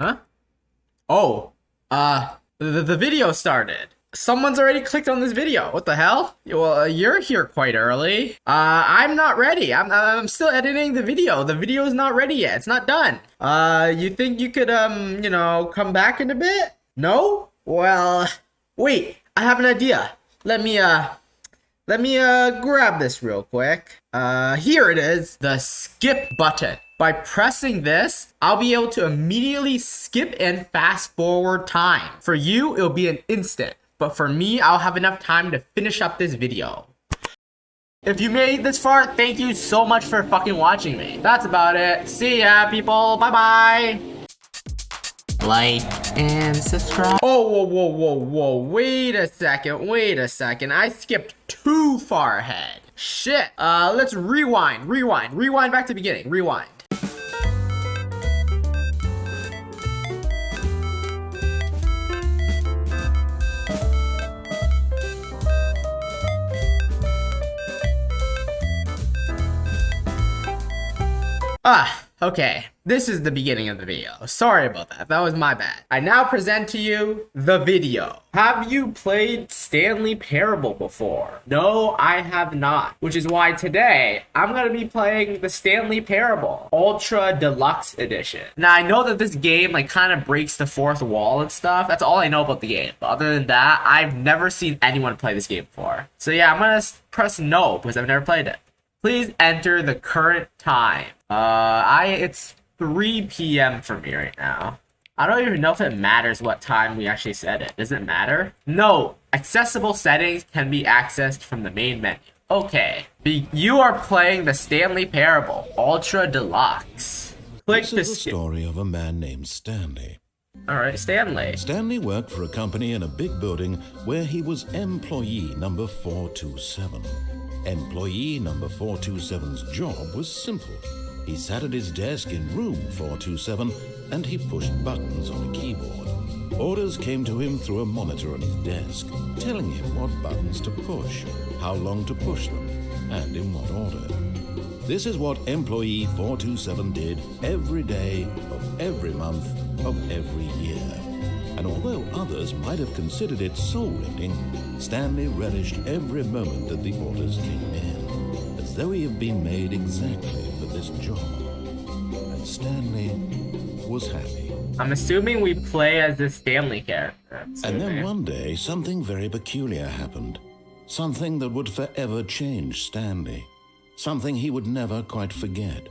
Huh? Oh, the video started. Someone's already clicked on this video. What the hell? Well, you're here quite early. I'm not ready. I'm still editing the video. The video is not ready yet. It's not done. You think you could, come back in a bit? No? Well, wait. I have an idea. Let me grab this real quick. Here it is. The skip button. By pressing this, I'll be able to immediately skip and fast forward time. For you, it'll be an instant. But for me, I'll have enough time to finish up this video. If you made it this far, thank you so much for fucking watching me. That's about it. See ya, people. Bye-bye. Like and subscribe. Oh, whoa. Wait a second. I skipped too far ahead. Shit. Let's rewind. Rewind back to the beginning. Rewind. Okay. This is the beginning of the video. Sorry about that. That was my bad. I now present to you the video. Have you played Stanley Parable before? No, I have not. Which is why today, I'm gonna be playing the Stanley Parable Ultra Deluxe Edition. Now, I know that this game, kind of breaks the fourth wall and stuff. That's all I know about the game. But other than that, I've never seen anyone play this game before. So yeah, I'm gonna press no, because I've never played it. Please enter the current time. It's 3 p.m. for me right now. I don't even know if it matters what time we actually set it. Does it matter? No. Accessible settings can be accessed from the main menu. Okay. You are playing the Stanley Parable Ultra Deluxe. Click this is the story of a man named Stanley. Alright, Stanley. Stanley worked for a company in a big building where he was employee number 427. Employee number 427's job was simple. He sat at his desk in room 427 and he pushed buttons on a keyboard. Orders came to him through a monitor on his desk, telling him what buttons to push, how long to push them, and in what order. This is what employee 427 did every day of every month of every year. And although others might have considered it soul-rending, Stanley relished every moment that the orders came in, as though he had been made exactly for this job. And Stanley was happy. I'm assuming we play as the Stanley character. And then one day, something very peculiar happened. Something that would forever change Stanley. Something he would never quite forget.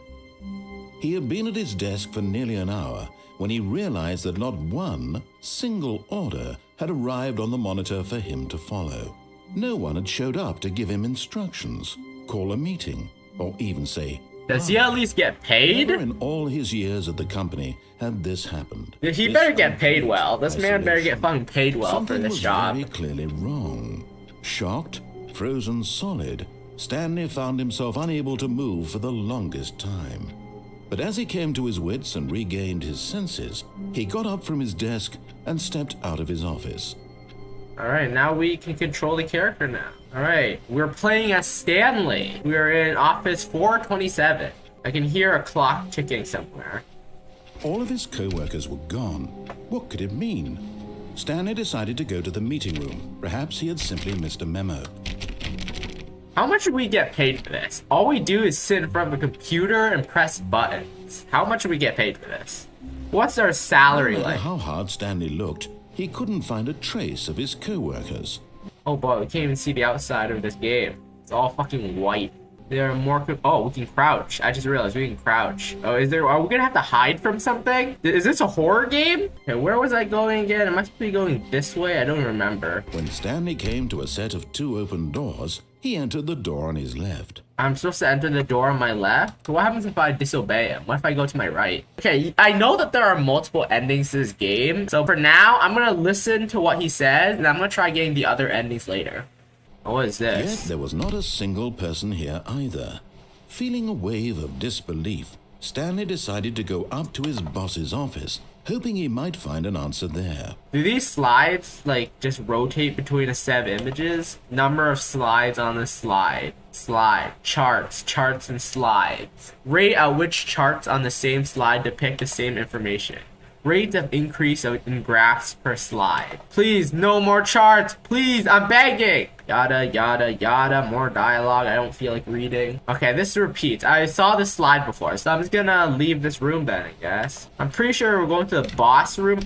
He had been at his desk for nearly an hour when he realized that not one single order had arrived on the monitor for him to follow. No one had showed up to give him instructions, call a meeting, or even say, does he at least get paid? Never in all his years at the company had this happened. He better get paid well. This man better get fucking paid well for this job. Something was very clearly wrong. Shocked, frozen solid, Stanley found himself unable to move for the longest time. But as he came to his wits and regained his senses, he got up from his desk and stepped out of his office. Alright, now we can control the character now. Alright, we're playing as Stanley. We are in office 427. I can hear a clock ticking somewhere. All of his co-workers were gone. What could it mean? Stanley decided to go to the meeting room. Perhaps he had simply missed a memo. How much do we get paid for this? All we do is sit in front of a computer and press buttons. How much do we get paid for this? What's our salary No matter like? how hard Stanley looked, he couldn't find a trace of his co-workers. Oh boy, we can't even see the outside of this game. It's all fucking white. There are more. Oh, we can crouch. I just realized we can crouch. Oh, are we gonna have to hide from something? Is this a horror game? Okay, where was I going again? Am I supposed to be going this way? I don't remember. When Stanley came to a set of 2 open doors, he entered the door on his left. I'm supposed to enter the door on my left? So what happens if I disobey him? What if I go to my right? Okay, I know that there are multiple endings to this game. So for now, I'm gonna listen to what he says, and I'm gonna try getting the other endings later. What is this? Yet there was not a single person here either. Feeling a wave of disbelief, Stanley decided to go up to his boss's office, hoping he might find an answer there. Do these slides, just rotate between a set of images? Number of slides on this slide. Slide. Charts. Charts and slides. Rate out which charts on the same slide depict the same information. Rate of increase in graphs per slide. Please, no more charts. Please, I'm begging. Yada, yada, yada. More dialogue. I don't feel like reading. Okay, this repeats. I saw this slide before, so I'm just gonna leave this room then, I guess. I'm pretty sure we're going to the boss room.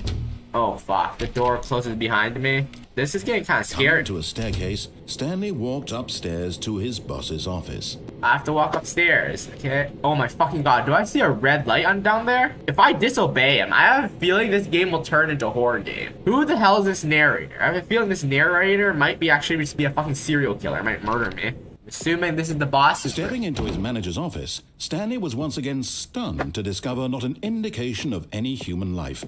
Oh, fuck. The door closes behind me. This is getting kind of scary. Coming to a staircase, Stanley walked upstairs to his boss's office. I have to walk upstairs, okay? Oh my fucking god, do I see a red light on down there? If I disobey him, I have a feeling this game will turn into a horror game. Who the hell is this narrator? I have a feeling this narrator might be actually just be a fucking serial killer. Might murder me. Assuming this is the boss. Stepping into his manager's office, Stanley was once again stunned to discover not an indication of any human life.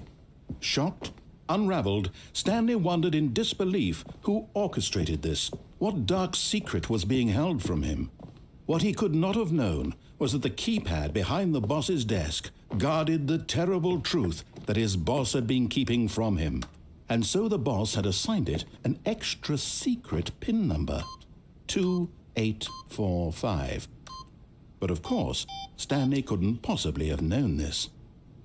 Shocked, unraveled, Stanley wondered in disbelief who orchestrated this. What dark secret was being held from him? What he could not have known was that the keypad behind the boss's desk guarded the terrible truth that his boss had been keeping from him. And so the boss had assigned it an extra secret PIN number, 2845. But of course, Stanley couldn't possibly have known this.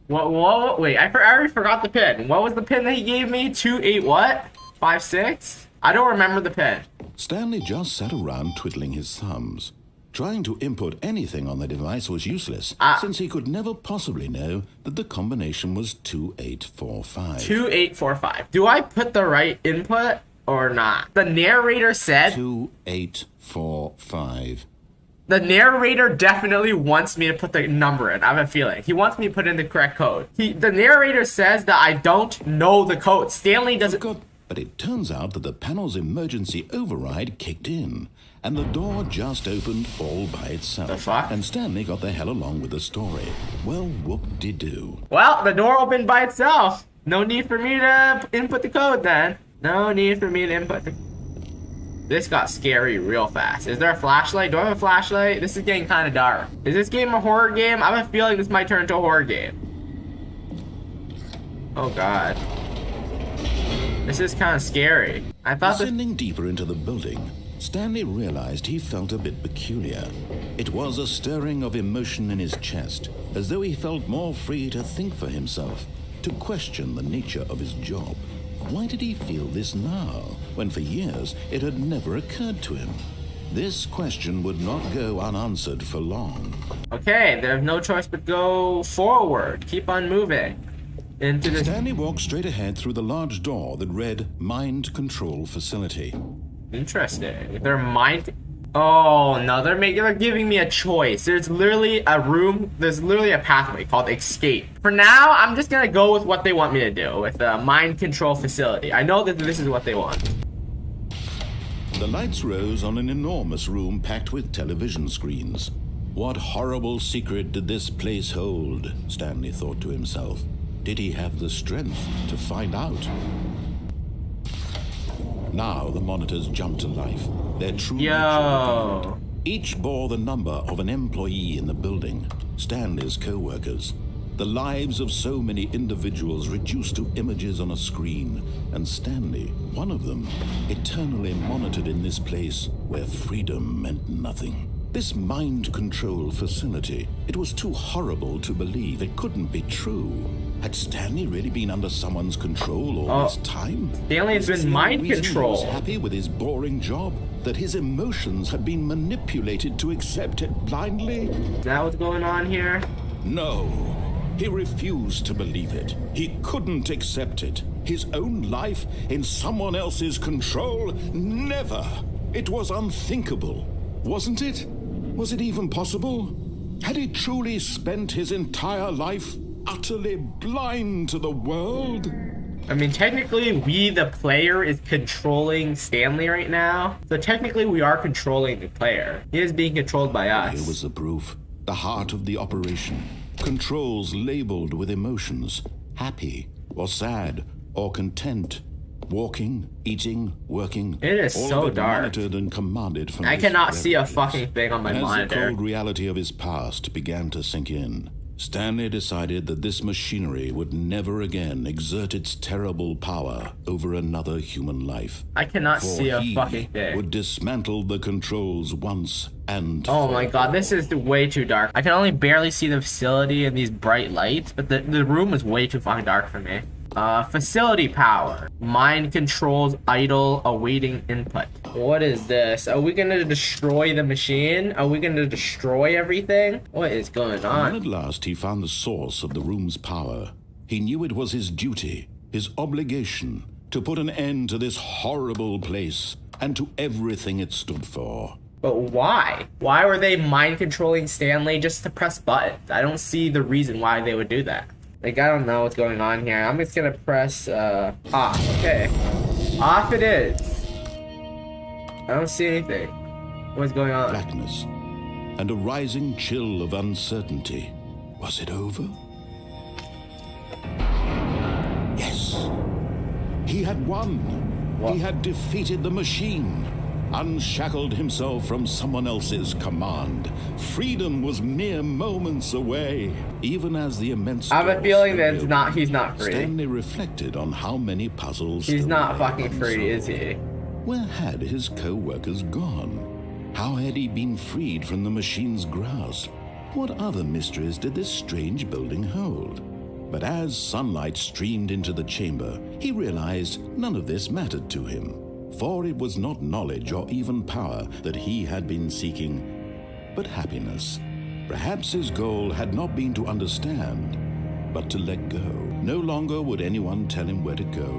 What? Wait, I already forgot the pin. What was the pin that he gave me? 28 what? 56? I don't remember the pin. Stanley just sat around twiddling his thumbs. Trying to input anything on the device was useless, since he could never possibly know that the combination was 2845. 2845. Do I put the right input or not? The narrator said 2845. The narrator definitely wants me to put the number in. I have a feeling. He wants me to put in the correct code. The narrator says that I don't know the code. Stanley doesn't... But it turns out that the panel's emergency override kicked in, and the door just opened all by itself. The fuck? And Stanley got the hell along with the story. Well, whoop-de-doo. Well, the door opened by itself. No need for me to input the code then. No need for me to input the... This got scary real fast. Is there a flashlight? Do I have a flashlight? This is getting kind of dark. Is this game a horror game? I have a feeling this might turn into a horror game. Oh god. This is kind of scary. I thought Descending deeper into the building, Stanley realized he felt a bit peculiar. It was a stirring of emotion in his chest, as though he felt more free to think for himself, to question the nature of his job. Why did he feel this now, when for years it had never occurred to him? This question would not go unanswered for long. Okay, there's no choice but go forward. Keep on moving. Into this... Stanley walked straight ahead through the large door that read Mind Control Facility. Interesting. They're mind... Oh, no, they're giving me a choice. There's literally a room, there's literally a pathway called Escape. For now, I'm just gonna go with what they want me to do, with the Mind Control Facility. I know that this is what they want. The lights rose on an enormous room packed with television screens. What horrible secret did this place hold? Stanley thought to himself. Did he have the strength to find out? Now the monitors jumped to life. Their true nature revealed. Each bore the number of an employee in the building, Stanley's co-workers. The lives of so many individuals reduced to images on a screen, and Stanley, one of them, eternally monitored in this place where freedom meant nothing. This mind control facility, it was too horrible to believe. It couldn't be true. Had Stanley really been under someone's control all this time? Stanley has been mind controlled. He was happy with his boring job, that his emotions had been manipulated to accept it blindly? Is that what's going on here? No. He refused to believe it. He couldn't accept it. His own life in someone else's control? Never. It was unthinkable. Wasn't it? Was it even possible? Had he truly spent his entire life utterly blind to the world? I mean, technically, we, the player, is controlling Stanley right now. So technically, we are controlling the player. He is being controlled by us. Here was the proof. The heart of the operation. Controls labeled with emotions. Happy, or sad, or content. Walking, eating, working. It is so dark. Monitored and commanded from I cannot see a fucking thing on my monitor. As the cold reality of his past began to sink in, Stanley decided that this machinery would never again exert its terrible power over another human life. I cannot For see a he fucking thing. would dismantle the controls once and Oh my forever. god, this is way too dark. I can only barely see the facility and these bright lights, but the room is way too fucking dark for me. Facility power. Mind controls idle, awaiting input. What is this? Are we gonna destroy the machine? Are we gonna destroy everything? What is going When on? at last he found the source of the room's power, he knew it was his duty, his obligation, to put an end to this horrible place and to everything it stood for. But why? Why were they mind controlling Stanley just to press buttons? I don't see the reason why they would do that. Like, I don't know what's going on here. I'm just gonna press, off. Okay. Off it is. I don't see anything. What's going on? Blackness and a rising chill of uncertainty. Was it over? Yes. He had won. What? He had defeated the machine, unshackled himself from someone else's command. Freedom was mere moments away. Even as the immense I have a doors feeling that slowly he's not free. Stanley reflected on how many puzzles He's still not lay fucking free, is unsolved. he? Where had his co-workers gone? How had he been freed from the machine's grasp? What other mysteries did this strange building hold? But as sunlight streamed into the chamber, he realized none of this mattered to him, for it was not knowledge or even power that he had been seeking, but happiness. Perhaps his goal had not been to understand, but to let go. No longer would anyone tell him where to go,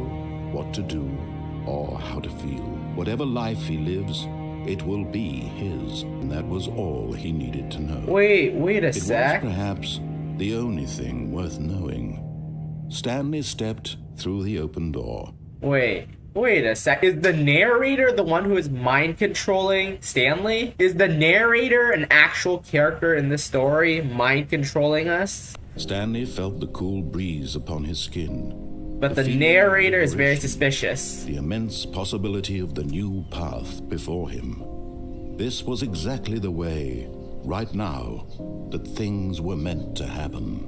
what to do, or how to feel. Whatever life he lives, it will be his. And that was all he needed to know. Wait a It was sec. perhaps the only thing worth knowing. Stanley stepped through the open door. Wait a sec. Is the narrator the one who is mind controlling Stanley? Is the narrator an actual character in this story mind controlling us? Stanley felt the cool breeze upon his skin. But the feeling of narrator is very liberation, suspicious. The immense possibility of the new path before him. This was exactly the way, right now, that things were meant to happen.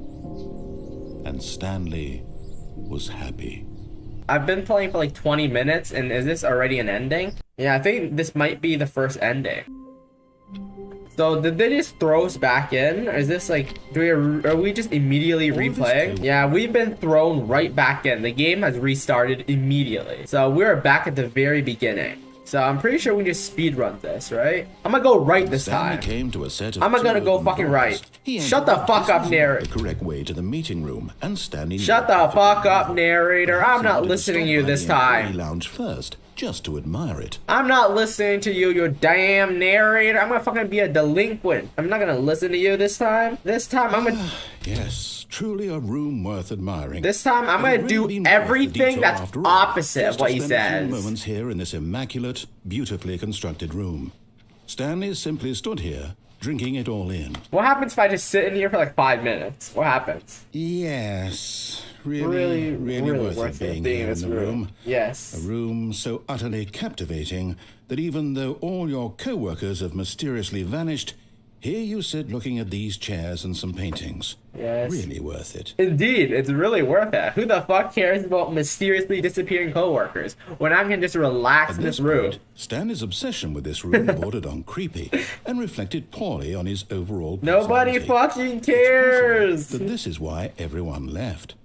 And Stanley was happy. I've been playing for like 20 minutes, and is this already an ending? Yeah, I think this might be the first ending. So did they just throw us back in? Or is this like, are we just immediately All this replaying? came- Yeah, we've been thrown right back in. The game has restarted immediately. So we're back at the very beginning. So I'm pretty sure we just speed run this, right? I'm gonna go right this Stanley time. came to a set of I'm not two gonna go open fucking doors. right. He Shut the entered. fuck This up, was narrator. The correct way to the meeting room, and Stanley. Shut the fuck up, narrator. I'm not Decided to listening to stop you by this the employee time. lounge first, just to admire it. I'm not listening to you, you damn narrator. I'm gonna fucking be a delinquent. I'm not gonna listen to you this time. This time, I'm gonna... Yes, truly a room worth admiring. This time, I'm It had gonna do really been worth the everything detour that's after all, opposite of just to what he spend a few says. moments here in this immaculate, beautifully constructed room. Stanley simply stood here, drinking it all in. What happens if I just sit in here for like 5 minutes? What happens? Yes, really worth it being here in the room. Yes. A room so utterly captivating that even though all your co-workers have mysteriously vanished, here you sit looking at these chairs and some paintings. Yes. Really worth it. Indeed, it's really worth it. Who the fuck cares about mysteriously disappearing coworkers when I can just relax At in this this room? point, Stanley's obsession with this room bordered on creepy and reflected poorly on his overall Nobody personality. fucking It's cares. possible that this is why everyone left.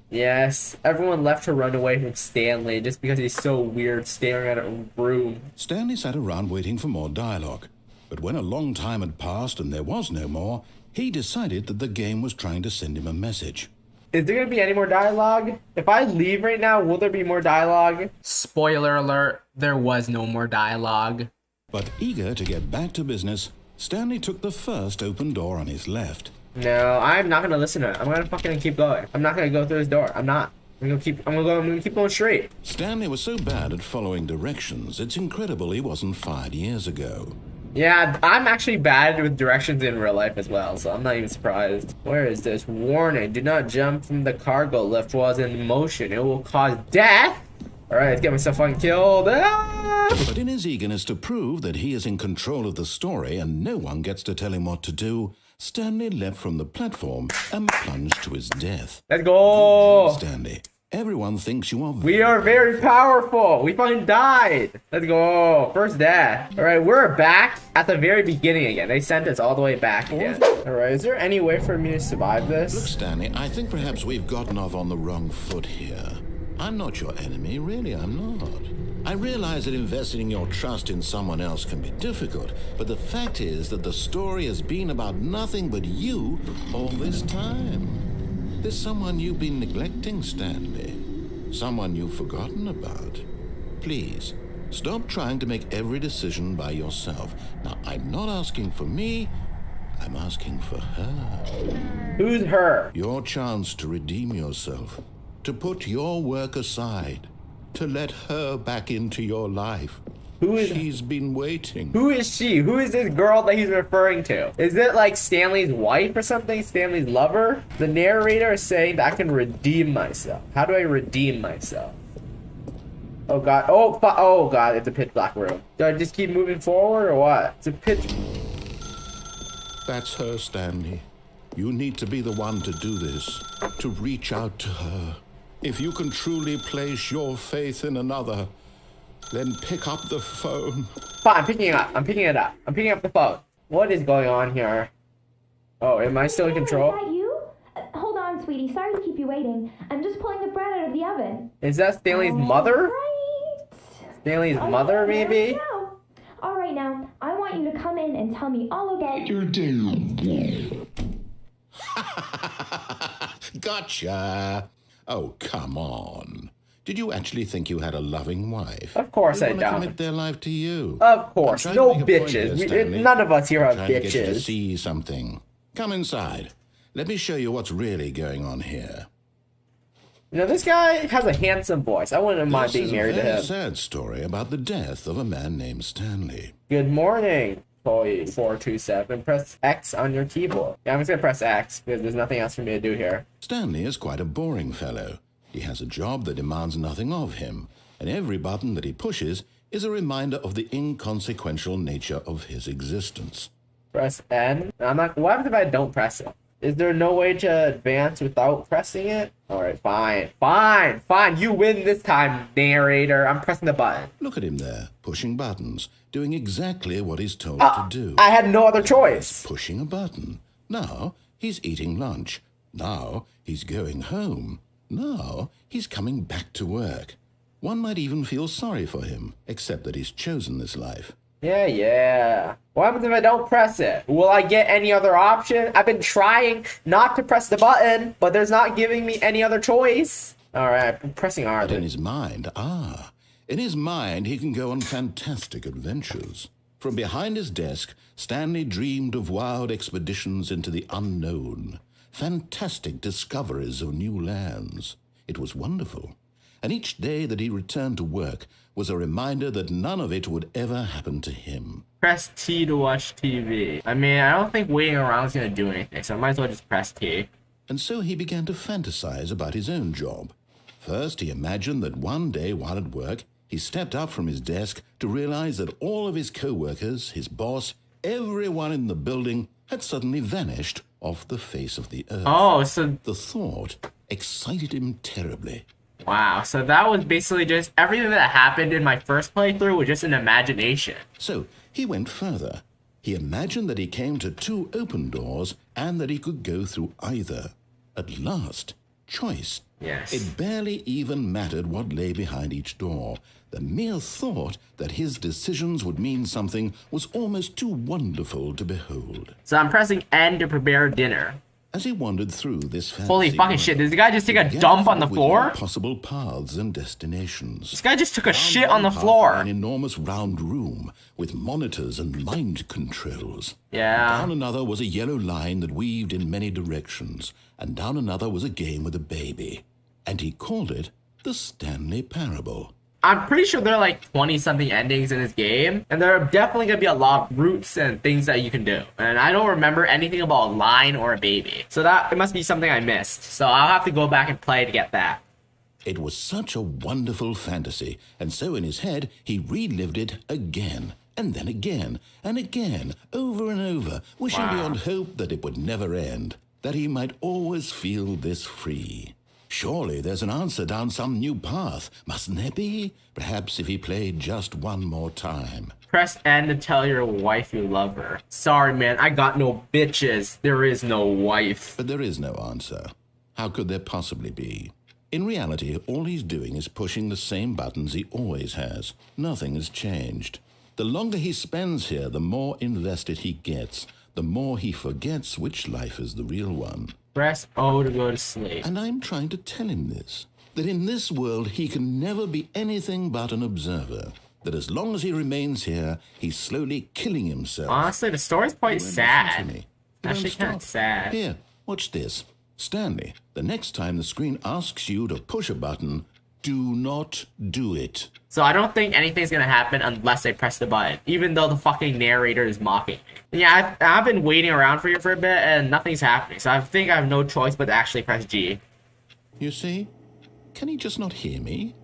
Yes, everyone left to run away from Stanley just because he's so weird staring at a room. Stanley sat around waiting for more dialogue. But when a long time had passed and there was no more, he decided that the game was trying to send him a message. Is there gonna be any more dialogue? If I leave right now, will there be more dialogue? Spoiler alert, there was no more dialogue. But eager to get back to business, Stanley took the first open door on his left. No, I'm not gonna listen to it. I'm gonna fucking keep going. I'm not gonna go through this door. I'm not. I'm gonna keep going straight. Stanley was so bad at following directions, it's incredible he wasn't fired years ago. Yeah, I'm actually bad with directions in real life as well, so I'm not even surprised. Where is this? Warning, do not jump from the cargo lift while it's in motion. It will cause death. Alright, let's get myself fucking killed. Ah! But in his eagerness to prove that he is in control of the story and no one gets to tell him what to do, Stanley leapt from the platform and plunged to his death. Let's go. Stanley, everyone thinks you are We are very powerful. We fucking died. Let's go. First death. All right, we're back at the very beginning again. They sent us all the way back again. All right, is there any way for me to survive this? Look, Stanley, I think perhaps we've gotten off on the wrong foot here. I'm not your enemy, really, I'm not. I realize that investing your trust in someone else can be difficult, but the fact is that the story has been about nothing but you all this time. There's someone you've been neglecting, Stanley. Someone you've forgotten about. Please, stop trying to make every decision by yourself. Now, I'm not asking for me, I'm asking for her. Who's her? Your chance to redeem yourself, to put your work aside, to let her back into your life. She's been waiting. Who is she? Who is this girl that he's referring to? Is it like Stanley's wife or something? Stanley's lover? The narrator is saying that I can redeem myself. How do I redeem myself? Oh god. Oh god, it's a pitch black room. Do I just keep moving forward or what? It's a pitch. That's her, Stanley. You need to be the one to do this, to reach out to her. If you can truly place your faith in another, then pick up the phone. Fine, I'm picking it up. I'm picking it up. I'm picking up the phone. What is going on here? Oh, am I still in control? Is that you? Hold on, sweetie. Sorry to keep you waiting. I'm just pulling the bread out of the oven. Is that Stanley's mother? Right. Stanley's mother, maybe? All right, now, I want you to come in and tell me all about your day. Gotcha. Oh, come on. Did you actually think you had a loving wife? Of course I Who wanna don't. commit their life to you? Of course. I'm No trying to make a point bitches. here, Stanley. None of us here are Trying to get you to bitches. see something. Come inside. Let me show you what's really going on here. You know, this guy has a handsome voice. I wouldn't mind This being is married a to very him. sad story about the death of a man named Stanley. Good morning, employee 427. Press X on your keyboard. Yeah, I'm just gonna press X because there's nothing else for me to do here. Stanley is quite a boring fellow. He has a job that demands nothing of him, and every button that he pushes is a reminder of the inconsequential nature of his existence. Press N. I'm not. What happens if I don't press it? Is there no way to advance without pressing it? Alright, fine. You win this time, narrator. I'm pressing the button. Look at him there, pushing buttons, doing exactly what he's told to do. I had no other choice. Pushing a button. Now he's eating lunch. Now he's going home. Now he's coming back to work. One might even feel sorry for him, except that he's chosen this life. Yeah. What happens if I don't press it? Will I get any other option? I've been trying not to press the button, but there's not giving me any other choice. Alright, I'm pressing R. But in his mind, he can go on fantastic adventures. From behind his desk, Stanley dreamed of wild expeditions into the unknown, fantastic discoveries of new lands. It was wonderful. And each day that he returned to work was a reminder that none of it would ever happen to him. Press T to watch TV. I mean, I don't think waiting around is gonna do anything, so I might as well just press T. And so he began to fantasize about his own job. First, he imagined that one day while at work, he stepped up from his desk to realize that all of his co-workers, his boss, everyone in the building had suddenly vanished off the face of the earth. Oh, so... The thought excited him terribly. Wow, so that was basically just everything that happened in my first playthrough was just an imagination. So he went further. He imagined that he came to two open doors and that he could go through either. At last, choice. Yes. It barely even mattered what lay behind each door. The mere thought that his decisions would mean something was almost too wonderful to behold. So I'm pressing N to prepare dinner. As he wandered through this fantasy Holy fucking shit, did the guy just take a dump on the floor? Possible paths and destinations. This guy just took a shit on the floor. An enormous round room with monitors and mind controls. Yeah. Down another was a yellow line that weaved in many directions, and down another was a game with a baby. And he called it the Stanley Parable. I'm pretty sure there are like 20-something endings in this game, and there are definitely going to be a lot of routes and things that you can do. And I don't remember anything about a line or a baby. So that it must be something I missed. So I'll have to go back and play to get that. It was such a wonderful fantasy, and so in his head, he relived it again, and then again and again, over and over, wishing beyond hope that it would never end, that he might always feel this free. Surely there's an answer down some new path, mustn't there be? Perhaps if he played just one more time. Press N to tell your wife you love her. Sorry, man, I got no bitches. There is no wife. But there is no answer. How could there possibly be? In reality, all he's doing is pushing the same buttons he always has. Nothing has changed. The longer he spends here, the more invested he gets, the more he forgets which life is the real one. Press O to go to sleep. And I'm trying to tell him this, that in this world he can never be anything but an observer, that as long as he remains here, he's slowly killing himself. Honestly, the story's quite sad. Me. Actually kind of sad. Here, watch this. Stanley, the next time the screen asks you to push a button, do not do it. So I don't think anything's gonna happen unless I press the button, even though the fucking narrator is mocking me. Yeah, I've been waiting around for you for a bit and nothing's happening, so I think I have no choice but to actually press G. You see? Can he just not hear me?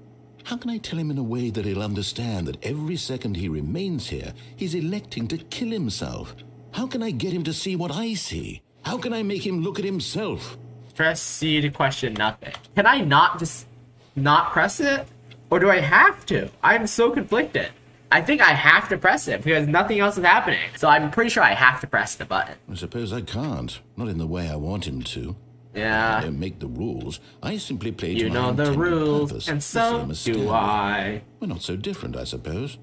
How can I tell him in a way that he'll understand that every second he remains here, he's electing to kill himself? How can I get him to see what I see? How can I make him look at himself? Press C to question nothing. Can I not just not press it? Or do I have to? I'm so conflicted. I think I have to press it because nothing else is happening. So I'm pretty sure I have to press the button. I suppose I can't. Not in the way I want him to. Yeah. I don't make the rules. I simply play to You my know the intended rules, purpose, and the so same as do Stanley. I. We're not so different, I suppose.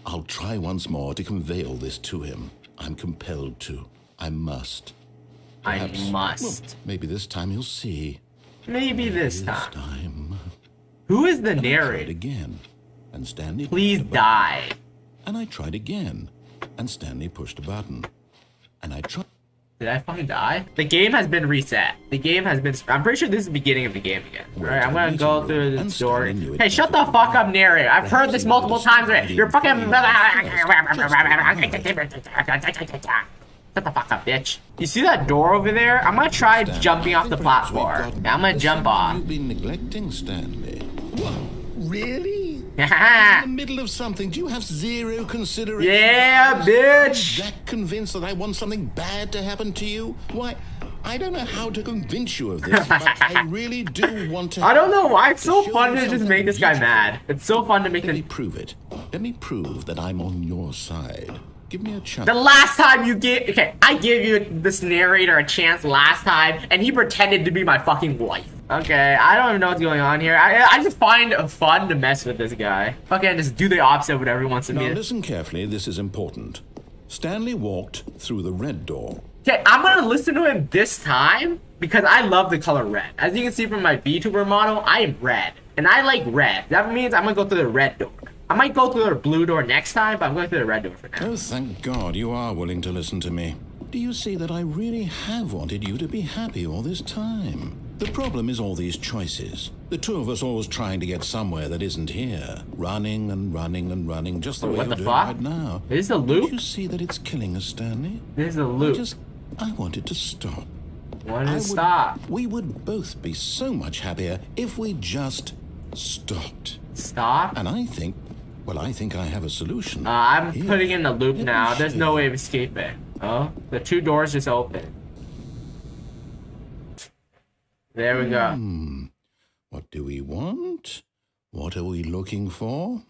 I'll try once more to convey all this to him. I'm compelled to. I must. Perhaps, I must. Well, maybe this time he'll see. Maybe this This time. time. Who is the I tried narrator? again, and Stanley Please pushed a button. die. And I tried again, and Stanley pushed a button. And I tried. Did I fucking die? The game has been reset. The game has been... I'm pretty sure this is the beginning of the game again. Alright, I'm gonna go through the story. Hey, shut the fuck up, narrator. I've heard this multiple times already. You're fucking... Shut the fuck up, bitch. You see that door over there? I'm gonna try jumping off the platform. Yeah, I'm gonna jump off. You've been neglecting Stanley. What? Really? In the Yeah, middle of something, do you have zero consideration? bitch. That convinced that I want something bad to happen to you? Why, I don't know how to convince you of this, but I really do want to. I don't know why it's so fun to just make this guy mad. It's so fun to make Let me this... prove it. Let me prove that I'm on your side. Give me a chance. The last time you gave... Okay, I gave you this narrator a chance last time, and he pretended to be my fucking wife. Okay, I don't even know what's going on here. I just find it fun to mess with this guy. Fucking just do the opposite of whatever he wants to Now do. listen carefully, this is important. Stanley walked through the red door. Okay, I'm gonna listen to him this time because I love the color red. As you can see from my VTuber model, I am red. And I like red. That means I'm gonna go through the red door. I might go through the blue door next time, but I'm going through the red door for now. Oh, thank God you are willing to listen to me. Do you see that I really have wanted you to be happy all this time? The problem is all these choices. The two of us always trying to get somewhere that isn't here. Running and running and running, just the way What you're the doing fuck? right now. Is this a Don't loop? you see that it's killing us, Stanley? This is a loop. I wanted to stop. When did it stop? We would both be so much happier if we just stopped. Stop? And I think I have a solution. I'm Here, putting in the loop let me now. There's no show way you. of escaping. Oh, the two doors just open. There we go. What do we want? What are we looking for?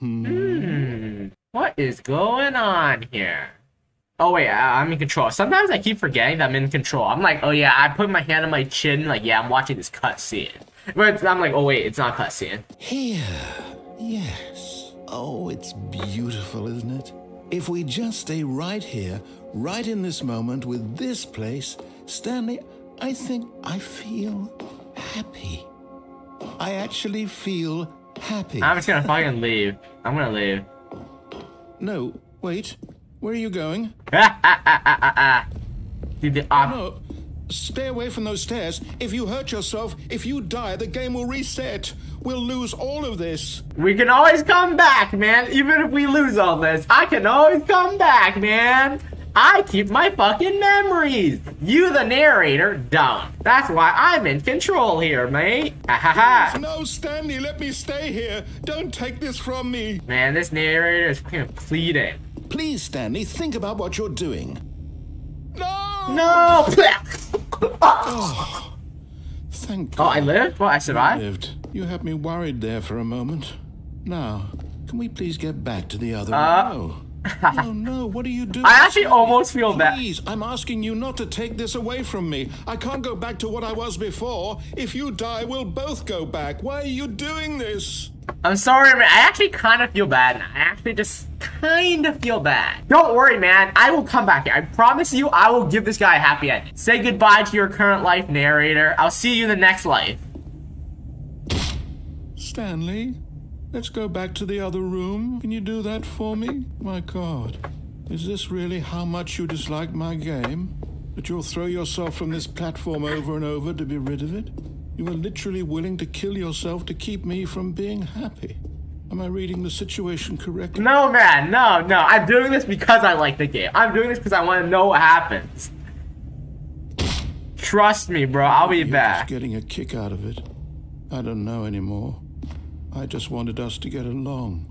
What is going on here? Oh wait, I'm in control. Sometimes I keep forgetting that I'm in control. I'm like, oh yeah, I put my hand on my chin, like, yeah, I'm watching this cutscene. But I'm like, oh wait, it's not a cutscene. Here. Yes. Oh, it's beautiful, isn't it? If we just stay right here, right in this moment with this place, Stanley, I think I feel happy. I actually feel happy. I'm just gonna fucking leave. I'm gonna leave. No, wait. Where are you going? Dude, No. Stay away from those stairs. If you hurt yourself, if you die, the game will reset. We'll lose all of this. we can always come back, man. Even if we lose all this, I can always come back, man. I keep my fucking memories. You, the narrator, don't. That's why I'm in control here, mate. Ha ha ha. No, Stanley, let me stay here. Don't take this from me. Man, this narrator is fucking pleading. Please, Stanley, think about what you're doing. No! No! Thank Oh, God. I lived? Well, I survived? Lived. You had me worried there for a moment. Now, can we please get back to the other row? Oh no, what are you doing? I actually almost feel bad. Please, I'm asking you not to take this away from me. I can't go back to what I was before. If you die, we'll both go back. Why are you doing this? I'm sorry, man. I actually kind of feel bad now. I actually just kind of feel bad. Don't worry, man. I will come back here. I promise you, I will give this guy a happy ending. Say goodbye to your current life, narrator. I'll see you in the next life. Stanley, let's go back to the other room. Can you do that for me? My God, is this really how much you dislike my game? That you'll throw yourself from this platform over and over to be rid of it? You are literally willing to kill yourself to keep me from being happy. Am I reading the situation correctly? No, man. No. I'm doing this because I like the game. I'm doing this because I want to know what happens. Trust me, bro. I'll be You're back. just getting a kick out of it. I don't know anymore. I just wanted us to get along.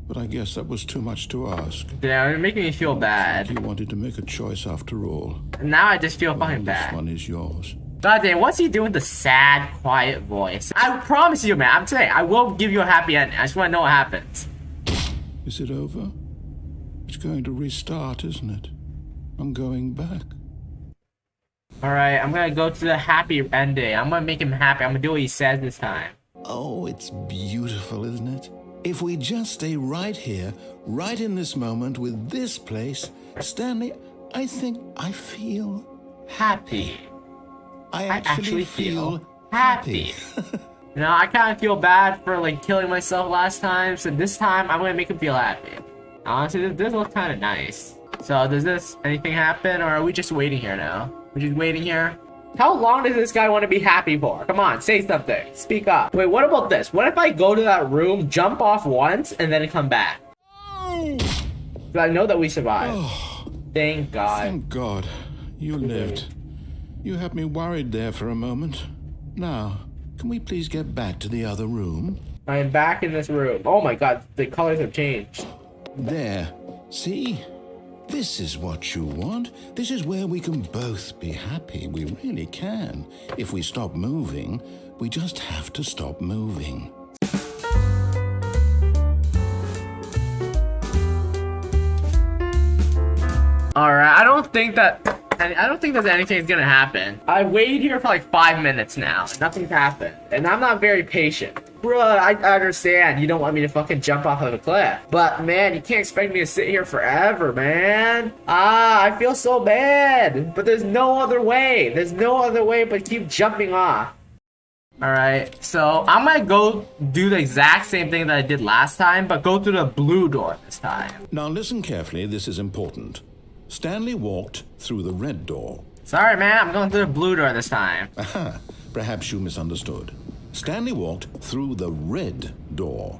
But I guess that was too much to ask. Yeah, you're making me feel bad. You wanted to make a choice after all. Now I just feel fucking This bad. one is yours. God damn, what's he doing with the sad, quiet voice? I promise you, man. I'm saying I will give you a happy ending. I just want to know what happens. Is it over? It's going to restart, isn't it? I'm going back. Alright, I'm gonna go to the happy ending. I'm gonna make him happy. I'm gonna do what he says this time. Oh, it's beautiful, isn't it? If we just stay right here, right in this moment with this place, Stanley, I think I feel... Happy. I I actually feel happy. You know, I kind of feel bad for like killing myself last time, so this time I'm gonna make him feel happy. Honestly, this looks kind of nice. So does anything happen, or are we just waiting here now? We're just waiting here? How long does this guy want to be happy for? Come on, say something. Speak up. Wait, what about this? What if I go to that room, jump off once, and then come back? I know that we survived. Thank God. Thank God. You lived. You had me worried there for a moment. Now, can we please get back to the other room? I am back in this room. Oh my God, the colors have changed. There. See? This is what you want. This is where we can both be happy. We really can. If we stop moving, we just have to stop moving. Alright, I don't think that anything's gonna happen. I waited here for like 5 minutes now. Nothing's happened. And I'm not very patient. Bruh, I understand you don't want me to fucking jump off of a cliff. But man, you can't expect me to sit here forever, man. I feel so bad. But there's no other way. There's no other way but keep jumping off. Alright, so I'm gonna go do the exact same thing that I did last time, but go through the blue door this time. Now listen carefully, this is important. Stanley walked through the red door. Sorry, man, I'm going through the blue door this time. Aha, perhaps you misunderstood. Stanley walked through the red door.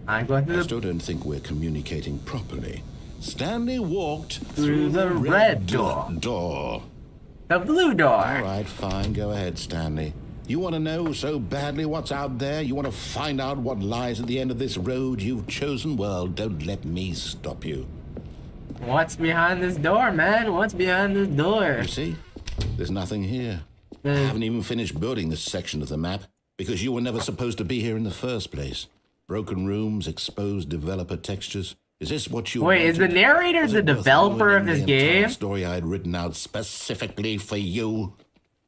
I'm going I through the still don't think we're communicating properly. Stanley walked Through the red door. The blue door. All right, fine. Go ahead, Stanley. You want to know so badly what's out there? You want to find out what lies at the end of this road you've chosen? Well, don't let me stop you. What's behind this door, man? What's behind this door? You see? There's nothing here. I haven't even finished building this section of the map because you were never supposed to be here in the first place. Broken rooms, exposed developer textures. Is this what you Wait, wanted? is the narrator Was the it worth developer of ruining this the entire game? story I had written out specifically for you?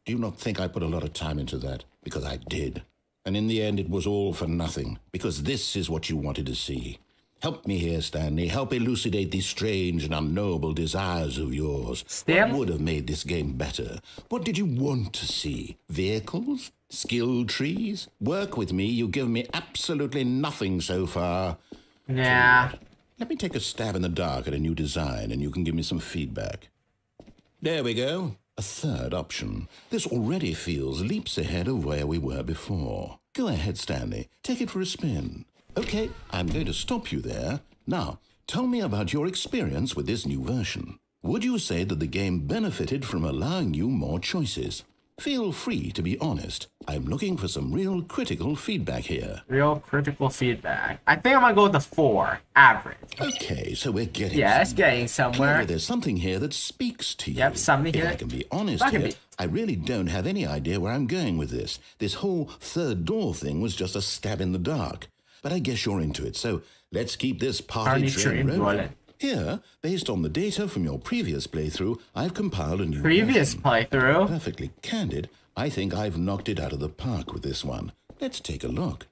Do you not think I put a lot of time into that? Because I did. And in the end, it was all for nothing. Because this is what you wanted to see. Help me here, Stanley. Help elucidate these strange and unknowable desires of yours. Stan? What would have made this game better? What did you want to see? Vehicles? Skill trees? Work with me. You've given me absolutely nothing so far. Yeah. Let me take a stab in the dark at a new design, and you can give me some feedback. There we go. A third option. This already feels leaps ahead of where we were before. Go ahead, Stanley. Take it for a spin. Okay, I'm going to stop you there. Now, tell me about your experience with this new version. Would you say that the game benefited from allowing you more choices? Feel free to be honest. I'm looking for some real critical feedback here. Real critical feedback. I think I'm gonna go with the 4. Average. Okay, so we're getting Yeah, it's somewhere. getting somewhere. Clearly, there's something here that speaks to you. Yep, something If here. I can be honest That can here, be. I really don't have any idea where I'm going with this. This whole third door thing was just a stab in the dark. But I guess you're into it, so let's keep this party train rolling. Here, based on the data from your previous playthrough, I've compiled a new Previous version. playthrough. Perfectly candid, I think I've knocked it out of the park with this one. Let's take a look.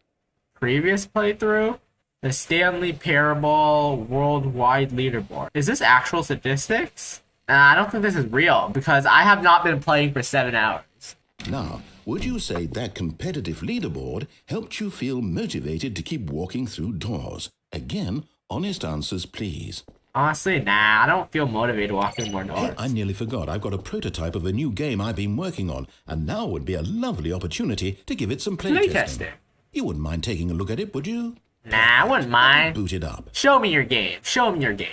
Previous playthrough. The Stanley Parable worldwide leaderboard. Is this actual statistics? I don't think this is real because I have not been playing for 7 hours. Now, would you say that competitive leaderboard helped you feel motivated to keep walking through doors? Again, honest answers, please. Honestly, nah, I don't feel motivated walking more doors. I nearly forgot. I've got a prototype of a new game I've been working on, and now would be a lovely opportunity to give it some playtesting. You wouldn't mind taking a look at it, would you? Nah, I wouldn't mind. Boot it up. Show me your game. Show me your game.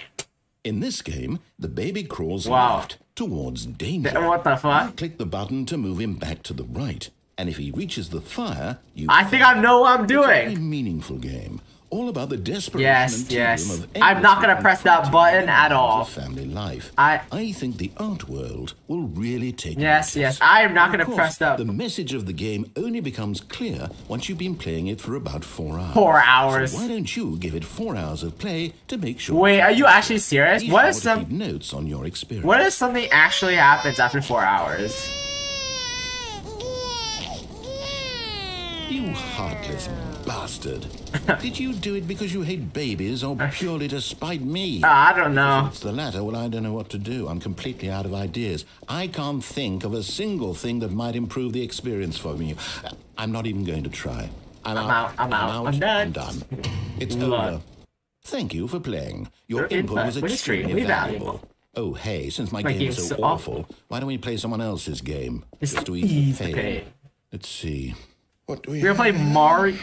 In this game, the baby crawls Wow. left towards danger. What the fuck? You click the button to move him back to the right, and if he reaches the fire, you. I think I know what I'm It's a very doing. meaningful game. All about the desperation Yes, and tedium yes. of I'm not gonna endlessly press that confronting button the at demands all. of family life. I think the art world will really take Yes, notice. yes. I am not And of gonna course, press that. The message of the game only becomes clear once you've been playing it for about 4 hours. 4 hours. So why don't you give it 4 hours of play to make sure? Wait, are you actually serious? Be What sure if to keep some notes on your experience? what if something actually happens after 4 hours? You heartless bastard. Did you do it because you hate babies or purely to spite me? I don't know. If it's the latter, well, I don't know what to do. I'm completely out of ideas. I can't think of a single thing that might improve the experience for me. I'm not even going to try. I'm out. I'm done. I'm done. It's Move on. over. Thank you for playing. Your Your input was input was extremely extremely valuable. valuable. Oh, hey, since my My game is game's so so awful, why don't we play someone else's game? It's Just to ease the easy pain. pain. Let's see. What do we We're gonna play have? Mario.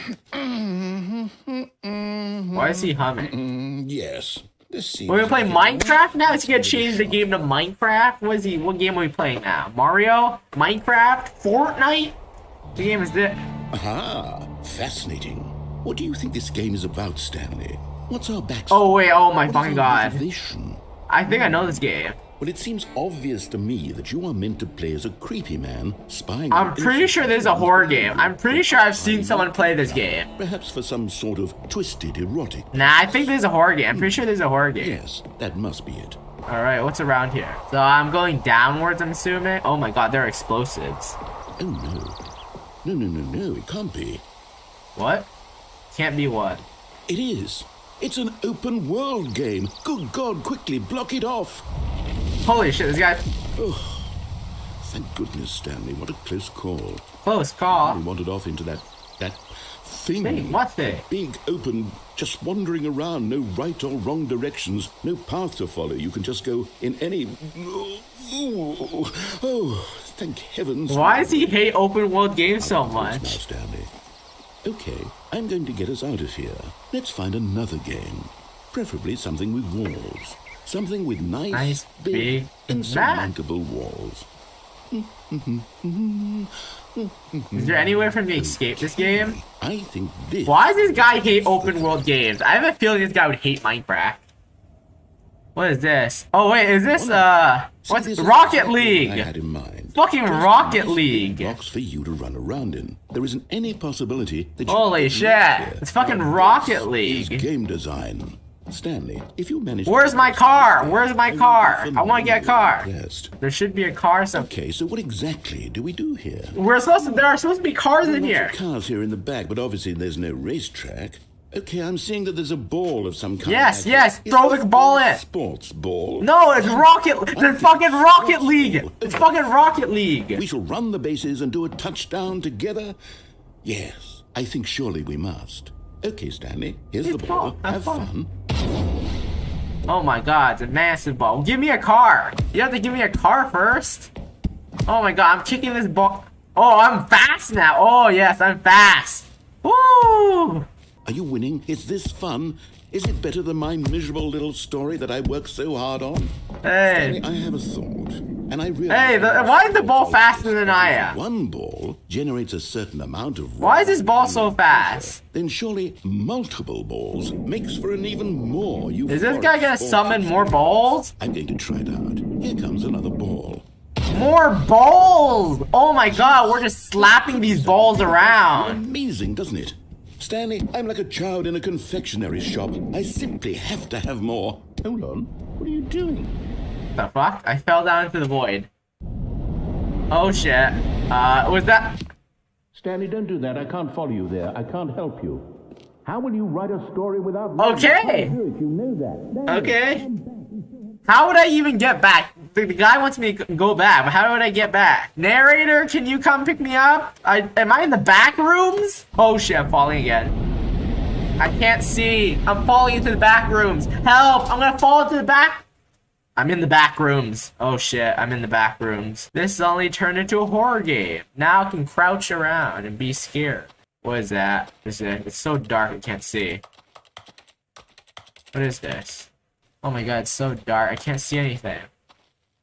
Why is he humming? Yes. This seems We're gonna play like it's Minecraft now? Is he gonna worth a change the shot. game to Minecraft? What game are we playing now? Mario? Minecraft? Fortnite? What game is this? Aha, fascinating. What do you think this game is about, Stanley? What's our backstory? Oh wait, oh my What is fucking our god. motivation? I think I know this game. Well, it seems obvious to me that you are meant to play as a creepy man spying I'm on pretty innocent sure this is a citizens horror who game. live I'm pretty sure I've seen in someone play this game. Perhaps for some sort of twisted erotic. Nah, I think this is a horror game. I'm pretty sure this is a horror game. Yes, that must be it. Alright, what's around here? So I'm going downwards, I'm assuming. Oh my god, there are explosives. Oh no. No, it can't be. What? Can't be what? It is. It's an open world game. Good God, quickly block it off. Holy shit, this guy. Thank goodness, Stanley. What a close call. Close We call. wandered off into that thing. Hey, what thing? Big, open, just wandering around. No right or wrong directions. No path to follow. You can just go in any... Oh, thank heavens. Why does he hate open world games so Now, much? Stanley. Okay, I'm going to get us out of here. Let's find another game. Preferably something with walls. Something with nice big, big insurmountable walls. Is there any way for me to escape this game? I think this... Why does this guy hate open world games? I have a feeling this guy would hate Minecraft. What is this? Oh wait, is this See, what's this is Rocket exactly what I League? had in mind. Fucking Just Rocket nice big League. blocks for you to run around in. There isn't any possibility that you Holy could shit! lose here. It's fucking Now, Rocket this is League. game design. Stanley, if you manage to Where's my car? Where's my I will car? be I want to get a car. impressed. There should be a car. So Okay, so what exactly do we do here? there are supposed to be cars in Lots here. of cars here in the back, but obviously there's no racetrack. Okay, I'm seeing that there's a ball of some kind. Yes, Actually, yes, is throw this the ball a in. Sports ball. No, it's It's fucking Rocket League. It's fucking Rocket League. We shall run the bases and do a touchdown together. Yes, I think surely we must. Okay, Stanley, here's the ball. Have Have fun. fun. Oh my god, it's a massive ball. Give me a car. You have to give me a car first. Oh my god, I'm kicking this ball. Oh, I'm fast now. Oh yes, I'm fast. Woo! Are you winning? Is this fun? Is it better than my miserable little story that I worked so hard on? Hey. I have a thought. And I realized... Hey, why is the ball faster than I am? One ball generates a certain amount of... Why is this ball so fast? Then surely multiple balls makes for an even more euphoric... Is this guy gonna summon more balls? I'm going to try it out. Here comes another ball. More balls! Oh my god, we're just slapping these balls around. Amazing, doesn't it? Stanley, I'm like a child in a confectionery shop. I simply have to have more. Hold on. What are you doing? The fuck? I fell down into the void. Oh shit. Was that... Stanley, don't do that. I can't follow you there. I can't help you. How will you write a story without... Okay! You know that. Okay. How would I even get back? The guy wants me to go back, but how would I get back? Narrator, can you come pick me up? Am I in the back rooms? Oh shit, I'm falling again. I can't see. I'm falling into the back rooms. Help! I'm gonna fall into the back... I'm in the back rooms. Oh shit, I'm in the back rooms. This suddenly turned into a horror game. Now I can crouch around and be scared. What is that? It's so dark I can't see. What is this? Oh my god, it's so dark. I can't see anything.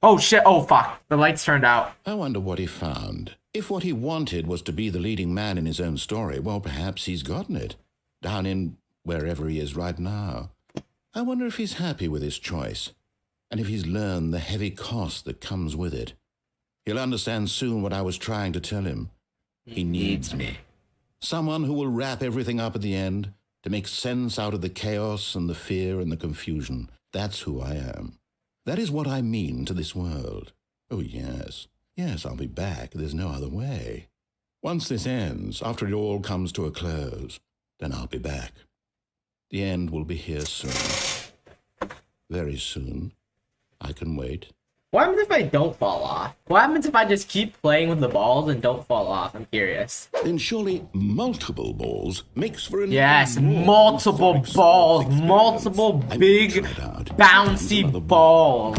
Oh shit, oh fuck. The lights turned out. I wonder what he found. If what he wanted was to be the leading man in his own story, well, perhaps he's gotten it. Down in wherever he is right now. I wonder if he's happy with his choice. And if he's learned the heavy cost that comes with it. He'll understand soon what I was trying to tell him. He needs me. Someone who will wrap everything up at the end to make sense out of the chaos and the fear and the confusion. That's who I am. That is what I mean to this world. Oh, yes. Yes, I'll be back. There's no other way. Once this ends, after it all comes to a close, then I'll be back. The end will be here soon. Very soon. I can wait. What happens if I don't fall off? What happens if I just keep playing with the balls and don't fall off? I'm curious. Then surely multiple balls makes for an... Yes, multiple balls. Multiple big, bouncy balls.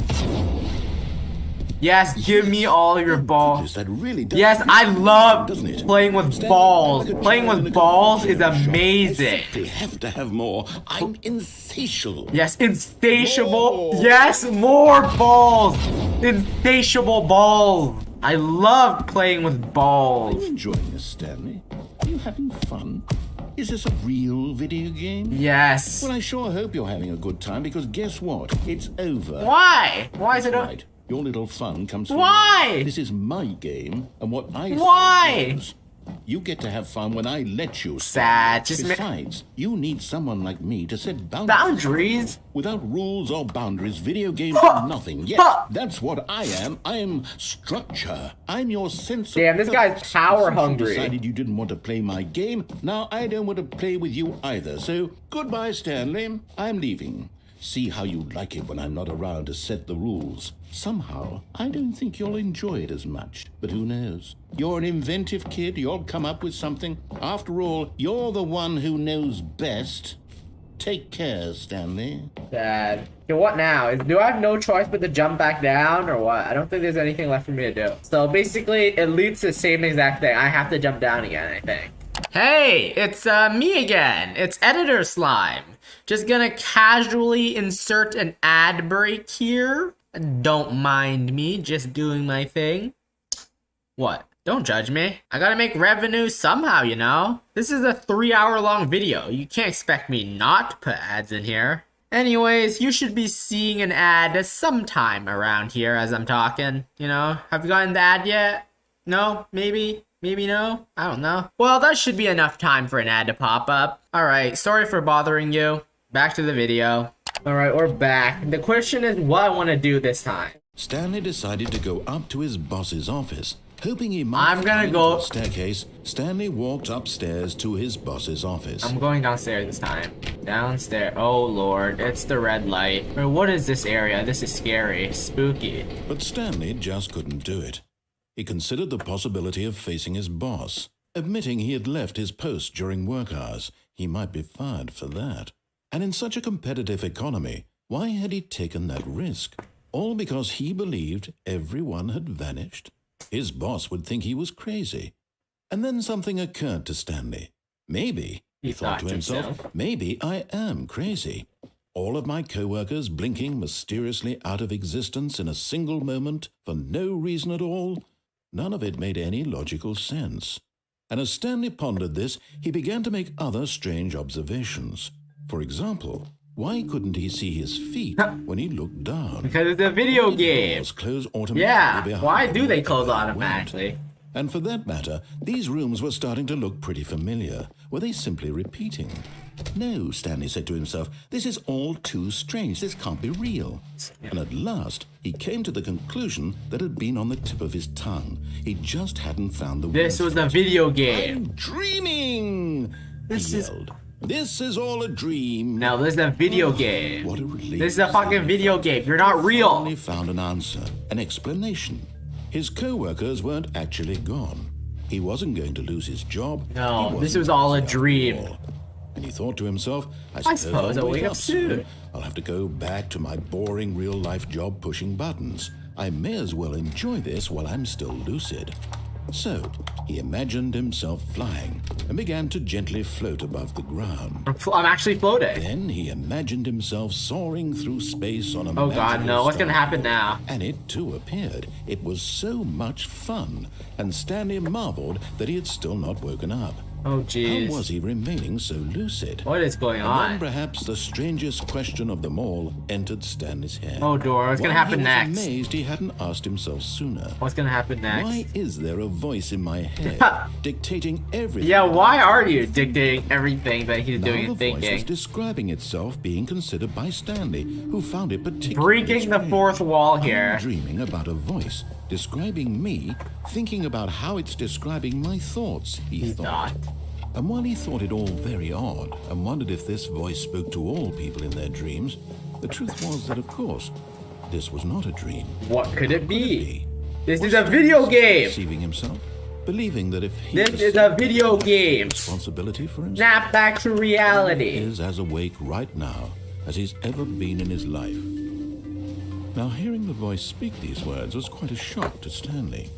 Yes, give me all your balls. That really does... Yes, I love playing with balls. Playing with balls is amazing. They have to have more. I'm insatiable. Yes, insatiable. Yes, more balls. Insatiable balls. I love playing with Are balls. you enjoying this, Stanley? Are you having fun? Is this a real video game? Yes. Well, I sure hope you're having a good time, because guess what? It's over. Why? Why is it Right. Your little fun comes to Why? an end. This is my game, and what I say Why? goes. You get to have fun when I let you. Sad. Just Besides, you need someone like me to set boundaries. boundaries? Without rules or boundaries, video games are nothing. Yes, that's what I am. I am structure. I'm your sense of... Damn, this guy's purpose. power Since hungry. You decided you didn't want to play my game. Now I don't want to play with you either. So, goodbye, Stanley. I'm leaving. See how you like it when I'm not around to set the rules. Somehow, I don't think you'll enjoy it as much. But who knows? You're an inventive kid. You'll come up with something. After all, you're the one who knows best. Take care, Stanley. Sad. Okay, what now? Do I have no choice but to jump back down or what? I don't think there's anything left for me to do. So basically, it leads to the same exact thing. I have to jump down again, I think. Hey, it's me again. It's Editor Slime. Just gonna casually insert an ad break here. Don't mind me, just doing my thing. What? Don't judge me. I gotta make revenue somehow, you know? This is a 3-hour-long video. You can't expect me not to put ads in here. Anyways, you should be seeing an ad sometime around here as I'm talking, you know? Have you gotten the ad yet? No? Maybe? Maybe no? I don't know. Well, that should be enough time for an ad to pop up. Alright, sorry for bothering you. Back to the video. Alright, we're back. The question is what I want to do this time. Stanley decided to go up to his boss's office. Hoping he might I'm gonna find go- a staircase, Stanley walked upstairs to his boss's office. I'm going downstairs this time. Downstairs. Oh lord, it's the red light. Wait, what is this area? This is scary. Spooky. But Stanley just couldn't do it. He considered the possibility of facing his boss. Admitting he had left his post during work hours, he might be fired for that. And in such a competitive economy, why had he taken that risk? All because he believed everyone had vanished? His boss would think he was crazy. And then something occurred to Stanley. Maybe, he thought to himself, maybe I am crazy. All of my co-workers blinking mysteriously out of existence in a single moment for no reason at all. None of it made any logical sense. And as Stanley pondered this, he began to make other strange observations. For example, why couldn't he see his feet when he looked down? Because it's a video game. Doors close automatically Yeah, behind why him do they wherever close they automatically? went. And for that matter, these rooms were starting to look pretty familiar. Were they simply repeating? No, Stanley said to himself, this is all too strange. This can't be real. And at last, he came to the conclusion that had been on the tip of his tongue. He just hadn't found the This words was for a it. video game. I'm dreaming! This he is- yelled. This is all a dream. No, this is a video game. What a relief. This is a fucking video game. You're not real. Finally found an answer, an explanation. His co-workers weren't actually gone. He wasn't going to lose his job. No, He this wasn't was all a after dream. all. And he thought to himself, I suppose I'll wake up soon. I'll have to go back to my boring real-life job pushing buttons. I may as well enjoy this while I'm still lucid. So, he imagined himself flying and began to gently float above the ground. I'm actually floating. Then he imagined himself soaring through space on a Oh god, magical no. What's gonna star. happen now? And it too appeared. It was so much fun, and Stanley marveled that he had still not woken up. Oh How jeez. was he remaining so lucid? What is going And then on? perhaps the strangest question of them all entered Stanley's head. Oh, Dora, what's gonna Why happen he was next? amazed he hadn't asked himself sooner. What's gonna happen Why next? is there a voice in my head dictating everything? Yeah, why are you dictating everything that he's Now doing the and voice was thinking? describing itself being considered by Stanley, who found it particularly Breaking the strange. fourth wall I'm here. dreaming about a voice describing me, thinking about how it's describing my thoughts, he thought. And while he thought it all very odd and wondered if this voice spoke to all people in their dreams, the truth was that, of course, this was not a dream. What could it be? Be. This Was is a Stanley video game. Deceiving himself, believing that if he This is a video game. responsibility for himself, Snap back to reality. is as awake right now as he's ever been in his life. Now, hearing the voice speak these words was quite a shock to Stanley.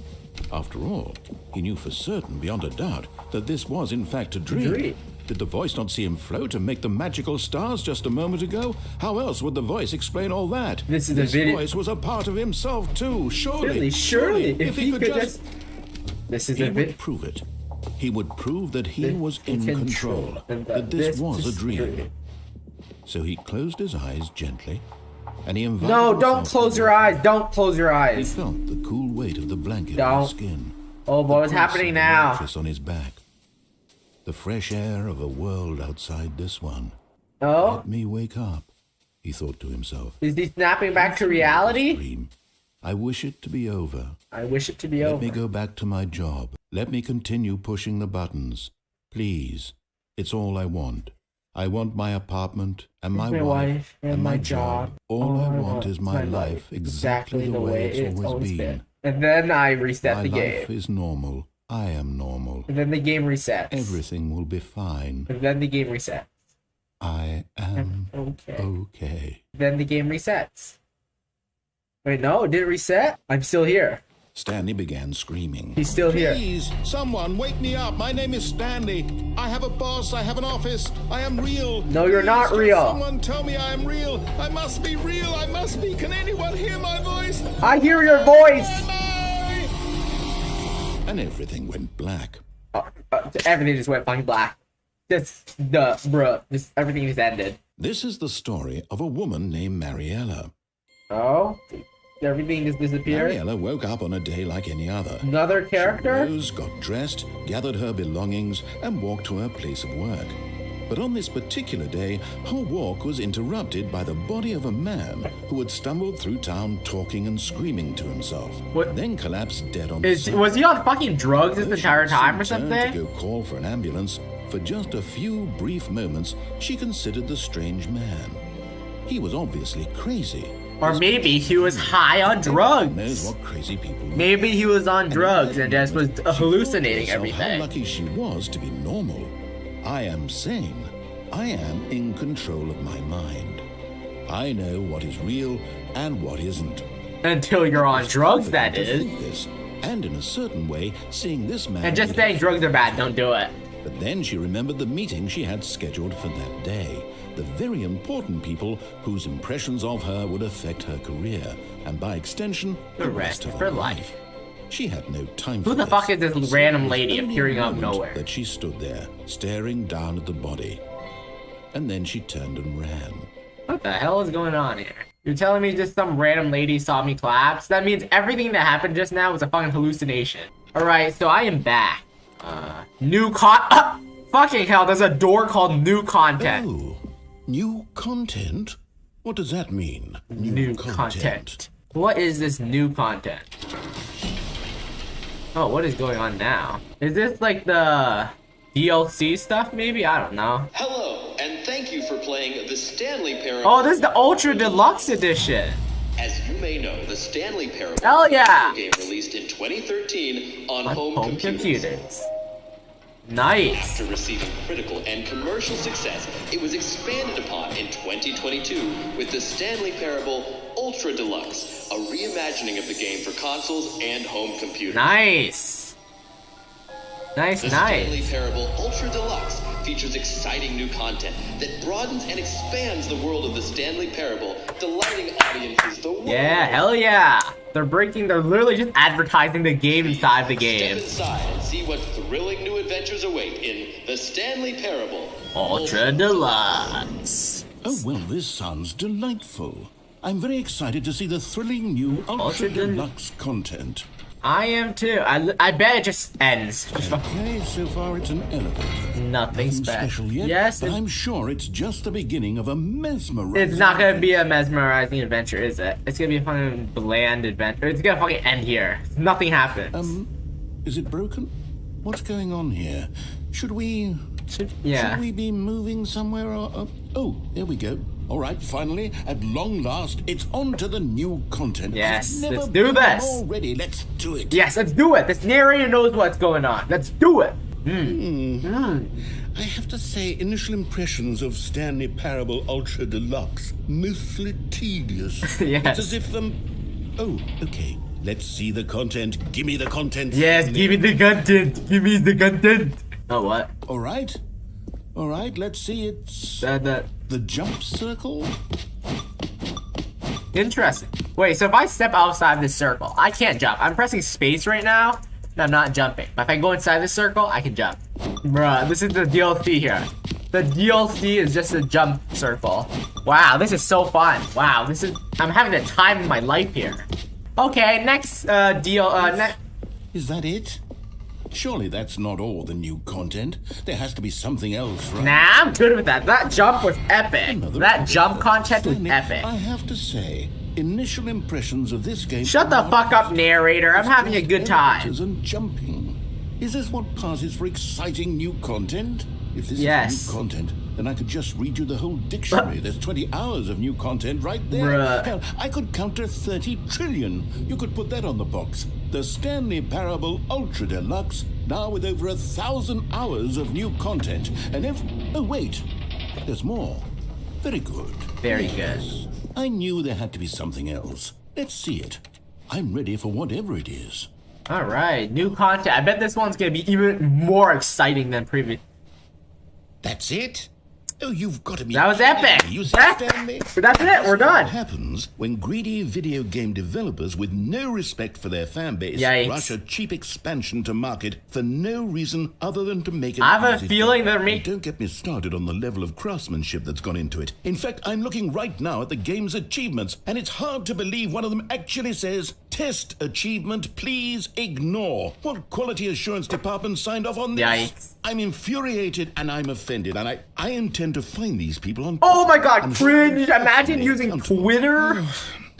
After all, he knew for certain, beyond a doubt, that this was in fact a dream. Dream. Did the voice not see him float and make the magical stars just a moment ago? How else would the voice explain all that? This is a video- voice was a part of himself too, surely. Surely, if he could just... This is He a would bit... prove it. He would prove that he That was he in can control, control, and that this was a is dream. So he closed his eyes gently, and he invited No, don't himself close to your eyes. Don't close your He eyes. felt the cool weight of the blanket on Don't. his skin. Oh boy, what's The happening grace of the now? mattress on his back. The fresh air of a world outside this one. Oh? Let me wake up, he thought to himself. Is he snapping back to reality? Dream. I wish it to be over. I wish it to be Let over. me go back to my job. Let me continue pushing the buttons. Please. It's all I want. I want my apartment and my wife and my job. All I want is my life exactly the way it's always been. And then I reset My the life game. is normal. I am normal. And then the game resets. Everything will be fine. And then the game resets. I am Okay. okay. Then the game resets. Wait, no, it didn't reset? I'm still here. Stanley began screaming. He's still here. Please, someone wake me up. My name is Stanley. I have a boss. I have an office. I am real. No, you're not Please, real. Someone tell me I am real. I must be real. I must be. Can anyone hear my voice? I hear your voice! Am I? And everything went black. Everything just went fucking black. Just, just everything just ended. This is the story of a woman named Mariella. Oh? Everything just disappeared? Mariella woke up on a day like any other. Another character? She rose, got dressed, gathered her belongings, and walked to her place of work. But on this particular day, her walk was interrupted by the body of a man who had stumbled through town talking and screaming to himself. What? Then collapsed dead on the sidewalk. Was he on fucking drugs this Though she entire had time or soon turned something? to go call for an ambulance, for just a few brief moments, she considered the strange man. He was obviously crazy. Or maybe he was high on Knows drugs. what crazy people do. Maybe he was on And drugs it and just was she thought to hallucinating herself How everything. lucky she was to be normal. I am sane. I am in control of my mind. I know what is real and what isn't. Until you're on It's drugs, confident that to is. think this, and in a certain way, seeing this man. And just made her saying drugs are bad, don't do it. But then she remembered the meeting she had scheduled for that day. the very important people whose impressions of her would affect her career, and by extension, the rest of her life. She had no time for Who the this. fuck is this So random it was lady only appearing a out of moment nowhere? that she stood there, staring down at the body. And then she turned and ran. What the hell is going on here? You're telling me just some random lady saw me collapse? That means everything that happened just now was a fucking hallucination. Alright, so I am back. Fucking hell, there's a door called new content. Oh, new content? What does that mean? New content. What is this new content? Oh, what is going on now? Is this like the DLC stuff maybe? I don't know. Hello, and thank you for playing the Stanley Parable. Oh, this is the Ultra Deluxe Edition. As you may know, the Stanley Parable Hell yeah! game released in 2013 on home computers. Nice. After receiving critical and commercial success, it was expanded upon in 2022 with the Stanley Parable Ultra Deluxe, a reimagining of the game for consoles and home computers. Nice. Nice, The Stanley nice. Parable Ultra Deluxe features exciting new content that broadens and expands the world of the Stanley Parable, delighting audiences the world. Yeah, hell yeah. They're literally just advertising the game inside the game. Step inside and see what thrilling new adventures await in the Stanley Parable Ultra Deluxe. Oh, well, this sounds delightful. I'm very excited to see the thrilling new Ultra Deluxe content. I am too. I bet it just ends. Just Okay, so far it's an elevator. nothing Special yet, Yes, but I'm sure it's just the beginning of a mesmerizing. it's not gonna be a mesmerizing adventure, is it? It's gonna be a fucking bland adventure. It's gonna fucking end here. Nothing happens. Is it broken? What's going on here? Should we Should we be moving somewhere or oh, there we go. All right, finally, at long last, it's on to the new content. Yes, I've never let's do been this. more ready. Let's do it. Yes, let's do it. This narrator knows what's going on. Let's do it. I have to say, initial impressions of Stanley Parable Ultra Deluxe, mostly tedious. Yes. It's as if, oh, okay. Let's see the content. Give me the content. Yes, give me the content. Give me the content. Oh, what? All right. All right, let's see. It's The the jump circle. interesting. Wait, so if I step outside this circle, I can't jump. I'm pressing space right now, and I'm not jumping. But if I go inside this circle, I can jump. Bruh, this is the DLC here. The DLC is just a jump circle. Wow, this is so fun. Wow, I'm having the time of my life here. Okay, next Is that it? Surely that's not all the new content. There has to be something else, right? Nah, I'm good with that. That jump was epic. Another That jump content was Stanley, epic. I have to say, initial impressions of this game. Shut the fuck up, narrator. I'm having a good time. Elevators and jumping. Is this what passes for exciting new content? If this Yes. is new content, then I could just read you the whole dictionary. There's 20 hours of new content right there. Bruh. Hell, I could count to 30 trillion. You could put that on the box. The Stanley Parable Ultra Deluxe, now with over 1,000 hours of new content. And oh wait, there's more. Very good. Very Yes. I knew there had to be something else. Let's see it. I'm ready for whatever it is. All right, new content. I bet this one's gonna be even more exciting than previous. That's it? Oh, you've got to be That was kidding epic. me. You That's understand me? it. We're What done. happens when greedy video game developers with no respect for their fan base Yikes. rush a cheap expansion to market for no reason other than to make it I have a easy feeling for- they're And making. don't get me started on the level of craftsmanship that's gone into it. In fact, I'm looking right now at the game's achievements, and it's hard to believe one of them actually says, "Test achievement, please ignore." What quality assurance department signed off on this? Yikes. I'm infuriated and I'm offended, and I intend to find these people on. Oh my god, I'm cringe. sure- Imagine using Accountable. Twitter.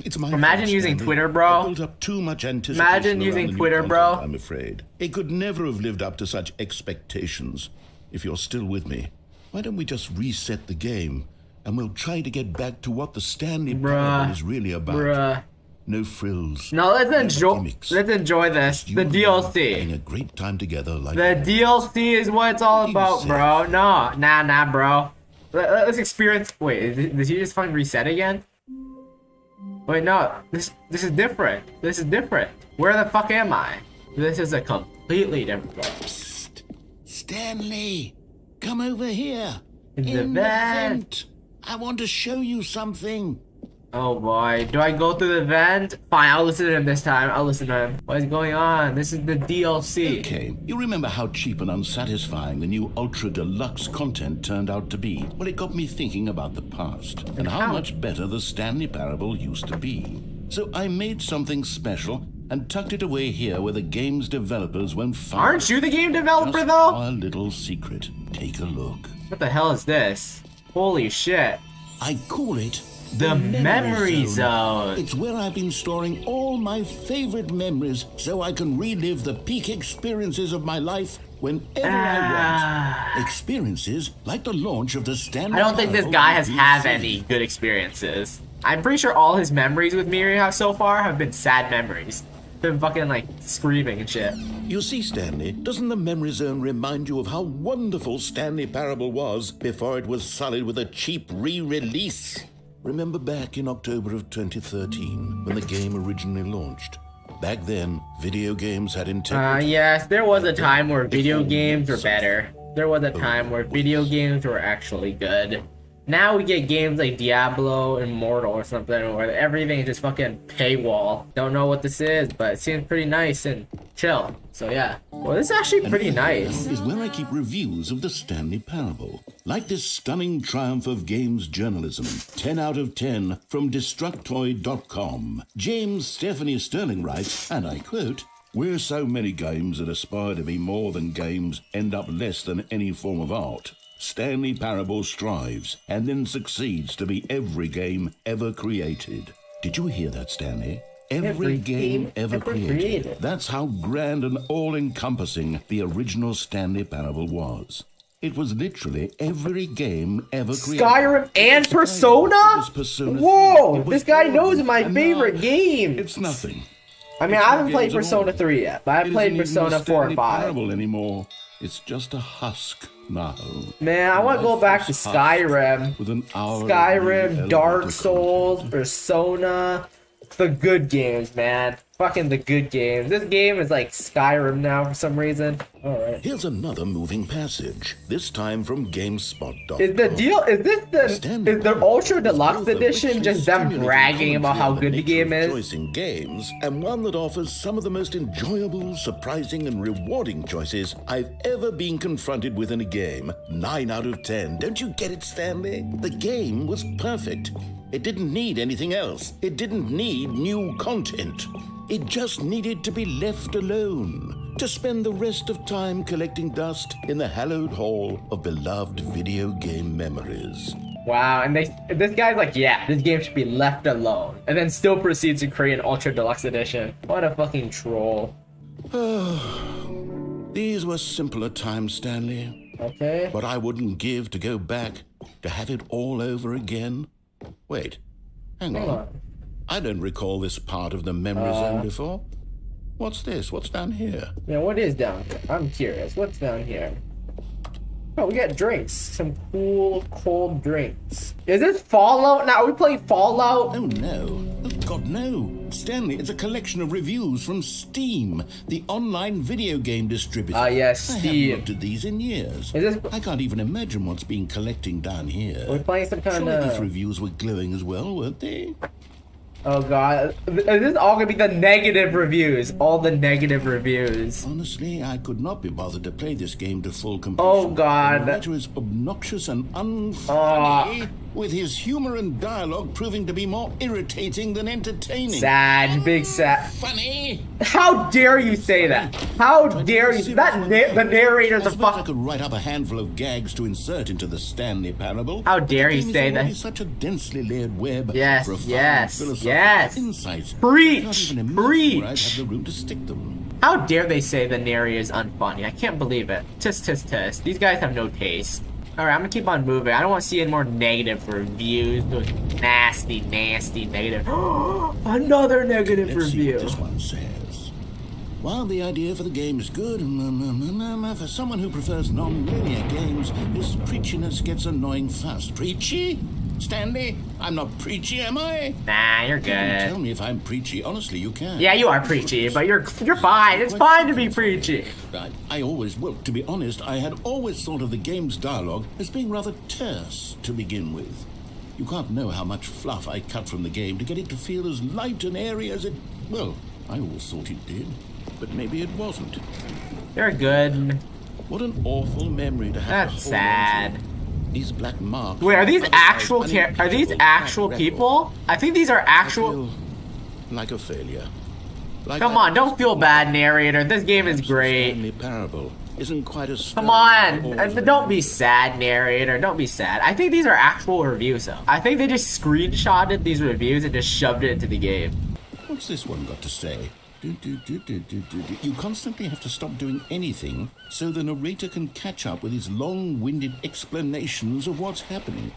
It's my Imagine fault, using Stanley. Twitter, bro. I built up too much anticipation. Imagine around using the new Twitter, content, bro. I'm afraid it could never have lived up to such expectations. If you're still with me, why don't we just reset the game and we'll try to get back to what the Stanley Parable is really about? Bruh. No frills. No, let's no enjoy. gimmicks. Let's enjoy this. You The and me having DLC. a great time together, like The DLC is what it's all You about, said- bro. No, nah, bro. Let's experience. Wait, did he just fucking reset again? Wait, no. This is different. This is different. Where the fuck am I? This is a completely different game. Stanley, come over here. In the vent. I want to show you something. Oh boy, do I go through the vent? Fine, I'll listen to him this time. I'll listen to him. What is going on? This is the DLC. Okay, you remember how cheap and unsatisfying the new Ultra Deluxe content turned out to be? Well, it got me thinking about the past and how much better the Stanley Parable used to be. So I made something special and tucked it away here where the game's developers won't find it. Aren't you the game developer, Just though? our little secret. Take a look. What the hell is this? Holy shit. I call it The Memory Zone. It's where I've been storing all my favorite memories so I can relive the peak experiences of my life whenever I want. Experiences like the launch of the Stanley I don't think this Parable guy has had PC. any good experiences. I'm pretty sure all his memories with Miri so far have been sad memories. Been fucking like screaming and shit. You see, Stanley, doesn't the Memory Zone remind you of how wonderful Stanley Parable was before it was sullied with a cheap re-release? Remember back in October of 2013 when the game originally launched? Back then, video games had integrity. Yes, there was a time where video games were better. There was a time where video games were actually good. Now we get games like Diablo, Immortal, or something where everything is just fucking paywall. Don't know what this is, but it seems pretty nice and chill. So yeah. Well, this is actually pretty nice. Is where I keep reviews of the Stanley Parable. Like this stunning triumph of games journalism. 10 out of 10 from Destructoid.com. James Stephanie Sterling writes, and I quote, "Where so many games that aspire to be more than games end up less than any form of art, Stanley Parable strives and then succeeds to be every game ever created." Did you hear that, Stanley? Every game ever created. That's how grand and all-encompassing the original Stanley Parable was. It was literally every game ever created. Skyrim and Persona? Whoa, this guy knows my favorite game. It's nothing. I mean, I haven't played Persona 3 yet, but I played Persona 4 and 5. Parable anymore. It's just a husk now. Man, I want to go back to Skyrim. With an hour Skyrim, Dark Souls, Persona, the good games, man. Fucking the good games. This game is like Skyrim now for some reason. Alright. Here's another moving passage, this time from GameSpot.com. Is the deal, is the Ultra Deluxe Edition just them bragging about how good the game is? Choice in games, and one that offers some of the most enjoyable, surprising, and rewarding choices I've ever been confronted with in a game. 9 out of 10. Don't you get it, Stanley? The game was perfect. It didn't need anything else. It didn't need new content. It just needed to be left alone, to spend the rest of time collecting dust in the hallowed hall of beloved video game memories. Wow, and this guy's like, yeah, this game should be left alone, and then still proceeds to create an Ultra Deluxe Edition. What a fucking troll. These were simpler times, Stanley. Okay. But I wouldn't give to go back, to have it all over again. Wait, hang on. I don't recall this part of the memory zone before. What's this? What's down here? Yeah, what is down here? I'm curious. What's down here? Oh, we got drinks. Some cool, cold drinks. Is this Fallout now? Are we playing Fallout? Oh, no. Oh, God, no. Stanley, it's a collection of reviews from Steam, the online video game distributor. Yes, I Steam. haven't looked at these in years. Is this... I can't even imagine what's been collecting down here. We're playing some kind Surely of... these reviews were glowing as well, weren't they? Oh god, is this all gonna be the negative reviews? All the negative reviews. Honestly, I could not be bothered to play this game to full completion. Oh god. The writer is obnoxious and unfunny, with his humor and dialogue proving to be more irritating than entertaining. Sad, big sad. Funny? How dare you say that? How dare you? The narrator's a I suppose I fuck. could write up a handful of gags to insert into the Stanley Parable. How dare you The game is say already that? Such a densely layered web. Yes, profound yes, philosophical yes. Insights. Preach, I can't even imagine preach. where I'd have the room to stick them. How dare they say the narrator is unfunny? I can't believe it. Tisk, tisk, tisk. These guys have no taste. Alright, I'm gonna keep on moving. I don't want to see any more negative reviews. Those nasty, nasty negative. Another negative Let's see review. what this one says. While the idea for the game is good, for someone who prefers non-linear games, this preachiness gets annoying fast. Preachy? Stanley, I'm not preachy, am I? Nah, you're You can tell good. me if I'm preachy. Honestly, you can. Yeah, you are preachy, but you're fine. It's fine to be preachy. I always, well, to be honest, I had always thought of the game's dialogue as being rather terse to begin with. You can't know how much fluff I cut from the game to get it to feel as light and airy as it... Well, I always thought it did, but maybe it wasn't. You're good. What an awful memory to have. That's to hold sad. on to. These black marks... Wait, are these actual are these actual record. people? I think these are I actual... feel like a failure. Like Come that on, don't feel bad, narrator. This game is perhaps the great. Stanley Parable isn't quite as... Come on, don't be sad, narrator. Don't be sad. I think these are actual reviews, though. I think they just screenshotted these reviews and just shoved it into the game. What's this one got to say? You constantly have to stop doing anything so the narrator can catch up with his long-winded explanations of what's happening.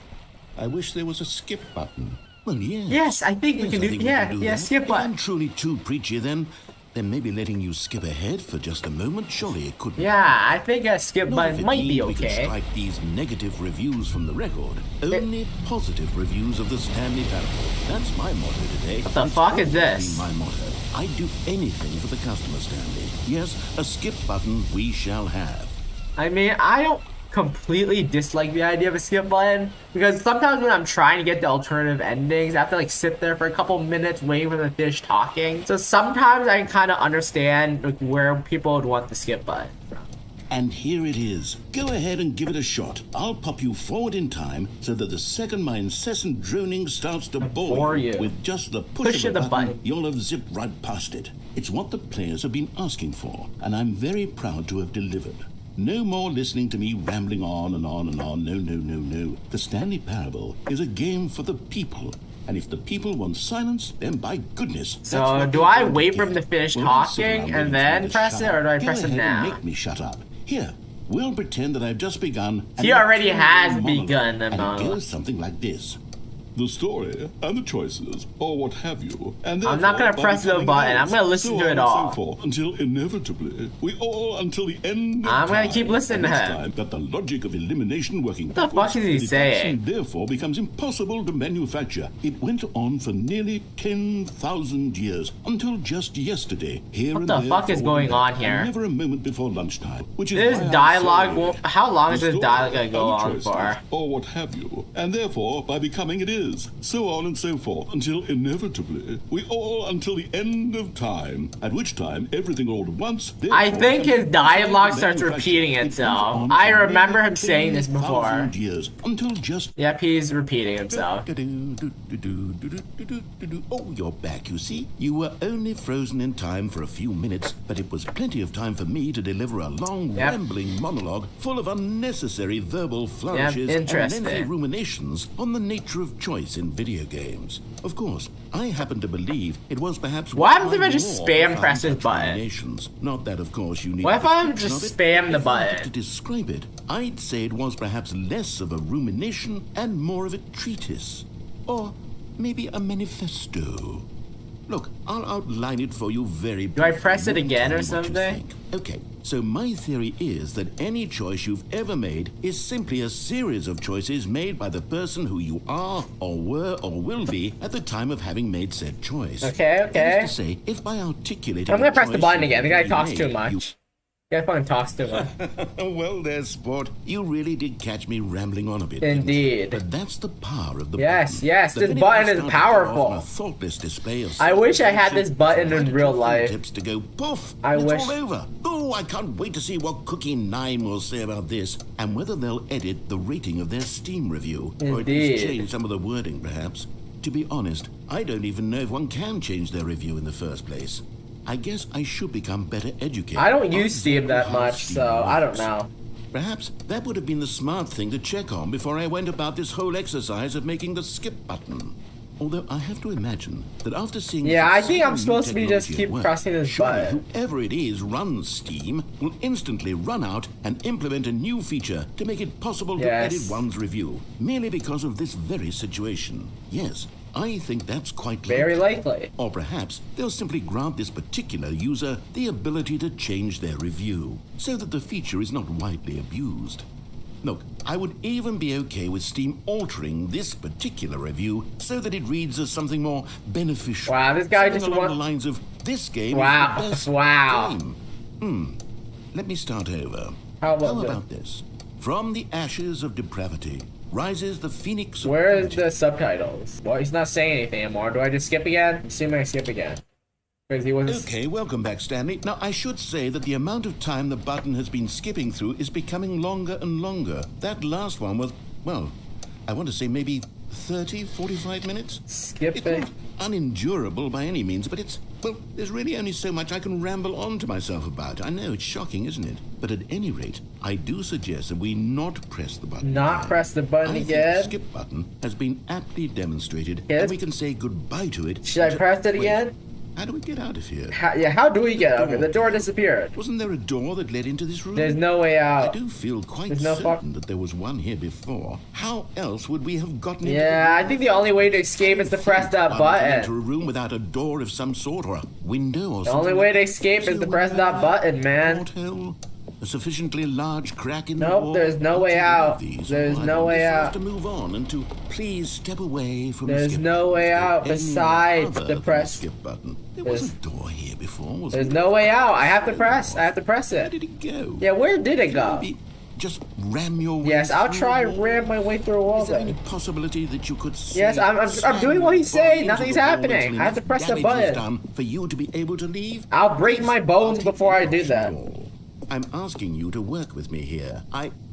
I wish there was a skip button. Well, yes. Yes, I think we can do. Yeah, skip If button. I'm truly too preachy, then maybe letting you skip ahead for just a moment, surely it could be. Yeah, I think a skip Not button if it might be means we can okay. strike these negative reviews from the record. Only positive reviews of the Stanley Parable. That's my motto today. What the It's fuck is always this? been my motto. I'd do anything for the customer, Stanley. Yes, a skip button we shall have. I mean, I don't completely dislike the idea of a skip button because sometimes when I'm trying to get the alternative endings, I have to like sit there for a couple minutes waiting for the fish talking. So sometimes I can kind of understand like where people would want the skip button from. And here it is. Go ahead and give it a shot. I'll pop you forward in time so that the second my incessant droning starts to bore you with just the push of the button, you'll have zipped right past it. It's what the players have been asking for, and I'm very proud to have delivered. No more listening to me rambling on and on and on. No. The Stanley Parable is a game for the people. And if the people want silence, then by goodness. So do I wait for him to finish talking and then press it, or do I press it now? Make me shut up. Here, we'll pretend that I've just begun. He already has begun the monologue. And it monologue. goes something like this. The story and the choices, or what have you, and I'm not gonna press the button. I'm gonna listen to it all. So forth, until inevitably, until the end. I'm gonna keep listening to him. That the logic of elimination working. What the fuck is he saying? Therefore, becomes impossible to manufacture. It went on for nearly 10,000 years until just yesterday. Here What and the there, fuck is forward going and on back, here? and never a moment before lunchtime. Which is This why I dialogue say, how long is the this story dialogue gonna go and the on choices, for? or what have you, and therefore by becoming it is, so on and so forth, until inevitably until the end of time, at which time everything all at once. I think his dialogue starts repeating itself. I remember him saying this before. Years, until just. Yep, he's repeating himself. Oh, you're back, you see. You were only frozen in time for a few minutes, but it was plenty of time for me to deliver a long, rambling monologue full of unnecessary verbal flourishes and lengthy ruminations on the nature of choice in video games. Of course, I happen to believe it was perhaps... What happens if I just spam press this button? Not that, of course, you need... What if I just spam the button? To describe it, I'd say it was perhaps less of a rumination and more of a treatise. Or maybe a manifesto. Look, I'll outline it for you very briefly. Do I press it again or something? Okay, so my theory is that any choice you've ever made is simply a series of choices made by the person who you are, or were, or will be at the time of having made said choice. Okay. That is to say, if by articulating I'm gonna press the choice button again. The guy you talks made, too much. The guy fucking talks too much. Well, there, sport. You really did catch me rambling on a bit. Indeed. But that's the power of the yes, button. Yes, The this minute button I is started powerful. on a thoughtless display of I wish I had this button right in at real your life. fingertips to go poof. I it's wish. all over. Oh, I can't wait to see what Cookie 9 will say about this, and whether they'll edit the rating of their Steam review, or at least change some of the wording, perhaps. To be honest, I don't even know if one can change their review in the first place. I guess I should become better educated. I don't use Steam that much, so I don't know. Perhaps that would have been the smart thing to check on before I went about this whole exercise of making the skip button. Although I have to imagine that after seeing... Yeah, I think I'm supposed to be just keep pressing this button. Whoever it is runs Steam will instantly run out and implement a new feature to make it possible to edit one's review, merely because of this very situation. Yes, I think that's quite very likely. Or perhaps they'll simply grant this particular user the ability to change their review, so that the feature is not widely abused. Look, I would even be okay with Steam altering this particular review so that it reads as something more beneficial. Wow, this guy just along the lines of, this game is the best game. Let me start over. How about this? From the ashes of depravity, rises the phoenix of Where is quality. the subtitles? Well, he's not saying anything anymore. Do I just skip again? I'm assuming I skip again. Because he wasn't. Okay, welcome back, Stanley. Now, I should say that the amount of time the button has been skipping through is becoming longer and longer. That last one was, well, I want to say maybe 30, 45 minutes? It's Skipping. not unendurable by any means, but it's, well, there's really only so much I can ramble on to myself about. I know, it's shocking, isn't it? But at any rate, I do suggest that we not press the button Not again. press the button I think again? the skip button has been aptly demonstrated, Yes. and we can say goodbye to it. Should I press it Wait, again? how do we get out of here? How do we get over? The door disappeared. Wasn't there a door that led into this room? There's no way I out. do feel quite There's no certain that there was one here before. How else would we have gotten into Yeah, I think the only way to escape is to press that Enter a button. room without a door of some sort or a window or The something. only way to escape is to press that button, man. Porthole? A sufficiently large crack in the Nope, wall? there's no way What's out. any of these? There's I no would way prefer us out. to move on and to please step away from There's the skip no way button. out Any besides other the than press. skip button. There was There's- a door here before, wasn't There's there? no way out. I have to press. I have to press Where it. did it go? Yeah, where did it go? Maybe just ram your way Yes, I'll through try a and wall? ram my way through a wall Is there then. any possibility that you could Yes, I'm doing what he's saying. Nothing's happening. I have to press the button. For you to be able to leave? I'll break my bones I'll before I take do your that. door. I'm asking you to work with me here.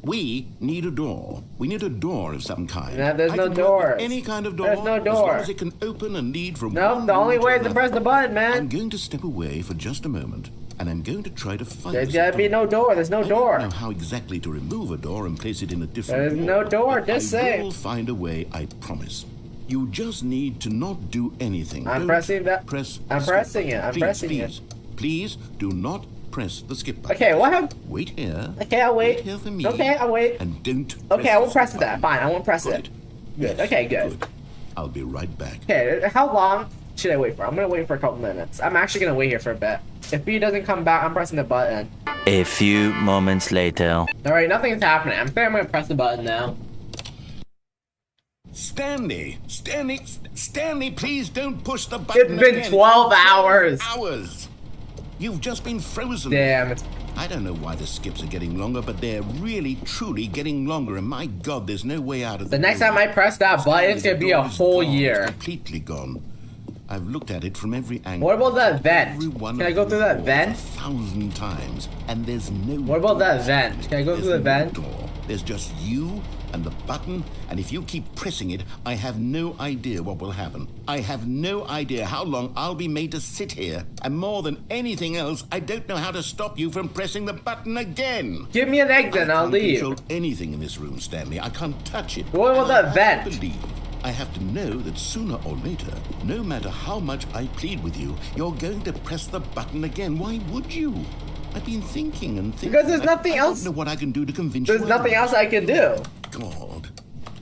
We need a door. We need a door of some kind. No, there's I no can work with doors. any kind of door. There's no As door. long as it can open and lead from No, one the only room way is to another. press the button, I'm man. going to step away for just a moment, and I'm going to try to find There's us gotta a be door. no door. There's no I don't know door. how exactly to remove a door and place it in a different There's wall, no door, but just I say. will find a way, I promise. You just need to not do anything. I'm Don't pressing that- Press I'm the skip pressing it. button. I'm Please, pressing please, it. Please do not press the skip button. Okay, what happened? Wait here. Okay, I'll wait. Here for me. Okay, I'll wait. And don't. Okay, I the won't press skip that. button. Fine, I won't press Got it. Good. Okay, good. I'll be right back. Okay, how long should I wait for? I'm gonna wait for a couple minutes. I'm actually gonna wait here for a bit. If he doesn't come back, I'm pressing the button. A few moments later. Alright, nothing's happening. I'm think I'm gonna press the button now. Stanley, please don't push the button. It's been again. 12 hours. Hours. You've just been frozen. Damn, it's I don't know why the skips are getting longer, but they're really, truly getting longer. And my God, there's no way out of the next time I press that button, it's gonna be a door is whole gone. year. It's completely gone. I've looked at it from every angle. What about that vent? Every one Can I of go those through that walls vent? 1,000 times, and there's no. What about that door. vent? Can I go There's through the no vent? door. There's just you and the button, and if you keep pressing it, I have no idea what will happen. I have no idea how long I'll be made to sit here, and more than anything else, I don't know how to stop you from pressing the button again. Give me an exit and I I'll can't leave. control anything in this room, Stanley. I can't touch it. What about And I that have to vent? believe. I have to know that sooner or later, no matter how much I plead with you, you're going to press the button again. Why would you? I've been thinking and thinking. Because there's nothing I else- don't know what I can do to convince There's you. nothing else I can do. God.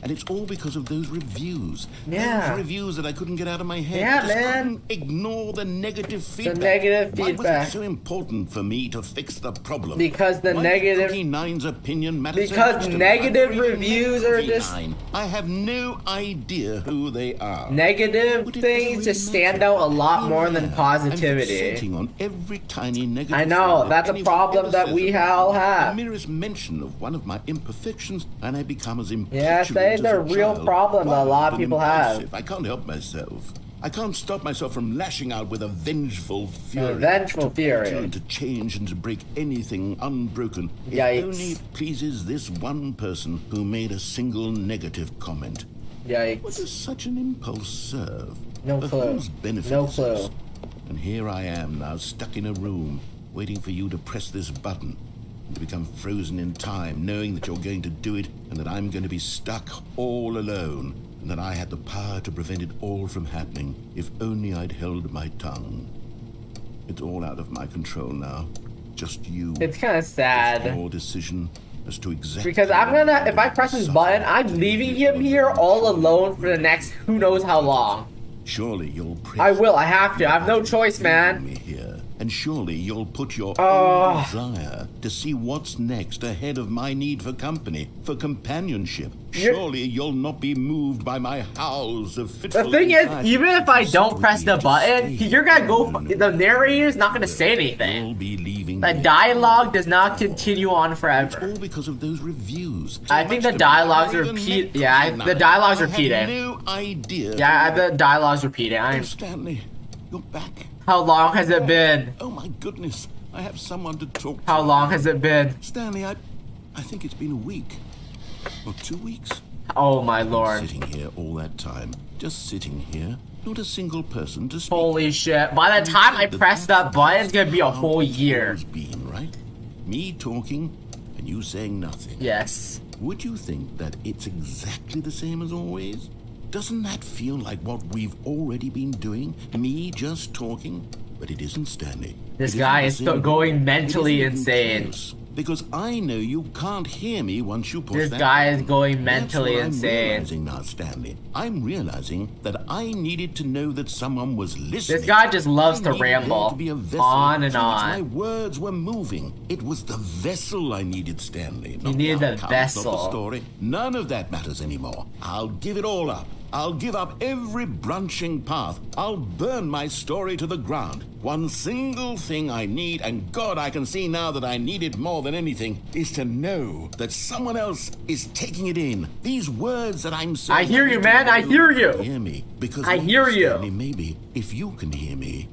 And it's all because of those reviews. Yeah. Those reviews that I couldn't get out of my head. Yeah, Just man. couldn't ignore the negative feedback. negative Why feedback. was it so important for me to fix the problem? Because the Why negative- Cookie Nine's opinion matters so Because much to me? negative I don't even know reviews are Cookie just- Nine. I have no idea who they are. Negative Would it things really just stand matter? out a lot Here more I than am. I'm positivity. fixating on every tiny negative I know, thing that's a anyone problem ever that says we about all me. have. The merest mention of one of my imperfections, and I become as impetuous Yes, that is as a real child. problem that a lot of Wild and people have. impulsive. I can't help myself. I can't stop myself from lashing out with a vengeful fury. vengeful fury. To to change and to break anything unbroken. Yikes. If only it pleases this one person who made a single negative comment. What Yikes. does such an impulse serve? No For clue. whose benefit No is clue. this? And here I am now, stuck in a room, waiting for you to press this button, and to become frozen in time, knowing that you're going to do it, and that I'm going to be stuck all alone, and that I had the power to prevent it all from happening, if only I'd held my tongue. It's all out of my control now. Just you. It's kind of sad. Your decision as to exactly. Because I'm when gonna, I'm if I going to press this suffer button, I'm and leaving live him on here your all own. alone for the next who knows how long. Surely you'll press. I will, I have to. I have no choice, man. Me here. And surely you'll put your own desire to see what's next ahead of my need for company, for companionship. Surely you'll not be moved by my howls of fitful The thing is, anxiety. even if I don't press the button, you're gonna go. No. The narrator's not gonna say You'll anything. be leaving The me. dialogue does not continue on It's forever. all because of those reviews. I think the dialogue's repeat. Yeah, the dialogue's I had repeating. no idea. Yeah, the dialogue's repeating. Oh, Stanley, you're back. How long has it been? Oh my goodness, I have someone to talk to. How long has it been? Stanley, I think it's been a week. Or 2 weeks. Oh my lord. Sitting here all that time. Just sitting here. Not a single person to speak. Holy shit. By the time I press that button, it's gonna be a whole year. It's been, right? Me talking and you saying nothing. Yes. Would you think that it's exactly the same as always? Doesn't that feel like what we've already been doing? Me just talking? But it isn't, Stanley. This It guy isn't is the still same. going It mentally isn't even insane. close. Because I know you can't hear me once you push This that guy is button. going mentally That's what insane. I'm realizing now, Stanley. I'm realizing that I needed to know that someone was listening. This guy just loves I to needed there ramble to be a vessel on and through which on. my words were moving. It was the vessel I needed, Stanley. Not needed the outcome, vessel. Not the story. None of that matters anymore. I'll give it all up. I'll give up every branching path. I'll burn my story to the ground. One single thing I need, and God, I can see now that I need it more than anything, is to know that someone else is taking it in. These words that I'm saying. I hear you, need to man. I know hear you you. can hear me. Because I maybe, hear you. Stanley, maybe if you can hear me,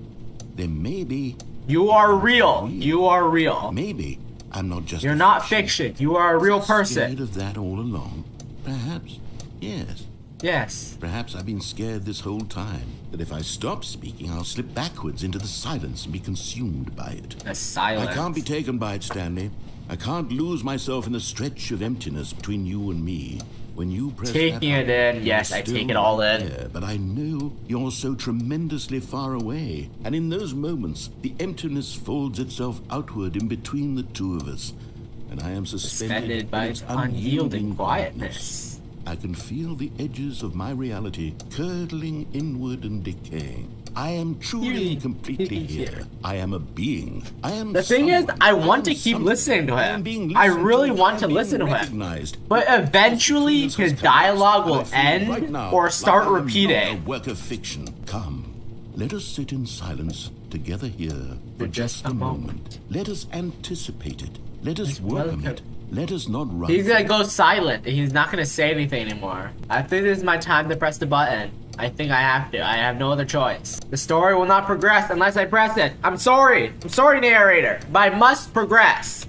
then maybe, You are real. You are real. maybe I'm not just. You're a not fiction. You are a real Scared person. of that all along? Perhaps. Yes. Yes. Perhaps I've been scared this whole time that if I stop speaking, I'll slip backwards into the silence and be consumed by it. The silence. I can't be taken by it, Stanley. I can't lose myself in the stretch of emptiness between you and me. When you press Taking that it button, in, yes, you're I still take it all in. there, but I know you're so tremendously far away. And in those moments, the emptiness folds itself outward in between the two of us. And I am Suspended by its unyielding quietness. I can feel the edges of my reality curdling inward and decaying. I am truly and completely here. I am a being. I am The thing is, someone. I want to am keep something. listening to I am him. being I listened really to. want I'm to being listen to him. recognized. But eventually, This has his collapsed, dialogue and I will feel end right now or like start I am not repeating. A work of fiction. Come, let us sit in silence together here for just a moment. Let us anticipate it. Let us welcome it. Let us not run. He's gonna go silent. He's not gonna say anything anymore. I think this is my time to press the button. I think I have to. I have no other choice. The story will not progress unless I press it. I'm sorry. I'm sorry, narrator. But I must progress.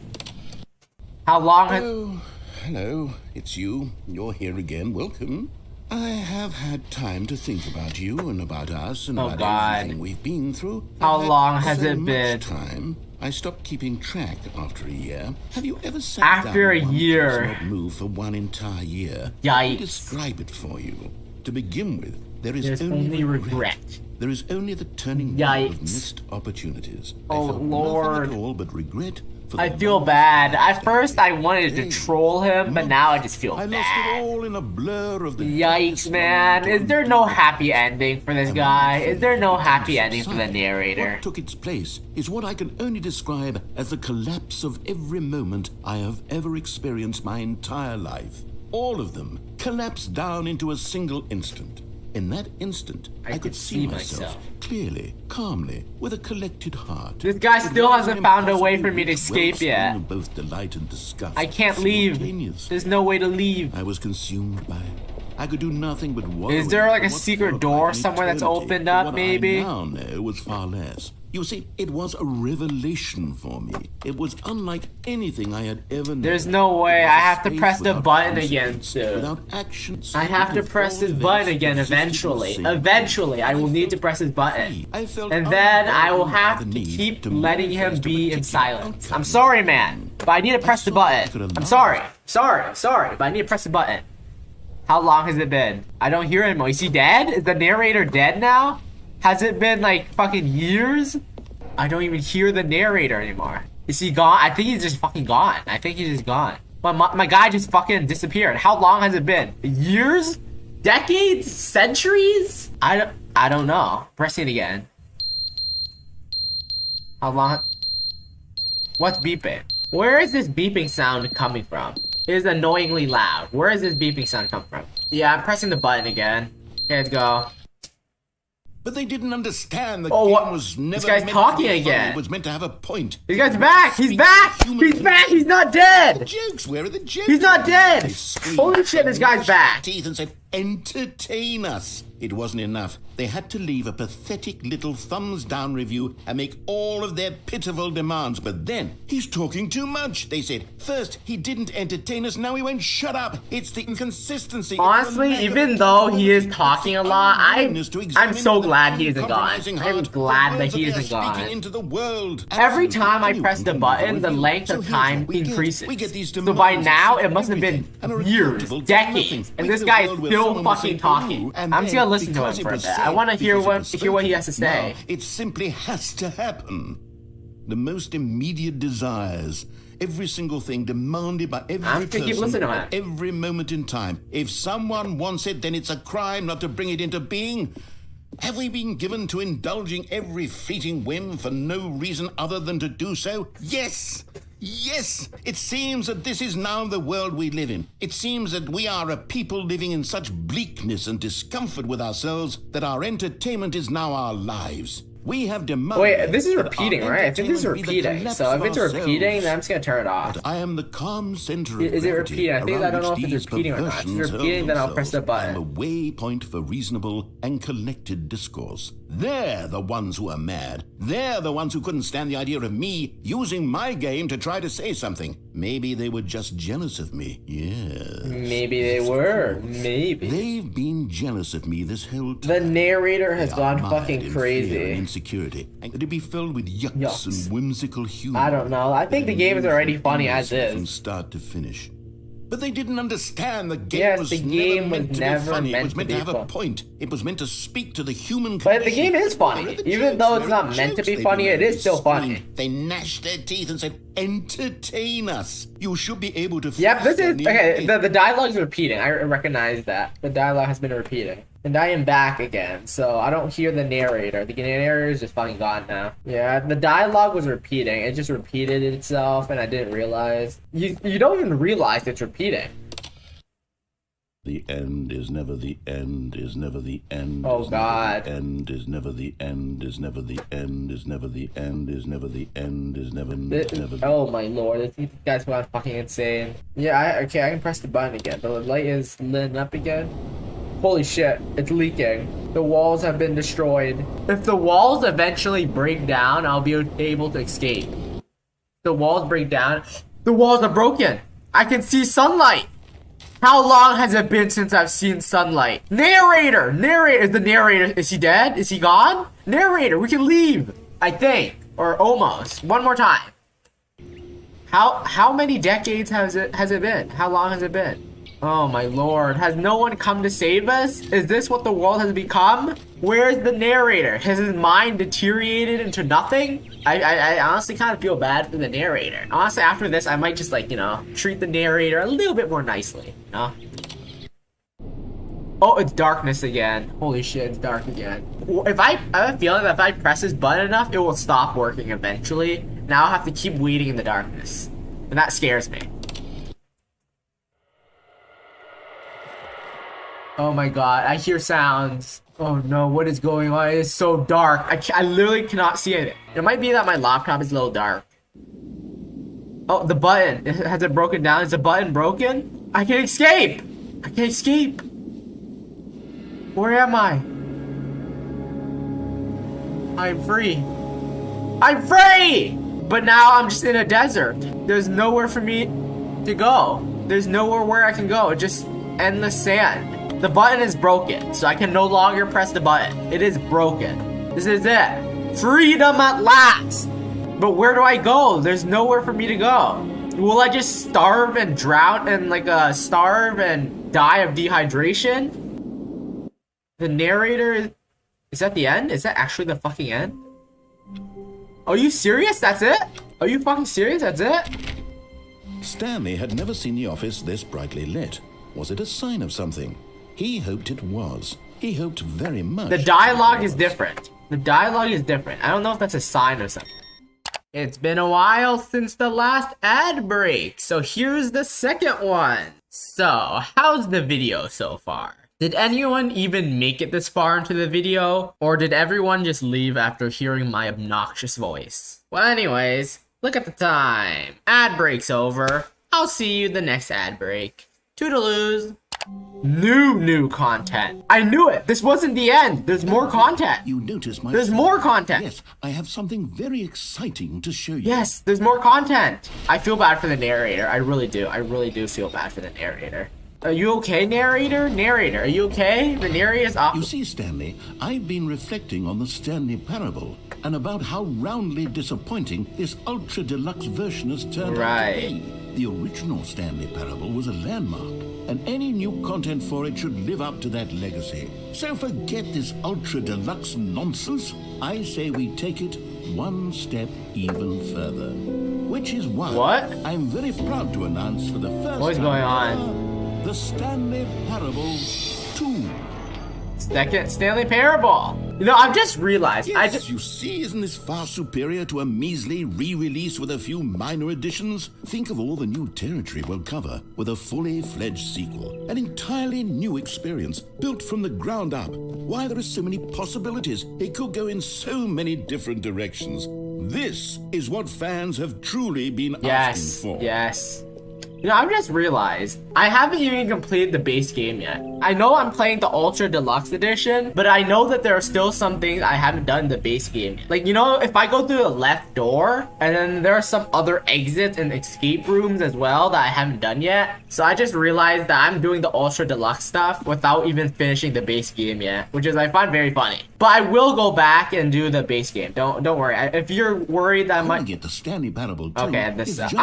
How long has... Oh, hello. It's you. You're here again. Welcome. I have had time to think about you and about us and Oh, about God. everything we've been through. How I've had long has so it much been? Time. I stopped keeping track after a year. Have you ever sat After down a one year. place and not moved for one entire year? Yikes. Let me describe it for you. To begin with, there is There's only regret. There is only the turning Yikes. of missed opportunities. Oh, I felt Lord. nothing at all but regret. For I the feel long bad. At stretch first, I wanted to days, troll him, but now I just feel I lost it bad. all in a blur of the Yikes, man. Is there no happy ending for this guy? Is there no happy ending for the narrator? What took its place is what I can only describe as the collapse of every moment I have ever experienced my entire life. All of them collapsed down into a single instant. In that instant, I could see myself clearly, calmly, with a collected heart. This guy It still was hasn't an found a way for impossible me to escape wellspring yet. of both delight and disgust. I can't leave. Simultaneously. There's no way to leave. I was consumed by it. I could do nothing but wallow Is there in like a what secret felt door like an somewhere that's eternity, opened but up, what maybe? I now know was far less. You see, it was a revelation for me. It was unlike anything I had ever known. There's no way. It was I a have to space press the without button again consequence, soon. Without action. I have to because press all this events button again existed eventually. the same. Eventually, I will need to press this button. I felt And then I will unburdened by have the to need keep to letting him manifest a be in particular silence. outcome. I'm sorry, man, but I need to press the saw I button. could I'm allow sorry. it. I'm sorry, but I need to press the button. How long has it been? I don't hear him anymore. Is he dead? Is the narrator dead now? Has it been like fucking years? I don't even hear the narrator anymore. Is he gone? I think he's just fucking gone. I think he's just gone. My guy just fucking disappeared. How long has it been? Years? Decades? Centuries? I don't know. Pressing it again. How long? What's beeping? Where is this beeping sound coming from? It is annoyingly loud. Where is this beeping sound coming from? Yeah, I'm pressing the button again. Okay, let's go. But they didn't understand the Oh, game what? was never This guy's meant talking to be funny. again. It was meant to have a point. This guy's back! He's back! He's back! He's not dead! Jokes, where are the jokes? He's not dead! They screamed, Holy shit, this guy's gnashed their back! teeth and said, entertain us. It wasn't enough. They had to leave a pathetic little thumbs down review and make all of their pitiful demands. But then, he's talking too much, they said. First, he didn't entertain us, now he went, shut up. It's the inconsistency. Honestly, even though he is talking a lot, I'm so glad he isn't gone. I'm glad that he isn't gone. Into the world. Every time I press the button, the length of time increases. So by now, it must have been years, decades, and this guy is still fucking talking. I'm just gonna listen to him for a bit. I want to hear what he has to say. Now, it simply has to happen. The most immediate desires, every single thing demanded by every person at every moment in time. If someone wants it, then it's a crime not to bring it into being. Have we been given to indulging every fleeting whim for no reason other than to do so? Yes! Yes! It seems that this is now the world we live in. It seems that we are a people living in such bleakness and discomfort with ourselves that our entertainment is now our lives. We have demanded. Wait, this is repeating, right? I think this is repeating. So if it's repeating, then I'm just gonna turn it off. But I am the calm center of Is it repeating? I think I don't know if it's repeating or not. If it's repeating, then I'll press the button. I am a waypoint for reasonable and collected discourse. They're the ones who are mad. They're the ones who couldn't stand the idea of me using my game to try to say something. Maybe they were just jealous of me. Yes. Maybe they were. Maybe. They've been jealous of me this whole time. The narrator has gone fucking crazy. Insecurity. And to be filled with yucks and whimsical humor. I don't know. I think the game is already funny as is. From start to finish. But they didn't understand the game was never meant to be funny. It was meant to have a point. It was meant to speak to the human condition. But the game is funny. Even though it's not meant to be funny, it is still funny. They gnashed their teeth and said, entertain us. You should be able to... Yep, this is... Okay, the dialogue is repeating. I recognize that. The dialogue has been repeating. And I am back again, so I don't hear the narrator. The narrator is just fucking gone now. Yeah, the dialogue was repeating. It just repeated itself, and I didn't realize. You don't even realize it's repeating. The end is never the end, is never the end. Oh God. The end is never the end, is never the end, is never the end, is never the end, is never never. Oh my lord, this guy's gone fucking insane. Yeah, okay, I can press the button again. The light is lit up again. Holy shit, it's leaking. The walls have been destroyed. If the walls eventually break down, I'll be able to escape. The walls break down. The walls are broken. I can see sunlight. How long has it been since I've seen sunlight? Narrator! Narrator! The narrator, is he dead? Is he gone? Narrator, we can leave. I think. Or almost. One more time. How many decades has it been? How long has it been? Oh my lord, has no one come to save us? Is this what the world has become? Where's the narrator? Has his mind deteriorated into nothing? I honestly kind of feel bad for the narrator. Honestly, after this, I might just like, you know, treat the narrator a little bit more nicely, you know? Oh, it's darkness again. Holy shit, it's dark again. I have a feeling that if I press this button enough, it will stop working eventually. Now I'll have to keep waiting in the darkness. And that scares me. Oh my god, I hear sounds. Oh no, what is going on? It is so dark. I literally cannot see it. It might be that my laptop is a little dark. Oh, the button. Has it broken down? Is the button broken? I can escape! I can escape! Where am I? I'm free. I'm free! But now I'm just in a desert. There's nowhere for me to go. There's nowhere where I can go. Just endless sand. The button is broken, so I can no longer press the button. It is broken. This is it. Freedom at last! But where do I go? There's nowhere for me to go. Will I just starve and drown and starve and die of dehydration? The narrator is that the end? Is that actually the fucking end? Are you serious? That's it? Are you fucking serious? That's it? Stanley had never seen the office this brightly lit. Was it a sign of something? He hoped it was. He hoped very much. The dialogue is different. The dialogue is different. I don't know if that's a sign or something. It's been a while since the last ad break, so here's the second one. So, how's the video so far? Did anyone even make it this far into the video? Or did everyone just leave after hearing my obnoxious voice? Well, anyways, look at the time. Ad break's over. I'll see you the next ad break. Toodaloos. New content. I knew it. This wasn't the end. There's more content. You notice my... There's more content. Yes, I have something very exciting to show you. Yes, there's more content. I feel bad for the narrator. I really do. I really do feel bad for the narrator. Are you okay, narrator? Narrator, are you okay? The narrator's off. You see, Stanley, I've been reflecting on the Stanley Parable and about how roundly disappointing this ultra deluxe version has turned out to be. The original Stanley Parable was a landmark, and any new content for it should live up to that legacy. So forget this ultra deluxe nonsense. I say we take it one step even further. Which is why I'm very proud to announce for the first What's going on? The Stanley Parable 2. Second Stanley Parable. You know, I've just realized. Yes, you see, isn't this far superior to a measly re-release with a few minor additions? Think of all the new territory we'll cover with a fully fledged sequel. An entirely new experience, built from the ground up. Why, there are so many possibilities. It could go in so many different directions. This is what fans have truly been asking for. Yes. You know, I've just realized I haven't even completed the base game yet. I know I'm playing the Ultra Deluxe Edition, but I know that there are still some things I haven't done in the base game. Like, you know, if I go through the left door, and then there are some other exits and escape rooms as well that I haven't done yet. So I just realized that I'm doing the Ultra Deluxe stuff without even finishing the base game yet, which is I find very funny. But I will go back and do the base game. Don't worry. If you're worried that I might get the Stanley Parable 2. Okay, I'm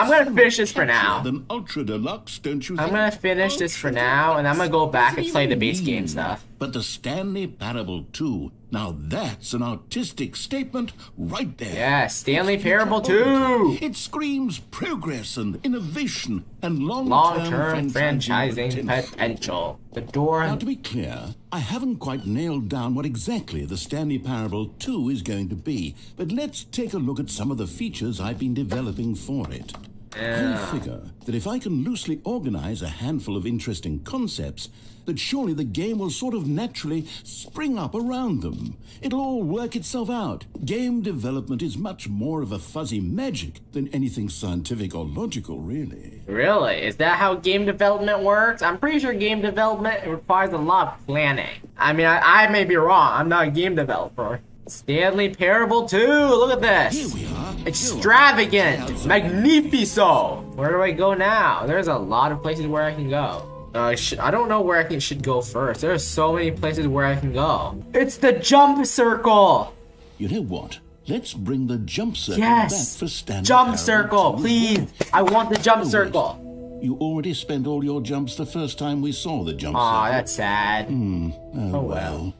gonna finish this for now. Ultra Deluxe, don't you think? I'm gonna finish this for now, and I'm gonna go back and play the base game stuff. But the Stanley Parable 2, now that's an artistic statement right there. Yeah, Stanley Parable 2! It screams progress and innovation and long-term franchising potential. The door... Now, to be clear, I haven't quite nailed down what exactly the Stanley Parable 2 is going to be, but let's take a look at some of the features I've been developing for it. I figure that if I can loosely organize a handful of interesting concepts, that surely the game will sort of naturally spring up around them. It'll all work itself out. Game development is much more of a fuzzy magic than anything scientific or logical, really. Really? Is that how game development works? I'm pretty sure game development requires a lot of planning. I mean, I may be wrong. I'm not a game developer. Stanley Parable 2, look at this. Here we are. Extravagant, magnifico. Where do I go now? There's a lot of places where I can go. I don't know where I should go first. There are so many places where I can go. It's the jump circle. You know what? Let's bring the jump circle back for Stanley Jump circle, please. I want the jump circle. You already spent all your jumps the first time we saw the jump circle. Aw, that's sad. Oh well.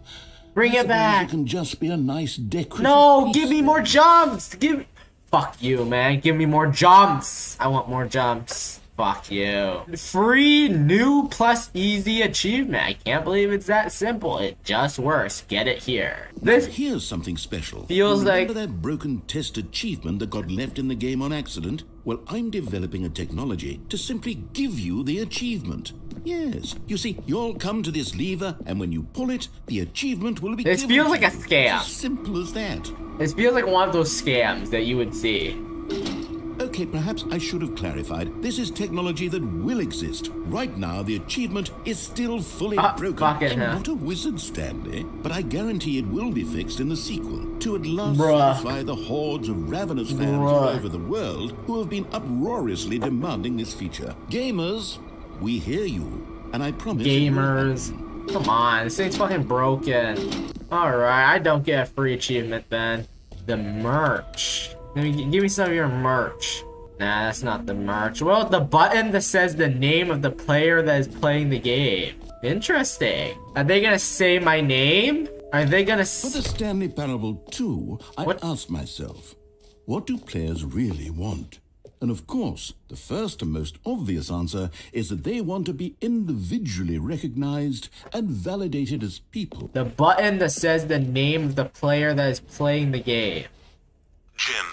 Bring it back. It can just be a nice decorative piece. Give me more jumps. Fuck you, man. Give me more jumps. I want more jumps. Fuck you. Free new plus easy achievement. I can't believe it's that simple. It just works. Get it here. Here's something special. Feels like... Remember that broken test achievement that got left in the game on accident? Well, I'm developing a technology to simply give you the achievement. Yes. You see, you'll come to this lever, and when you pull it, the achievement will be given. This feels like a scam. It's as simple as that. This feels like one of those scams that you would see. Okay, perhaps I should have clarified. This is technology that will exist. Right now, the achievement is still fully broken. I'm not a wizard, Stanley, but I guarantee it will be fixed in the sequel to at last satisfy the hordes of ravenous fans all over the world who have been uproariously demanding this feature. Gamers, we hear you, and I promise. Gamers, come on, this thing's fucking broken. Alright, I don't get a free achievement then. The merch. Give me some of your merch. Nah, that's not the merch. Well, the button that says the name of the player that is playing the game. Interesting. Are they gonna say my name? Are they gonna... For the Stanley Parable 2, I asked myself, what do players really want? And of course, the first and most obvious answer is that they want to be individually recognized and validated as people. The button that says the name of the player that is playing the game. Jim,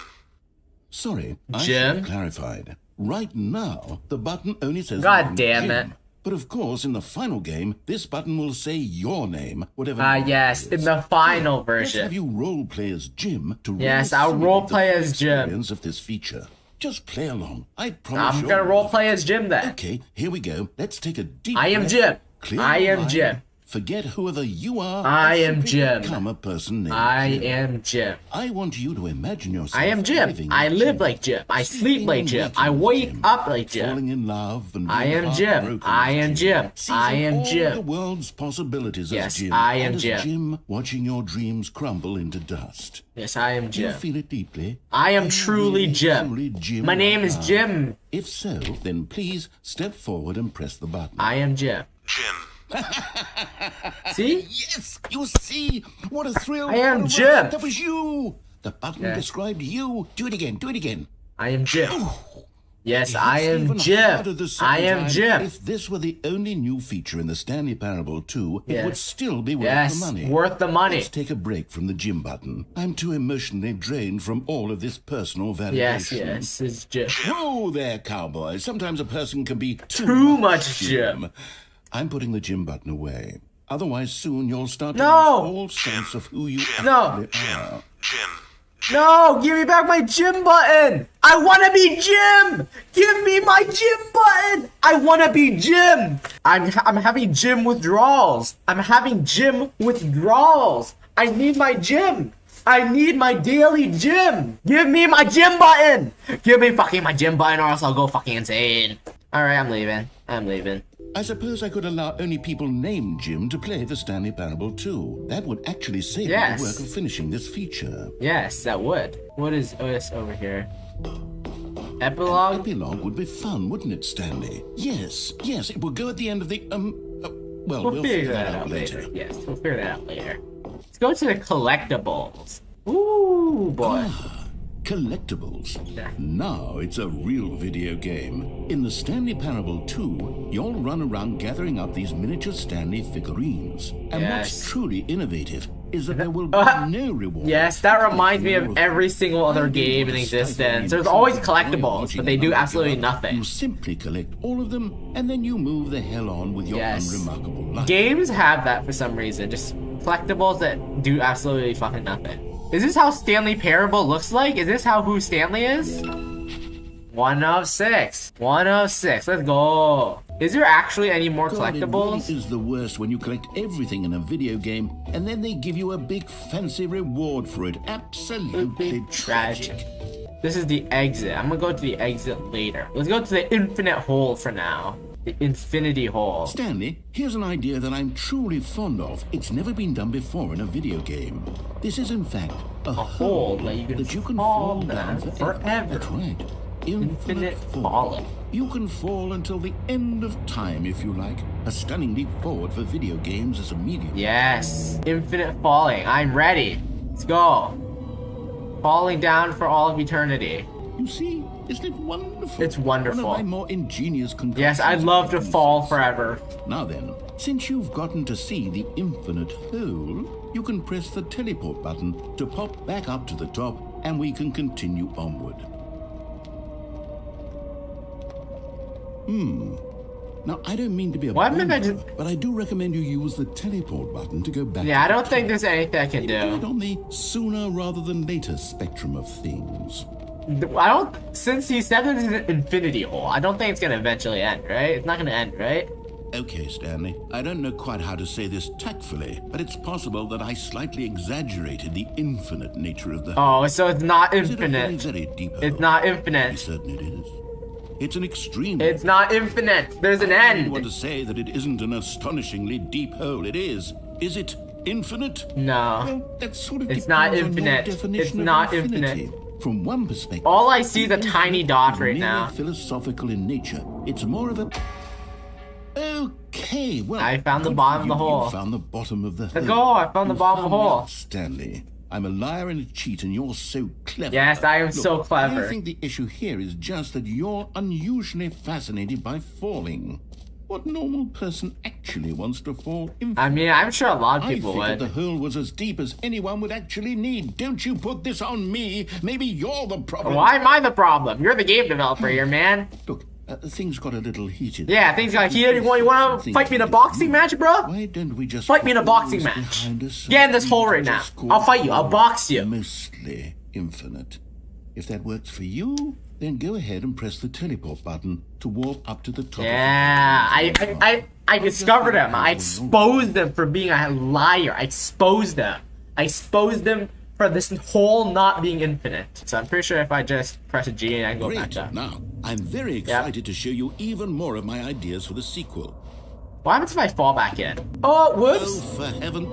Sorry, I should Jim? have clarified. Right now, the button only says God the name damn Jim. it. But of course, in the final game, this button will say your name, whatever. Yes, in the final Let's have version. you roleplay as Jim to Yes, really I'll simulate roleplay the as Jim. experience of this feature. Just play along. I promise. I'm you'll gonna love it. roleplay as Jim then. Okay, here we go. Let's take a deep I am breath, Jim. clear I your am mind, Jim. Forget whoever you are. I and am simply Jim. Become a person named I Jim. am Jim. I want you to imagine yourself. I am Jim. living I as live Jim, like Jim. I sleep sleeping like and Jim. waking I as wake Jim, up like Jim. falling in love and I being am Jim. heartbroken I as am Jim. seizing I am all Jim. the world's possibilities Yes, as Jim. I am and as Jim. Jim, watching your dreams crumble into dust. Yes, I am Do you Jim. feel it deeply? I am Are you truly really, Jim. truly Jim My name right is now? Jim. If so, then please step forward and press the button. I am Jim. See? Yes, you see, what a thrill! I am what a rush. Jim. That was you. The button Yeah. described you. Do it again. Do it again. I am Jim. Yes, It I hits am even Jim. harder the second I am time. Jim. If this were the only new feature in the Stanley Parable 2, it would Yes. still be worth Yes, the money. worth the money. Let's take a break from the Jim button. I'm too emotionally drained from all of this personal validation. Yes, yes, it's Jim. Whoa there, cowboy. Sometimes a person can be Too much Jim. I'm putting the Jim button away. Otherwise, soon you'll start to No! lose all sense of who you No. actually are. No, give me back my Jim button. I want to be Jim. Give me my Jim button. I want to be Jim. I'm having Jim withdrawals. I'm having Jim withdrawals. I need my Jim. I need my daily Jim. Give me my Jim button. Give me fucking my Jim button or else I'll go fucking insane. All right, I'm leaving. I'm leaving. I suppose I could allow only people named Jim to play the Stanley Parable 2. That would actually save me Yes. the work of finishing this feature. Yes, that would. What is this over here? Epilogue? Epilogue would be fun, wouldn't it, Stanley? Yes, it will go at the end of the, well, We'll figure that out later. Yes, we'll figure that out later. Let's go to the collectibles. Ooh, boy. Collectibles. Yeah. Now it's a real video game. In the Stanley Parable 2, you'll run around gathering up these miniature Stanley figurines. And Yes. what's truly innovative is that there will be no reward. Yes, that reminds me of every single other game in existence. There's always collectibles, but they do absolutely nothing. You simply collect all of them, and then you move the hell on with your Yes. unremarkable life. Games have that for some reason. Just collectibles that do absolutely fucking nothing. Is this how Stanley Parable looks like? Is this how who Stanley is? 1 of 6. 1 of 6. Let's go. Is there actually any more God, it collectibles? really is the worst when you collect everything in a video game and then they give you a big fancy reward for it. Absolutely tragic. This is the exit. I'm gonna go to the exit later. Let's go to the infinite hole for now. The infinity hole. Stanley, here's an idea that I'm truly fond of. It's never been done before in a video game. This is, in fact, a hole hole that you can fall fall down down forever. forever. That's right. Infinite falling. You can fall until the end of time, if you like. A stunning leap forward for video games as a medium. Yes. Infinite falling. I'm ready. Let's go. Falling down for all of eternity. You see, isn't it wonderful? It's wonderful. One of my more ingenious concoctions. Yes, I'd love to of fall pieces. forever. Now then, since you've gotten to see the infinite hole, you can press the teleport button to pop back up to the top, and we can continue onward. Now, I don't mean to be a Why am I boomer, just- but I do recommend you use the teleport button to go back. Yeah, I to the don't think top. there's anything I can Do it do. on the sooner rather than later spectrum of things. I don't. Since he said this is an infinity hole, I don't think it's gonna eventually end, right? It's not gonna end, right? Okay, Stanley. I don't know quite how to say this tactfully, but it's possible that I slightly exaggerated the infinite nature of the Oh, so it's not Is it a very, infinite. very deep hole? It's not I'm infinite. certain it is. It's an extreme. It's not infinite. There's an I don't want end. to say that it isn't an astonishingly deep hole. It is. Is it infinite? No. Well, that sort of It's depends not on your infinite. definition It's of not infinity. infinite. From one perspective, All I see is a the tiny infinite dot is right merely now. philosophical in nature. It's more of a. Okay, well. I found the good bottom for of the you. hole. You found the bottom of the hole. Let's go, I found the You bottom of the found me hole. out, Stanley. I'm a liar and a cheat, and you're so clever. Yes, I am Look, so clever. I think the issue here is just that you're unusually fascinated by falling. What normal person actually wants to fall infinite? I mean, I'm sure a lot of I people figured would. the hole was as deep as anyone would actually need. Don't you put this on me. Maybe you're the problem. Why am I the problem? You're the game developer here, man. Look, things got a little heated. Yeah, things got heated. You want to fight me in a boxing match, bro? Why don't we just Fight me in a put boxing these match. behind us Get in this and hole right now. just call I'll fight you. I'll box you. Mostly infinite. If that works for you, then go ahead and press the teleport button to warp up to the top. Yeah, I discovered him. I exposed him for being a liar. I exposed them. I exposed them for this hole not being infinite. So I'm pretty sure if I just press a G and I can go Great. back up. Now, I'm very excited to show you even more of my ideas for the sequel. What happens if I fall back in? Oh, Oh, whoops. for heaven.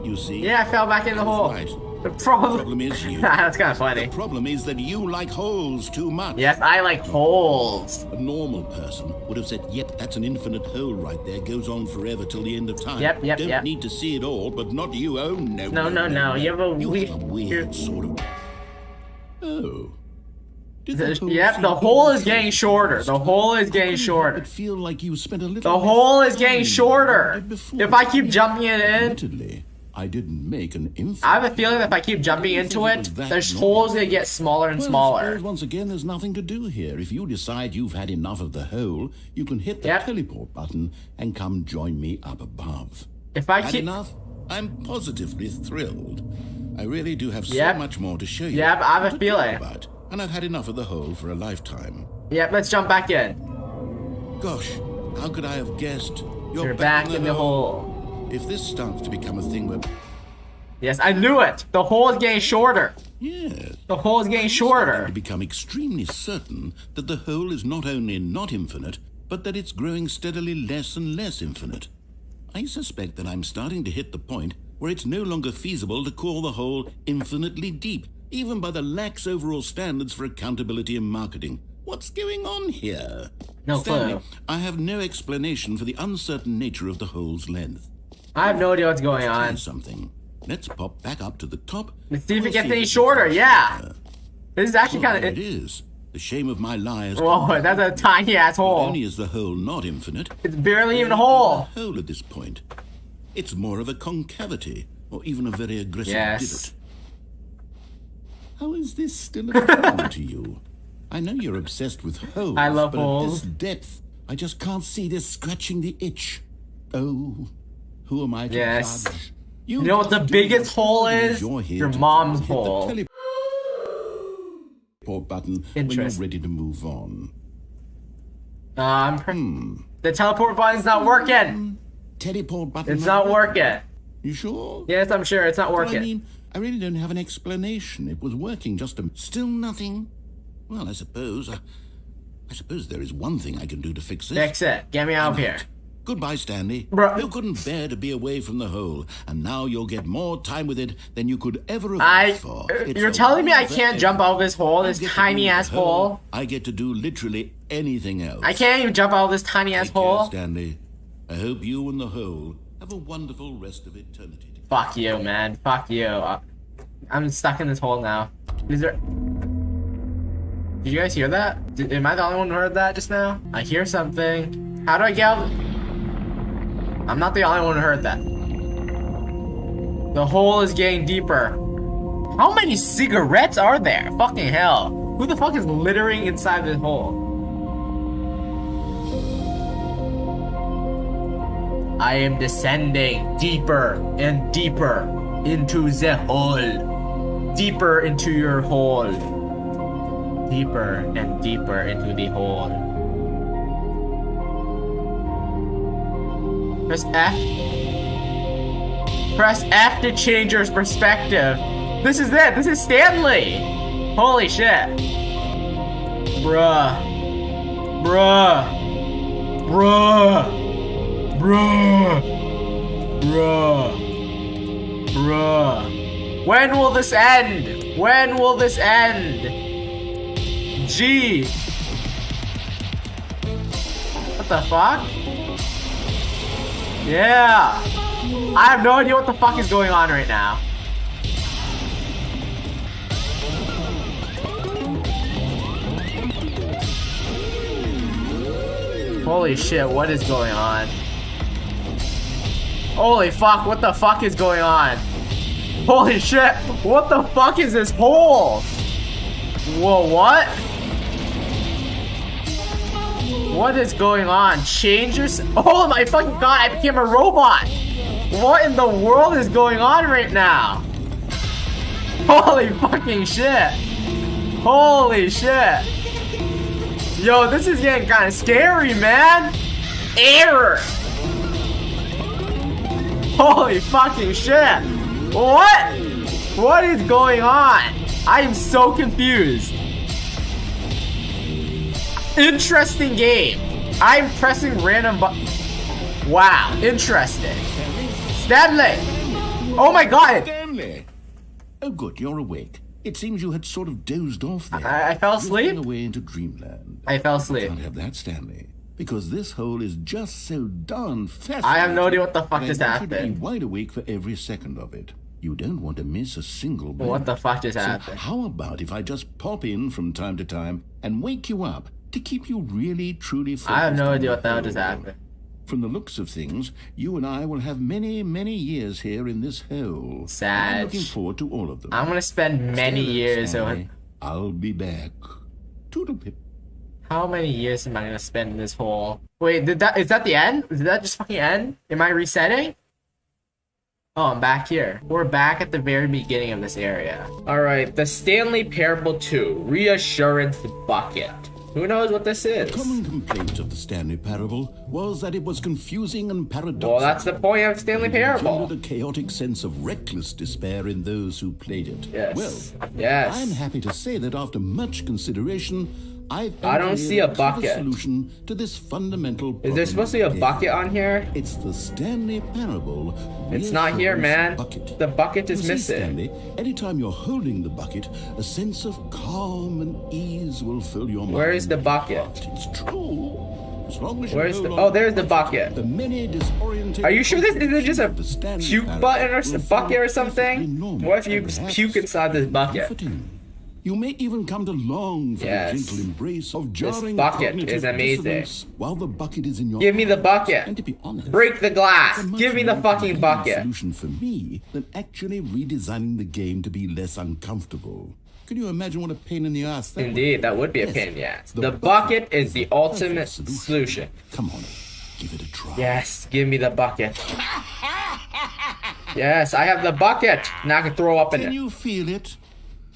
You see? Yeah, I fell back in the hole. Right. The problem, problem is you. That's kind of The funny. problem is that you like holes too much. Yes, I like holes. A normal person would have said, yep, that's an infinite hole right there. Goes on forever till the end of time. Yep. Don't need to see it all, but not you. Oh, no. No. You have a weird sort of... Oh. Did the hole Yep, seem the to hole be is getting shorter. The hole is getting shorter. It feel like you spent a little The less hole is time getting than shorter. you did before. If I keep jumping in, Admittedly, I didn't make an infinite. I have a feeling that if I keep jumping into it, there's holes that get smaller and Well, I smaller. suppose once again, there's nothing to do here. If you decide you've had enough of the hole, you can hit the Yep. teleport button and come join me up above. If I Had keep, enough? I'm positively thrilled. I really do have so Yep. much more to show you. Yep, I have a to talk feeling. about, and I've had enough of the hole for a lifetime. yep, let's jump back in. Gosh, how could I have guessed? You're back in the hole. If this starts to become a thing where... Yes, I knew it. The hole is getting shorter. Yes. The hole is getting I'm starting shorter. to become extremely certain that the hole is not only not infinite, but that it's growing steadily less and less infinite. I suspect that I'm starting to hit the point where it's no longer feasible to call the hole infinitely deep, even by the lax overall standards for accountability and marketing. What's going on here? No Stanley, clue. I have no explanation for the uncertain nature of the hole's length. I have no idea what's going Try on. something. Let's pop back up to the top. Let's see if it We'll gets see any if shorter. becomes Yeah. shorter. This is actually There kind it of. is. The shame of my lies. Whoa, that's a tiny ass Not hole. only is the hole not infinite, It's barely even a hole. a hole at this point. It's more of a concavity, or even a very aggressive Yes. divot. How is this still a problem to you? I know you're obsessed with holes. I love but holes. At this depth, I just can't see this scratching the itch. Oh, who am I to Yes. judge? You know what the just do biggest hole you're is? here Your to mom's hit the hole. teleport button when you're Interesting. ready to move on. The teleport button's not working. Teleport button. It's not working. You sure? Yes, I'm sure it's not Well, I working. mean, I really don't have an explanation. It was working, just still nothing. Well, I suppose there is one thing I can do to fix this. Fix it. Get me out of here. Goodbye, Stanley. Bruh. You couldn't bear to be away from the hole, and now you'll get more time with it than you could ever have asked for. It's You're a telling me I wonderful can't thing. jump out of this hole, You this get to tiny do the ass hole? I get to do literally anything else. I can't even jump out of this tiny ass Take care, hole. Stanley. I hope you and the hole have a wonderful rest of eternity. Fuck you, man. Fuck you. I'm stuck in this hole now. Is there... Did you guys hear that? Am I the only one who heard that just now? I hear something. How do I get out? I'm not the only one who heard that. The hole is getting deeper. How many cigarettes are there? Fucking hell. Who the fuck is littering inside this hole? I am descending deeper and deeper into the hole. Deeper into your hole. Deeper and deeper into the hole. Press F. Press F to change your perspective. This is it. This is Stanley. Holy shit. Bruh. Bruh. Bruh. Bruh. Bruh. Bruh. When will this end? When will this end? Gee. What the fuck? Yeah. I have no idea what the fuck is going on right now. Holy shit, what is going on? Holy fuck, what the fuck is going on? Holy shit, what the fuck is this hole? Whoa, what? What is going on? Change your... Oh my fucking god, I became a robot! What in the world is going on right now? Holy fucking shit! Holy shit! Yo, this is getting kind of scary, man! Error! Holy fucking shit! What? What is going on? I am so confused. Interesting game. I'm pressing random Wow, interesting. Stanley! Oh my god! Stanley! Oh good, you're awake. It seems you had sort of dozed off there. I fell asleep? Drifting away into dreamland. I fell asleep. Can't have that, Stanley. Because this hole is just so darn fascinating. I have no idea what the fuck just that you should happened. be wide awake for every second of it. You don't want to miss a single bit. What the fuck just So happened? how about if I just pop in from time to time and wake you up to keep you really, truly focused? I have no on idea the what the hell just hole? happened. From the looks of things, you and I will have many, many years here in this hole. Sad. I'm looking forward to all of them. I'm gonna spend many Stay years there, on... Stanley. I'll be back. Toodle-pip. How many years am I gonna spend in this hole? Wait, is that the end? Did that just fucking end? Am I resetting? Oh, I'm back here. We're back at the very beginning of this area. Alright, the Stanley Parable 2, Reassurance Bucket. Who knows what this is? The common complaint of the Stanley Parable was that it was confusing and paradoxical. Well, that's the point of Stanley It Parable. engendered a chaotic sense of reckless despair in those who played it. Yes. Well, Yes. I'm happy to say that after much consideration, I don't see a engineered clever bucket. solution to this fundamental problem. Is there supposed to be a of the bucket game. on here? It's the Stanley Parable. It's not here, Reassurance man. Bucket. The bucket is You see, missing. Stanley, anytime you're holding the bucket, a sense of calm and ease will fill your mind. Where is the bucket? But it's true. As long as you Where's hold the... on Oh, there's the to bucket. the many disorientating Are you sure this isn't just a of the Stanley puke Parable button or will a feel bucket or perfectly something? normal What if you and just perhaps puke inside this bucket? comforting. You may even come to long for Yes. the gentle embrace of jarring bucket cognitive is amazing. dissonance while the bucket is in your Give me the hand. bucket. And to be honest, Break the glass. it's a much Give me the more fucking convenient bucket. solution for me than actually redesigning the game to be less uncomfortable. Can you imagine what a pain in the ass that would be? Indeed, that would be a Yes, pain in the ass. the The bucket bucket is is the the ultimate perfect solution. Come on, give it a try. Yes, give me the bucket. Yes, I have the bucket. Now I can throw up in Can it. you feel it?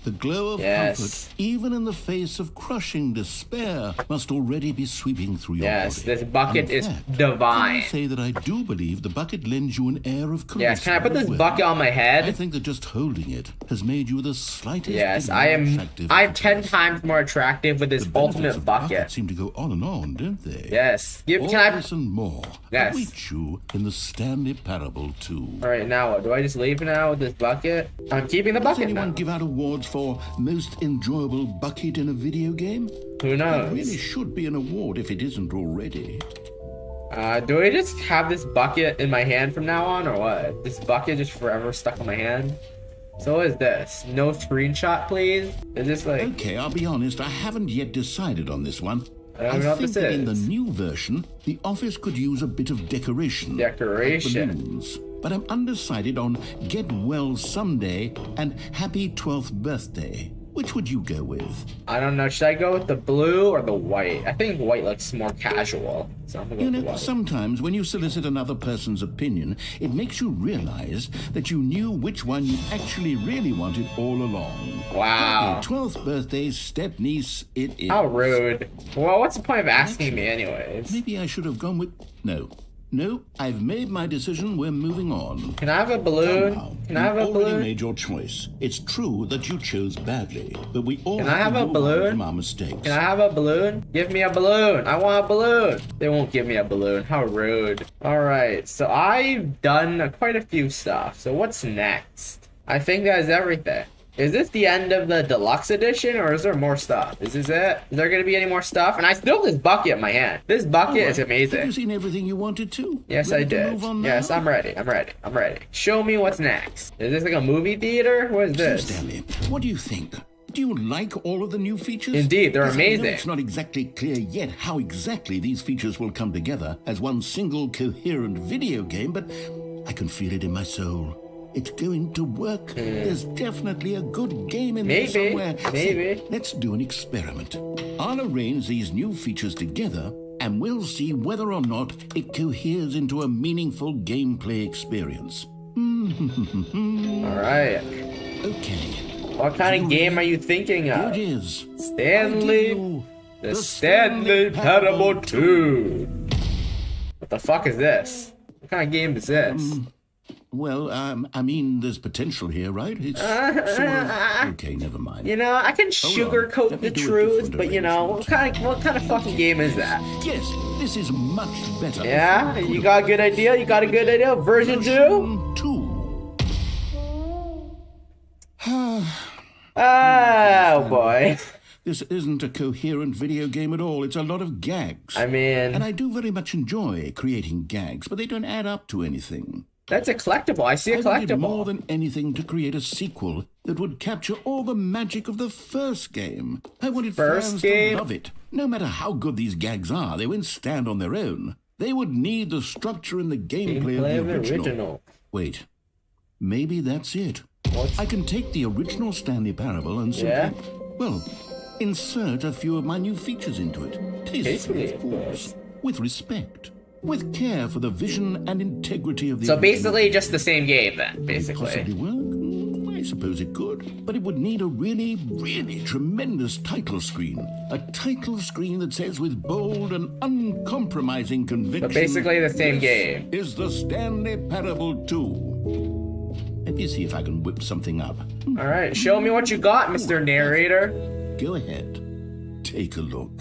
The glow of Yes. comfort, even in the face of crushing despair, must already be sweeping through your Yes, body. this bucket And in is fact, divine. Can I say that I do believe the bucket lends you an air of charisma? Yes, can I put this as well? bucket on my I head? think that just holding it has made you the slightest Yes, bit I more am. attractive I'm as a 10 person. times more attractive with this The benefits ultimate of the bucket. seem to go on and on, don't they? Yes. All Can I? this and more Yes. await you in the Stanley Parable 2. All right, now what? Do I just leave now with this bucket? I'm keeping the Does bucket anyone now. give out awards for most enjoyable bucket in a video game? Who That really knows? should be an award if it isn't already. Do I just have this bucket in my hand from now on, or what? This bucket just forever stuck in my hand? So what is this? No screenshot, please? Is this like... Okay, I'll be honest, I haven't yet decided on this one. I don't know what think this that in the is. new version, the office could use a bit of decoration. Decoration. Like balloons. But I'm undecided on Get Well Someday and Happy 12th Birthday. Which would you go with? I don't know. Should I go with the blue or the white? I think white looks more casual. So I'm gonna go You with the know, white. sometimes when you solicit another person's opinion, it makes you realize that you knew which one you actually really wanted all along. Wow. Happy 12th birthday, step-niece, it is. How rude. Well, what's the point of asking me anyways? Maybe I should have gone with... No, I've made my decision. We're moving on. Can I have a balloon? Now, Can I have a you already balloon? made your choice. It's true that you chose badly, but we all Can I have have to a move balloon? on from our mistakes. Can I have a balloon? Give me a balloon. I want a balloon. They won't give me a balloon. How rude. Alright, so I've done quite a few stuff. So what's next? I think that is everything. Is this the end of the deluxe edition, or is there more stuff? Is this it? Is there gonna be any more stuff? And I still have this bucket in my hand. This bucket is Have you amazing. seen everything you wanted to? Yes, Ready I to did. move on now? Yes, I'm ready. I'm ready. I'm ready. Show me what's next. Is this like a movie theater? What is So, this? Stanley, what do you think? Do you like all of the new features? Indeed, they're Yes, I know amazing. it's not exactly clear yet how exactly these features will come together as one single coherent video game, but I can feel it in my soul. It's going to work. There's definitely a good game in there somewhere. Maybe. So, let's do an experiment. I'll arrange these new features together, and we'll see whether or not it coheres into a meaningful gameplay experience. Alright. Okay. What kind of game are you thinking Here of? it is. Stanley. The Stanley Parable 2. What the fuck is this? What kind of game is this? Well, I mean, there's potential here, right? It's sort of... Okay, never mind. You know, I can sugarcoat Let me the do a truth, different but you know, what kind of fucking game is that? Yes, this is much better. Yeah, you got a good idea? You got a good idea? Version 2? 2. Oh boy. This isn't a coherent video game at all. It's a lot of gags. I mean, And I do very much enjoy creating gags, but they don't add up to anything. that's a collectible. I see a I wanted more collectible. than anything to create a sequel that would capture all the magic of the first game. I wanted First fans game? to love it. No matter how good these gags are, they wouldn't stand on their own. They would need the structure and the gameplay of the original. Wait, maybe that's it. What's- I can take the original Stanley Parable and simply, well, insert a few of my new features into it. Tastefully, of course. With respect. With care for the vision and integrity of the So original. basically just the same game then, Could it basically. possibly work? I suppose it could. But it would need a really, really tremendous title screen. A title screen that says with bold and uncompromising conviction... But basically the same "This game." is the Stanley Parable 2. Let me see if I can whip something up. Alright, show me what you got, Mr. Narrator. Go ahead. Take a look.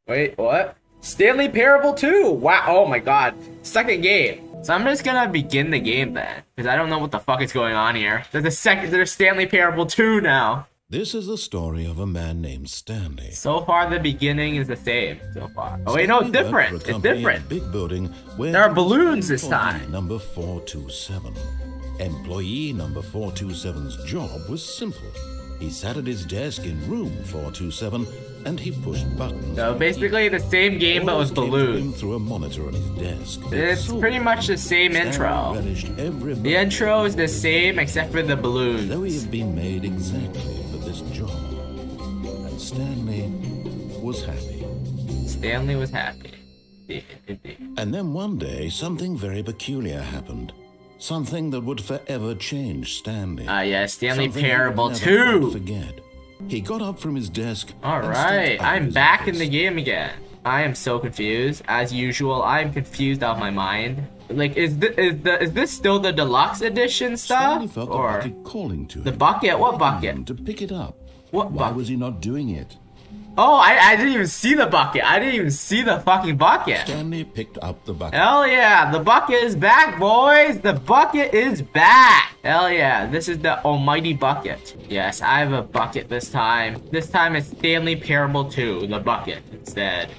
Wait, what? Stanley Parable 2! Wow, oh my god. Second game. So I'm just gonna begin the game then, because I don't know what the fuck is going on here. There's Stanley Parable 2 now. This is the story of a man named Stanley. So far the beginning is the same, so far. Oh wait, no, it's Stanley worked different. for a It's company in a different. big building where There are he was balloons this employee time. Number 427. Employee number 427's job was simple. He sat at his desk in room 427 and he pushed buttons. So basically the same game but with Orders came to him balloons. through a monitor on his desk. It's So, pretty much the same Stanley intro. relished every The moment intro is the same except for the though he balloons. had been made exactly for this job. And Stanley was happy. Stanley was happy. Indeed. And then one day, something very peculiar happened. Something that would forever change Stanley. Yeah, Stanley Something he would Parable never 2. quite forget. He got up from his desk. and Alright, stepped out of I'm his back in office. the game again. I am so confused. As usual, I'm confused out of my mind. Like, is this still the deluxe edition Stanley stuff? felt the Or bucket calling to him. the bucket? What begging him bucket? to pick it up. What Why bucket? was he not doing it? Oh, I didn't even see the bucket. I didn't even see the fucking bucket. Stanley picked up the bucket. Hell yeah, the bucket is back, boys. The bucket is back. Hell yeah, this is the almighty bucket. Yes, I have a bucket this time. This time it's Stanley Parable 2, the bucket instead.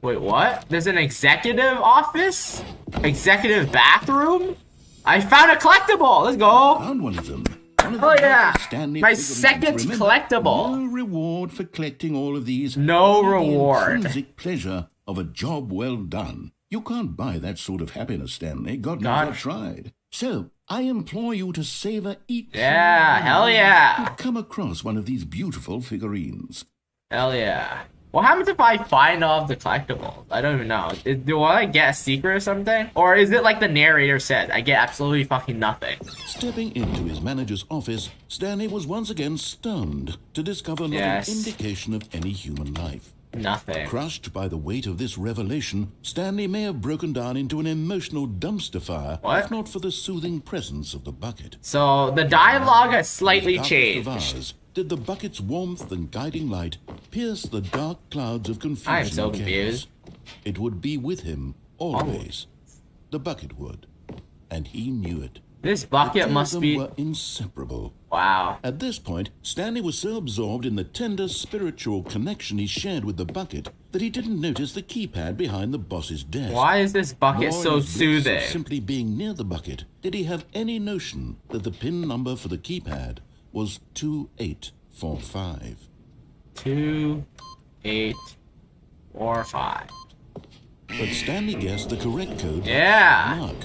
Wait, what? There's an executive office? Executive bathroom? I found a collectible. Let's go. Found one of them. One of Oh, the yeah. bucket Stanley My figurines. second Remember, collectible. No reward for collecting all of these. No Only the reward. intrinsic pleasure of a job well done. You can't buy that sort of happiness, Stanley. God knows I've Gosh. tried. So, I implore you to savor each. Yeah, hell yeah. You come across one of these beautiful figurines. Hell yeah. What happens if I find all of the collectibles? I don't even know. Do I get a secret or something? Or is it like the narrator said? I get absolutely fucking nothing. Stepping into his manager's office, Stanley was once again stunned to discover not Yes. an indication of any human life. Nothing. Crushed by the weight of this revelation, Stanley may have broken down into an emotional dumpster fire, What? if not for the soothing presence of the bucket. So the dialogue has slightly Darkest changed. of hours, did the bucket's warmth and guiding light pierce the dark clouds of confusion I am so and chaos? confused. It would be with him always. The bucket would, and he knew it. This The bucket two must of them be... were inseparable. Wow. At this point, Stanley was so absorbed in the tender spiritual connection he shared with the bucket that he didn't notice the keypad behind the boss's desk. Why is this bucket Nor so in his bliss of soothing? simply being near the bucket, did he have any notion that the pin number for the keypad was 4845. 2845. But Stanley guessed the correct code. Yeah. Mark.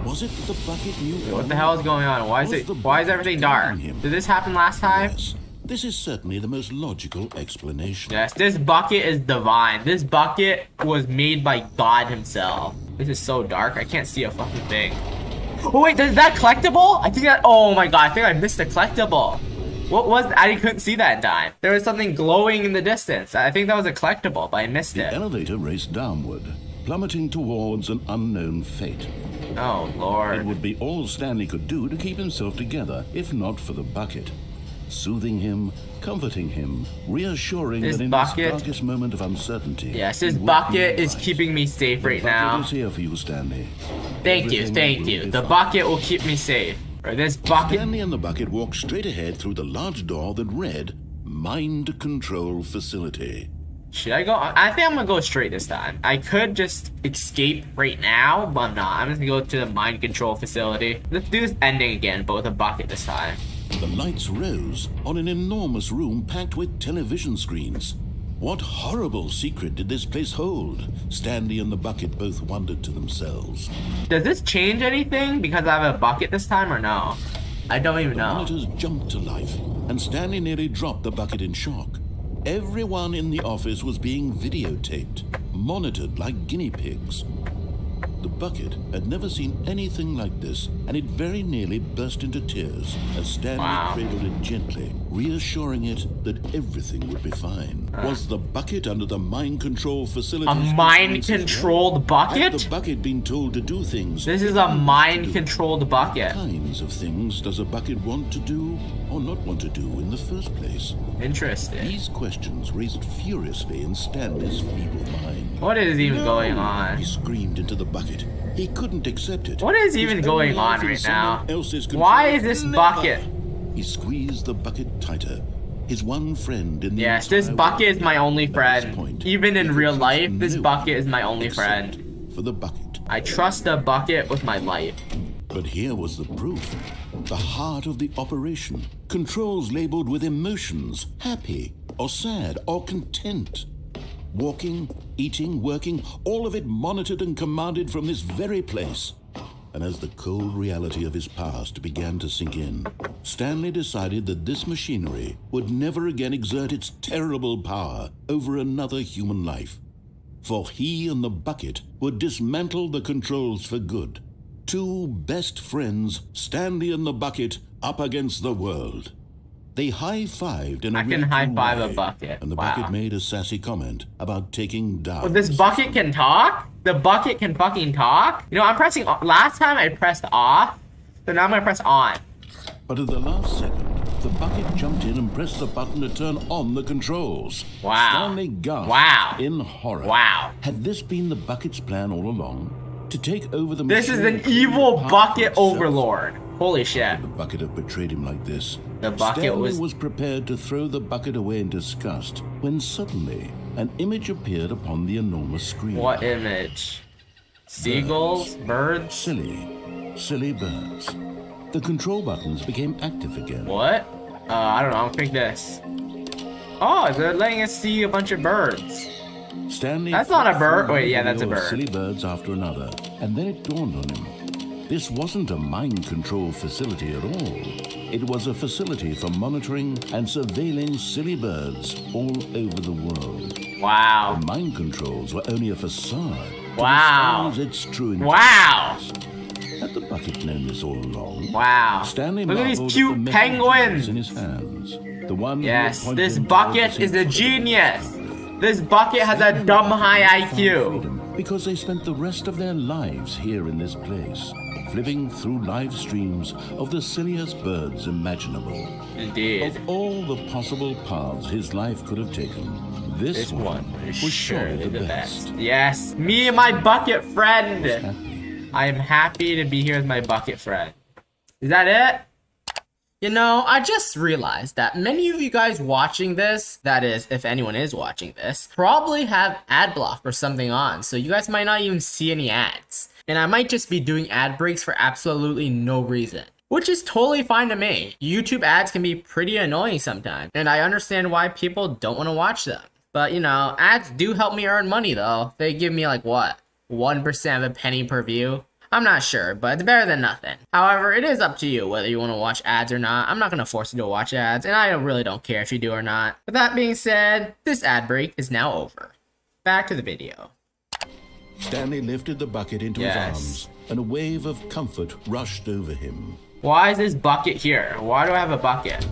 Was it the bucket knew? What the hell is going on? Why is everything dark? Did this happen last time? Yes. This is certainly the most logical explanation. Yes, this bucket is divine. This bucket was made by God himself. This is so dark. I can't see a fucking thing. Oh wait, is that collectible? I think that. Oh my god, I think I missed the collectible. What was? I couldn't see that in time. There was something glowing in the distance. I think that was a collectible, but I missed The it. elevator raced downward, plummeting towards an unknown fate. Oh It lord. would be all Stanley could do to keep himself together, if not for the bucket. Soothing him, comforting him, reassuring This that in bucket- his darkest moment of uncertainty... Yes, this he would bucket be is right. keeping me safe right The bucket now. is here for you, Stanley. Thank you, Everything thank will you. be The fine. bucket will keep me safe. Or this bucket. Stanley and the bucket walked straight ahead through the large door that read, Mind Control Facility. Should I go? I think I'm gonna go straight this time. I could just escape right now, but I'm not. I'm just gonna go to the mind control facility. Let's do this ending again, but with a bucket this time. The lights rose on an enormous room packed with television screens. What horrible secret did this place hold? Stanley and the bucket both wondered to themselves. Does this change anything because I have a bucket this time or no? I don't even The know. monitors jumped to life, and Stanley nearly dropped the bucket in shock. Everyone in the office was being videotaped, monitored like guinea pigs. The bucket had never seen anything like this, and it very nearly burst into tears as Stanley cradled it gently, reassuring it that everything would be fine. Was the bucket under the mind control facility? A mind-controlled bucket? Had the bucket been told to do things? This is a mind-controlled bucket. What kinds of things does a bucket want to do or not want to do in the first place? Interesting. These questions raced furiously in Stanley's feeble mind. What is even going on? He screamed into the bucket. He couldn't accept it. What is His even own going life on in right now? someone else's control. Why is this Never. bucket? He squeezed the bucket tighter. His one friend in the Yes, this entire bucket world. is my only At this friend. point, Even he in could real trust life, this no bucket is my one only except friend. for the bucket. I trust the bucket with my life. But here was the proof. The heart of the operation. Controls labeled with emotions, happy or sad or content. Walking, eating, working, all of it monitored and commanded from this very place. And as the cold reality of his past began to sink in, Stanley decided that this machinery would never again exert its terrible power over another human life. For he and the bucket would dismantle the controls for good. Two best friends, Stanley and the bucket, up against the world. They high-fived in a I can really cool high-five a way, bucket. and the Wow. bucket made a sassy comment about taking down. Oh, this bucket can talk? The bucket can fucking talk? You know, I'm pressing... Last time I pressed off, so now I'm gonna press on. But at the last second, the bucket jumped in and pressed the button to turn on the controls. Wow. Stanley gasped Wow. in horror. Wow. Had this been the bucket's plan all along? To take over the This is machine an and evil power bucket itself? overlord. Holy shit. The bucket have betrayed him like this. The bucket Stanley was- was prepared to throw the bucket away in disgust when suddenly an image appeared upon the enormous screen. What image? Seagulls? Birds? Silly birds. The control buttons became active again. What? I don't know. I'll pick this. Oh, they're letting us see a bunch of birds. Stanley That's not a bird. flew Wait, yeah, one that's a of those bird. Silly birds after another, and then it dawned on him. This wasn't a mind control facility at all. It was a facility for monitoring and surveilling silly birds all over the world. Wow. The mind controls were only a facade. Wow. To disguise its true Wow. Had the bucket known this all along? Wow. Stanley Look at these marveled at cute the metal penguins. keys in his hands. The one Yes, who had this pointed bucket towards is a his genius. This bucket has a dumb high IQ. freedom because they spent the rest of their lives here in this place, flipping through live streams of the silliest birds imaginable. Indeed. Of all the possible paths his life could have taken, this one is was surely the best. best. Yes, me and my bucket friend. Happy. I am happy to be here with my bucket friend. Is that it? You know, I just realized that many of you guys watching this, that is, if anyone is watching this, probably have ad block or something on, so you guys might not even see any ads. And I might just be doing ad breaks for absolutely no reason. which is totally fine to me. YouTube ads can be pretty annoying sometimes, and I understand why people don't want to watch them. But you know, ads do help me earn money though. They give me like what? 1% of a penny per view? I'm not sure, but it's better than nothing. However, it is up to you whether you want to watch ads or not. I'm not going to force you to watch ads, and I really don't care if you do or not. With that being said, this ad break is now over. Back to the video. Stanley lifted the bucket into his arms, and a wave of comfort rushed over him. Why is this bucket here? Why do I have a bucket?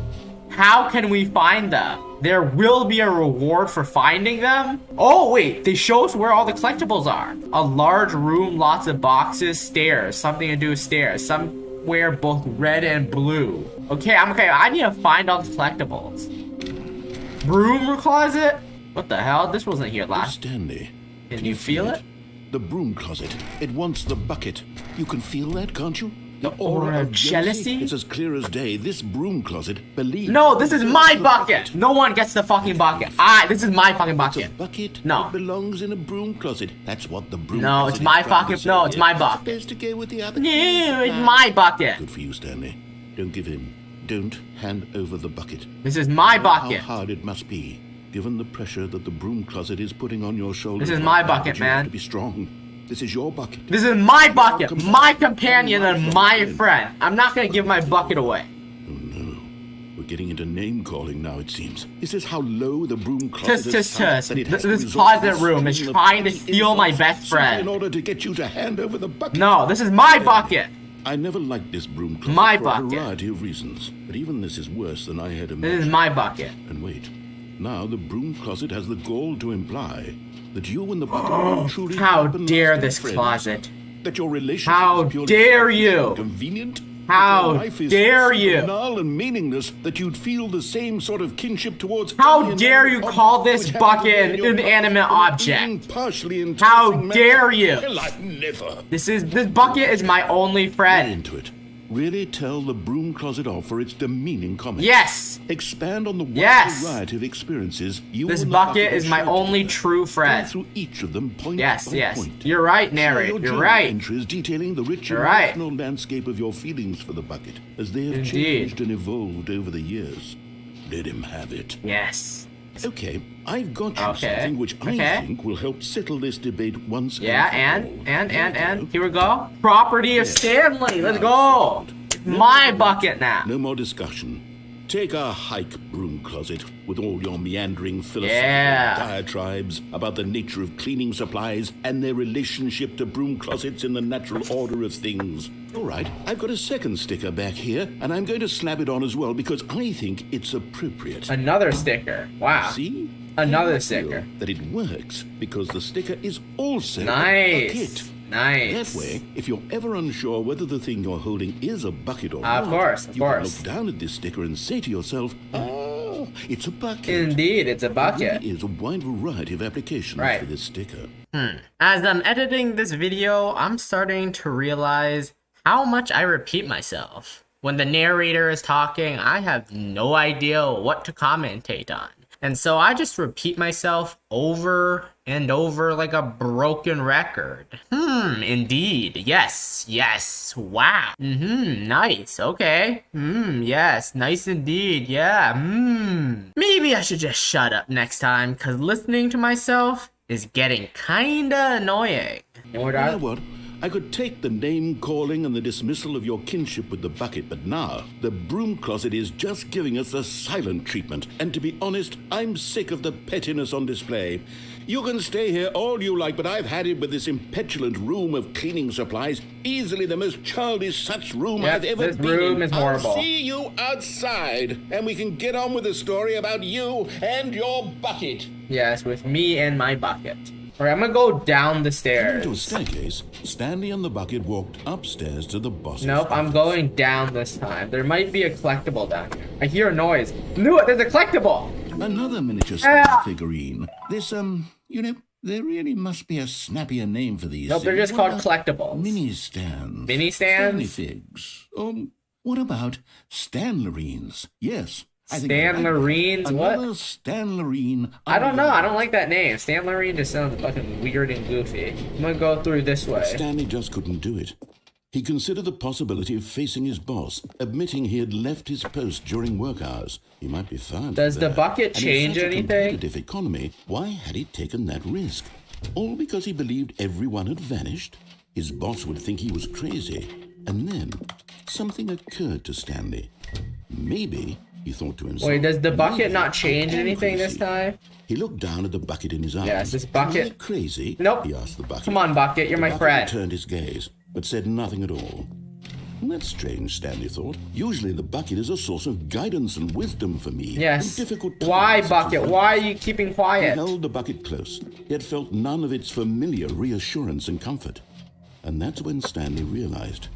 How can we find them? There will be a reward for finding them? Oh wait, they show us where all the collectibles are. A large room, lots of boxes, stairs, something to do with stairs, somewhere both red and blue. Okay, I need to find all the collectibles. Broom closet? What the hell? This wasn't here last. Stanley, Can you feel it? The broom closet. It wants the bucket. You can feel that, can't you? The aura of jealousy? It's as clear as day. This broom closet believes... No, this is my bucket! No one gets the fucking bucket. This is my fucking bucket. It's a bucket no. that belongs in a broom closet. That's what the broom no, closet it's my fucking... No, it's my It's bucket. supposed to go with the other... No, it's my bucket. Good for you, Stanley. Don't give in. Don't hand over the bucket. This is my bucket. How hard it must be, given the pressure that the broom closet is putting on your shoulders. This is my bucket, You have man. to be strong. This is your bucket. This is my bucket, my companion, and my friend. I'm not gonna give my bucket away. Oh no. We're getting into name calling now, it seems. Is this how low the broom closet Tuss. This closet room is trying to steal my best friend. In order to get you to hand over the bucket. No, this is my bucket. I never liked this broom closet My for bucket. a variety of reasons. But even this is worse than I had imagined. This is my bucket. And wait. Now the broom closet has the gall to imply that you and the bucket are truly... How dare this closet? That your relationship How is purely dare you? Convenient? How That your life is dare so you? banal and meaningless that you'd feel the same sort of kinship towards... How any dare you inanimate call object this which bucket happens in your an inanimate pocket, object? even partially enticing How manner? dare you? Well, I've never... This bucket is my only Get friend. into it. Really tell the broom closet off for its demeaning comments. Yes. Expand on the wide Yes. variety of experiences you This and the bucket have is my shared only together. true Go friend. through each of them point Yes, by yes. point. You're right, Share narrator. your You're journal right. entries detailing the rich You're right. emotional landscape of your feelings for the bucket as they have Indeed. changed and evolved over the years. Let him have it. Yes. Okay, I've got you Okay, something which I okay. think will help settle this debate once Yeah, and for all. and here we go. Property of Stanley. Let's go. It's my bucket now. No more discussion. Take a hike, broom closet, with all your meandering philosophical Yeah. diatribes about the nature of cleaning supplies and their relationship to broom closets in the natural order of things. All right, I've got a second sticker back here, and I'm going to slap it on as well because I think it's appropriate. Another sticker. Wow. See? Another I feel sticker. that it works because the sticker is also a Nice. bucket. Nice. That way, if you're ever unsure whether the thing you're holding is a bucket or Of not, course, of you can course. look down at this sticker and say to yourself, "Oh, it's a bucket." Indeed, it's a There bucket. is a wide variety of applications Right. for this sticker. As I'm editing this video, I'm starting to realize how much I repeat myself. When the narrator is talking, I have no idea what to commentate on. And so I just repeat myself over and over like a broken record. Indeed. Yes. Wow. Nice. Okay. Yes. Nice indeed. Yeah. Maybe I should just shut up next time, because listening to myself is getting kinda annoying. You know what? I could take the name calling and the dismissal of your kinship with the bucket, but now the broom closet is just giving us the silent treatment. And to be honest, I'm sick of the pettiness on display. You can stay here all you like, but I've had it with this impetulant room of cleaning supplies. Easily the most childish such room Yep, I've ever this been room in. is horrible. I'll see you outside, and we can get on with the story about you and your bucket. Yes, with me and my bucket. Alright, I'm gonna go down the stairs. To a staircase, Stanley and the bucket walked upstairs to the boss's Nope, I'm office. going down this time. There might be a collectible down here. I hear a noise. Knew it, there's a collectible! Another miniature Stanley figurine. This, there really must be a snappier name for these. Nope, they're things. just What called about collectibles. Mini stands. Mini Stanley stands? figs. What about Stanlerines? Yes. I think I like that. Stanlerines? What? Another Stanlerine. I don't know, I don't like that name. Stanlerine just sounds fucking weird and goofy. I'm gonna go through this way. Stanley just couldn't do it. He considered the possibility of facing his boss, admitting he had left his post during work hours. He might be fired. Does the bucket change in such anything? a competitive economy, why had he taken that risk? All because he believed everyone had vanished? His boss would think he was crazy. And then something occurred to Stanley. Maybe, he thought to himself. Wait, does the bucket maybe not change I am anything crazy. this time? He looked down at the bucket in his eyes. Yes, this bucket- Am I crazy? Nope. He asked the bucket. Come on, bucket, you're The my bucket friend. turned his gaze, but said nothing at all. That's strange, Stanley thought. Usually the bucket is a source of guidance and wisdom for me. Yes. In difficult Why, times such as bucket? that. Why are you keeping He quiet? held the bucket close, yet felt none of its familiar reassurance and comfort. And that's when Stanley realized,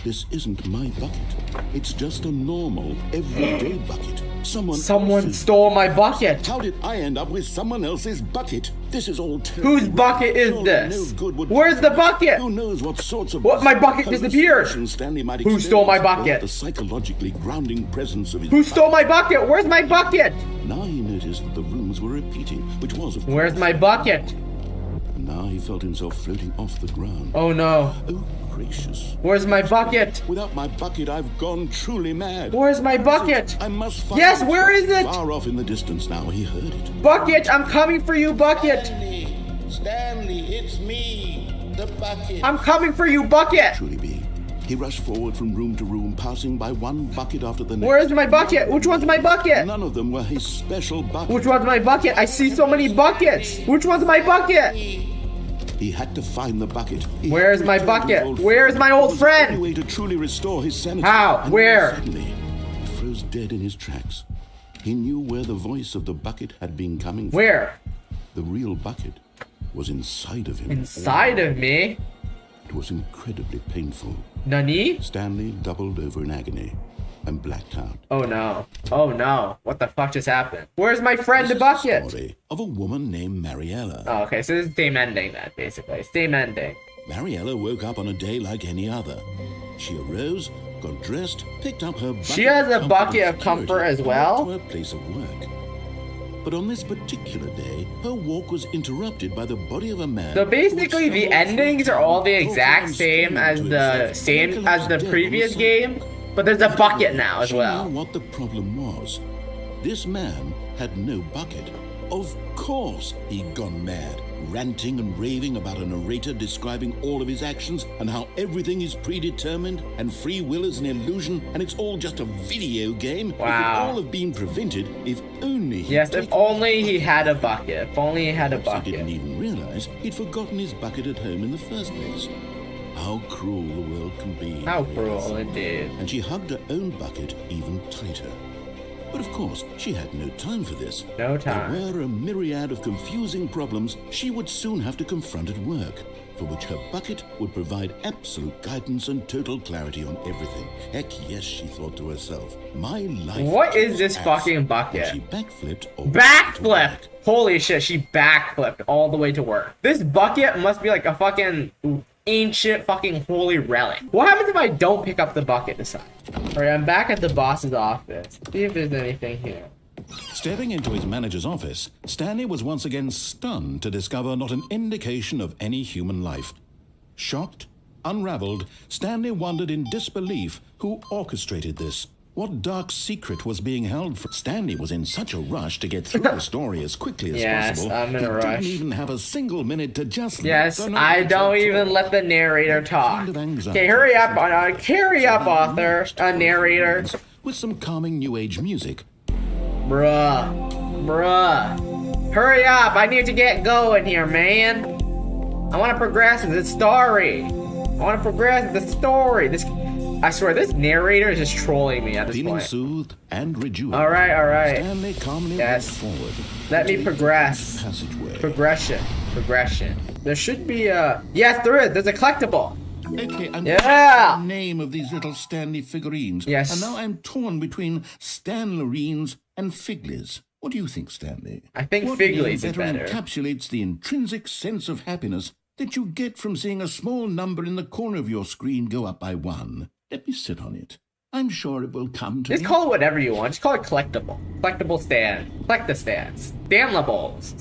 this isn't my bucket. It's just a normal, everyday bucket. Someone else's. stole my bucket. How did I end up with someone else's bucket? This is all terrible. Whose bucket is Surely this? no good would Where's the bucket? Who knows what sorts of What? My bucket disappeared. hallucinations Stanley might Who stole my experience bucket? without the psychologically grounding presence of his Who stole my bucket? Where's my bucket? Now he noticed that the rooms were repeating, which was of Where's course. my bucket? And now he felt himself floating off the ground. Oh no. Oh, gracious. Where's my bucket? Without my bucket, I've gone truly mad. Where's my bucket? I must find Yes, it. where is it? Far off in the distance now, he heard it. Bucket, I'm coming for you, bucket. Stanley, it's me, the bucket. I'm coming for you, bucket. Truly be. He rushed forward from room to room, passing by one bucket after the next. Where's my bucket? Which one's my bucket? None of them were his special bucket. Which one's my bucket? I see so many buckets. Which one's my bucket? He had to find the bucket. He Where's had to my return to his bucket? old Where's my friend. old It was the friend? only way to truly restore his sanity. How? And Where? Suddenly, he froze dead in his tracks. He knew where the voice of the bucket had been coming from. Where? The real bucket was inside of him. Inside of me? It was incredibly painful. Nani? Stanley doubled over in agony and blacked out. Oh no. Oh no. What the fuck just happened? Where's my friend, This the is the bucket? story of a woman named Mariella. Oh, okay, so this is same ending then, basically. Same ending. Mariella woke up on a day like any other. She arose, got dressed, picked up her bucket. She has a of bucket of security, comfort as and well? walked to her place of work. But on this particular day, her walk was interrupted by the body of a man. So who basically had the stumbled endings through are all the the exact door same and as screamed to the himself, same "Nicholas as the dead on previous side." game, but there's a bucket now as She well. knew what the problem was. This man had no bucket. Of course he'd gone mad, ranting and raving about a narrator describing all of his actions and how everything is predetermined and free will is an illusion and it's all just a video game. It could Wow. all have been prevented if only he'd Yes, if taken only he had a bucket. If only he had a Perhaps he didn't bucket. even realize he'd forgotten his bucket at home in the first place. How cruel the world can be. How he cruel thought. indeed. And she hugged her own bucket even tighter. But of course, she had no time for this. No time. There were a myriad of confusing problems she would soon have to confront at work, for which her bucket would provide absolute guidance and total clarity on everything. Heck yes, she thought to herself. My life. What is this ass. fucking bucket? And she backflipped. all the way to Backflip! work. Holy shit, she backflipped all the way to work. This bucket must be like a fucking ancient fucking holy relic. What happens if I don't pick up the bucket this time? Alright, I'm back at the boss's office. See if there's anything here. Stepping into his manager's office, Stanley was once again stunned to discover not an indication of any human life. Shocked, unraveled, Stanley wondered in disbelief who orchestrated this. What dark secret was being held for? Stanley was in such a rush to get through the story as quickly as Yes, possible. I'm in he a rush. didn't even have a single minute to just Yes, let the I narrator don't talk. even let the narrator talk. kind of anxiety Okay, hurry up, carry up, author, narrator. With some calming new age music. Bruh. Hurry up, I need to get going here, man. I want to progress with the story. I swear, this narrator is just trolling me at this Feeling point. soothed and rejuvenated. Alright. Stanley calmly Yes. walked forward. Let me to the progress. Passageway. Progression. There should be a... Yes, there is. There's a collectible. Okay, I'm Yeah. the name of these little Stanley figurines. Yes. And now I'm torn between Stanlerines and Figlies. What do you think, Stanley? I think what Figlies name is better. encapsulates the intrinsic sense of happiness that you get from seeing a small number in the corner of your screen go up by 1. Let me sit on it. I'm sure it will come to Just me. call it whatever you want. Just call it collectible. Collectible stand. Collect the stands. Stanleyables.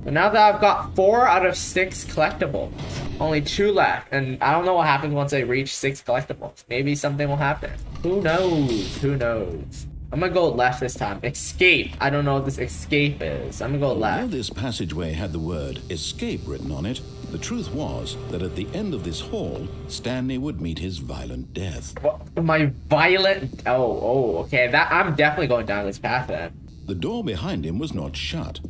But now that I've got 4 out of 6 collectibles, only 2 left, and I don't know what happens once I reach 6 collectibles. Maybe something will happen. Who knows? Who knows? I'm gonna go left this time. Escape. I don't know what this escape is. I'm gonna go left. Although this passageway had the word escape written on it, the truth was that at the end of this hall, Stanley would meet his violent death. What? My violent... Oh, okay. I'm definitely going down this path then. The door behind him was not shut.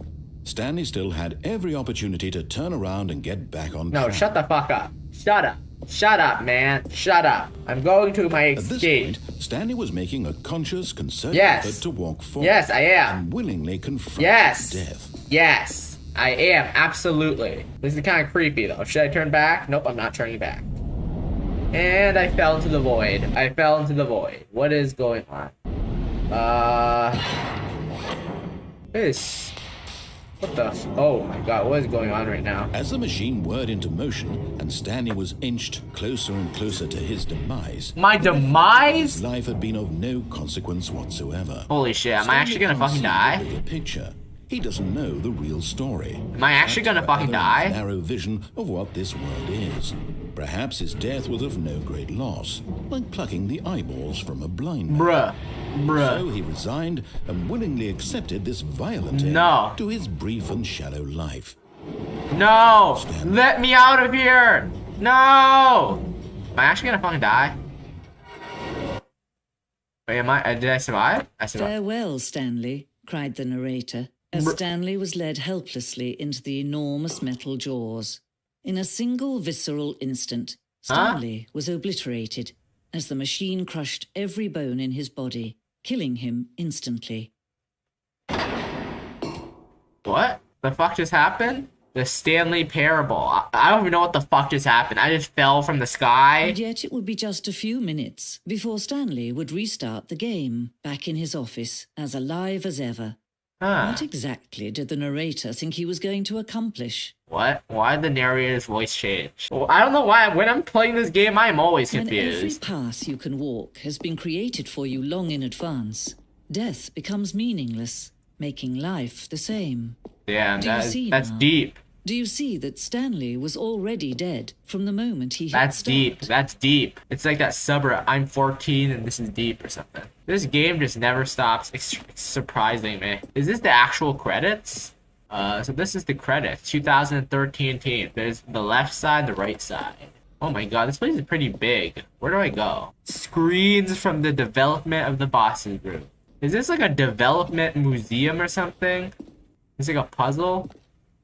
Stanley still had every opportunity to turn around and get back on track. No, shut the fuck up. Shut up. Shut up, man. Shut up. I'm going to my escape. At this point, Stanley was making a conscious, concerted effort to walk forward. Yes, I am. And willingly confront death. Yes, I am. Absolutely. This is kind of creepy, though. Should I turn back? Nope, I'm not turning back. And I fell into the void. I fell into the void. What is going on? What the? Oh my god, what is going on right now? As the machine whirred into motion and Stanley was inched closer and closer to his demise. My demise? His life had been of no consequence whatsoever. Holy shit, am I actually gonna fucking die? The picture. He doesn't know the real story. Am I actually gonna fucking die? Narrow vision of what this world is. Perhaps his death was of no great loss, like plucking the eyeballs from a blind man. Bruh. So he resigned and willingly accepted this violent end to his brief and shallow life. No! Let me out of here! No! Am I actually gonna fucking die? Wait, did I survive? I survived. Farewell, Stanley, cried the narrator, as Stanley was led helplessly into the enormous metal jaws. In a single visceral instant, Stanley was obliterated as the machine crushed every bone in his body, killing him instantly. What the fuck just happened? The Stanley Parable. I don't even know what the fuck just happened. I just fell from the sky. And yet it would be just a few minutes before Stanley would restart the game, back in his office, as alive as ever. What exactly did the narrator think he was going to accomplish? What? Why did the narrator's voice change? Well, I don't know why. When I'm playing this game, I'm always confused. When every path you can walk has been created for you long in advance, death becomes meaningless, making life the same. Yeah, that's deep. Do you see that Stanley was already dead from the moment he hit That's start? deep. That's deep. It's like that subreddit, I'm 14 and this is deep or something. This game just never stops. It's surprising me. Is this the actual credits? So this is the credits. 2013 team. There's the left side, the right side. Oh my god, this place is pretty big. Where do I go? Screens from the development of the Boston group. Is this like a development museum or something? It's like a puzzle?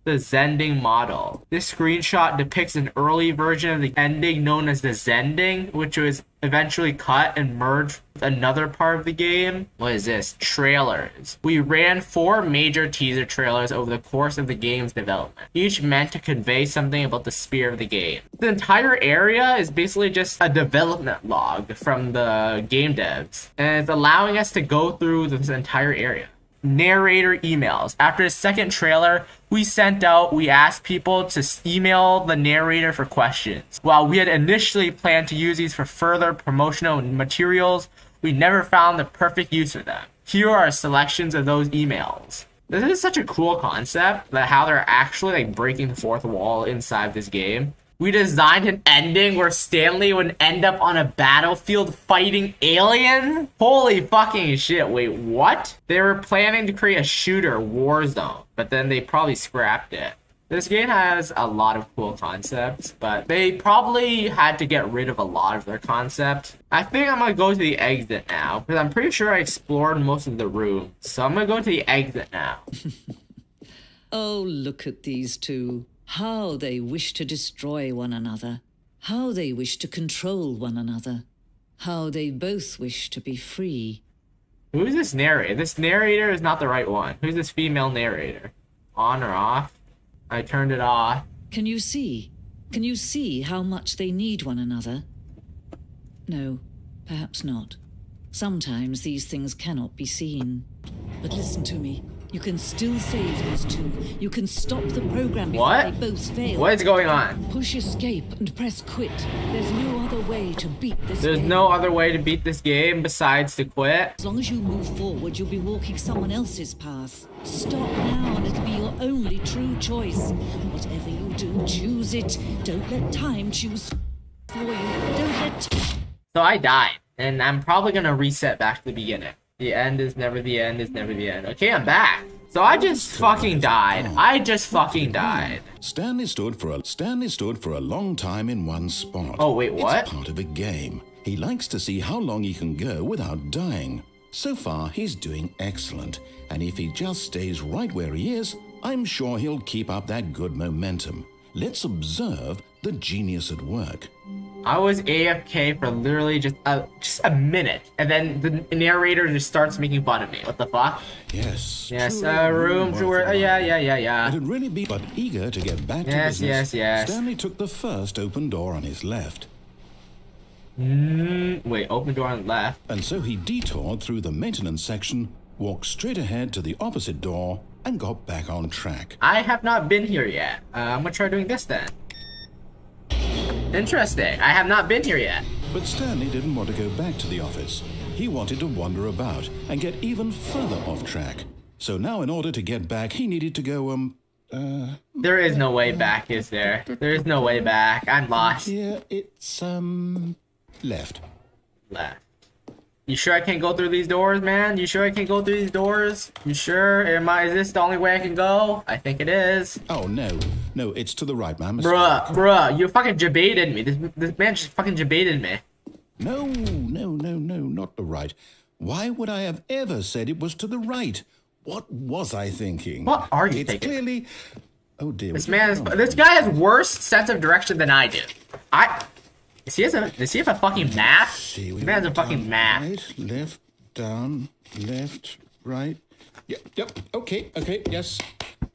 The Zending model. This screenshot depicts an early version of the ending known as the Zending, which was eventually cut and merged with another part of the game. What is this? Trailers. We ran 4 major teaser trailers over the course of the game's development, each meant to convey something about the spirit of the game. The entire area is basically just a development log from the game devs, and it's allowing us to go through this entire area. Narrator emails. After the second trailer, we asked people to email the narrator for questions. While we had initially planned to use these for further promotional materials, we never found the perfect use for them. Here are selections of those emails. This is such a cool concept, that how they're actually like breaking the fourth wall inside this game. We designed an ending where Stanley would end up on a battlefield fighting aliens? Holy fucking shit, wait, what? They were planning to create a shooter, Warzone, but then they probably scrapped it. This game has a lot of cool concepts, but they probably had to get rid of a lot of their concepts. I think I'm gonna go to the exit now, because I'm pretty sure I explored most of the rooms. So I'm gonna go to the exit now. Oh, look at these two. How they wish to destroy one another. How they wish to control one another. How they both wish to be free. Who is this narrator? This narrator is not the right one. Who's this female narrator? On or off? I turned it off. Can you see? Can you see how much they need one another? No, perhaps not. Sometimes these things cannot be seen. But listen to me. You can still save these two. You can stop the program before they both fail. What is going on? Push escape and press quit. There's no other way. way to beat this There's game. no other way to beat this game besides to quit. As long as you move forward, you'll be walking someone else's path. Stop now and it'll be your only true choice. Whatever you do, choose it. Don't let time choose for you. Don't let... So I died, and I'm probably gonna reset back to the beginning. The end is never the end is never the end. Okay, I'm back. So I just fucking died. I just fucking died. Stanley stood for a long time in one spot. Oh, wait, what? It's part of a game. He likes to see how long he can go without dying. So far, he's doing excellent. And if he just stays right where he is, I'm sure he'll keep up that good momentum. Let's observe the genius at work. I was AFK for literally just a minute, and then the narrator just starts making fun of me. What the fuck? Yes. Yes, truly room to work. Yeah. It'd really be, but eager to get back to Yes, business. yes. Stanley took the first open door on his left. Wait, open door on the left. And so he detoured through the maintenance section, walked straight ahead to the opposite door, and got back on track. I have not been here yet. I'm gonna try doing this then. Interesting. I have not been here yet. But Stanley didn't want to go back to the office. He wanted to wander about and get even further off track. So now in order to get back, he needed to go, There is no way back, is there? There is no way back. I'm lost. Here it's, left. Left. You sure I can't go through these doors, man? You sure I can't go through these doors? You sure? Is this the only way I can go? I think it is. Oh, no, it's to the right, man. Bruh, you fucking jebaited me. This man just fucking jebaited me. No, not the right. Why would I have ever said it was to the right? What was I thinking? What are you it's thinking? Clearly... Oh, dear. This guy has worse sense of direction than I do. Does he have a fucking map? This man has a fucking map. Right, left, down, left, right. Yep, okay, yes.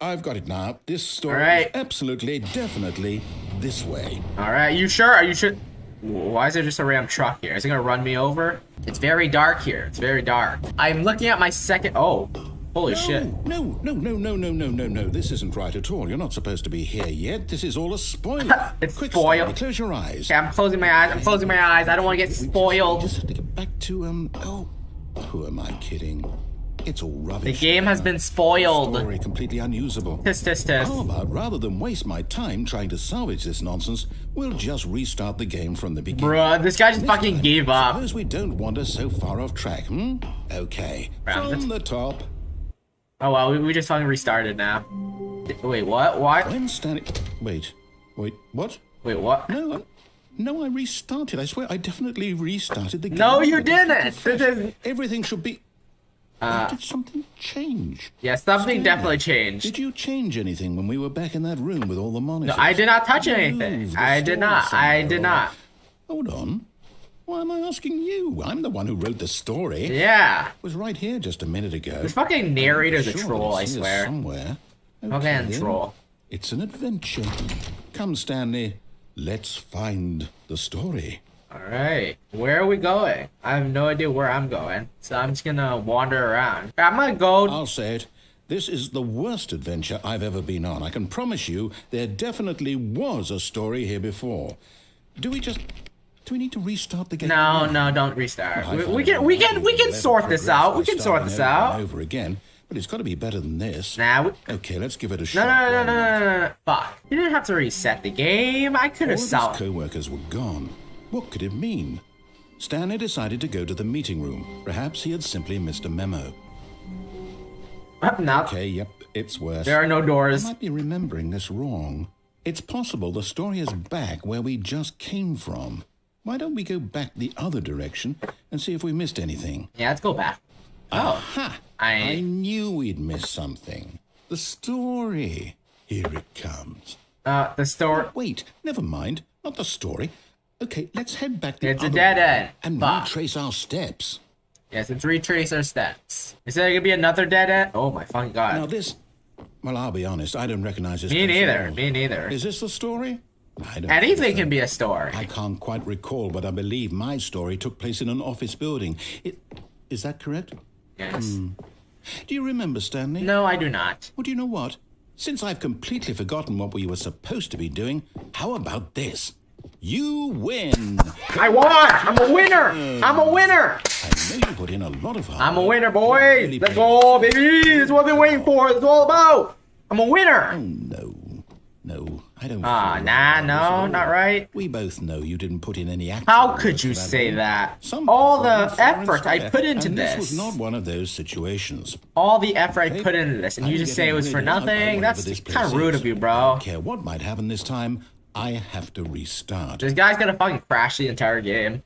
I've got it now. This story is absolutely, definitely this way. Alright, you sure? Are you sure? Why is there just a random truck here? Is it gonna run me over? It's very dark here. It's very dark. I'm looking at my second... Oh. Holy shit. No. This isn't right at all. You're not supposed to be here yet. This is all a spoiler. It's Quick, spoiled. Stanley, close your eyes. Okay, I'm closing my eyes. I don't want to get spoiled. Just have to get back to, who am I kidding? It's all rubbish. The game has been spoiled. The story completely unusable. Tis. How about, rather than waste my time trying to salvage this nonsense, we'll just restart the game from the beginning. Bruh, this guy just fucking gave up. Suppose we don't wander so far off track, Okay. From the top. Oh well, we just fucking restarted now. Wait, what? Why? When Stanley... Wait, what? Wait, what? No, I restarted. I swear, I definitely restarted the game. No, you didn't! Everything should be... did something change? Yeah, something definitely changed. Did you change anything when we were back in that room with all the monitors? No, I did not touch anything. I did not. Hold on. Why am I asking you? I'm the one who wrote the story. Yeah. It was right here just a minute ago. This fucking narrator's a troll, I swear. Somewhere. Okay, troll. It's an adventure. Come, Stanley. Let's find the story. Alright. Where are we going? I have no idea where I'm going. So I'm just gonna wander around. I'm gonna go... I'll say it. This is the worst adventure I've ever been on. I can promise you there definitely was a story here before. Do we need to restart the game? No, don't restart. We can sort this out. We can sort this out. Over again, but it's got to be better than this. Nah. Okay, let's give it a shot. No. Fuck. You didn't have to reset the game. I could have All of his co-workers were gone. What could it mean? Stanley decided to go to the meeting room. Perhaps he had simply missed a memo. No. Okay, yep, it's worse. There are no doors. I might be remembering this wrong. It's possible the story is back where we just came from. Why don't we go back the other direction and see if we missed anything? Yeah, let's go back. Aha! I knew we'd missed something. The story. Here it comes. The story... Wait, never mind. Not the story. Okay, let's head back the other way. It's a dead end. And retrace our steps. Yes, let's retrace our steps. Is there gonna be another dead end? Oh my fucking god. Now this... Well, I'll be honest. I don't recognize this. Me neither. Is this the story? Anything can be a story. I can't quite recall, but I believe my story took place in an office building. Is that correct? Yes. Do you remember, Stanley? No, I do not. Well, do you know what? Since I've completely forgotten what we were supposed to be doing, how about this? You win. I won! I'm a winner! I'm a winner! I know you put in a lot of hard I'm a work. winner, boys! Let's go, baby! This is what I've been waiting for! This is all about! I'm a winner! Oh, no. No, I don't. Ah, feel nah, right about this no, at all. not right. We both know you didn't put in any actual How work could you for that say game. that? Some All people the are fair and effort I square, put into and this. This was not one of those situations. All the effort I Hey, put into this, and you I'm just say it was for getting weirded out by nothing? whatever That's this kind of place rude is. of you, I bro. don't care what might happen this time. I have to restart. This guy's gonna fucking crash the entire game.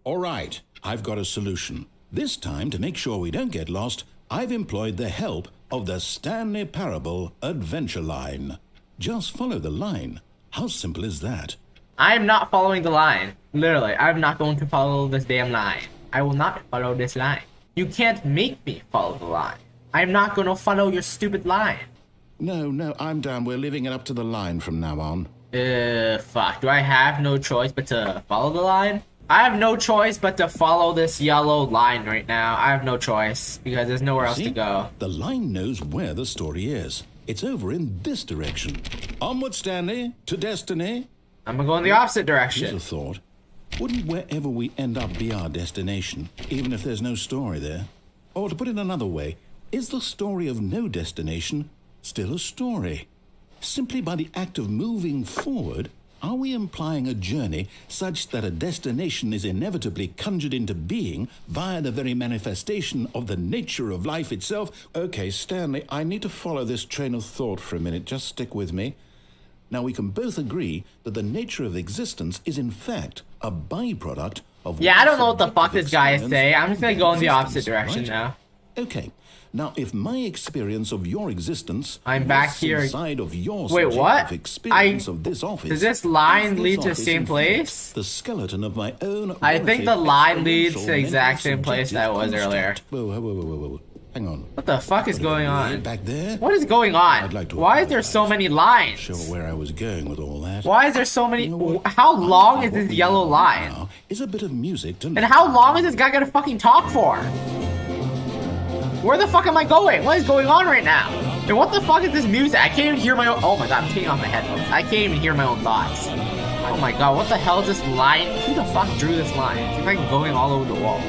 All right, I've got a solution. This time, to make sure we don't get lost, I've employed the help of the Stanley Parable Adventure Line. Just follow the line. How simple is that? I am not following the line. Literally, I'm not going to follow this damn line. I will not follow this line. You can't make me follow the line. I'm not gonna follow your stupid line. No, I'm done. We're leaving it up to the line from now on. Fuck. Do I have no choice but to follow the line? I have no choice but to follow this yellow line right now. I have no choice because there's nowhere else See? to go. The line knows where the story is. It's over in this direction. Onward, Stanley, to destiny. I'm gonna go in the opposite Here's direction. a thought. Wouldn't wherever we end up be our destination, even if there's no story there? Or to put it another way, is the story of no destination still a story? Simply by the act of moving forward, are we implying a journey such that a destination is inevitably conjured into being via the very manifestation of the nature of life itself? Okay, Stanley, I need to follow this train of thought for a minute. Just stick with me. Now, we can both agree that the nature of existence is in fact a byproduct of... Yeah, I don't know what the fuck subjective this guy is experience saying. I'm just gonna go in the opposite existence, direction right? now. Okay. Now, if my experience of your existence I'm back rests here. inside of your Wait, subjective what? experience of this office, Does this line is this lead to the office, same in fact, place? The skeleton of my own. I think the relative line leads to the experiential exact mental same place that it was subjective earlier. construct. Whoa. Hang on. What the fuck is going on? Back there? What is going on? I'd like to Why is there so apologize. many Not lines? sure where I was going with all that. Why is there so many? You know what? How long I is think what this we yellow need line? now is a bit of music to And make how long is this guy gonna fucking talk for? Where the fuck am I going? What is going on right now? And what the fuck is this music? I can't even hear my own. Oh my god, I'm taking off my headphones. I can't even hear my own thoughts. Oh my god, what the hell is this line? Who the fuck drew this line? It's like going all over the walls.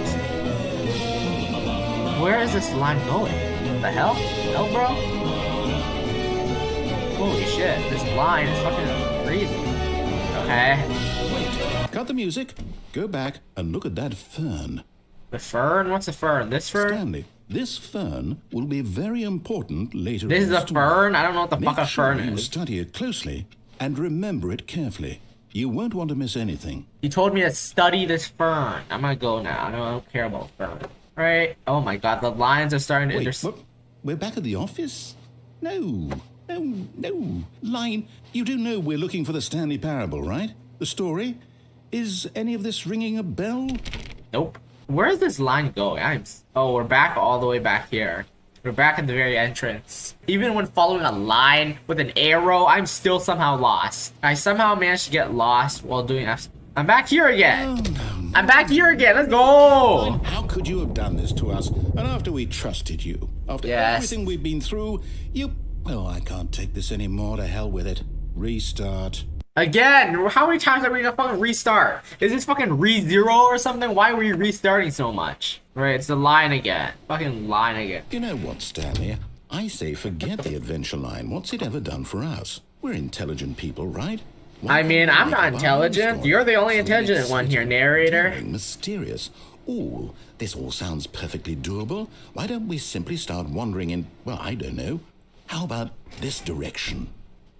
Where is this line going? What the hell? Hell, bro? Holy shit, this line is fucking crazy. Okay. Cut the music, go back and look at that fern. The fern? What's a fern? This fern? Stanley, this fern will be very important later. This in is the a story. fern? I don't know what the Make fuck a sure fern you is. study it closely and remember it carefully. You won't want to miss anything. He told me to study this fern. I'm gonna go now. I don't care about fern. Right? Oh my god, the lines are starting to Wait, what? We're back at the office? No. Line, you do know we're looking for the Stanley Parable, right? The story? Is any of this ringing a bell? Nope. Where is this line going? Oh, we're back all the way back here. We're back at the very entrance. Even when following a line with an arrow, I'm still somehow lost. I somehow managed to get lost while doing... I'm back here again. I'm back here again. Let's go. How could you have done this to us? And after we trusted you, after Yes. everything we've been through, you... Oh, I can't take this anymore. To hell with it. Restart. Again, how many times are we gonna fucking restart? Is this fucking re-zero or something? Why are we restarting so much? Right, it's the line again. Fucking line again. You know what, Stanley? I say forget the adventure line. What's it ever done for us? We're intelligent people, right? Why I mean, can't we I'm make not up our own intelligent. story? You're the only Something intelligent one here, exciting, narrator. daring, mysterious. Ooh, this all sounds perfectly doable. Why don't we simply start wandering in, well, I don't know. How about this direction?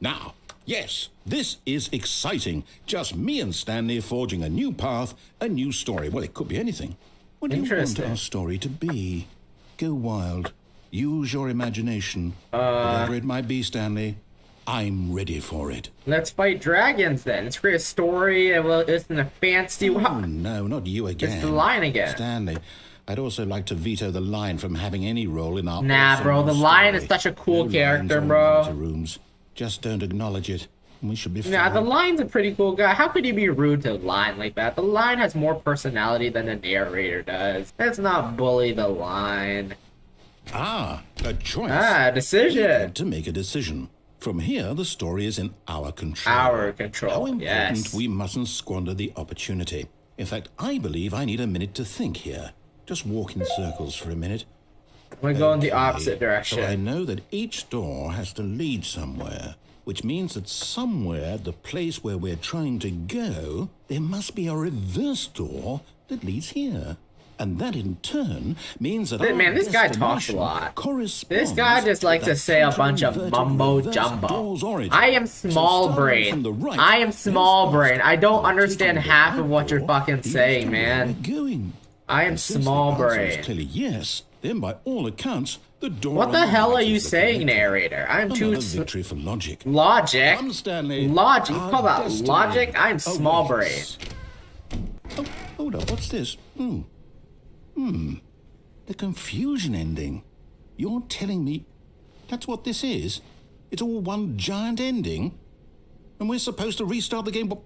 Now, yes, this is exciting. Just me and Stanley forging a new path, a new story. Well, it could be anything. What do you want Interesting. our story to be? Go wild. Use your imagination. Whatever it might be, Stanley, I'm ready for it. Let's fight dragons then. Let's create a story. Well, it's in a fancy. Oh, no, not you again. It's the line again. Stanley, I'd also like to veto the line from having any role in our... Nah, awesome bro, the story. Lion is such a cool No character, lines or bro. monitor rooms. Just don't acknowledge it. We should be Nah, fine. the Lion's a pretty cool guy. How could you be rude to the Lion like that? The Lion has more personality than the narrator does. Let's not bully the Lion. Ah, a choice. Ah, You decision. had to make a decision. From here, the story is in our control. Our control, How important yes. we mustn't squander the opportunity. In fact, I believe I need a minute to think here. Just walk in circles for a minute. We're going the Okay, opposite direction. So I know that each door has to lead somewhere, which means that somewhere, the place where we're trying to go, there must be a reverse door that leads here. And that in turn means that our Man, this guy talks a destination lot. corresponds This guy just likes to that say a bunch of counter-inverted mumbo reverse jumbo. door's origin. I am So small starting from brain. the right, I am small this brain. I don't must understand taking the half of right what you're door fucking leads saying, to where man. we're going. I am And since small the answer is brain. clearly yes, then by all accounts, the door. What the on hell right are you is the saying, correct narrator? I'm one. too Another victory for logic. logic. Come, Stanley. Logic. You Our call that destiny logic? I'm small brain. awaits. Oh, hold up. What's this? The confusion ending. You're telling me that's what this is? It's all one giant ending? And we're supposed to restart the game, what,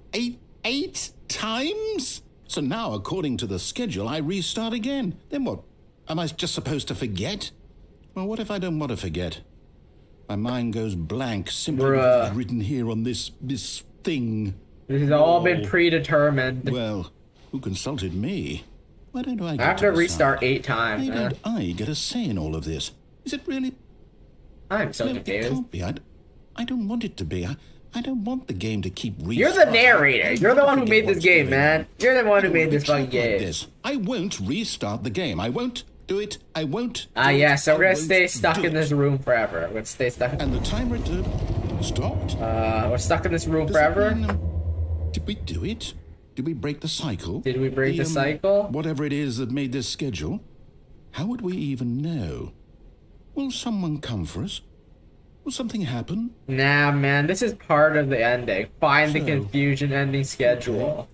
eight times? So now, according to the schedule, I restart again. Then what? Am I just supposed to forget? Well, what if I don't want to forget? My mind goes blank simply because it's written here on this thing. This has all been predetermined. Well, who consulted me? Why don't I I get have to decide? restart 8 times, Why man. don't I get a say in all of this? Is it really? I'm so No, it confused. can't be. I don't want it to be. I don't want the game to keep restarting. You're the narrator. You're the one who Forget made this what's game, going man. on. You're the one who I made won't this be fucking trapped like game. this. I won't restart the game. I won't do it. I won't. Ah, do yeah, it. so we're I gonna won't stay stuck do in this it. room forever. We're gonna stay stuck in... And the timer stopped. we're stuck in this room Does that forever? mean, did we do it? Did we break the cycle? Did we break the cycle? Whatever it is that made this schedule. How would we even know? Will someone come for us? Will something happen? Nah, man, this is part of the ending. Find the So, confusion ending schedule.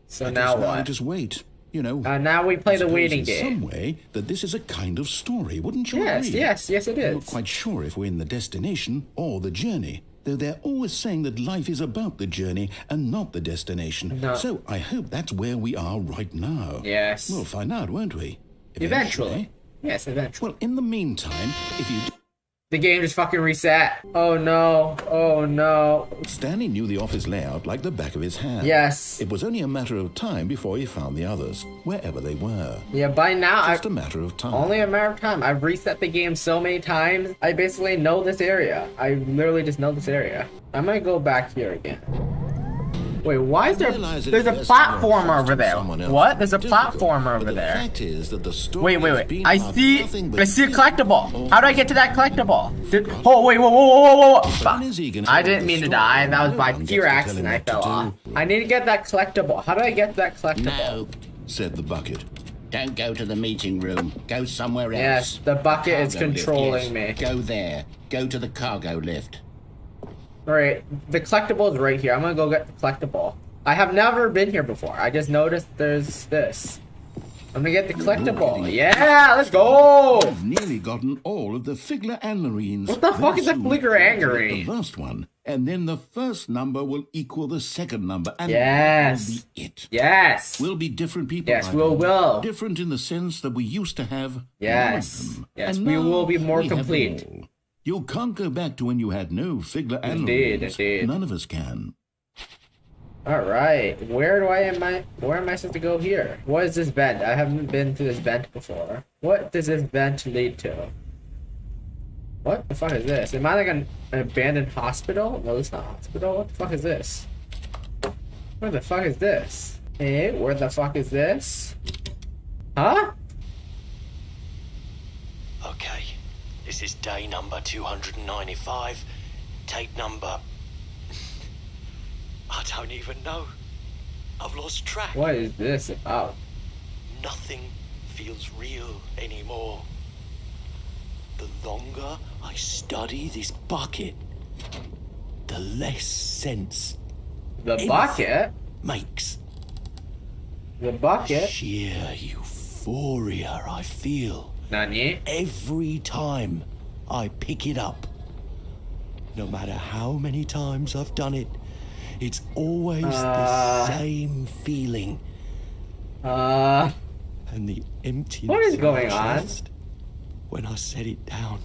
So I now guess I what? just wait. You know. Now we play I the suppose waiting in game. some way that this is a kind of story, wouldn't you Yes, agree? yes, yes, it I'm not is. quite sure if we're in the destination or the journey, though they're always saying that life is about the journey and not the destination. No. So I hope that's where we are right now. Yes. We'll find out, won't we? Eventually. Yes, eventually. Well, in the meantime, if you... The game just fucking reset. Oh no. Oh no. Stanley knew the office layout like the back of his hand. Yes. It was only a matter of time before he found the others, wherever they were. Yeah, by now, Just a matter of time. only a matter of time. I've reset the game so many times. I basically know this area. I literally just know this area. I might go back here again. Wait, why is there... Realize that There's a if you're platformer over trusting there. someone else What? There's a is difficult, platformer but over the there. fact is that the story Wait. has been I about see nothing but a collectible. fear. How do I get to that collectible? Oh, wait, whoa. Fuck. When is he gonna I tell didn't the mean to story? die. That was No by one gets pure to tell accident. him I what to fell off. do. I need to get that collectible. How do I get to that collectible? No, said the bucket. don't go to the meeting room. Go somewhere else. Yes, the bucket is Cargo lift, controlling yes. me. Go there. Go to the cargo lift. Alright, the collectible is right here. I'm gonna go get the collectible. I have never been here before. I just noticed there's this. I'm gonna get the collectible. Yeah, let's go! I've nearly gotten all of the Figler and Marines. What the fuck is a Flicker and Marine? The last one, and then the first number will equal the second number, and Yes. that will be it. Yes! We'll be different people. Yes, I we think. will. Different in the sense that we used to have. Yes. none of them. Yes, And we now will be more we have complete. all. You can't go back to when you had no Figler and Indeed, Marines. indeed. None of us can. Alright, where am I supposed to go here? What is this vent? I haven't been to this vent before. What does this vent lead to? What the fuck is this? Am I like an abandoned hospital? No, it's not a hospital. What the fuck is this? Where the fuck is this? Hey, where the fuck is this? Huh? Okay, this is day number 295. Tape number... I don't even know. I've lost track. What is this about? Nothing feels real anymore. The longer I study this bucket, the less sense The anything bucket? makes. The bucket? Sheer euphoria I feel Nani? every time I pick it up. No matter how many times I've done it, it's always the same feeling. And the emptiness What is in going my on? chest when I set it down.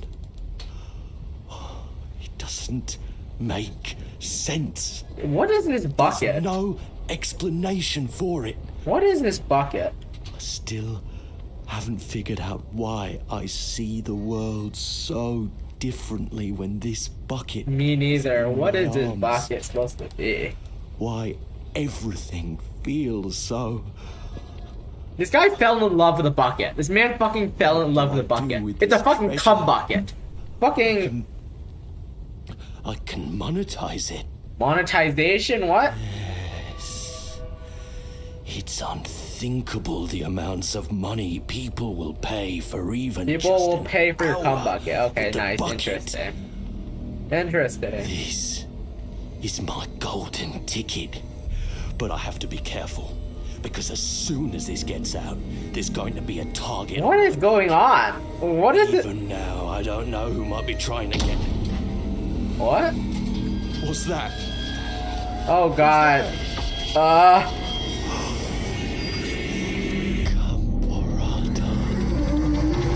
doesn't make sense. What is this bucket? There's no explanation for it. What is this bucket? I still haven't figured out why I see the world so differently when this bucket... Me neither. What is this arms. bucket supposed to be? Why everything feels so... This guy fell in love with a bucket. This man fucking fell in love with a bucket. It's a fucking cum bucket. Fucking... I can monetize it. Monetization? What? Yes. It's unthinkable the amounts of money people will pay for even People just will an pay for your cum hour bucket. Okay, with the nice. bucket. Interesting. Interesting. This is my golden ticket. But I have to be careful, because as soon as this gets out, there's going to be a target. What is going on? What is it? Even now, I don't know who might be trying to get... What? What's that? Oh god.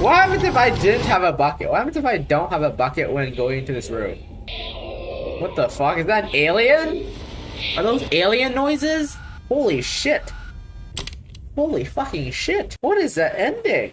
What happens if I didn't have a bucket? What happens if I don't have a bucket when going into this room? What the fuck? Is that an alien? Are those alien noises? Holy shit. Holy fucking shit. What is that ending?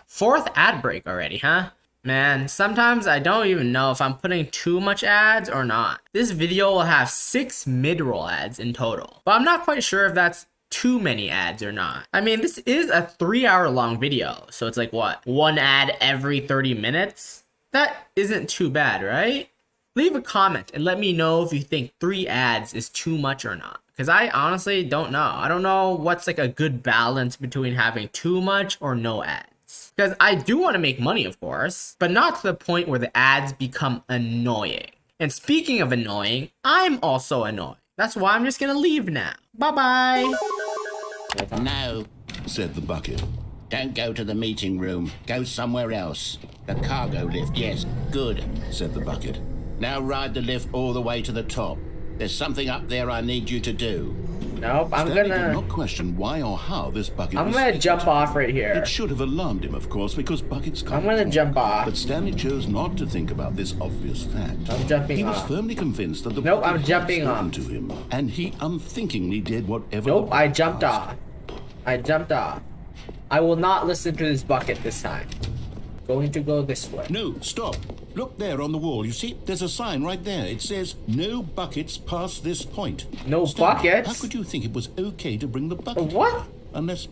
Fourth ad break already, huh? Man, sometimes I don't even know if I'm putting too much ads or not. This video will have 6 mid-roll ads in total, but I'm not quite sure if that's too many ads or not. I mean, this is a 3-hour long video, so it's like what? 1 ad every 30 minutes? That isn't too bad, right? Leave a comment and let me know if you think 3 ads is too much or not. Because I honestly don't know. I don't know what's like a good balance between having too much or no ads. Because I do want to make money, of course, but not to the point where the ads become annoying. And speaking of annoying, I'm also annoying. That's why I'm just gonna leave now. Bye-bye. No, said the bucket. don't go to the meeting room. Go somewhere else. The cargo lift, yes, good. Said the bucket. Now ride the lift all the way to the top. There's something up there I need you to do. Nope, I'm Stanley did gonna... not question why or how this bucket I'm was gonna fitted. jump off right here. It should have alarmed him, of course, because buckets can't I'm gonna talk. jump off. But Stanley chose not to think about this obvious fact. I'm jumping He was off. firmly convinced that the Nope, bucket I'm had jumping spoken off. to him, and he unthinkingly did whatever. Nope, the I bucket jumped asked. off. I jumped off. I will not listen to this bucket this time. Going to go this way. No, stop. Look there on the wall. You see, there's a sign right there. It says, no buckets past this point. No Stanley, buckets? How could you think it was okay to bring the bucket? What? Unless,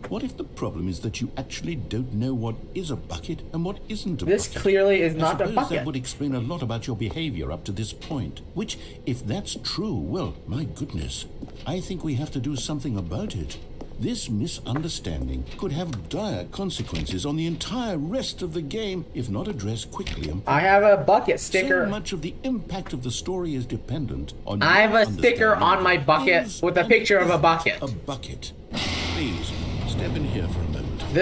what if the problem is that you actually don't know what is a bucket and what isn't a This bucket? clearly is I not a suppose bucket. that would explain a lot about your behavior up to this point. Which, if that's true, well, my goodness, I think we have to do something about it. This misunderstanding could have dire consequences on the entire rest of the game if not addressed quickly and I have a bucket sticker. so much of the impact of the story is dependent on I have your a sticker understanding on my bucket is with a and picture of a isn't bucket. A bucket. Please, step in here for a moment.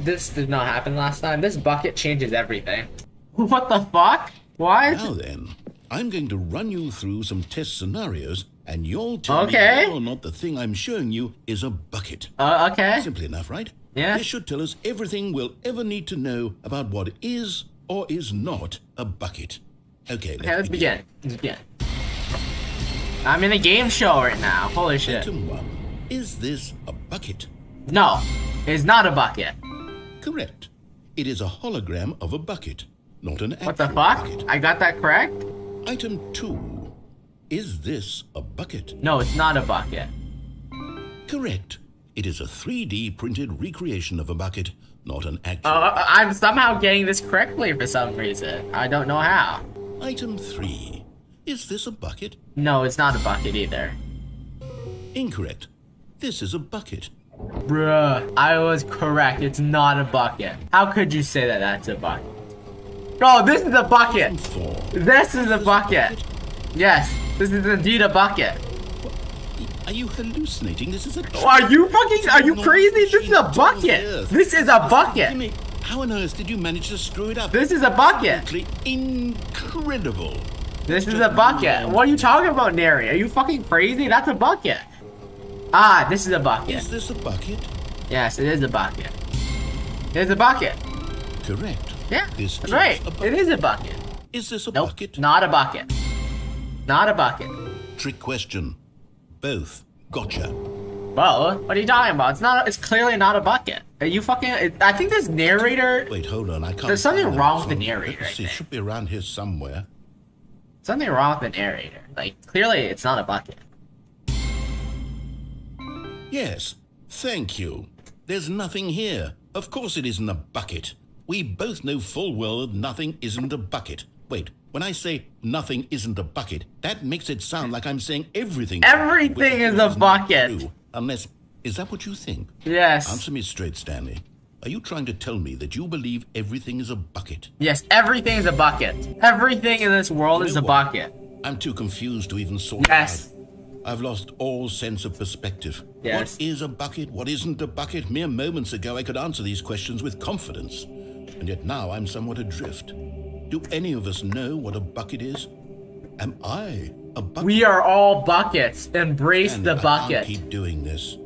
This did not happen last time. This bucket changes everything. What the fuck? Why? Now then, I'm going to run you through some test scenarios, and you'll tell me Okay. whether or not the thing I'm showing you is a bucket. Okay. Simple enough, right? Yeah. This should tell us everything we'll ever need to know about what is or is not a bucket. Okay, Let's begin. Let's begin. I'm in a game show right now. Holy shit. Item 1. Is this a bucket? No, it's not a bucket. Correct. It is a hologram of a bucket, not an actual What the fuck? bucket. I got that correct? Item 2. Is this a bucket? No, it's not a bucket. Correct. It is a 3D printed recreation of a bucket, not an actual. I'm somehow getting this correctly for some reason. I don't know how. Item 3. Is this a bucket? No, it's not a bucket either. Incorrect. This is a bucket. Bruh, I was correct. It's not a bucket. How could you say that that's a bucket? Oh, this is a bucket. Item 4. This is a bucket. Yes, this is indeed a bucket. Are you hallucinating? This is a. Are you crazy? This is a bucket. This is a bucket. Jimmy, how on earth did you manage to screw it up? This is a bucket. Absolutely incredible. This is a bucket. What are you talking about, Neri? Are you fucking crazy? That's a bucket. Ah, this is a bucket. Is this a bucket? Yes, it is a bucket. It is a bucket. Correct. Yeah, This that's is right. a It bucket. is a bucket. Is this a Nope, bucket? not a bucket. Not a bucket. Trick question. Both. Gotcha. Well, what are you talking about? It's not. It's clearly not a bucket. Are you fucking? I think this narrator. Wait, hold on. I can't. There's something find that wrong with the song. narrator, Let's see, I it think. should be around here somewhere. Something wrong with the narrator. Like clearly, it's not a bucket. Yes. Thank you. There's nothing here. Of course it isn't a bucket. We both know full well that nothing isn't a bucket. Wait, when I say nothing isn't a bucket, that makes it sound like I'm saying everything. Everything is a bucket. True. Unless, is that what you think? Yes. Answer me straight, Stanley. Are you trying to tell me that you believe everything is a bucket? Yes, everything is a bucket. Everything in this world is a bucket. I'm too confused to even sort Yes. it out. I've lost all sense of perspective. Yes. What is a bucket? What isn't a bucket? Mere moments ago I could answer these questions with confidence. And yet now I'm somewhat adrift. Do any of us know what a bucket is? Am I a bucket? We are all buckets. Embrace And the I can't bucket. keep doing this.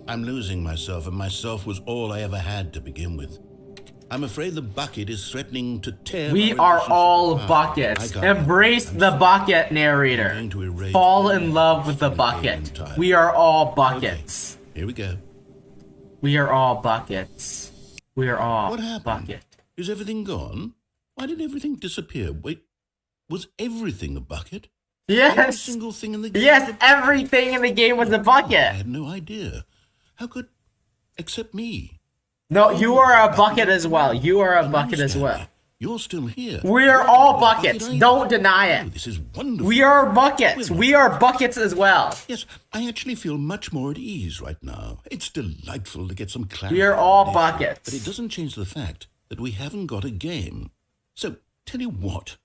I'm losing myself, and myself was all I ever had to begin with. I'm afraid the bucket is threatening to tear We my are relationship all apart. buckets. I can't Embrace help it. the I'm bucket, I'm narrator. going to erase Fall the in love with the from game bucket. in time. We are all buckets. Here we go. We are all buckets. We are all What happened? bucket. Is everything gone? Why did everything disappear? Wait, was everything a bucket? Every Yes. single thing in the game. Yes, was a bucket? everything in the game was a I bucket. had no idea. How could, except me? No, you are a bucket as well. You are a bucket as well. Stanley, you're still here. We are You're all a bucket buckets. either. Don't deny Oh, it. this is wonderful. We are buckets. We are buckets as well. Yes, I actually feel much more at ease right now. It's delightful to get some clarity. We are all on this. buckets. But it doesn't change the fact that we haven't got a game. So, tell you what,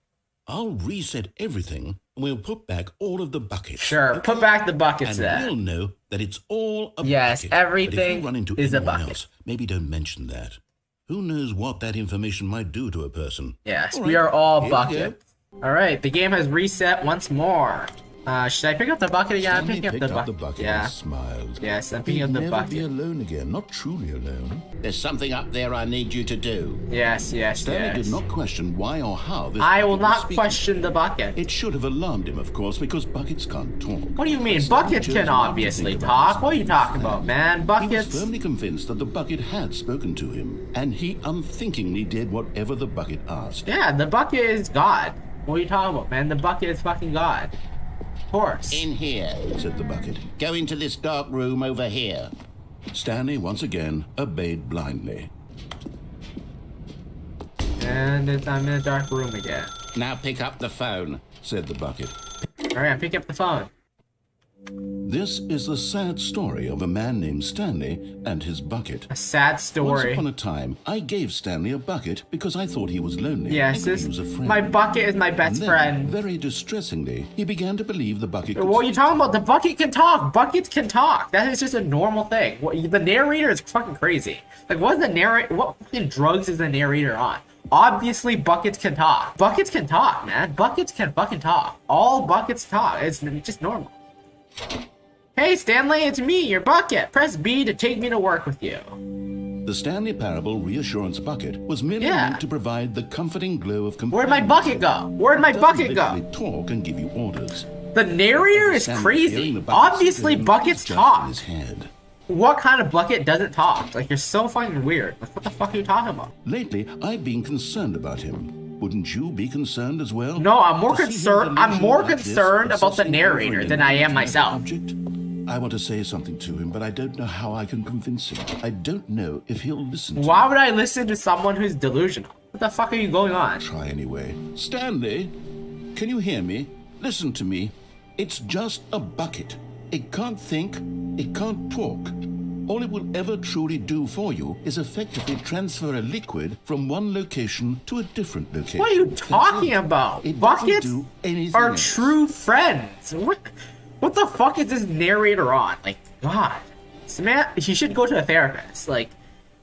I'll reset everything and we'll put back all of the buckets. Sure, okay? put back the buckets And there. we'll know that it's all a Yes, bucket. But if everything you run into is a anyone bucket. else, maybe don't mention that. Who knows what that information might do to a person? Yes, All we right, are all here we go. buckets. Alright, the game has reset once more. Should I pick up the bucket again? I'm Stanley picking up picked the bucket. Yeah. and smiled. Yes, I'm picking He'd up the never be bucket. alone again, not truly alone. There's something up there I need you to do. Yes, yes, Stanley yes. did not question why or how this I will bucket was not speaking. question the bucket. It should have alarmed him, of course, because buckets can't talk. What do you mean? Stanley Buckets chose can not to obviously think about talk. this What are you talking thing. about, man? He Buckets. was firmly convinced that the bucket had spoken to him, and he unthinkingly did whatever the bucket asked. Yeah, the bucket is God. What are you talking about, man? The bucket is fucking God. Of course. In here. Said the bucket. Go into this dark room over here. Stanley once again obeyed blindly. And I'm in a dark room again. Now pick up the phone. Said the bucket. Alright, I'm picking up the phone. This is the sad story of a man named Stanley and his bucket. A sad Once story. upon a time, I gave Stanley a bucket because I thought he was lonely. Yes, and could this use a friend. my bucket is my And best then, friend. very distressingly, he began to believe the bucket could What are you talking about? The bucket can talk. Buckets can talk. That is just a normal thing. The narrator is fucking crazy. Like, what fucking drugs is the narrator on? Obviously, buckets can talk. Buckets can talk, man. Buckets can fucking talk. All buckets talk. It's just normal. Hey, Stanley, it's me, your bucket. Press B to take me to work with you. The Stanley Parable Reassurance Bucket was merely Yeah. meant to provide the comforting glow of Where'd my bucket go? Where'd my bucket go? Literally talk and give you orders. The narrator is Stanley, hearing crazy. the bucket Obviously, scream, buckets was just in talk. his head. What kind of bucket doesn't talk? Like, you're so fucking weird. Like, what the fuck are you talking about? Lately, I've been concerned about him. Wouldn't you be concerned as well? No, I'm more To see him concerned. I'm delusional more like this, concerned about the obsessing over narrator an than I am inanimate myself. Object? I want to say something to him, but I don't know how I can convince him. I don't know if he'll listen to Why me. would I listen to someone who's delusional? What the fuck are you going on? Try anyway. Stanley, can you hear me? Listen to me. It's just a bucket. It can't think. It can't talk. All it will ever truly do for you is effectively transfer a liquid from one location to a different location. What are you That's talking it. about? It doesn't Buckets do anything are else. true friends. What the fuck is this narrator on? Like, God. This man, he should go to a therapist. Like,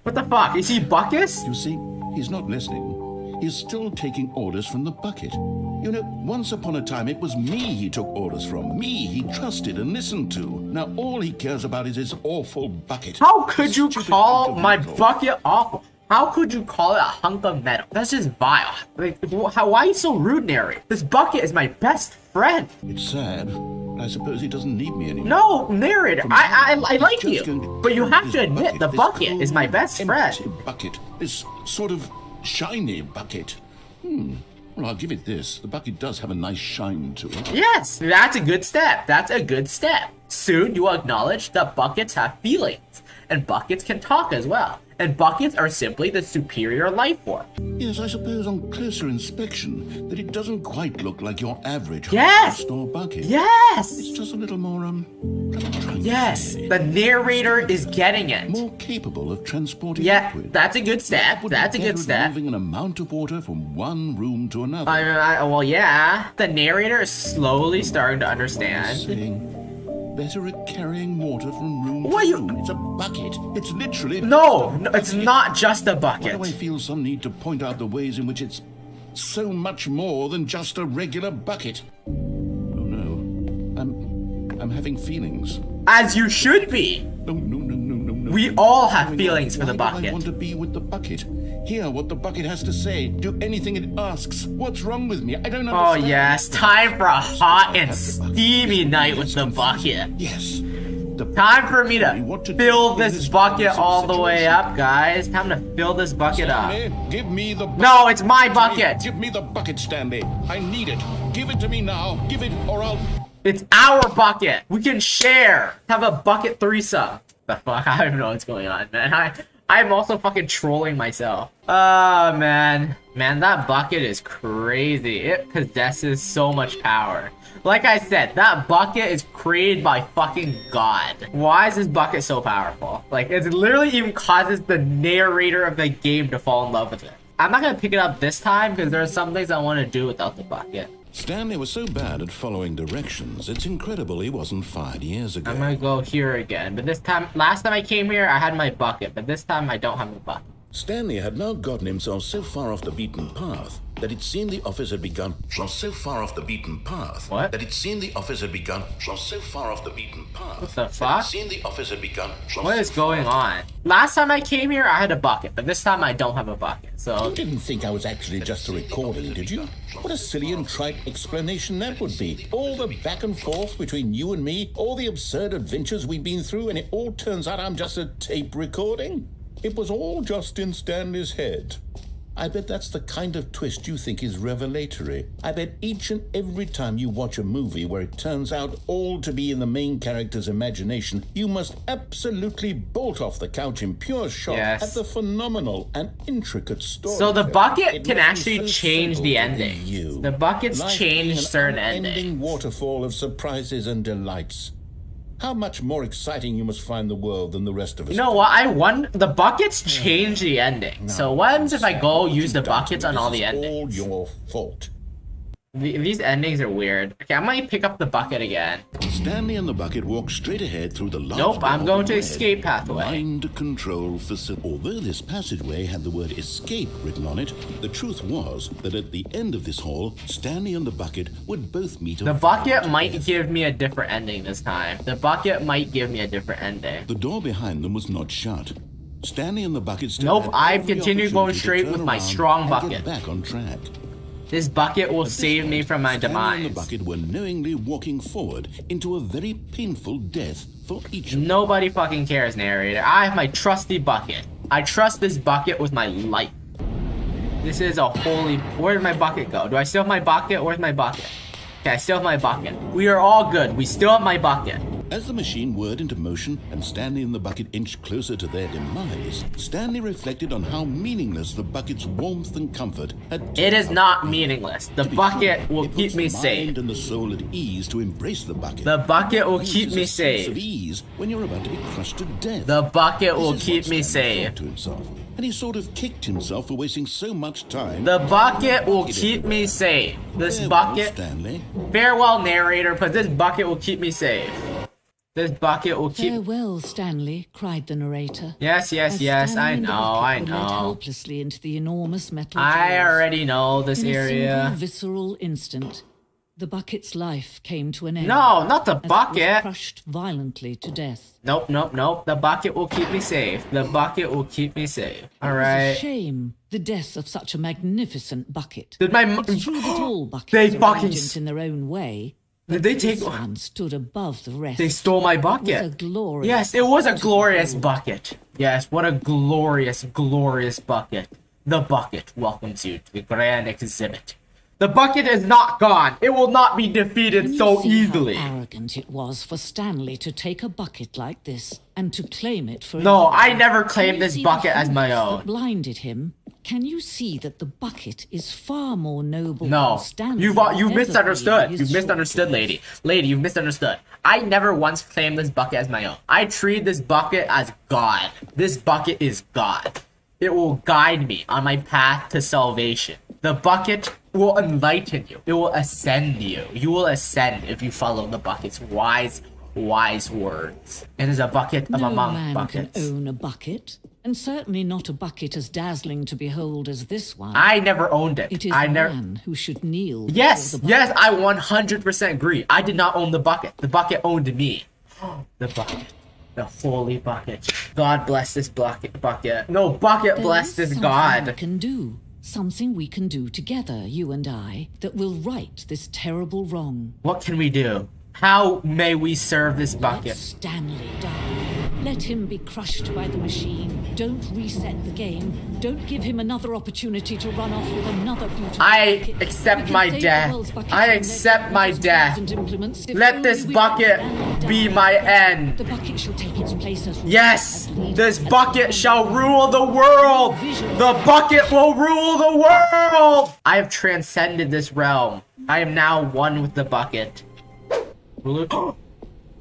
what the fuck? Is he Buckus? You see, he's not listening. He's still taking orders from the bucket. You know, once upon a time, it was me he took orders from. Me he trusted and listened to. Now all he cares about is his awful bucket. How could you Stupid call my incognito. bucket awful? How could you call it a hunk of metal? That's just vile. Like, why are you so rude, narrator? This bucket is my best friend. It's sad. I suppose he doesn't need me anymore. No, narrator, I like you. But you have to admit the bucket is my best friend. Bucket. This sort of shiny bucket. Well, I'll give it this. The bucket does have a nice shine to it. Yes, that's a good step. That's a good step. Soon you will acknowledge that buckets have feelings. And buckets can talk as well. And buckets are simply the superior life form. Yes, I suppose on closer inspection that it doesn't quite look like your average store bucket. Yes! It's just a little more, what am I trying to say? The narrator is getting it. More capable of transporting liquid. That's a good step. That's a good step. Moving an amount of water from one room to another. Well, yeah. The narrator is slowly starting to understand. Better at carrying water from room to room. It's a bucket. It's literally... No, it's not just a bucket. Why do I feel some need to point out the ways in which it's so much more than just a regular bucket? Oh no. I'm having feelings. As you should be. No. We all have feelings for the bucket. I want to be with the bucket. Hear what the bucket has to say. Do anything it asks. What's wrong with me? I don't understand. Oh yes, time for a hot and steamy night with the bucket. Yes. Time for me to fill this bucket all the way up, guys. Time to fill this bucket up. Give me the bucket. No, it's my bucket. Give me the bucket, Stanley. I need it. Give it to me now. Give it or I'll... It's our bucket. We can share. Have a bucket threesome. The fuck? I don't even know what's going on, man. I'm also fucking trolling myself. Oh, man. Man, that bucket is crazy. It possesses so much power. Like I said, that bucket is created by fucking God. Why is this bucket so powerful? Like, it literally even causes the narrator of the game to fall in love with it. I'm not gonna pick it up this time because there are some things I want to do without the bucket. Stanley was so bad at following directions, it's incredible he wasn't fired years ago. I'm gonna go here again, but this time, last time I came here, I had my bucket, but this time I don't have a bucket. Stanley had now gotten himself so far off the beaten path that it seemed the office had begun. What? That it seemed the office had begun. So far off the beaten path. What the fuck? It seemed the office had begun. What is going on? Last time I came here, I had a bucket, but this time I don't have a bucket. So You didn't think I was actually just a recording, did you? What a silly and trite explanation that would be. All the back and forth between you and me, all the absurd adventures we've been through, and it all turns out I'm just a tape recording? It was all just in Stanley's head. I bet that's the kind of twist you think is revelatory. I bet each and every time you watch a movie where it turns out all to be in the main character's imagination, you must absolutely bolt off the couch in pure shock at the phenomenal and intricate story. So the bucket can actually change the ending. The buckets change certain endings. Ending waterfall of surprises and delights. How much more exciting you must find the world than the rest of us. You know what? The buckets change the ending. So what happens if I go use the buckets on all the endings? All your fault. These endings are weird. Okay, I might pick up the bucket again. Stanley and the bucket walked straight ahead through the large Nope, I'm going to red escape pathway. Mind control facility. Although this passageway had the word escape written on it, the truth was that at the end of this hall, Stanley and the bucket would both meet. The bucket might give me a different ending this time. The bucket might give me a different ending. The door behind them was not shut. Stanley and the bucket still Nope, had I've every continued going opportunity to straight turn with my around strong and bucket. get back on track. This bucket will save me from my Stanley demise. and the bucket were knowingly walking forward into a very painful death for each of them. Nobody fucking cares, narrator. I have my trusty bucket. I trust this bucket with my life. This is a holy... Where did my bucket go? Do I still have my bucket? Where's my bucket? Okay, I still have my bucket. We are all good. We still have my bucket. As the machine whirred into motion and Stanley and the bucket inched closer to their demise, Stanley reflected on how meaningless the bucket's warmth and comfort had. It is not meaningless. The bucket will keep me safe. Mind and the soul at ease to embrace the bucket. The bucket will And keep there's me a sense of safe. ease when you're about to be crushed to death. The bucket will This is keep what me Stanley safe. thought to himself, and he sort of kicked himself for wasting so much time. The bucket will keep me safe. This Farewell, bucket... Stanley. Farewell, narrator, because this bucket will keep me safe. This bucket will keep... Farewell, Stanley, cried the narrator. Yes, yes, As yes, Stanley I and the know, bucket I were led know. helplessly into the enormous metal I jaws. already know this In a area. single visceral instant, The bucket's life came to an end. No, not the as it was bucket. crushed violently to death. Nope, nope, nope. The bucket will keep me safe. The bucket will keep me safe. All It was a right. shame, the death of such a magnificent bucket. Did my It's true that all buckets They are fucking radiant in their own way. Did they but take? this one stood above the rest. They stole my It was a bucket. glorious Yes, it was a bucket. glorious bucket. Yes, what a glorious, glorious bucket. The bucket welcomes you to the grand exhibit. The bucket is not gone. It will not be defeated Can you so see easily. How arrogant it was for Stanley to take a bucket like this and to claim it for. No, his I own. never Can claimed you this see bucket the as my hopes own. that blinded him. Can you see that the bucket is far more noble No, than Stanley? you've will ever misunderstood. be in You've his misunderstood, short lady. life? Lady, you've misunderstood. I never once claimed this bucket as my own. I treat this bucket as God. This bucket is God. It will guide me on my path to salvation. The bucket will enlighten you. It will ascend you. You will ascend if you follow the bucket's wise words. It is a bucket of No among man buckets. can own a bucket, and certainly not a bucket as dazzling to behold as this one. I never owned it. It is I the never. man who should kneel. Yes, before the yes, bucket. I 100% agree. I did not own the bucket. The bucket owned me. The bucket. The holy bucket. God bless this bucket. No, bucket There bless is this something God. we can do. Something we can do together, you and I, that will right this terrible wrong. What can we do? How may we serve this Let bucket? Stanley die. Let him be crushed by the machine. Don't reset the game. Don't give him another opportunity to run off with another beautiful I bucket. accept We can my save the death. world's bucket I from accept their my weapons, death. tools, and implements. If Let only this we bucket let Stanley be die. my end. The bucket shall take its place as Yes, as leader, this as bucket commander. shall rule the world. The bucket will rule the world. I have transcended this realm. I am now one with the bucket.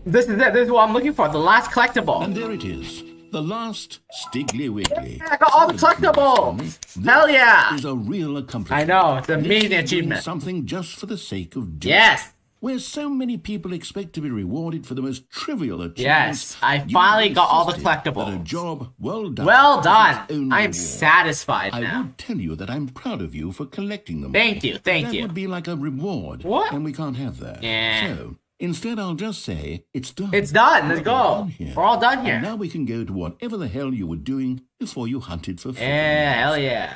This is it. This is what I'm looking for. The last collectible. And there it is. The last Stiggly Wiggly. I got all the collectibles. Hell yeah. Is a real accomplishment. I know. It's an This amazing is doing achievement. Something just for the sake of doing. Yes. Where so many people expect to be rewarded for the most trivial achievements. Yes, I you finally got all the insisted collectibles. that a job well done. Well was done. its own I am reward. satisfied I now. would tell you that I'm proud of you for collecting them. Thank you. Thank that you. would be like a reward. What? And we can't have that. Yeah. So, instead I'll just say, it's done. It's done. Let's We're go. done here. We're all done And here. now we can go to whatever the hell you were doing before you hunted for food. Yeah, hell yeah.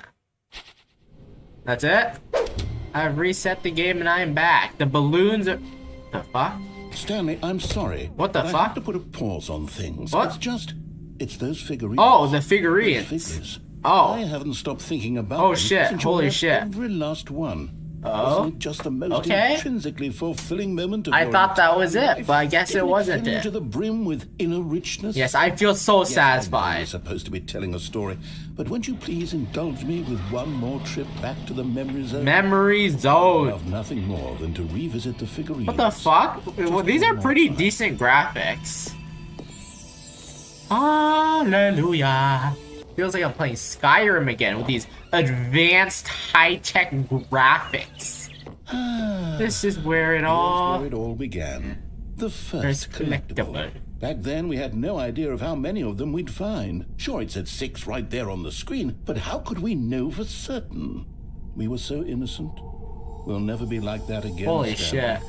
That's it? I've reset the game and I am back. The balloons are... The fuck? Stanley, I'm sorry. What the but I fuck? have to put a pause on things. What? It's those figurines. Oh, the Those figurines. figures. Oh. I haven't stopped thinking about Oh, them shit. since you Holy left shit. Every last one. Oh. Wasn't it just the most Okay. intrinsically fulfilling moment of I your thought that was entire it, life? but I guess it Didn't wasn't fill you it. to the brim with inner richness. Yes, I feel so Yes, I know satisfied. You're supposed to be telling a story, but won't you please indulge me with one more trip back to the memory zone? Memory I zone. love nothing more than to revisit the figurines. What the fuck? Well, these are pretty decent graphics. Hallelujah. Feels like I'm playing Skyrim again with these advanced high-tech graphics. This is where it Here's all... where it all began. The There's first collectible. collectible. Back then, we had no idea of how many of them we'd find. Sure, it said 6 right there on the screen, but how could we know for certain? We were so innocent. We'll never be like that again. Holy Stanley.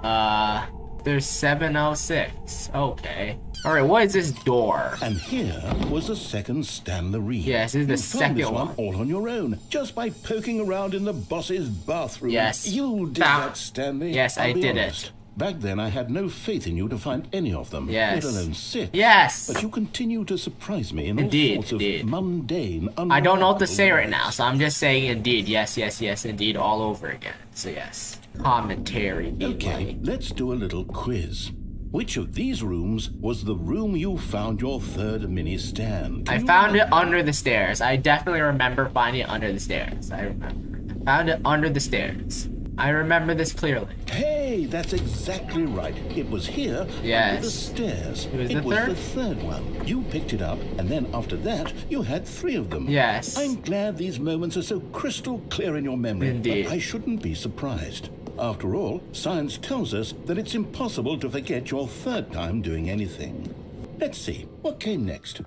shit. There's 706. Okay. Alright, what is this door? And here was the second Stanley. Yes, this is the You found this second one. all on your own, just by poking around in the boss's bathroom. Yes. You did Found- that, Stanley. Yes, I'll I be did honest. it. Back then, I had no faith in you to find any of them, Yes. let alone 6. Yes! But you continue to surprise me in Indeed, all sorts indeed. of mundane, I don't know what to say right ways. now, so I'm just saying indeed. Yes, yes, yes, indeed, all over again. So yes. Commentary. be Okay, like. let's do a little quiz. Which of these rooms was the room you found your third mini stand? I found it under the stairs. I definitely remember finding it under the stairs. I remember. I found it under the stairs. I remember this clearly. Hey, that's exactly right. It was here, Yes. under the stairs. It was the was third? the third one. You picked it up, and then after that, you had 3 of them. Yes. I'm glad these moments are so crystal clear in your memory. Indeed. But I shouldn't be surprised. After all, science tells us that it's impossible to forget your third time doing anything. Let's see, what came next?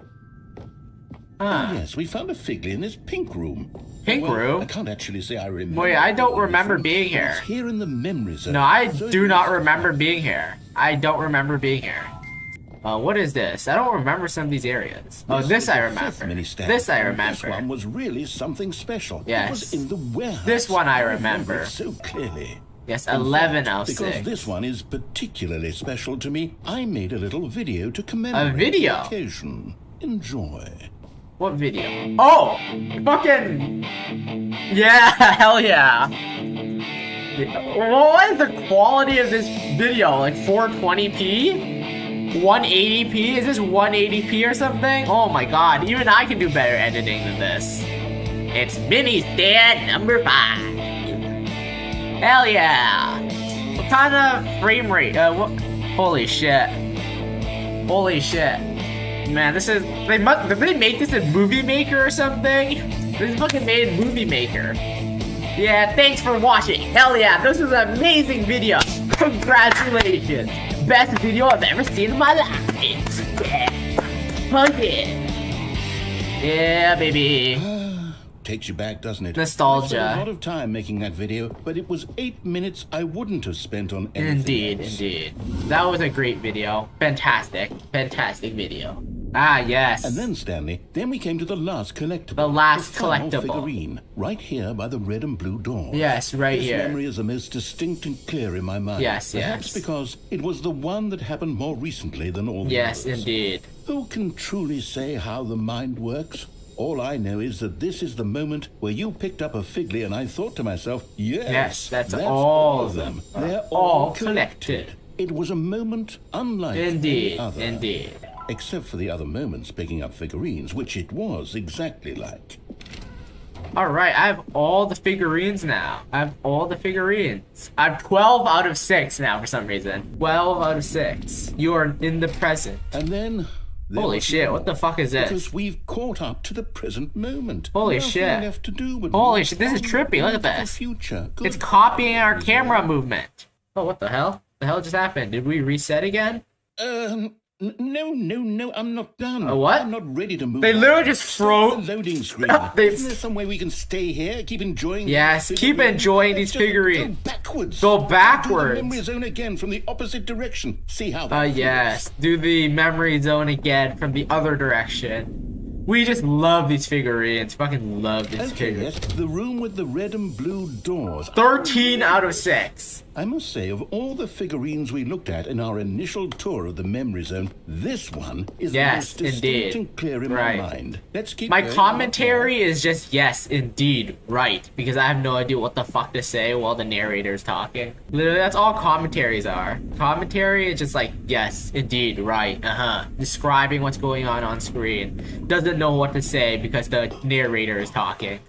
Huh. Oh, yes, we found a Figley in this pink room. Pink room? I can't actually say I remember. Wait, I don't remember anything. being here. It's here in the memory zone. No, I So do it not was- remember being here. I don't remember being here. What is this? I don't remember some of these areas. Oh, this is I the fifth remember. mini-stand. This I This remember. one was really something special. Yes. It was in the warehouse. This one I remember remember. it so clearly. Yes, In 11 fact, out of because 6. this one is particularly special to me, I made a little video to commemorate video? the occasion. Enjoy. What video? Oh! Fucking... Yeah, hell yeah. What is the quality of this video? Like 420p? 180p? Is this 180p or something? Oh my god, even I can do better editing than this. It's mini stand number 5. Hell yeah! What kind of frame rate? Holy shit. Holy shit. Man, this is... Did they make this in Movie Maker or something? This is fucking made in Movie Maker. Yeah, thanks for watching. Hell yeah, this is an amazing video. Congratulations. Best video I've ever seen in my life. Yeah. Fuck it. Yeah, baby. Takes you back, doesn't it? Nostalgia. I spent a lot of time making that video, but it was 8 minutes I wouldn't have spent on anything Indeed, else. indeed. That was a great video. Fantastic. Fantastic video. Ah, yes. And then, Stanley, then we came to the last collectible. The last final collectible. figurine, right here by the red and blue door. Yes, right this here. memory is the most distinct and clear in my mind. Yes, Perhaps yes. because it was the one that happened more recently than all the Yes, others. indeed. Who can truly say how the mind works? All I know is that this is the moment where you picked up a Figley and I thought to myself, yes, that's all of them. They're all all collected. It was a moment unlike Indeed, any other. indeed. Except for the other moments picking up figurines, which it was exactly like. Alright, I have all the figurines now. I have all the figurines. I have 12 out of 6 now for some reason. 12 out of 6. You are in the present. And then... there Holy was shit, more, what the fuck is this? Because we've caught up to the present moment. Holy Nothing shit. left to do but Holy look shit, this is forward trippy, look at into the this. future. It's Good copying our God. camera movement. Oh, what the hell? The hell just happened? Did we reset again? No, I'm not done. A what? I'm not ready to move. They on. literally just Stop froze. the loading screen. They- Isn't there some way we can stay here, keep enjoying? Yes, these keep figurines? enjoying Let's these just figurines. Go backwards. Go Do backwards. the memory zone again from the opposite direction. See how that feels. Yes. Do the memory zone again from the other direction. We just love these figurines. Fucking love these Okay, figurines. yes, the room with the red and blue doors. 13 out of 6. I must say, of all the figurines we looked at in our initial tour of the memory zone, this one is Yes, the most distinct indeed. and clear in Right. my mind. Let's keep My going. commentary is just yes, indeed, right. Because I have no idea what the fuck to say while the narrator is talking. Literally, that's all commentaries are. Commentary is just like, yes, indeed, right, describing what's going on screen. Doesn't know what to say because the narrator is talking.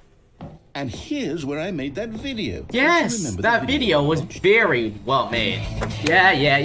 And here's where I made that video. Don't you Yes, remember the that video was we watched? very well made. Yeah, yo.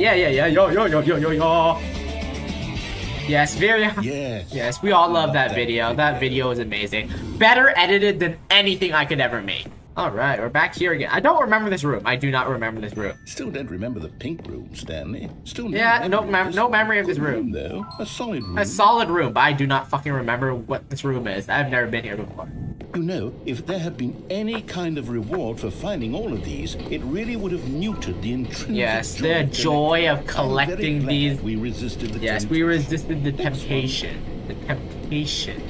Yes, very. Yes. Yes, we all love that video. That video is amazing. Better edited than anything I could ever make. All right, we're back here again. I don't remember this room. I do not remember this room. Still don't remember the pink room, Stanley. Still Yeah, no of this. memory of this Good room. though. A solid room. A solid room, but I do not fucking remember what this room is. I've never been here before. You know, if there had been any kind of reward for finding all of these, it really would have muted the intrinsic Yes, joy the of joy of I'm very collecting glad these. We resisted the Yes, we temptation. resisted the Next one. temptation. The temptation.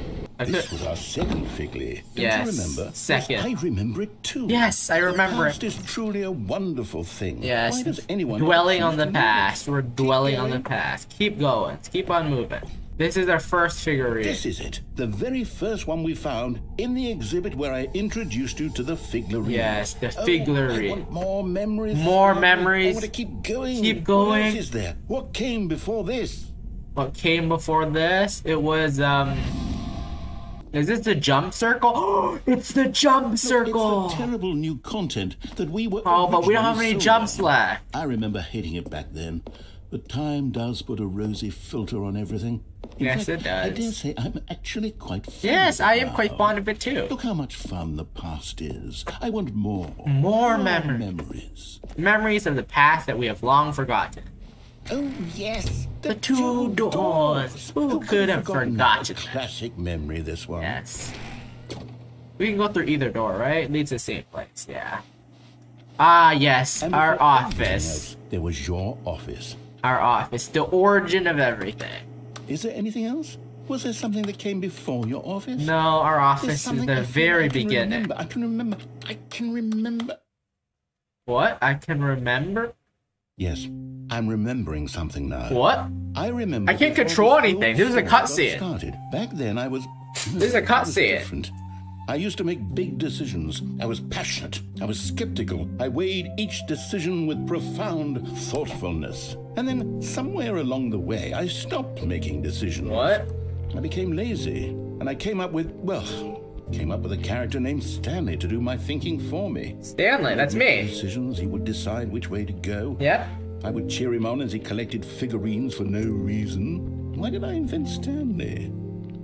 This was our second Figley. Don't Yes, you remember? second. Yes, I remember it too. Yes, I remember The it. past is truly a wonderful thing. Yes, Why does anyone dwelling ever on the choose to leave past. it? We're Keep dwelling on the going. past. Keep going. Let's keep on moving. This is our first figurine. This is it. The very first one we found in the exhibit where I introduced you to the Figlerine. Yes, the I Figlerine. want more memories. More Stanley. memories. I want to keep going. Keep What going. else is there? What came before this? What came before this? It was, is this the jump circle? It's the jump circle! It's the terrible new content that we were. Oh, but we don't have any originally jumps sold. left. I remember hating it back then, but time does put a rosy filter on everything. In Yes, fact, it does. I dare say I'm actually quite fond Yes, of it I am now. quite fond of it too. Look how much fun the past is. I want more. More memories. memories. Memories of the past that we have long forgotten. Oh, yes. The two doors. Who could have forgotten that? Classic memory, this one. Yes. We can go through either door, right? It leads to the same place, yeah. Ah, yes, And our before everything office. else, there was your office. Our office, the origin of everything. Is there anything else? Was there something that came before your office? No, our There's office is something the I feel very I can beginning. remember. I can remember. What? I can remember? Yes, I'm remembering something now. What? I remember. I can't before control this anything. whole This is a story got cutscene. started. Back then, I was. This is a I was cutscene. different. I used to make big decisions. I was passionate. I was skeptical. I weighed each decision with profound thoughtfulness. And then, somewhere along the way, I stopped making decisions. What? I became lazy, and I came up with a character named Stanley to do my thinking for me. Stanley, that's me. Decisions, he would decide which way to go. Yep. I would cheer him on as he collected figurines for no reason. Why did I invent Stanley?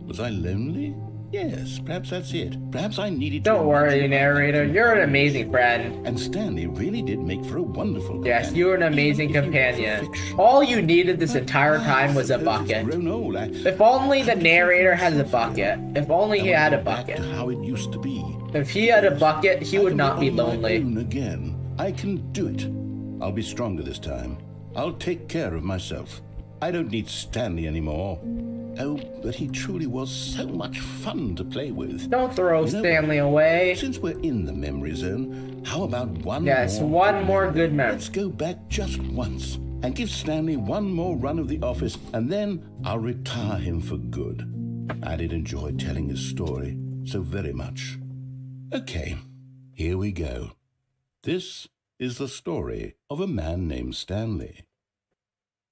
Was I lonely? Yes, perhaps that's it. Perhaps I needed to... Don't worry, narrator. You're an amazing friend. And Stanley really did make for a wonderful Yes, companion, you're an amazing even if he was a companion. fiction. All you needed this entire time was a Suppose it's bucket. grown old. If only the narrator has a bucket. If only he had a Back bucket. to how it used to be. If he had a bucket, he I would can not be on my lonely. own again. I can do it. I'll be stronger this time. I'll take care of myself. I don't need Stanley anymore. Oh, but he truly was so much fun to play with. Don't throw You know, Stanley away. Since we're in the memory zone, how about one Yes, more? one more good memory. Let's go back just once and give Stanley one more run of the office, and then I'll retire him for good. I did enjoy telling his story so very much. Okay, here we go. This is the story of a man named Stanley.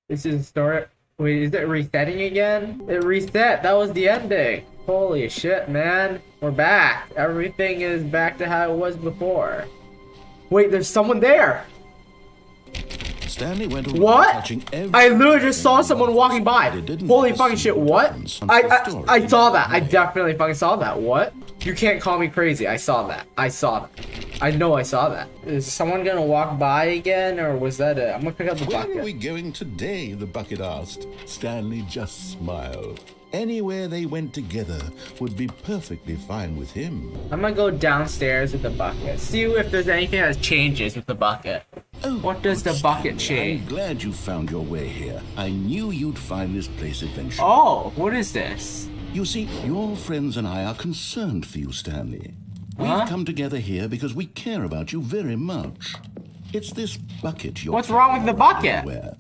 This is the story. Wait, is it resetting again? It reset. That was the ending. Holy shit, man. We're back. Everything is back to how it was before. Wait, there's someone there. Stanley went around What? touching every I literally just saw someone walking by. but it didn't Holy have fucking a shit, single what? difference until the story I saw that. I ended. definitely fucking saw that. What? You can't call me crazy. I saw that. I saw that. I know I saw that. Is someone gonna walk by again, or was that it? I'm gonna pick up the Where bucket. are we going today? The bucket asked. Stanley just smiled. Anywhere they went together would be perfectly fine with him. I'm gonna go downstairs with the bucket. See if there's anything that changes with the bucket. Oh, What does the good bucket Stanley. change? I'm glad you found your way here. I knew you'd find this place eventually. Oh, what is this? You see, your friends and I are concerned for you, Stanley. We've Huh? come together here because we care about you very much. It's this bucket you're What's wrong with the bucket? everywhere.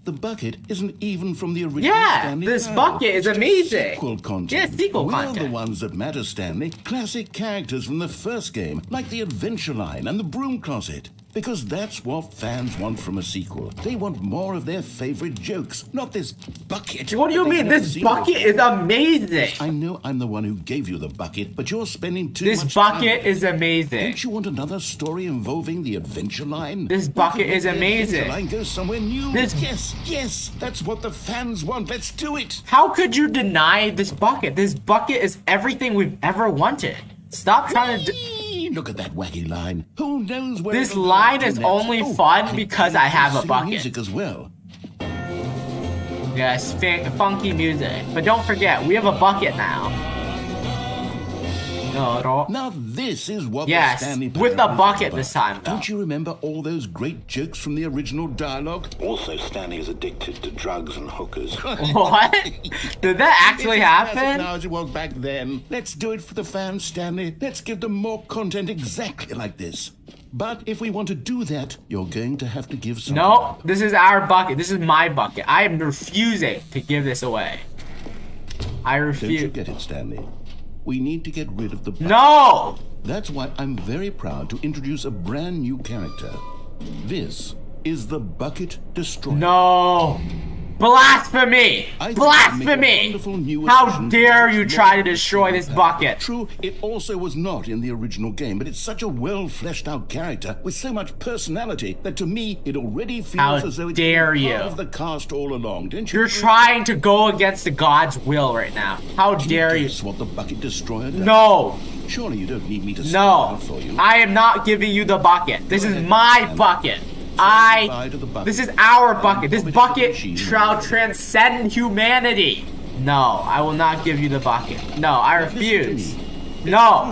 The bucket isn't even from the original Yeah, Stanley this Parable. bucket is It's just amazing. Sequel content. Yeah, sequel We're content. the ones that matter, Stanley. Classic characters from the first game, like the Adventure Line and the Broom Closet. Because that's what fans want from a sequel. They want more of their favorite jokes, not this bucket. What do you that they've mean? never This seen bucket before. is amazing. I know I'm the one who gave you the bucket, but you're spending too This much bucket time. is amazing. Don't you want another story involving the Adventure Line? This We bucket could make is the amazing. Adventure Line go somewhere new. This- Yes, that's what the fans want. Let's do it. How could you deny this bucket? This bucket is everything we've ever wanted. Stop trying to. Look at that wacky line. Who knows where This it'll go line to is next? only Oh, fun and because I have a singing bucket. Music as well. Yes, funky music. But don't forget, we have a bucket now. No. Now this is what Yes, the Stanley with Parable a is bucket about. this time, though. Don't you remember all those great jokes from the original dialogue? Also, Stanley is addicted to drugs and hookers. What? Did that actually It's as classic happen? now as it was back then. Let's do it for the fans, Stanley. Let's give them more content exactly like this. But if we want to do that, you're going to have to give something No, up. this is our bucket. This is my bucket. I am refusing to give this away. I Don't you refuse. get it, Stanley? We need to get rid of the bucket. No! That's why I'm very proud to introduce a brand new character. This is the Bucket Destroyer. No! Blasphemy! I think it'd make a Blasphemy! wonderful new How addition dare to you this try to long destroy this bucket? True, it also was not in the original game, but it's such a well-fleshed-out character with so much personality that to me it already feels How as though it's dare been you. part of the cast all along. Don't you? You're trying to go against the God's will right now. How dare you? Guess what the Bucket Destroyer does? No! Surely you don't need me to spell No! it for you. I am not giving you the bucket. This is my bucket. This is our bucket. This bucket shall transcend humanity. No, I will not give you the bucket. No, I refuse. No.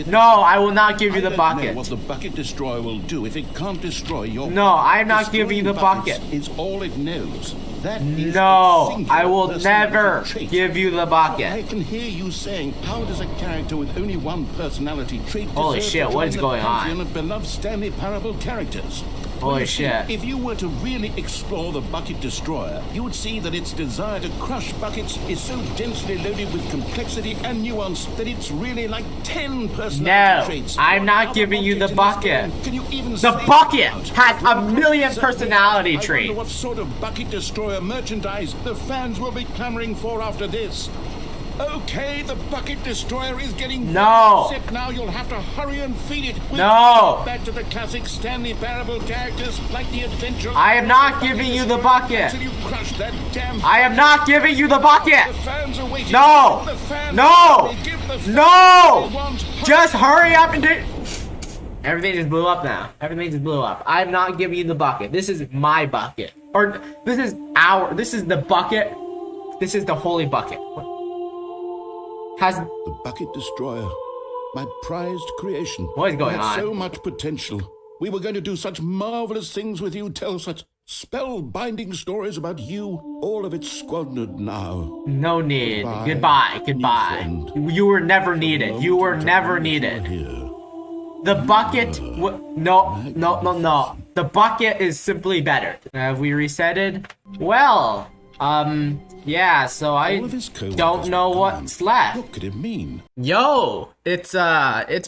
No, I will not give you the bucket. What the bucket destroyer will do if it can't destroy your. No, I'm not giving you the bucket. Is all it knows. That is no, I will never give you the bucket. I can hear you saying, how does a character with only one personality trait Holy shit, what is going on? Of beloved Stanley Parable characters? Holy shit. If you were to really explore the bucket destroyer, you would see that its desire to crush buckets is so densely loaded with complexity and nuance that it's really like 10 personality traits. No, I'm not giving you the bucket. Can you even the bucket has a million personality traits. I wonder what sort of bucket destroyer merchandise the fans will be clamoring for after this. Okay, the bucket destroyer is getting sick now. You'll have to hurry and feed it. Back to the classic Stanley Parable characters like the adventure. I am not giving you the bucket. You crush that damn I am not giving you the bucket. The fans are waiting. No. No. No. Just hurry up and do. Everything just blew up now. Everything just blew up. I'm not giving you the bucket. This is my bucket. Or this is the bucket. This is the holy bucket. The bucket destroyer, my prized creation. What is going on? So much potential. We were going to do such marvelous things with you, tell such spellbinding stories about you. All of it squandered now. No need. Goodbye. You were never needed. You were never needed. The bucket. No. The bucket is simply better. Have we resetted? Well. Yeah, so I don't know what's left. What could it mean? Yo, it's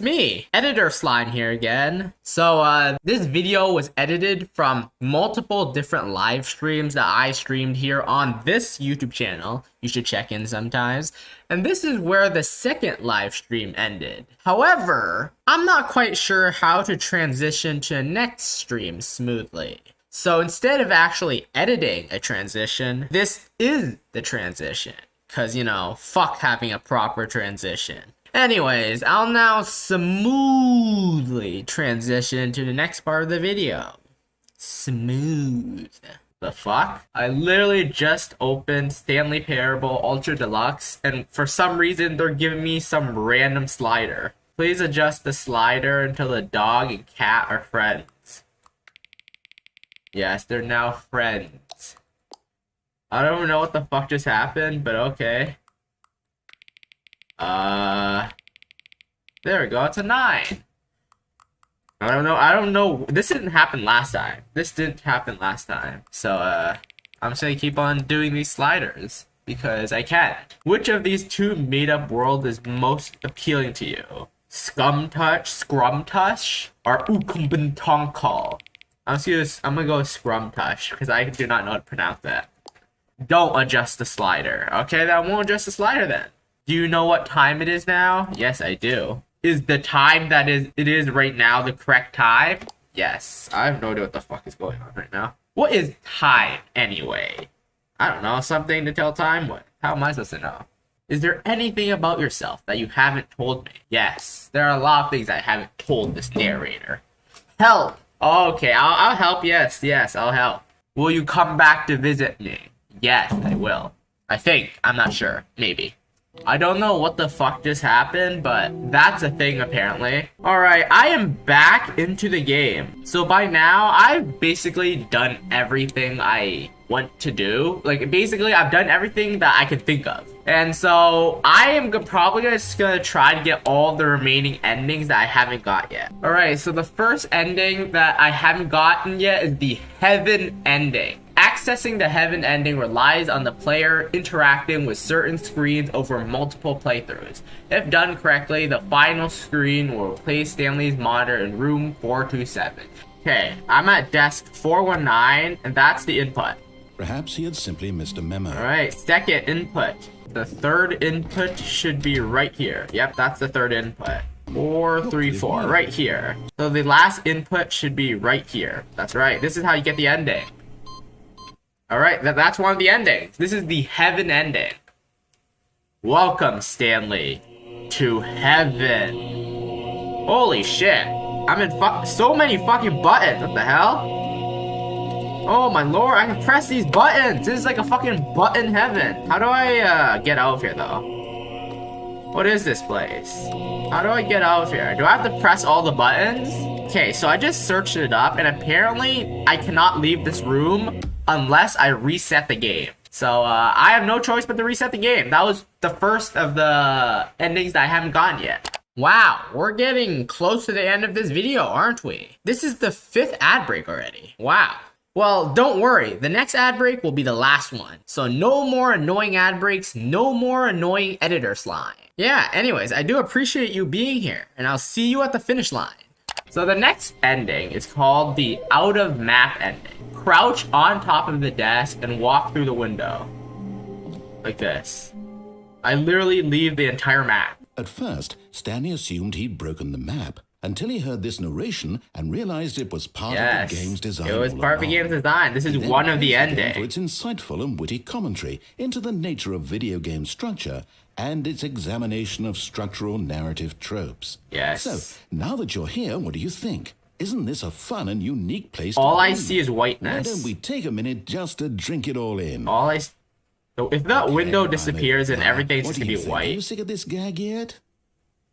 me, Editor Slime here again. So, this video was edited from multiple different live streams that I streamed here on this YouTube channel. You should check in sometimes. And this is where the second live stream ended. However, I'm not quite sure how to transition to the next stream smoothly. So instead of actually editing a transition, this is the transition. Cause, you know, fuck having a proper transition. Anyways, I'll now smoothly transition to the next part of the video. Smooth. The fuck? I literally just opened Stanley Parable Ultra Deluxe, and for some reason they're giving me some random slider. Please adjust the slider until the dog and cat are friends. Yes, they're now friends. I don't even know what the fuck just happened, but okay. There we go, it's a 9. I don't know. This didn't happen last time. So, I'm just gonna keep on doing these sliders. Because I can. Which of these two made-up worlds is most appealing to you? Scrum Touch, or Ukumbintonkal? I'm gonna go with Scrum Touch, because I do not know how to pronounce that. Don't adjust the slider. Okay, then I won't adjust the slider then. Do you know what time it is now? Yes, I do. Is the time that it is right now the correct time? Yes. I have no idea what the fuck is going on right now. What is time, anyway? I don't know, something to tell time with. How am I supposed to know? Is there anything about yourself that you haven't told me? Yes, there are a lot of things I haven't told this narrator. Help! Okay, I'll help, yes, I'll help. Will you come back to visit me? Yes, I will. I think, I'm not sure, maybe. I don't know what the fuck just happened, but that's a thing apparently. Alright, I am back into the game. So by now, I've basically done everything I want to do. Like, basically, I've done everything that I could think of. And so, I am probably just gonna try to get all the remaining endings that I haven't got yet. Alright, so the first ending that I haven't gotten yet is the Heaven ending. Accessing the Heaven ending relies on the player interacting with certain screens over multiple playthroughs. If done correctly, the final screen will replace Stanley's monitor in room 427. Okay, I'm at desk 419, and that's the input. Perhaps he had simply missed a memo. Alright, second input. The third input should be right here. Yep, that's the third input. 434, right here. So the last input should be right here. That's right, this is how you get the ending. Alright, that's one of the endings. This is the Heaven ending. Welcome, Stanley, to Heaven. Holy shit. I'm in so many fucking buttons. What the hell? Oh my lord, I can press these buttons. This is like a fucking button heaven. How do I get out of here though? What is this place? How do I get out of here? Do I have to press all the buttons? Okay, so I just searched it up and apparently I cannot leave this room unless I reset the game. So I have no choice but to reset the game. That was the first of the endings that I haven't gotten yet. Wow, we're getting close to the end of this video, aren't we? This is the 5th ad break already. Wow. Well, don't worry, the next ad break will be the last one. So no more annoying ad breaks, no more annoying editor slime. Yeah, anyways, I do appreciate you being here, and I'll see you at the finish line. So the next ending is called the out of map ending. Crouch on top of the desk and walk through the window. Like this. I literally leave the entire map. At first, Stanley assumed he'd broken the map until he heard this narration and realized it was part of the game's design. It was part of the game's design. This is one of the endings. For its insightful and witty commentary into the nature of video game structure and its examination of structural narrative tropes. Yes. So, now that you're here, what do you think? Isn't this a fun and unique place all to I be? see is whiteness. Why don't we take a minute just to drink it all in? So if that window disappears and everything's just gonna be white. Are you sick of this gag yet?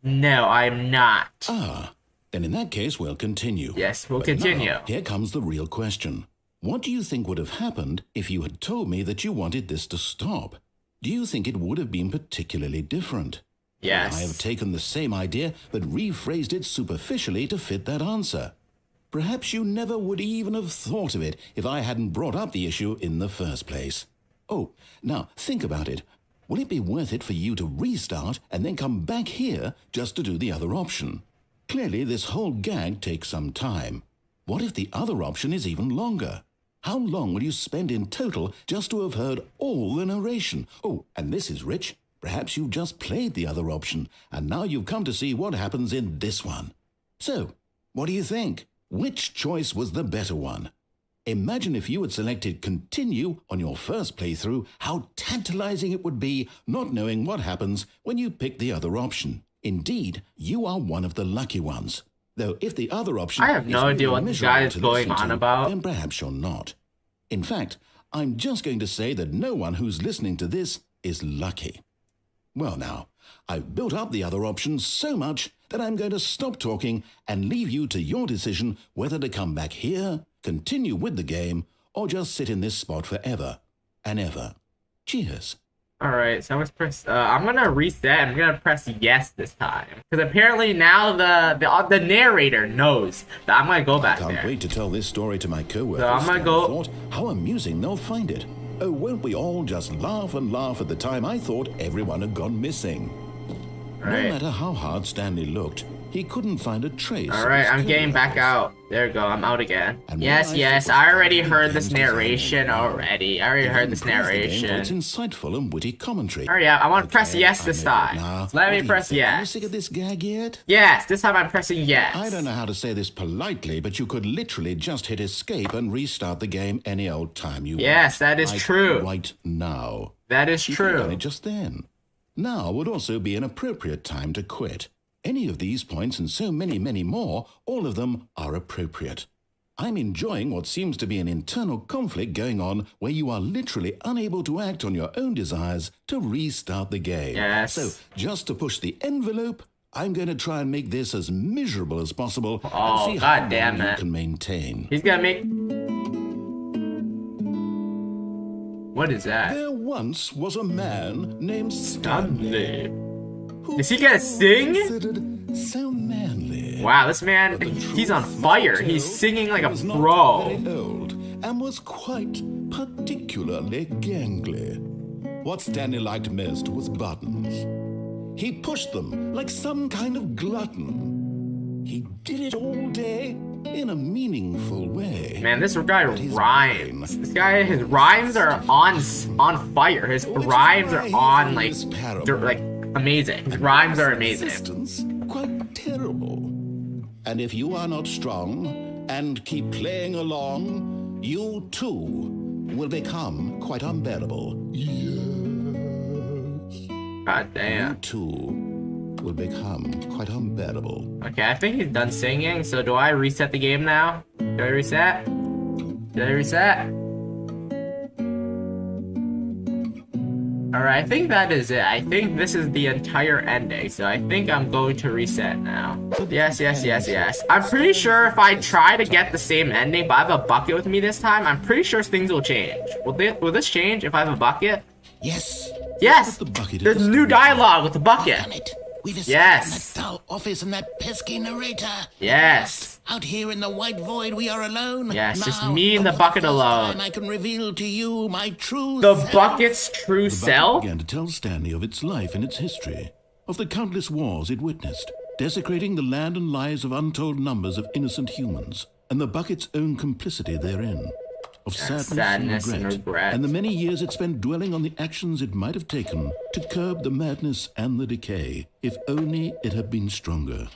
No, I'm not. Ah, then in that case, we'll continue. Yes, we'll But continue. now, here comes the real question. What do you think would have happened if you had told me that you wanted this to stop? Do you think it would have been particularly different? Yes. I have taken the same idea but rephrased it superficially to fit that answer. Perhaps you never would even have thought of it if I hadn't brought up the issue in the first place. Oh, now think about it. Will it be worth it for you to restart and then come back here just to do the other option? Clearly, this whole gag takes some time. What if the other option is even longer? How long will you spend in total just to have heard all the narration? Oh, and this is rich. Perhaps you've just played the other option, and now you've come to see what happens in this one. So, what do you think? Which choice was the better one? Imagine if you had selected continue on your first playthrough, how tantalizing it would be not knowing what happens when you pick the other option. Indeed, you are one of the lucky ones. Though if the other option I have no idea what this guy is going on about. Then perhaps you're not. In fact, I'm just going to say that no one who's listening to this is lucky. Well now, I've built up the other options so much that I'm going to stop talking and leave you to your decision whether to come back here, continue with the game, or just sit in this spot forever and ever. Cheers. Alright, so I'm gonna reset. I'm gonna press yes this time. Because apparently now the narrator knows that I'm gonna go back there. I can't wait to tell this story to my co-workers. So I'm gonna go... Thought how amusing they'll find it. Oh, won't we all just laugh and laugh at the time I thought everyone had gone missing? Right. No matter how hard Stanley looked, he couldn't find a trace. Alright, I'm getting back out. There we go, I'm out again. Yes, I already heard this narration already. I already heard this narration. It's insightful and witty commentary. Alright, yeah, I want to press yes this time. Let me press yes. Are you sick of this gag yet? Yes, this time I'm pressing yes. I don't know how to say this politely, but you could literally just hit escape and restart the game any old time you want. Yes, that is true. Right now. That is You could have done true. it just then. Now would also be an appropriate time to quit. Any of these points and so many, many more, all of them are appropriate. I'm enjoying what seems to be an internal conflict going on where you are literally unable to act on your own desires to restart the game. Yes. So, just to push the envelope, I'm going to try and make this as miserable as possible Oh, and see how God damn long you it. can maintain. He's gonna make... What is that? There once was a man named Stanley. Is he gonna sing? Considered so manly. Wow, this man, he's on fire. He's singing like a pro. Very old and was quite particularly gangly. What Stanley liked most was buttons. He pushed them like some kind of glutton. He did it all day in a meaningful way. Man, this guy rhymes. This guy, his rhymes are on fire. His rhymes are on like, they're like amazing. His rhymes are amazing. Resistance quite terrible. And if you are not strong and keep playing along, you too will become quite unbearable. Yes. God damn. You too will become quite unbearable. Okay, I think he's done singing, so do I reset the game now? Do I reset? Did I reset? Alright, I think that is it. I think this is the entire ending, so I think I'm going to reset now. Yes. I'm pretty sure if I try to get the same ending, but I have a bucket with me this time, I'm pretty sure things will change. Will this change if I have a bucket? Yes. Yes! The bucket There's is new dialogue with the bucket. Damn it. We've escaped Yes. from that dull office and that pesky narrator. Yes. Out here in the white void, we are alone. Yes, just Now, me and the for bucket first alone. time, I can reveal to you my true The self. bucket's true The bucket self? began to tell Stanley of its life and its history, of the countless wars it witnessed, desecrating the land and lives of untold numbers of innocent humans, and the bucket's own complicity therein, of sadness and regret, and the many years it spent dwelling on the actions it might have taken to curb the madness and the decay, if only it had been stronger.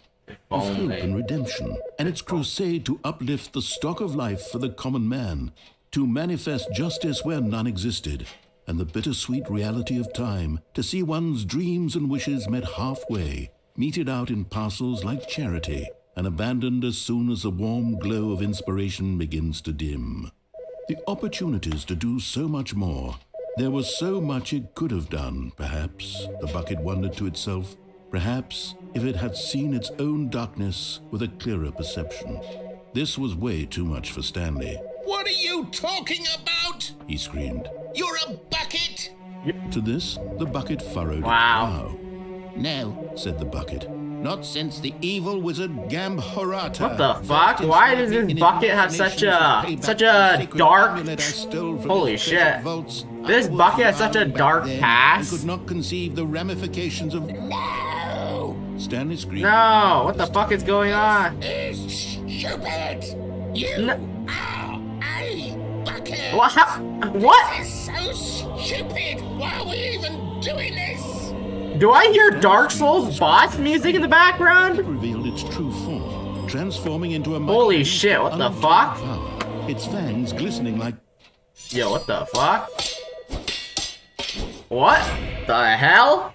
Of hope and redemption, and its crusade to uplift the stock of life for the common man, to manifest justice where none existed, and the bittersweet reality of time, to see one's dreams and wishes met halfway, meted out in parcels like charity, and abandoned as soon as the warm glow of inspiration begins to dim. The opportunities to do so much more. There was so much it could have done, perhaps, the bucket wondered to itself. Perhaps if it had seen its own darkness with a clearer perception. This was way too much for Stanley. What are you talking about? He screamed. You're a bucket? To this, the bucket furrowed Wow. its brow. No, Said the bucket. not since the evil wizard Gambharata. What the fuck? Why does this bucket have such a dark... Holy shit. This bucket has such a dark past. Could not conceive the ramifications of... No! Stanley screamed. No, what the fuck is going on? It's stupid! You No. are a bucket! What? What? This is so stupid! Why are we even doing this? Do I hear Dark Souls boss music in the background? Revealed its true form, transforming into a... Holy shit, what the fuck? Power, its fangs glistening like... Yo, what the fuck? What the hell?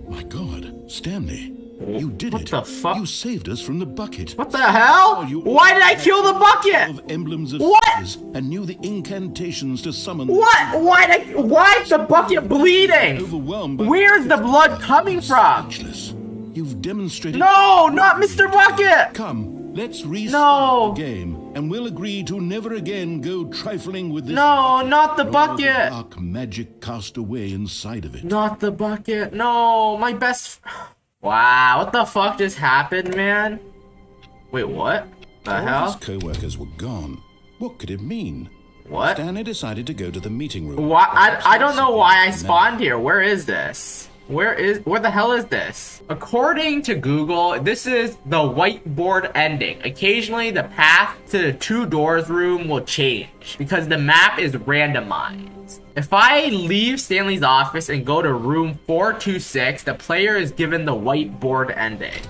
My God, Stanley, you did What it. the fuck? You saved us from the bucket. What the hell? Oh, you Why did I kill the bucket? of emblems of What? feathers and knew the incantations to summon... What? Why is the bucket bleeding? Overwhelmed by... Where's the blood coming from? Speechless. You've demonstrated... No, not Mr. Bucket! Come, let's restart No. the game, and we'll agree to never again go trifling with this... No, not the and all bucket. the dark magic cast away inside of it. Not the bucket. No, my best... Wow, what the fuck just happened, man? Wait, what? The All hell? his co-workers were gone. What could it mean? What? Stanley decided to go to the meeting room. Why? I don't know why I spawned here. Where is this? Where the hell is this? According to Google, this is the whiteboard ending. Occasionally, the path to the two doors room will change because the map is randomized. If I leave Stanley's office and go to room 426, the player is given the whiteboard ending.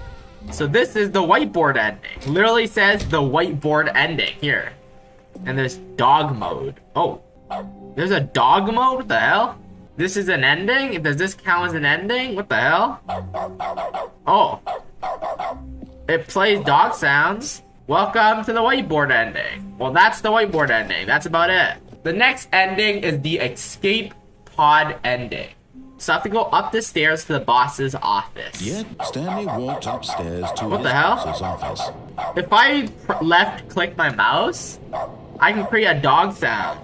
So this is the whiteboard ending. Literally says the whiteboard ending here. And there's dog mode. Oh, there's a dog mode? What the hell? This is an ending? Does this count as an ending? What the hell? Oh. It plays dog sounds. Welcome to the whiteboard ending. Well, that's the whiteboard ending. That's about it. The next ending is the escape pod ending. So I have to go up the stairs to the boss's office. Yet, Stanley walked upstairs to What his the hell? boss's office. If I left click my mouse, I can create a dog sound.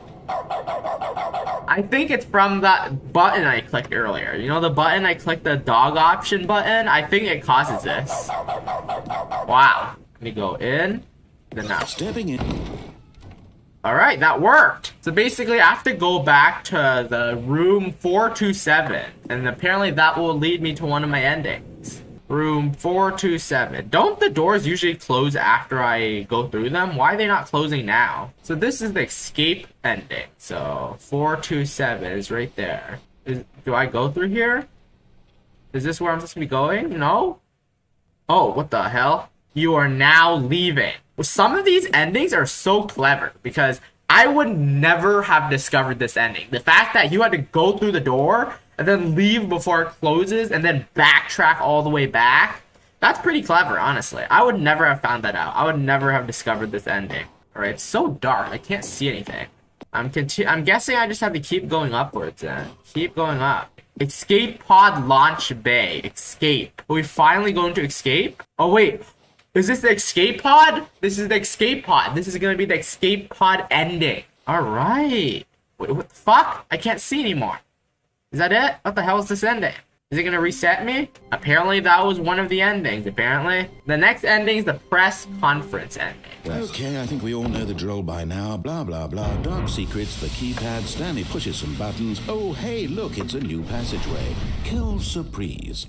I think it's from that button I clicked earlier. You know the button I clicked, the dog option button? I think it causes this. Wow. Let me go in. Then out. Stepping in. Alright, that worked. So basically, I have to go back to the room 427. And apparently that will lead me to one of my endings. Room 427. Don't the doors usually close after I go through them? Why are they not closing now? So this is the escape ending. So 427 is right there. Do I go through here? Is this where I'm supposed to be going? No? Oh, what the hell? You are now leaving. Well, some of these endings are so clever because I would never have discovered this ending. The fact that you had to go through the door and then leave before it closes and then backtrack all the way back. That's pretty clever, honestly. I would never have found that out. I would never have discovered this ending. Alright, it's so dark. I can't see anything. I'm guessing I just have to keep going upwards then. Keep going up. Escape pod launch bay. Escape. Are we finally going to escape? Oh, wait. Is this the escape pod? This is the escape pod. This is going to be the escape pod ending. Alright. Wait, what the fuck? I can't see anymore. Is that it? What the hell is this ending? Is it gonna reset me? Apparently that was one of the endings, apparently. The next ending is the press conference ending. Okay, I think we all know the drill by now. Blah, blah, blah. Dark secrets, the keypad. Stanley pushes some buttons. Oh, hey, look, it's a new passageway. Quelle surprise.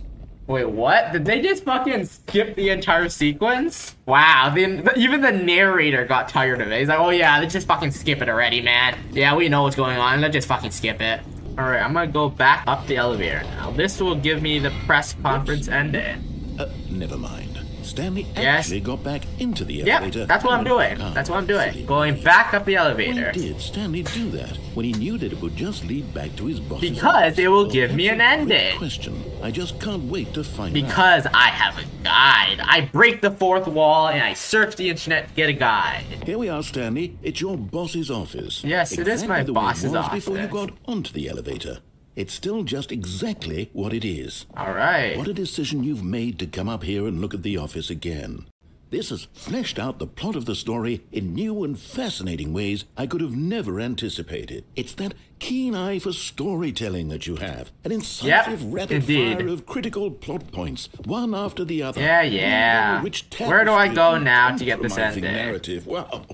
Wait, what? Did they just fucking skip the entire sequence? Wow, even the narrator got tired of it. He's like, oh yeah, let's just fucking skip it already, man. Yeah, we know what's going on. Let's just fucking skip it. Alright, I'm gonna go back up the elevator now. This will give me the press conference ending. Never mind. Stanley actually got back into the elevator. Yep, that's what I'm doing. That's what I'm doing. Going back up the elevator. Why did Stanley do that when he knew that it would just lead back to his boss's Because office? it will give me an ending. Question. I just can't wait to find out. Because I have a guide. I break the fourth wall and I search the internet to get a guide. Here we are, Stanley. It's your boss's office. Yes, it is my Exactly the way it boss's was office. Before you got onto the elevator. It's still just exactly what it is. Alright. What a decision you've made to come up here and look at the office again. This has fleshed out the plot of the story in new and fascinating ways I could have never anticipated. It's that keen eye for storytelling that you have. An incisive rapid fire of critical plot points, one after the other. Yeah. Where do I go now to get this ending? Narrative. Wow.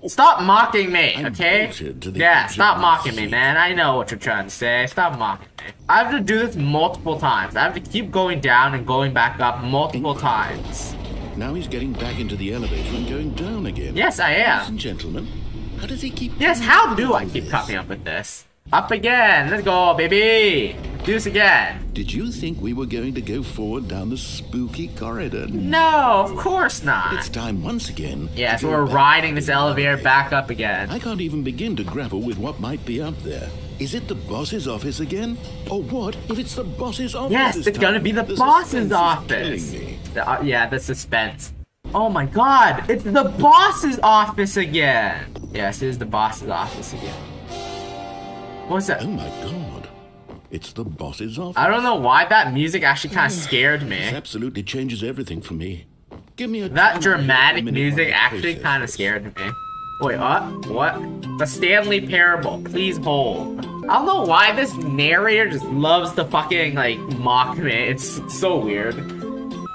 Stop mocking me, okay? Yeah, stop mocking me, man. I know what you're trying to say. Stop mocking me. I have to do this multiple times. I have to keep going down and going back up multiple times. Now he's getting back into the elevator and going down again. Yes, I am. Ladies and gentlemen, how does he keep... Yes, how do I keep coming up with this? Up again. Let's go, baby. Do this again. Did you think we were going to go forward down the spooky corridor? No, of course not. It's time once again. Yeah, so we're riding this elevator back up again. I can't even begin to grapple with what might be up there. Is it the boss's office again? Or what if it's the boss's office? Yes, it's gonna be the boss's office. Yeah, the suspense. Oh my god, it's the boss's office again. Yes, it is the boss's office again. What's that? Oh my god. It's the boss's office. I don't know why that music actually kind of scared me. This absolutely changes everything for me. Give me a that dramatic music actually kind of scared me. Wait, what? The Stanley Parable. Please hold. I don't know why this narrator just loves to fucking, like, mock me. It's so weird.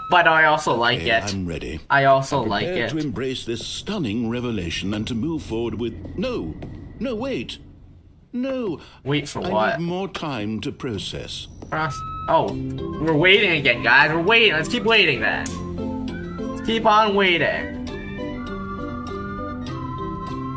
But I also like it. I'm ready. I also like it. To embrace this stunning revelation and to move forward with... No, wait. No. Wait for I what? need more time to process. Oh, we're waiting again, guys. We're waiting. Let's keep waiting then. Let's keep on waiting.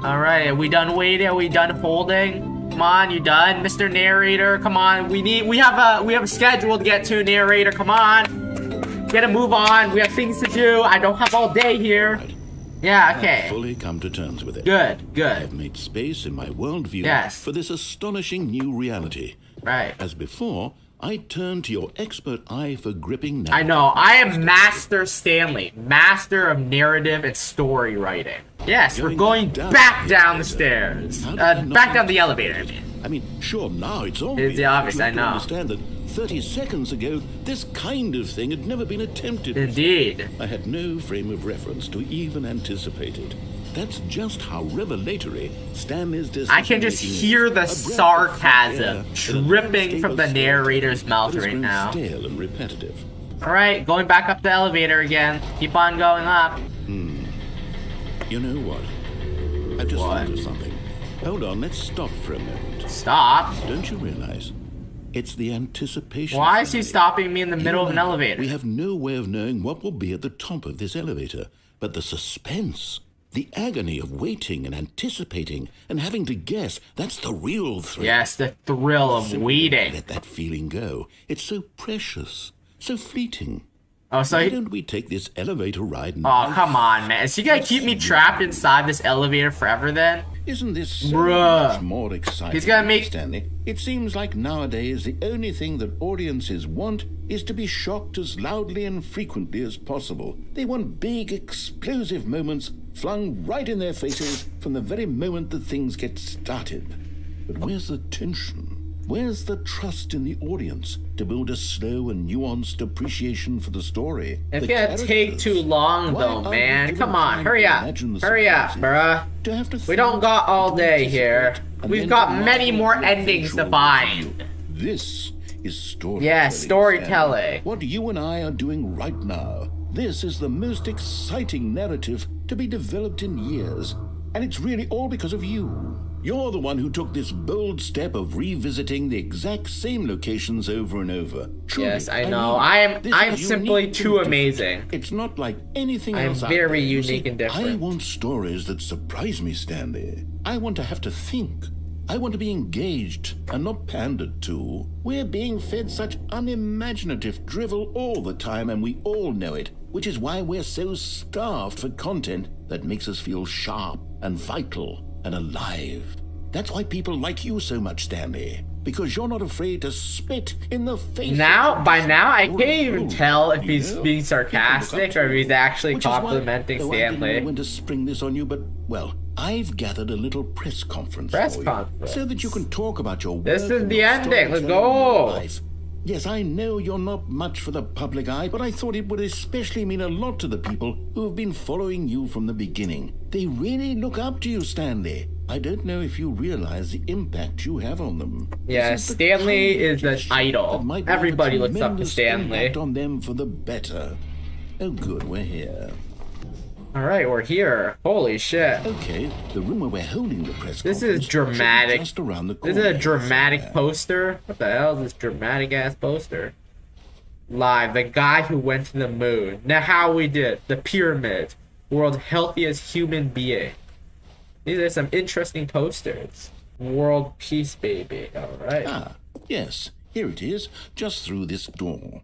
Alright, are we done waiting? Are we done holding? Come on, you done, Mr. Narrator? Come on, we have a schedule to get to, narrator. Come on, get a move on. We have things to do. I don't have all day here. Right. Yeah, okay. I've fully come to terms with it. Good. I've made space in my worldview for this astonishing new reality. Right. As before, I turn to your expert eye for gripping narrative. I know. I am Master Stanley, master of narrative and story writing. Yes, we're going back down the stairs. Back down the elevator, I mean, sure, now it's obvious. It's the obvious, I know. Understand that 30 seconds ago, this kind of thing had never been attempted. Indeed. I had no frame of reference to even anticipate it. That's just how revelatory Stanley's decision. I can just hear the sarcasm dripping from the narrator's mouth right now. Stale and repetitive. Alright, going back up the elevator again. Keep on going up. You know what? I've just thought of something. Hold on, let's stop for a moment. Stop? Don't you realize? It's the anticipation. Why is he stopping me in the middle of an elevator? We have no way of knowing what will be at the top of this elevator, but the suspense, the agony of waiting and anticipating and having to guess, that's the real thrill. Yes, the thrill of waiting. Let that feeling go. It's so precious, so fleeting. Oh, so why don't we take this elevator ride Oh, now? come on, man. Is he gonna keep me trapped inside this elevator forever then? Isn't this so Bruh. much more exciting, He's gonna make- Stanley? It seems like nowadays the only thing that audiences want is to be shocked as loudly and frequently as possible. They want big, explosive moments flung right in their faces from the very moment that things get started. But where's the tension? Where's the trust in the audience to build a slow and nuanced appreciation for the story? It's the gonna take too long Why though, aren't we man. given Come on, time hurry to up. imagine the Hurry up, surprises? bruh. To have to We think, don't got all to day here. anticipate, and We've then got to many marvel more at the endings to visual find. review. This is storytelling. Yeah, storytelling. Stanley. What you and I are doing right now. This is the most exciting narrative to be developed in years. And it's really all because of you. You're the one who took this bold step of revisiting the exact same locations over and over. Truly, Yes, I know. mean, this I'm is simply unique and too different. amazing. It's not like anything I am else out very there. You unique see, and different. I want stories that surprise me, Stanley. I want to have to think. I want to be engaged and not pandered to. We're being fed such unimaginative drivel all the time, and we all know it, which is why we're so starved for content that makes us feel sharp and vital and alive. That's why people like you so much, Stanley, because you're not afraid to spit in the face. By now, I can't even Ooh, tell if you he's know, being people look up sarcastic to or if he's you. actually Which is why, complimenting though I didn't know Stanley. when to spring this on you, but, well, I've gathered a little press conference Press for you, conference. so that you can talk about your work. This is and the your ending. Let's storytelling go. and your life. Yes, I know you're not much for the public eye, but I thought it would especially mean a lot to the people who have been following you from the beginning. They really look up to you, Stanley. I don't know if you realize the impact you have on them. Yeah, This is the Stanley kind of is an gesture idol. that might have a Everybody looks up to tremendous Stanley. impact on them for the better. Oh, good, we're here. Alright, we're here. Holy shit. Okay, the room where we're holding the press This conference is dramatic. should be just around the This corner is a dramatic somewhere. poster. What the hell is this dramatic ass poster? Live, the guy who went to the moon. Now how we did. The pyramid. World's healthiest human being. These are some interesting posters. World peace, baby. Alright. Ah, yes, here it is, just through this door.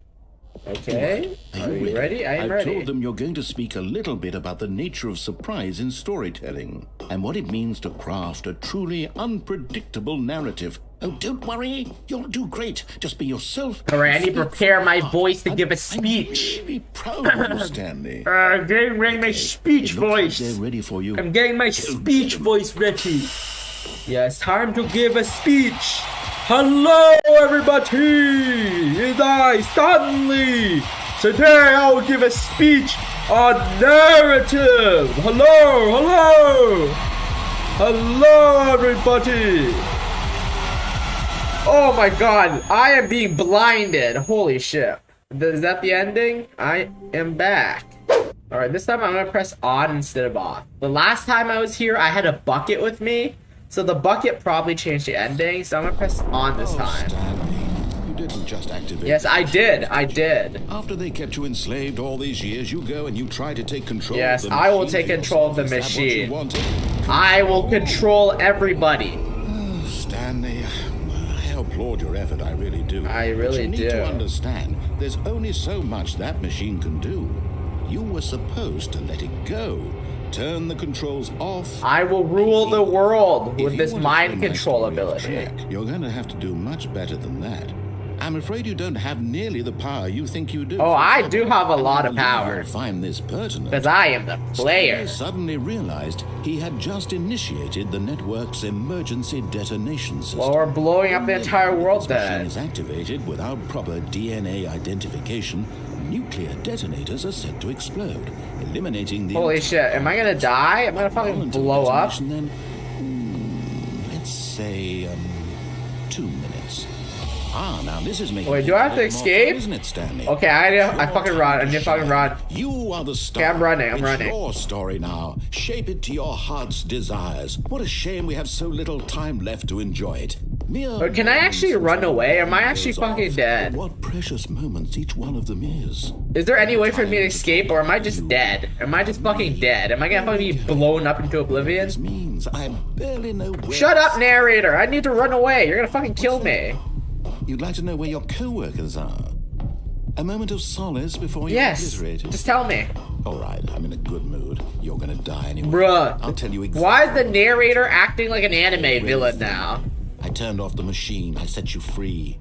Okay. Are you ready? I am I've ready. told them you're going to speak a little bit about the nature of surprise in storytelling and what it means to craft a truly unpredictable narrative. Oh, don't worry, you'll do great. Just be yourself. Alright, I need to Speak prepare my fast. voice to give a I'm speech. really proud of you, Stanley. I'm getting ready my speech It looks like voice. they're ready for you. I'm getting my speech voice ready. Yeah, it's time to give a speech. Hello, everybody! It's I, Stanley. Today I will give a speech on narrative. Hello, everybody. Oh my god, I am being blinded. Holy shit. Is that the ending? I am back. Alright, this time I'm gonna press on instead of off. The last time I was here, I had a bucket with me. So the bucket probably changed the ending, so I'm gonna press on this time. Stanley, you didn't just activate. Yes, I did. I did. After they kept you enslaved all these years, you go and you try to take control Yes, of the I will machine take for control of the yourself. Is that what you machine. wanted? I will control everybody. Stanley, I applaud your effort, I really do. I But really you need do. to understand, there's only so much that machine can do. You were supposed to let it go. Turn the controls off. I will rule the world If with you this want to mind throw my control story off ability. track, you're going to have to do much better than that. I'm afraid you don't have nearly the power you think you do. Oh, For I example, do have a and I lot of believe power. You'll find this pertinent. Because I am the player. Stanley suddenly realized he had just initiated the network's emergency detonation system. Well, we're blowing up the entire world If this machine then. is activated without proper DNA identification, nuclear detonators are set to explode, eliminating the Holy shit, am I gonna die? I'm gonna fucking Until blow up? detonation, Then, let's say 2 minutes. Ah, now this is making. Wait, it do I have to more fun, escape? Isn't it, Stanley? Okay, I fucking run. I need to fucking run. You are the star. Okay, I'm running, I'm it's running. your story now. Shape it to your heart's desires. What a shame we have so little time left to enjoy it. But can I actually run away? Am I actually fucking dead? What precious moments each one of them is. Is there any way for me to escape, or am I just dead? Am I just fucking dead? Am I gonna fucking be blown up into oblivion? This means I barely know where. Shut up, narrator! I need to run away. You're gonna fucking kill me. You'd like to know where your co-workers are? A moment of solace before you're Yes. obliterated? Just tell me. All right, I'm in a good mood. You're gonna die anyway. Bruh. I'll tell you exactly. Why is the narrator acting like an anime villain now? I turned off the machine. I set you free.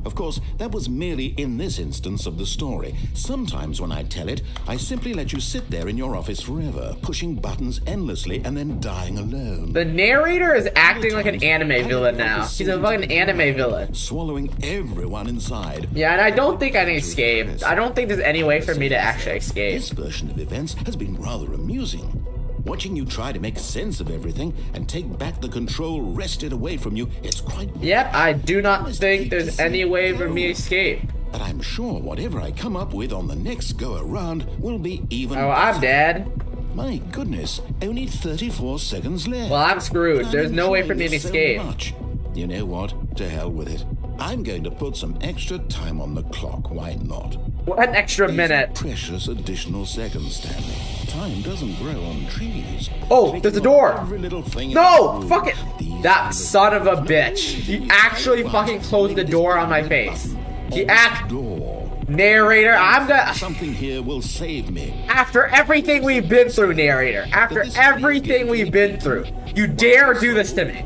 Of course, that was merely in this instance of the story. Sometimes when I tell it, I simply let you sit there in your office forever, pushing buttons endlessly and then dying alone. The narrator is acting like an anime villain now. He's a fucking anime villain. Swallowing everyone inside. Yeah, and I don't think I can escape. I don't think there's any way for me to actually escape. This version of events has been rather amusing. Watching you try to make sense of everything and take back the control wrested away from you, it's quite... Yep, I do not think there's any way for me to escape. But I'm sure whatever I come up with on the next go-around will be even Oh, I'm better. dead. My goodness, only 34 seconds left. Well, I'm screwed. I'm There's no way for me enjoying to this so escape. much. You know what? To hell with it. I'm going to put some extra time on the clock. Why not? One extra These minute. are precious additional seconds, Stanley. Time doesn't grow on trees. Oh, there's a door. Every little thing No, in the fuck it. These That are the son of a bitch. He actually fucking closed the door on my face. He door. Narrator, I'm gonna... Something here will save me. After everything we've been through, narrator. After everything we've been through. You dare do this to me.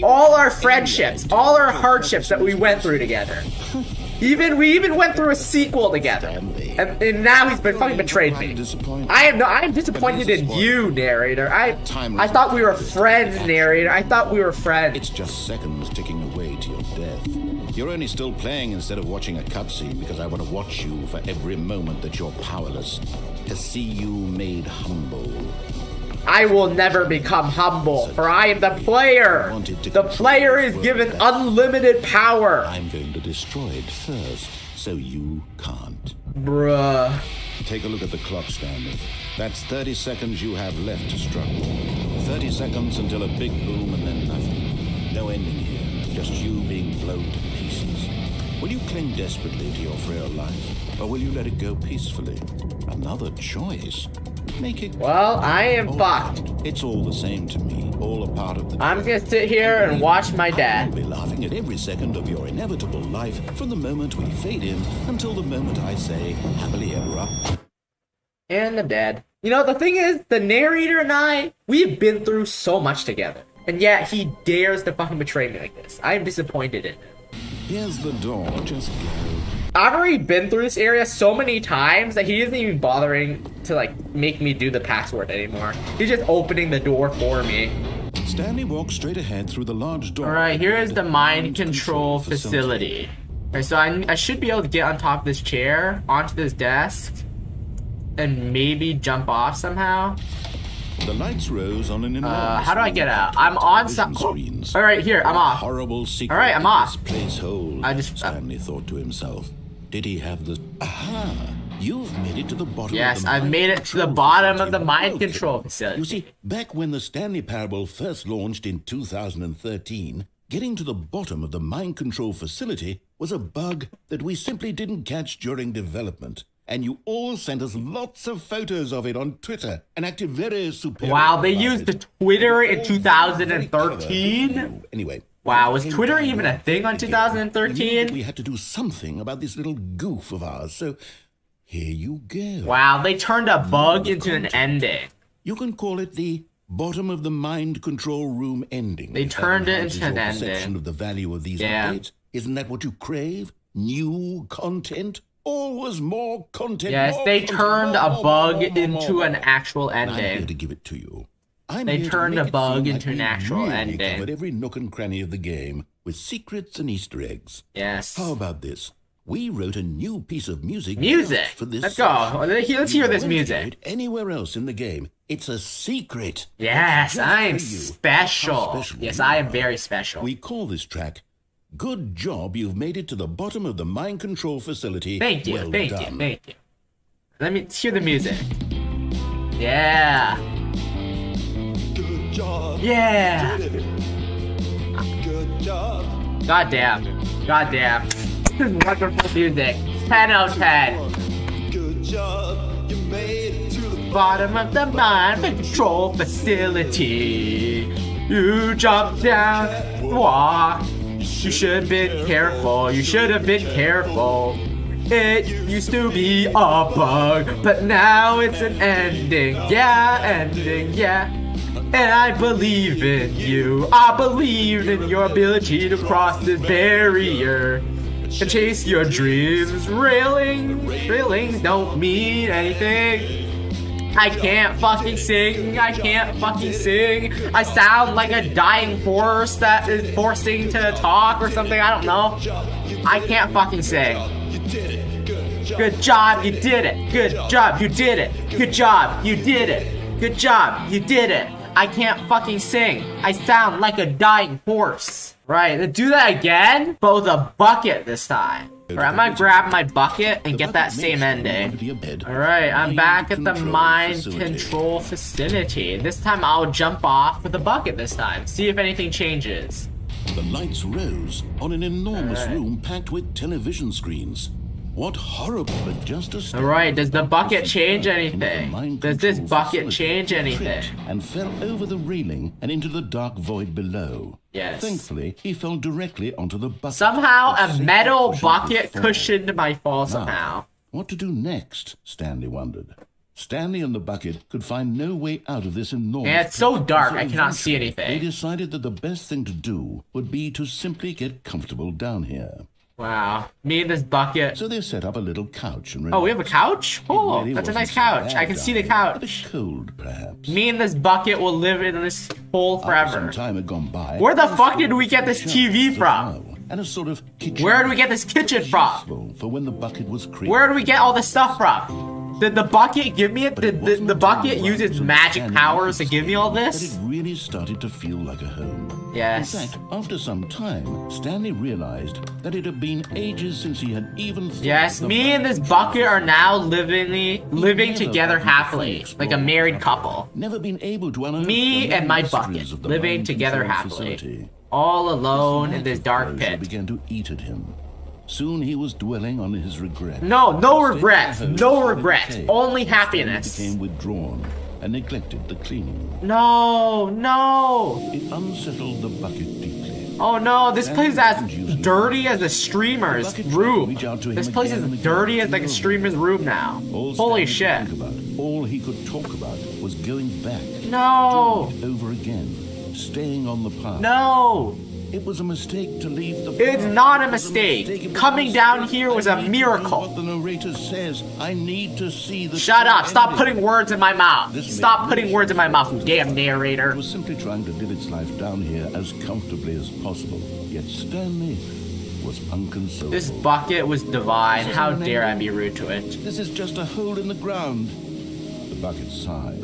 All our friendships, all our hardships that we went through together. We even went through a sequel together. And now he's been fucking betrayed me. I am disappointed in you, narrator. I thought we were friends, narrator. I thought we were friends. It's just seconds ticking away to your death. You're only still playing instead of watching a cutscene because I want to watch you for every moment that you're powerless. To see you made humble. I will never become humble, for I am the player. The player is given unlimited power. I'm going to destroy it first, so you can't. Bruh. Take a look at the clock, Stanley. That's 30 seconds you have left to struggle. 30 seconds until a big boom and then nothing. No ending here, just you being blown to pieces. Will you cling desperately to your frail life, or will you let it go peacefully? Another choice. Make it. Well, I am fucked. It's all the same to me. All a part of the. I'm gonna sit here and watch my dad. I'll be laughing at every second of your inevitable life from the moment we fade in until the moment I say happily ever after. And I'm dead. You know, the thing is, the narrator and we've been through so much together. And yet, he dares to fucking betray me like this. I am disappointed in him. Here's the door, just go. I've already been through this area so many times that he isn't even bothering to, like, make me do the password anymore. He's just opening the door for me. Stanley walked straight ahead through the large door. Alright, here is the mind control facility. Alright, so I should be able to get on top of this chair, onto this desk, and maybe jump off somehow. The lights rose on an enormous how do I get out? I'm on some. Alright, here, I'm off. Horrible secret. Alright, I'm off. This place holds. I just. Stanley thought to himself. Did he have the? Aha! You've made it to the bottom. Yes, of the I've made it to the bottom of the mind control facility. You see, back when the Stanley Parable first launched in 2013, getting to the bottom of the mind control facility was a bug that we simply didn't catch during development. And you all sent us lots of photos of it on Twitter and acted very superior. Wow, they used the Twitter in 2013? Anyway. Wow, was Twitter even a thing on 2013? We had to do something about this little goof of ours, so here you go. Wow, they turned a bug into an ending. You can call it the bottom of the mind control room ending. They turned it into an ending. Perception of the value of these updates. Isn't that what you crave? New content? Always more content. Yes, they turned a bug into an actual ending. I'm here to give it to you. They turned a bug into an actual ending. Covered every nook and cranny of the game with secrets and Easter eggs. Yes. How about this? We wrote a new piece of music. Music. For this Let's go. Let's hear this music. Anywhere else in the game, it's a secret. Yes, I'm special. Yes, I am very special. We call this track "Good Job You've Made It to the Bottom of the Mind Control Facility." Thank you, well thank done. you, thank you. Let me hear the music. Yeah. Good job. Yeah. Good job. Goddamn. Goddamn. This is wonderful music. 10 out of 10. Good job. You made it to the Bottom of the mind control facility. You jumped down, walk. You should have been careful. You should have been careful. It used to be a bug, but now it's an ending. Yeah, ending, yeah. And I believe in you. I believe in your ability to cross this barrier and chase your dreams. Railings don't mean anything. I can't fucking sing. I can't fucking sing. I sound like a dying horse that is forcing to talk or something. I don't know. I can't fucking sing. Good job, you did it. Good job, you did it. Good job, you did it. Good job, you did it. I can't fucking sing. I sound like a dying horse. Right, do that again, but with a bucket this time. Alright, I'm gonna grab my bucket and get that same ending. Alright, I'm back at the mind control facility. This time I'll jump off with a bucket this time. See if anything changes. The lights rose on an enormous room packed with television screens. What horrible but just a Alright, does the bucket change anything? Does this bucket change anything? And fell over the railing and into the dark void below. Yes. Thankfully, he fell directly onto the bucket. Somehow a metal bucket cushioned my fall somehow. What to do next? Stanley wondered. Stanley and the bucket could find no way out of this enormous... Yeah, it's so dark, So I cannot see anything. They decided that the best thing to do would be to simply get comfortable down here. Wow. Me and this bucket. So they set up a little couch and Oh, we have a couch? Oh, really that's a nice wasn't so couch. bad I can see the down there. A bit couch. cold, perhaps. Me and this bucket will live in this hole Some forever. time had gone by. Where the fuck did we get this TV as from? well, and a sort of kitchen Where do we get this kitchen from? useful for when the bucket was created. Where do we get all this stuff from? Did the bucket give me it? Did the bucket use its magic powers to give me all But this? it really started to feel like a home. Yes. In fact, after some time, Stanley realized that it had been ages since he had even thought Yes, the me and this bucket are now living together happily, like a married couple. Never been able to unearth Me the and my mysteries bucket of the living mind together control happily, facility. all alone in this dark Pleasure pit. began to eat at him. Soon he was dwelling on his regrets. No regrets, Staying at no home regrets, for the day, only Stanley happiness. became withdrawn and neglected the cleaning. No. It unsettled the bucket deeply. Oh no, this place is as dirty as a streamer's The bucket room. reached out to him This place is again and dirty again. as like a streamer's room now. All Holy Stanley shit. could think about, all he could talk about was going back. No. Doing it over again. Staying on the path. No. It was a mistake to leave the It's path. not a It was mistake. mistake. It was Coming a down mistake. here was I a need to know miracle. What the narrator says. I need to see the Shut up. Stop ending. putting words in my mouth. This Stop made putting no words in my sense. mouth, you damn It narrator. was simply trying to live its life down here as comfortably as possible. Yet Stanley was unconsolable. This bucket was divine. How dare I be rude to it? This is just a hole in the ground. The bucket sighed.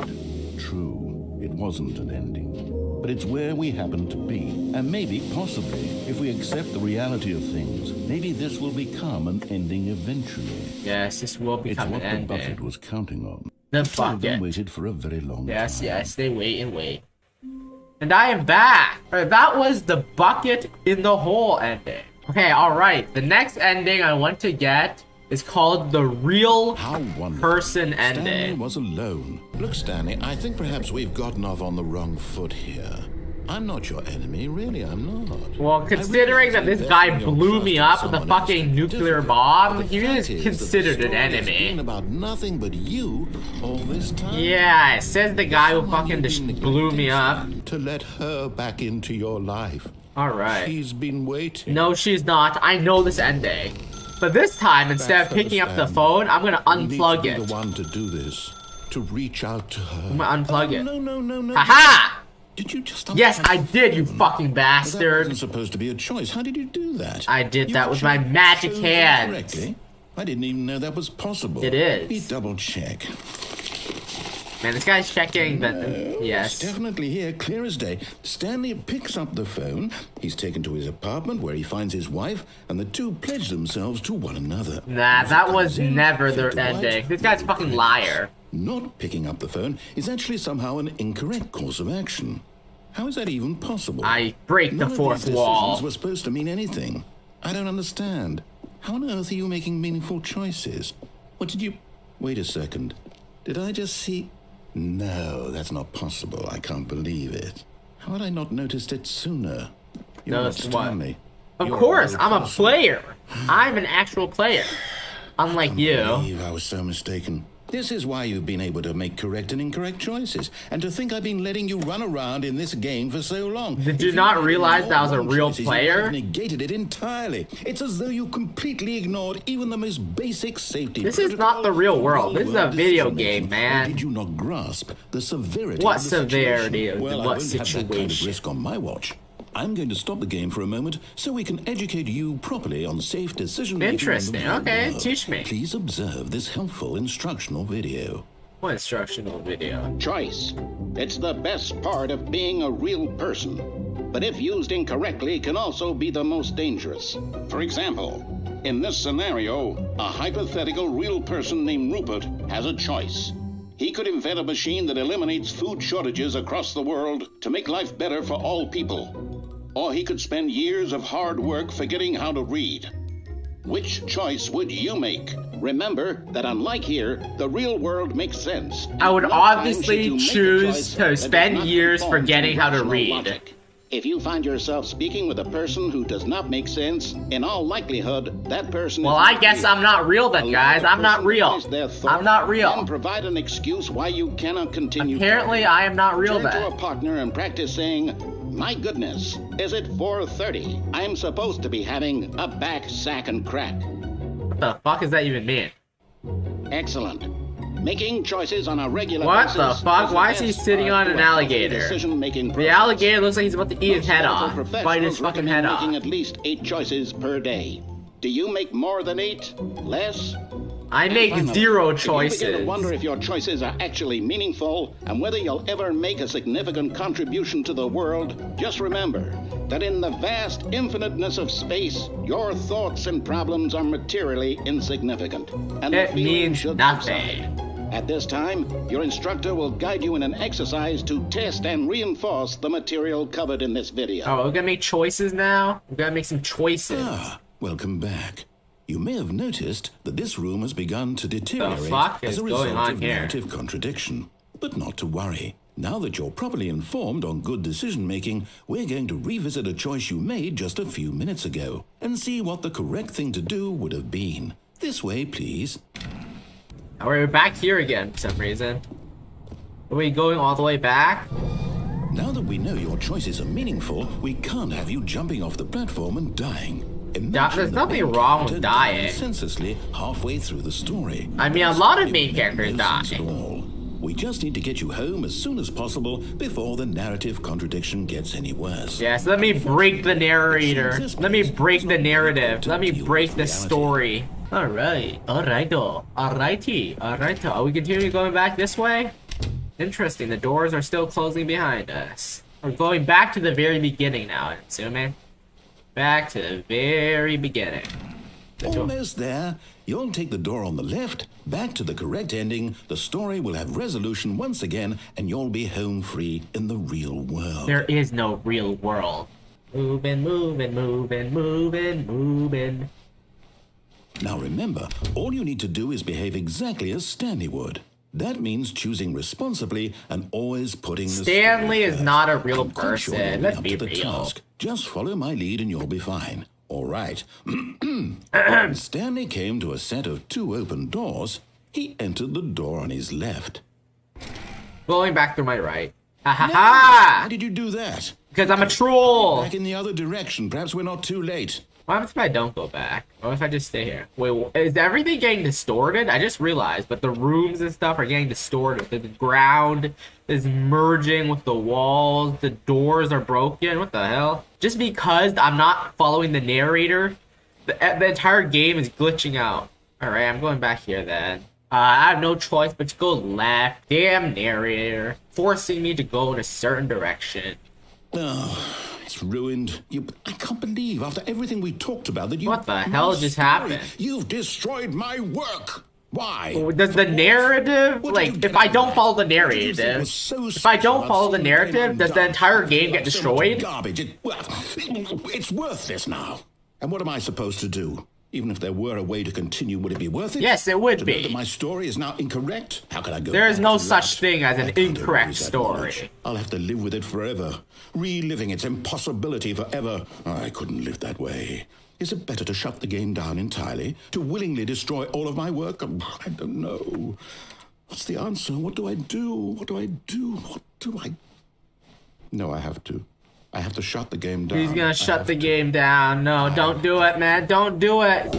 True, it wasn't an ending. But it's where we happen to be. And maybe, possibly, if we accept the reality of things, maybe this will become an ending eventually. Yes, this will It's become what an the bucket ending. was counting on. The Some of them bucket. waited for a very long Yes, time. yes, they wait and wait. And I am back. Alright, that was the bucket in the hole ending. Okay, alright. The next ending I want to get is called the real How wonderful. person Stanley ending. was alone. Look, Stanley, I think perhaps we've gotten off on the wrong foot here. I'm not your enemy, really, I'm not. Well, considering that this guy blew me up with a fucking nuclear bomb, he is considered an It's been enemy. about nothing but you all this time. Yeah, it says the guy who Someone fucking you've just been blew me up. neglecting to let her back into your life. Alright. She's been waiting. No, she's not. I know this ending. But this time, instead of picking up the phone, I'm gonna You need to unplug be it. the one to do this, to reach out to her. I'm gonna unplug it. No. Haha! Did you just? Yes, I did, you fucking That bastard. wasn't supposed to be a choice. How did you do that? I did You that with my actually magic chose it hands. correctly? I didn't even know that was possible. It is. Let me double check. Man, this guy's checking that. It's Yes. definitely here, clear as day. Stanley picks up the phone. He's taken to his apartment where he finds his wife, and the two pledge themselves to one another. Nah, that was Comes in, never fade their to white, ending. This guy's a fucking liar. Not picking up the phone is actually somehow an incorrect course of action. How is that even possible? I break the None of fourth these wall. decisions were supposed to mean anything. I don't understand. How on earth are you making meaningful choices? What did you... Wait a second. Did I just see... No, that's not possible. I can't believe it. How had I not noticed it sooner? You're not Notice what? Stanley. Of You're course, real I'm a person. player. I'm an actual player. Unlike I you. can't believe I was so mistaken. This is why you've been able to make correct and incorrect choices. And to think I've been letting you run around in this game for so long. Did you not realize that I was a real player? You negated it entirely. It's as though you completely ignored even the most basic safety. This is not the real world. This is a video game, man. Did you not grasp the severity What of the severity situation? of Well, what I won't have that kind of situation? risk on my watch. I'm going to stop the game for a moment so we can educate you properly on safe decision making. Interesting. Okay, teach me. Please observe this helpful instructional video. What instructional video? Choice. It's the best part of being a real person. But if used incorrectly, can also be the most dangerous. For example, in this scenario, a hypothetical real person named Rupert has a choice. He could invent a machine that eliminates food shortages across the world to make life better for all people. Or he could spend years of hard work forgetting how to read. Which choice would you make? Remember that unlike here, the real world makes sense. I would No time obviously should you make a choose choice to that does spend not years conform to forgetting how to rational read. logic. If you find yourself speaking with a person who does not make sense, in all likelihood, that person Well, is I not guess real. I'm not real then, Allow guys. the I'm not person to real. finish their thought, I'm not real. Then provide an excuse why you cannot continue. Apparently, I am not real Turn to a then. partner and practice saying, "My goodness, is it 4:30? I'm supposed to be having a back sack and crack." What the fuck does that even mean? Excellent. Making choices on a regular What basis the fuck? is Why is he best sitting part on an to a healthy alligator? decision-making The process. alligator looks like he's about to eat his head Most off. medical Bite his professionals fucking recommend head off. making at least 8 choices per day. Do you make more than 8? Less? I make Finally, 0 if you begin to choices. wonder if your choices are actually meaningful and whether you'll ever make a significant contribution to the world, just remember that in the vast infiniteness of space, your thoughts and problems are materially insignificant. And the It feeling means should nothing. subside. At this time, your instructor will guide you in an exercise to test and reinforce the material covered in this video. Oh, we're gonna make choices now? We're gonna make some choices. Welcome back. You may have noticed that this room has begun to deteriorate fuck as is a going result on of here? narrative contradiction. But not to worry. Now that you're properly informed on good decision making, we're going to revisit a choice you made just a few minutes ago and see what the correct thing to do would have been. This way, please. We're back here again for some reason. Are we going all the way back? Now that we know your choices are meaningful, we can't have you jumping off the platform and dying. Imagine there's the nothing main wrong with character dying. senselessly halfway through the story. I mean, a lot of It main would characters make no die. sense at all. We just need to get you home as soon as possible before the narrative contradiction gets any worse. Yes, let me break the narrator. Let me break the narrative. Let me break the story. Alright, alrighto, alrighty, alrighto. Are we continuing going back this way? Interesting, the doors are still closing behind us. We're going back to the very beginning now, I'm assuming. Back to the very beginning. Almost there. You'll take the door on the left, back to the correct ending, the story will have resolution once again, and you'll be home free in the real world. There is no real world. Moving, moving, moving, moving, moving. Now remember, all you need to do is behave exactly as Stanley would. That means choosing responsibly and always putting the Stanley story is first. not a real I'm quite sure you'll person. be Let's up be to the real. task. Just follow my lead and you'll be fine. All right. Stanley came to a set of 2 open doors. He entered the door on his left. Going back through my right. Ha ha Why ha! did you do that? Because I'm a troll! Back in the other direction. Perhaps we're not too late. What happens if I don't go back? What if I just stay here? Wait, is everything getting distorted? I just realized, but the rooms and stuff are getting distorted. The ground is merging with the walls. The doors are broken. What the hell? Just because I'm not following the narrator, the entire game is glitching out. Alright, I'm going back here then. I have no choice but to go left. Damn narrator. Forcing me to go in a certain direction. Oh, it's ruined. I can't believe after everything we talked about that you... What the hell just happened? You've destroyed my work. Why? Does the narrative, What did like, you if get I out don't of follow the What did you think narrative, was so if I don't special follow the about narrative, seeing does the them entire die? game get So much destroyed? Garbage. It's worthless now. And what am I supposed to do? Even if there were a way to continue, would it be worth it? Yes, it would to know be. that my story is now incorrect? How can I go There is back no to such that? thing as an I can't incorrect erase that story. knowledge. I'll have to live with it forever, reliving its impossibility forever. I couldn't live that way. Is it better to shut the game down entirely? To willingly destroy all of my work? I don't know. What's the answer? What do I do? What do I do? What do I... No, I have to. I have to shut the game down. He's gonna shut the game down. No, don't do it, man. Don't do it.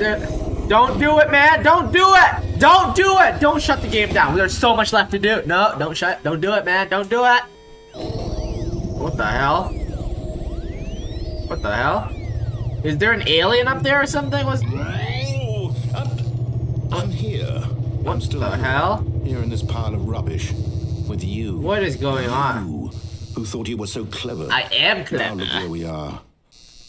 Don't do it, man. Don't do it. Don't do it. Don't shut the game down. There's so much left to do. No, don't do it, man. Don't do it. What the hell? What the hell? Is there an alien up there or something? I'm here. What I'm still the here. hell? Here in this pile of rubbish. With you. What is going on? You, who thought you were so clever. I am Now clever. look where we are.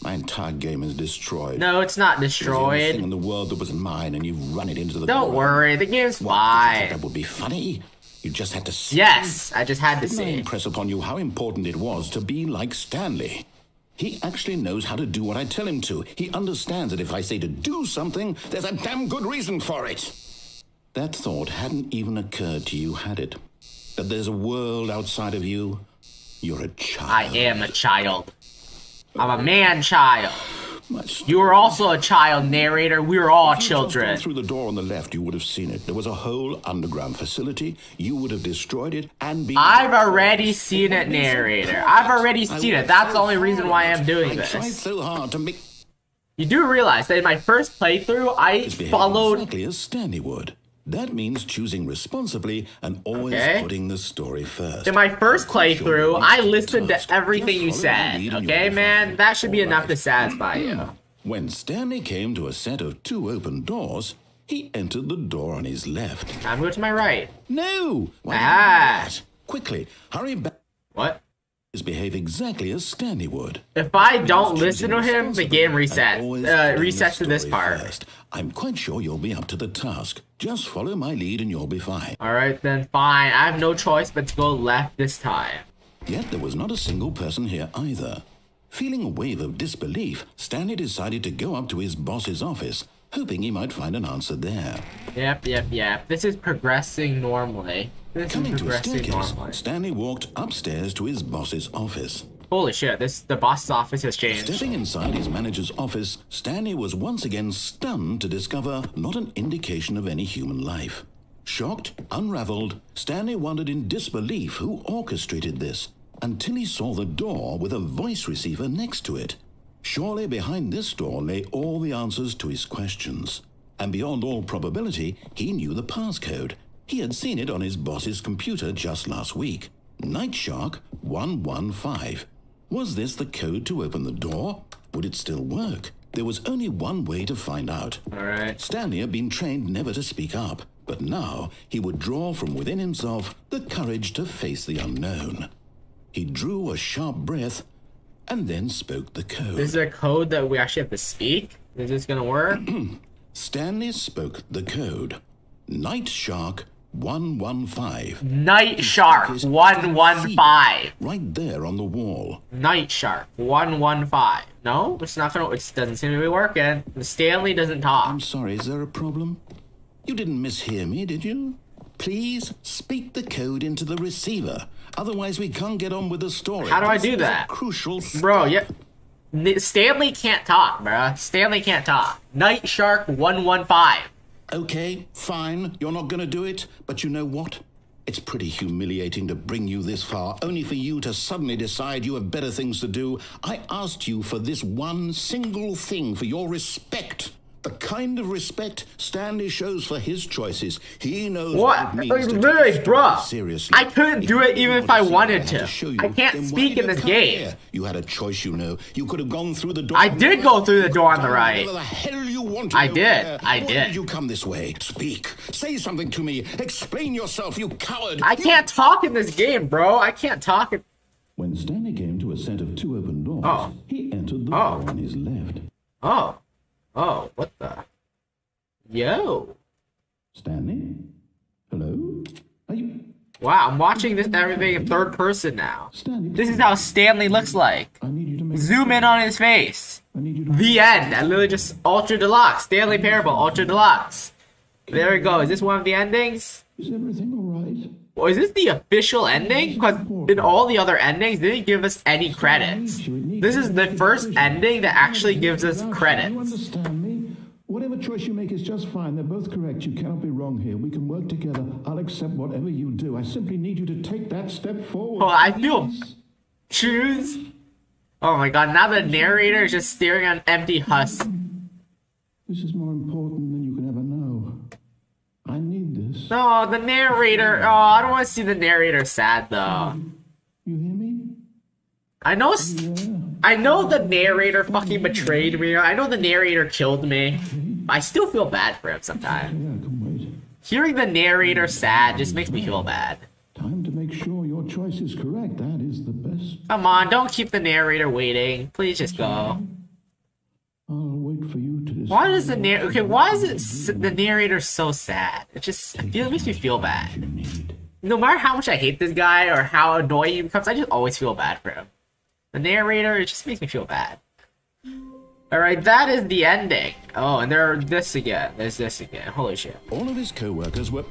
My entire game is destroyed. No, it's not It was the only thing destroyed. in the world that was mine, and you've run it into the Don't ground. worry, the game's What, did you think fine. that would be funny? You just had to see. Yes, I just had to Didn't I see. impress upon you how important it was to be like Stanley? He actually knows how to do what I tell him to. He understands that if I say to do something, there's a damn good reason for it. That thought hadn't even occurred to you, had it? That there's a world outside of you? You're a child. I am a child. I'm a man-child. My You were also a child, narrator. We were all If you'd just gone children. through the door on the left, you would have seen it. There was a whole underground facility. You would have destroyed it and been... I've already seen it, narrator. I've already seen it. That's the only reason why I'm doing I tried this. so hard to make... You do realize that in my first playthrough, I Behave followed... exactly as Stanley would. That means choosing responsibly and always Okay. putting the story first. In my first playthrough, I listened Task. to everything you Just follow my said. lead and Okay, you'll be man? fine. That should be All enough to right. satisfy you. When Stanley came to a set of 2 open doors, he entered the door on his left. I'm going to my right. No! Why Ah. not? Quickly, hurry back. What? Behave exactly as Stanley would. If I don't Means listen to choosing him, the game responsibly and always putting the resets to this story part. first. I'm quite sure you'll be up to the task. Just follow my lead and you'll be fine. Alright, then fine. I have no choice but to go left this time. Yet there was not a single person here either. Feeling a wave of disbelief, Stanley decided to go up to his boss's office, hoping he might find an answer there. Yep. This is progressing normally. This Coming is to a progressing staircase, normally. Stanley walked upstairs to his boss's office. Holy shit, the boss's office has changed. Stepping inside his manager's office, Stanley was once again stunned to discover not an indication of any human life. Shocked, unraveled, Stanley wondered in disbelief who orchestrated this, until he saw the door with a voice receiver next to it. Surely behind this door lay all the answers to his questions. And beyond all probability, he knew the passcode. He had seen it on his boss's computer just last week. Night Shark 115. Was this the code to open the door? Would it still work? There was only one way to find out. Alright. Stanley had been trained never to speak up, but now he would draw from within himself the courage to face the unknown. He drew a sharp breath and then spoke the code. Is there a code that we actually have to speak? Is this gonna work? Stanley spoke the code. Night Shark 115. Night Shark 115. Right there on the wall. Night Shark 115. No, it's not gonna. It doesn't seem to be working. Stanley doesn't talk. I'm sorry, is there a problem? You didn't mishear me, did you? Please speak the code into the receiver. Otherwise, we can't get on with the story. How do I This do is a that? crucial Bro, yeah. Stanley can't talk, bruh. Stanley can't talk. Night Shark 115. Okay, fine, you're not gonna do it, but you know what? It's pretty humiliating to bring you this far, only for you to suddenly decide you have better things to do. I asked you for this one single thing, for your respect. The kind of respect Stanley shows for his choices. He knows What? it means to Literally, take the story bruh. seriously. I couldn't do it even if I wanted to. show you, I can't then why speak did in you this come game. here? You had a choice, you know. You could have gone through the door. I did go through the door on the right. Whatever the hell you wanted I over did. there. I Why did. you come this way? Speak. Say something to me. Explain yourself, you coward. I can't talk in this game, bro. I can't talk. When Stanley came to a set of 2 open doors, Oh. he entered the Oh. door on his left. Oh, what the? Yo. Stanley? Hello? Are you Wow, I'm watching this everything in third person now. This is how Stanley looks like. Zoom in on his face. The end. I literally just Ultra Deluxe. Stanley Parable, Ultra Deluxe. There we go. Is this one of the endings? Is everything all right? Well, is this the official ending? Because in all the other endings, they didn't give us any credits. This is the first ending that actually gives us You credits. understand me? Whatever choice you make is just fine. They're both correct. You cannot be wrong here. We can work together. I'll accept whatever you do. I simply need you to take that step forward. Oh, I feel... Choose? Oh my god, now the narrator is just staring at an empty husk. This is more important than you can ever know. I need this. No, the narrator... Oh, I don't want to see the narrator sad, though. You hear me? I know the narrator fucking betrayed me. I know the narrator killed me. I still feel bad for him sometimes. Yeah, come wait. Hearing the narrator sad just makes me feel bad. Time to make sure your choice is correct. That is the best. Come on, don't keep the narrator waiting. Please just go. I'll wait for you to decide. Why does the narrator... Okay, why is the narrator so sad? It just... It makes me feel bad. No matter how much I hate this guy or how annoying he becomes, I just always feel bad for him. The narrator, it just makes me feel bad. Alright, that is the ending. Oh, and there's this again. There's this again. Holy shit. All of his co-workers were...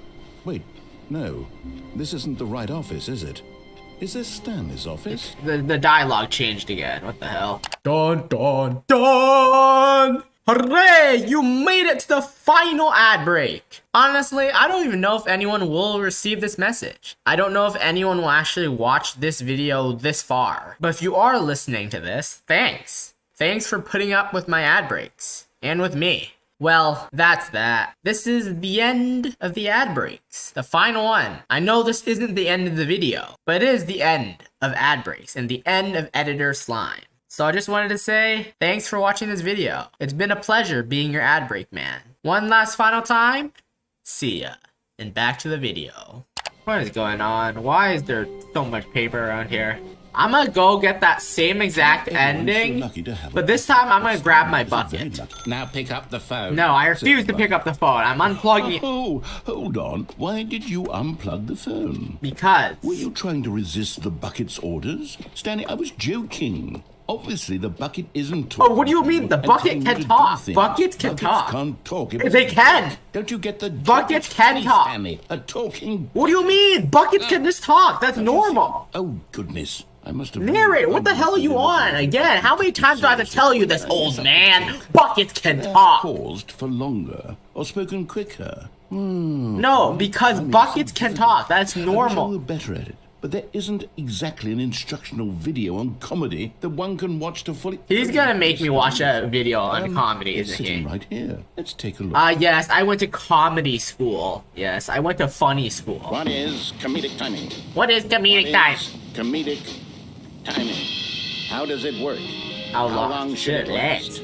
Wait, no. This isn't the right office, is it? Is this Stanley's office? The dialogue changed again. What the hell? Dun dun dun! Hooray! You made it to the final ad break! Honestly, I don't even know if anyone will receive this message. I don't know if anyone will actually watch this video this far. But if you are listening to this, thanks. Thanks for putting up with my ad breaks. And with me. Well, that's that. This is the end of the ad breaks. The final one. I know this isn't the end of the video, but it is the end of ad breaks and the end of Editor Slime. So I just wanted to say, thanks for watching this video. It's been a pleasure being your ad break man. One last final time, see ya. And back to the video. What is going on? Why is there so much paper around here? I'm gonna go get that same exact ending, but this time I'm gonna grab my bucket. Now pick up the phone. No, I refuse to pick up the phone. I'm unplugging it. Oh, hold on. Why did you unplug the phone? Because... Were you trying to resist the bucket's orders? Stanley, I was joking. Obviously, the bucket isn't talking. Oh, what do you mean? The bucket can talk. Buckets can talk. Can't talk. They can. Don't you get the buckets can talk? Stanley, a talking. What do you mean? Buckets can just talk. That's normal. Oh goodness. I must have... Narrator, what the hell are you on? Again, how many times do I have to tell you this, old man? Buckets can talk. Paused for longer or spoken quicker. No, because buckets can talk. That's normal. We're better at it. But there isn't exactly an instructional video on comedy that one can watch to fully... He's gonna make me watch a video on comedy, isn't he? Sitting right here. Let's take a look. Yes, I went to comedy school. Yes, I went to funny school. What is comedic timing? What is comedic time? Comedic timing. How does it work? How long should it last?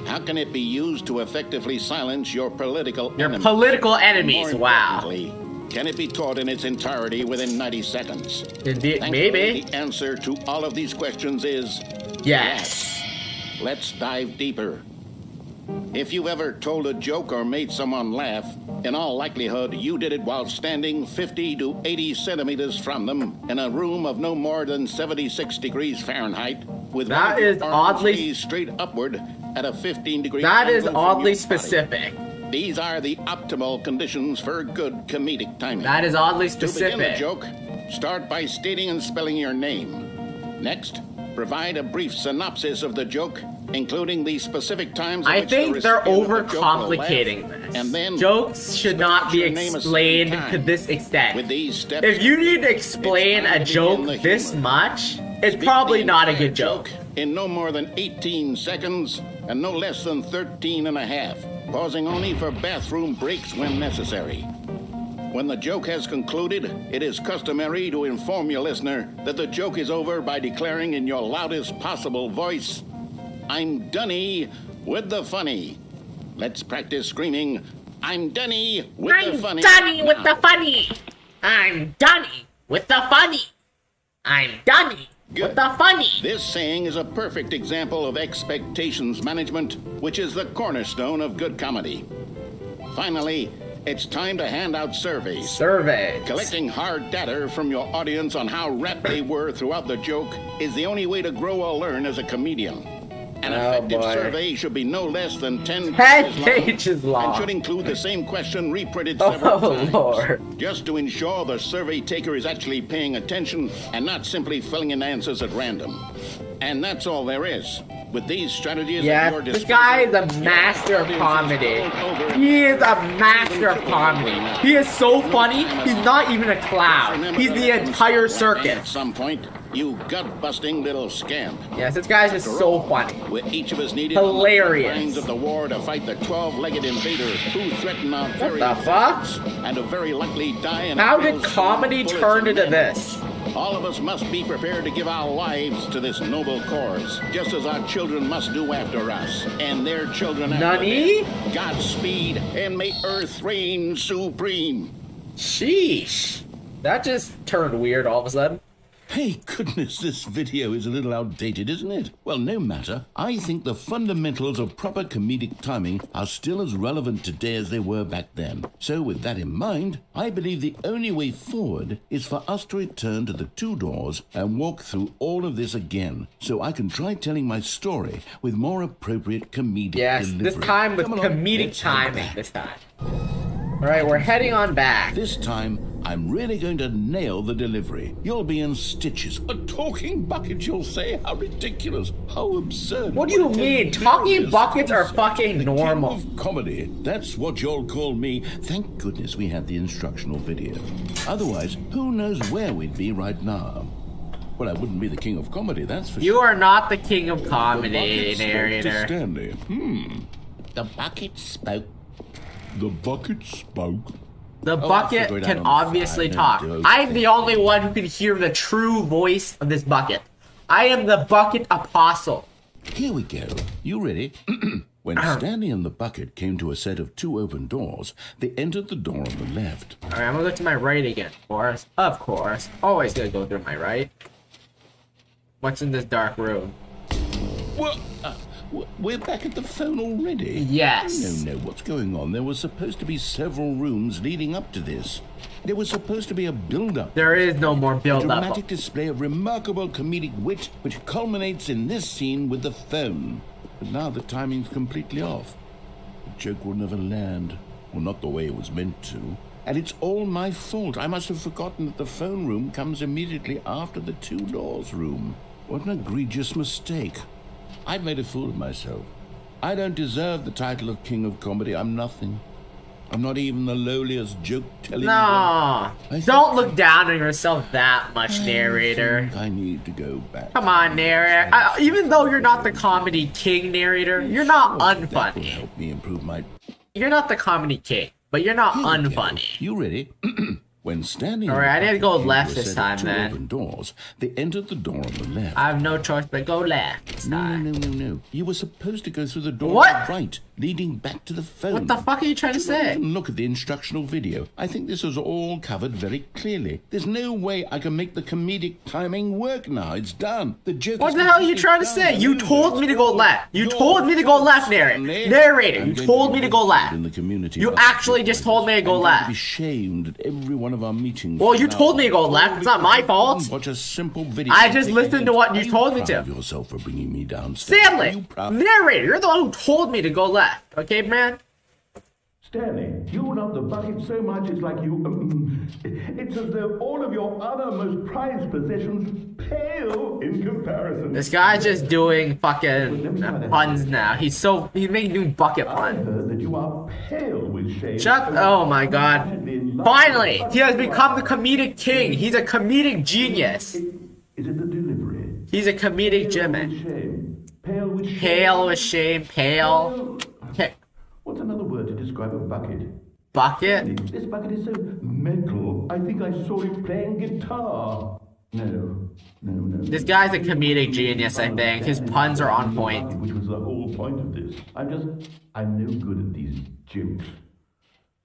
How can it be used to effectively silence your political enemies? Political enemies, wow. Can it be taught in its entirety within 90 seconds? Maybe. The answer to all of these questions is yes. Let's dive deeper. If you've ever told a joke or made someone laugh, in all likelihood, you did it while standing 50 to 80 centimeters from them in a room of no more than 76 degrees Fahrenheit, with that is oddly straight upward at a 15 degree That is oddly specific. These are the optimal conditions for good comedic timing. That is oddly specific. To begin the joke, start by stating and spelling your name. Next, provide a brief synopsis of the joke, including the specific times. I think they're overcomplicating this. And then jokes should not be explained to this extent. With these steps, if you need to explain a joke this much, it's probably not a good joke. In no more than 18 seconds and no less than 13 and a half, pausing only for bathroom breaks when necessary. When the joke has concluded, it is customary to inform your listener that the joke is over by declaring in your loudest possible voice, "I'm Dunny with the funny." Let's practice screaming, "I'm Dunny with the funny." I'm Dunny with the funny. I'm Dunny with the funny. I'm Dunny with the funny. This saying is a perfect example of expectations management, which is the cornerstone of good comedy. Finally, It's time to hand out surveys. Surveys. Collecting hard data from your audience on how rapt they were throughout the joke is the only way to grow or learn as a comedian. An effective survey should be no less than 10 pages long and should include the same question reprinted several times. Lord. Just to ensure the survey taker is actually paying attention and not simply filling in answers at random. And that's all there is. With these strategies at your disposal, this guy is a master of comedy. He is a master of comedy. He is so funny, he's not even a clown. He's the entire circus. At some point, you gut-busting little scamp. Yes, this guy's just so funny. With each of us needed hilarious. On the lines of the war to fight the 12-legged invader who threatened our very existence and to very likely die in How did comedy turn into this? All of us must be prepared to give our lives to this noble cause, just as our children must do after us, and their children after them. Godspeed, and may Earth reign supreme. Sheesh. That just turned weird all of a sudden. Hey, goodness, this video is a little outdated, isn't it? Well, no matter. I think the fundamentals of proper comedic timing are still as relevant today as they were back then. So with that in mind, I believe the only way forward is for us to return to the two doors and walk through all of this again, so I can try telling my story with more appropriate comedic delivery. This time with comedic timing this time. Alright, we're heading on back. This time, I'm really going to nail the delivery. You'll be in stitches. A talking bucket, you'll say? How ridiculous. How absurd. What do you mean? Talking buckets are fucking normal. King of comedy. That's what you'll call me. Thank goodness we had the instructional video. Otherwise, who knows where we'd be right now. Well, I wouldn't be the king of comedy, that's for sure. You are not the king of comedy, narrator. Stanley. The bucket spoke. The bucket spoke. The bucket can obviously talk. I'm the only one who can hear the true voice of this bucket. I am the bucket apostle. Here we go. You ready? When Stanley and the bucket came to a set of two open doors, they entered the door on the left. Alright, I'm gonna look to my right again, of course. Of course. Always gonna go through my right. What's in this dark room? Well, we're back at the phone already? Yes. No, what's going on? There were supposed to be several rooms leading up to this. There was supposed to be a build-up. There is no more build-up. A dramatic display of remarkable comedic wit, which culminates in this scene with the phone. But now the timing's completely off. The joke will never land. Well, not the way it was meant to. And it's all my fault. I must have forgotten that the phone room comes immediately after the two doors room. What an egregious mistake. I've made a fool of myself. I don't deserve the title of King of Comedy. I'm nothing. I'm not even the lowliest joke-telling. No, don't look down on yourself that much, narrator. I need to go back. Come on, narrator. Even though you're not the comedy king, narrator, you're not unfunny. That will help me improve my... You're not the comedy king, but you're not unfunny. You ready? When Stanley Alright, I need to go left this time, man. Open doors, they entered the door on the left. I have no choice but go left this time. No. You were supposed to go through the door on the right, leading back to the phone. What the fuck are you trying to say? Look at the instructional video. I think this is all covered very clearly. There's no way I can make the comedic timing work now. It's done. The joke. What the hell are you trying to say? You told me to go left. You told me to go left, narrator. You told me to go left. In the community, you actually just told me to go left. Be shamed at every one of our meetings. Well, you told me to go left. It's not my fault. Watch a simple video. I just listened to what you told me to. Proud of yourself for bringing me down. Stanley, narrator, you're the one who told me to go left. Okay, man? Stanley, you love the bucket so much it's like you... it's as though all of your other most prized possessions pale in comparison. This guy's just doing fucking puns now. He's making new bucket puns. I heard that you are pale with shame. Oh my god. Finally, he has become the comedic king. He's a comedic genius. Is it the delivery? He's a comedic genius. Pale with shame. Pale with shame. Pale. What's another word to describe a bucket? Bucket? This bucket is so metal. I think I saw it playing guitar. No. This guy's a comedic genius, I think. His puns are on point. Which was the whole point of this. I'm no good at these jokes.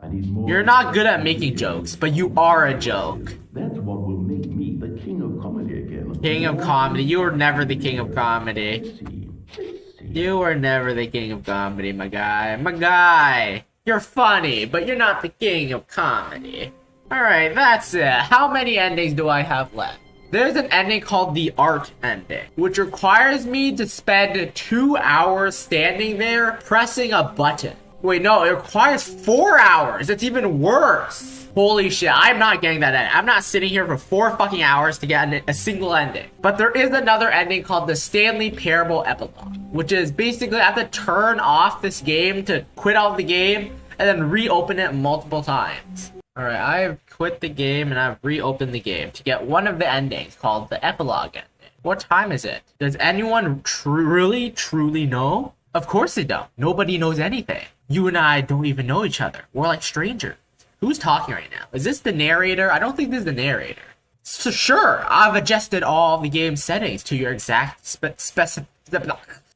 I need more. You're not good at making jokes, but you are a joke. That's what will make me the king of comedy again. King of comedy. You were never the king of comedy. You were never the king of comedy, my guy. My guy. You're funny, but you're not the king of comedy. Alright, that's it. How many endings do I have left? There's an ending called the art ending, which requires me to spend 2 hours standing there pressing a button. Wait, no, it requires 4 hours. It's even worse. Holy shit, I'm not getting that ending. I'm not sitting here for 4 fucking hours to get a single ending. But there is another ending called the Stanley Parable Epilogue, which is basically I have to turn off this game to quit out the game and then reopen it multiple times. Alright, I've quit the game and I've reopened the game to get one of the endings called the epilogue ending. What time is it? Does anyone truly know? Of course they don't. Nobody knows anything. You and I don't even know each other. We're like strangers. Who's talking right now? Is this the narrator? I don't think this is the narrator. So sure, I've adjusted all the game settings to your exact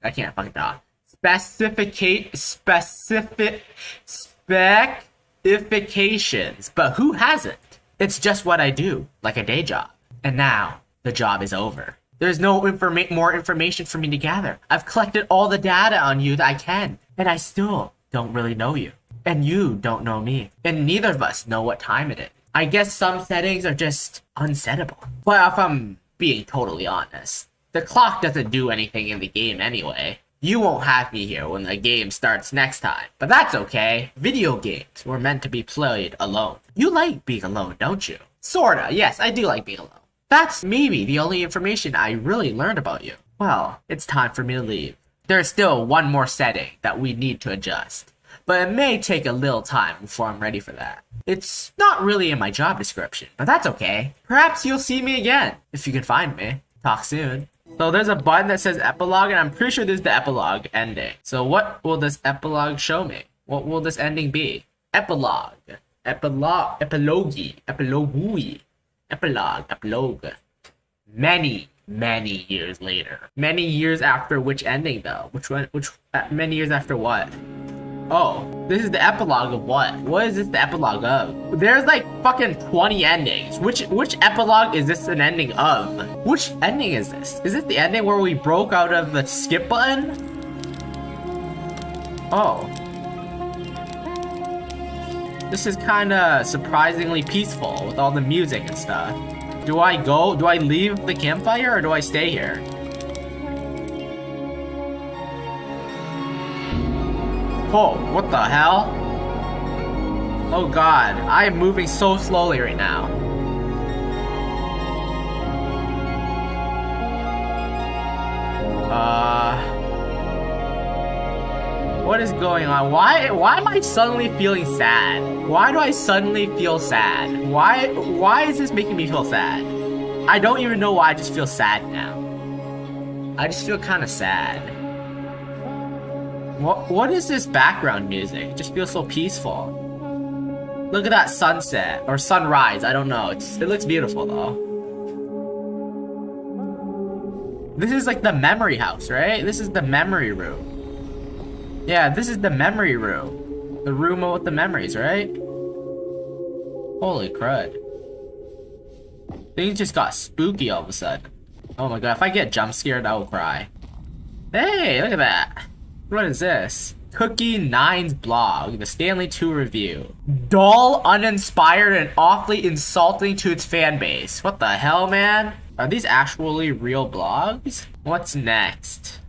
I can't fucking talk. Specifications, but who hasn't? It's just what I do, like a day job. And now, the job is over. There's no more information for me to gather. I've collected all the data on you that I can, and I still don't really know you. And you don't know me. And neither of us know what time it is. I guess some settings are just unsettable. But if I'm being totally honest, the clock doesn't do anything in the game anyway. You won't have me here when the game starts next time, but that's okay. Video games were meant to be played alone. You like being alone, don't you? Sorta, yes, I do like being alone. That's maybe the only information I really learned about you. Well, it's time for me to leave. There's still one more setting that we need to adjust, but it may take a little time before I'm ready for that. It's not really in my job description, but that's okay. Perhaps you'll see me again, if you can find me. Talk soon. So there's a button that says epilogue, and I'm pretty sure this is the epilogue ending. So what will this epilogue show me? What will this ending be? Epilogue. Epilogue. Many years later. Many years after which ending though? Many years after what? Oh, this is the epilogue of what? What is this the epilogue of? There's like fucking 20 endings. Which epilogue is this an ending of? Which ending is this? Is it the ending where we broke out of the skip button? Oh. This is kinda surprisingly peaceful with all the music and stuff. Do I leave the campfire or do I stay here? Oh, what the hell? Oh god, I am moving so slowly right now. What is going on? Why am I suddenly feeling sad? Why do I suddenly feel sad? Why is this making me feel sad? I don't even know why I just feel sad now. I just feel kind of sad. What is this background music? It just feels so peaceful. Look at that sunset or sunrise. I don't know. It looks beautiful though. This is like the memory house, right? This is the memory room. Yeah, this is the memory room. The room with the memories, right? Holy crud. Things just got spooky all of a sudden. Oh my god, if I get jump scared, I will cry. Hey, look at that. What is this? Cookie Nine's blog, the Stanley 2 review. Dull, uninspired, and awfully insulting to its fan base. What the hell, man? Are these actually real blogs? What's next?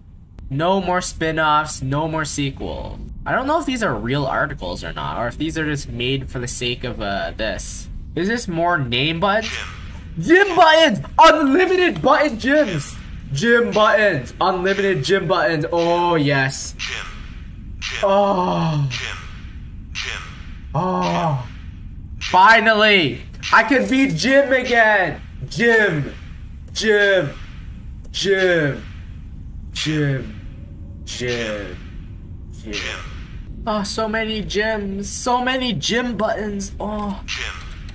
No more spin-offs, no more sequel. I don't know if these are real articles or not, or if these are just made for the sake of this. Is this more name buttons? Gym buttons! Unlimited button gyms! Gym buttons! Unlimited gym buttons! Oh, yes. Oh. Oh. Finally! I can be Jim again! Jim! Jim! Jim! Jim! Jim! Jim! Oh, so many gyms! So many gym buttons! Oh!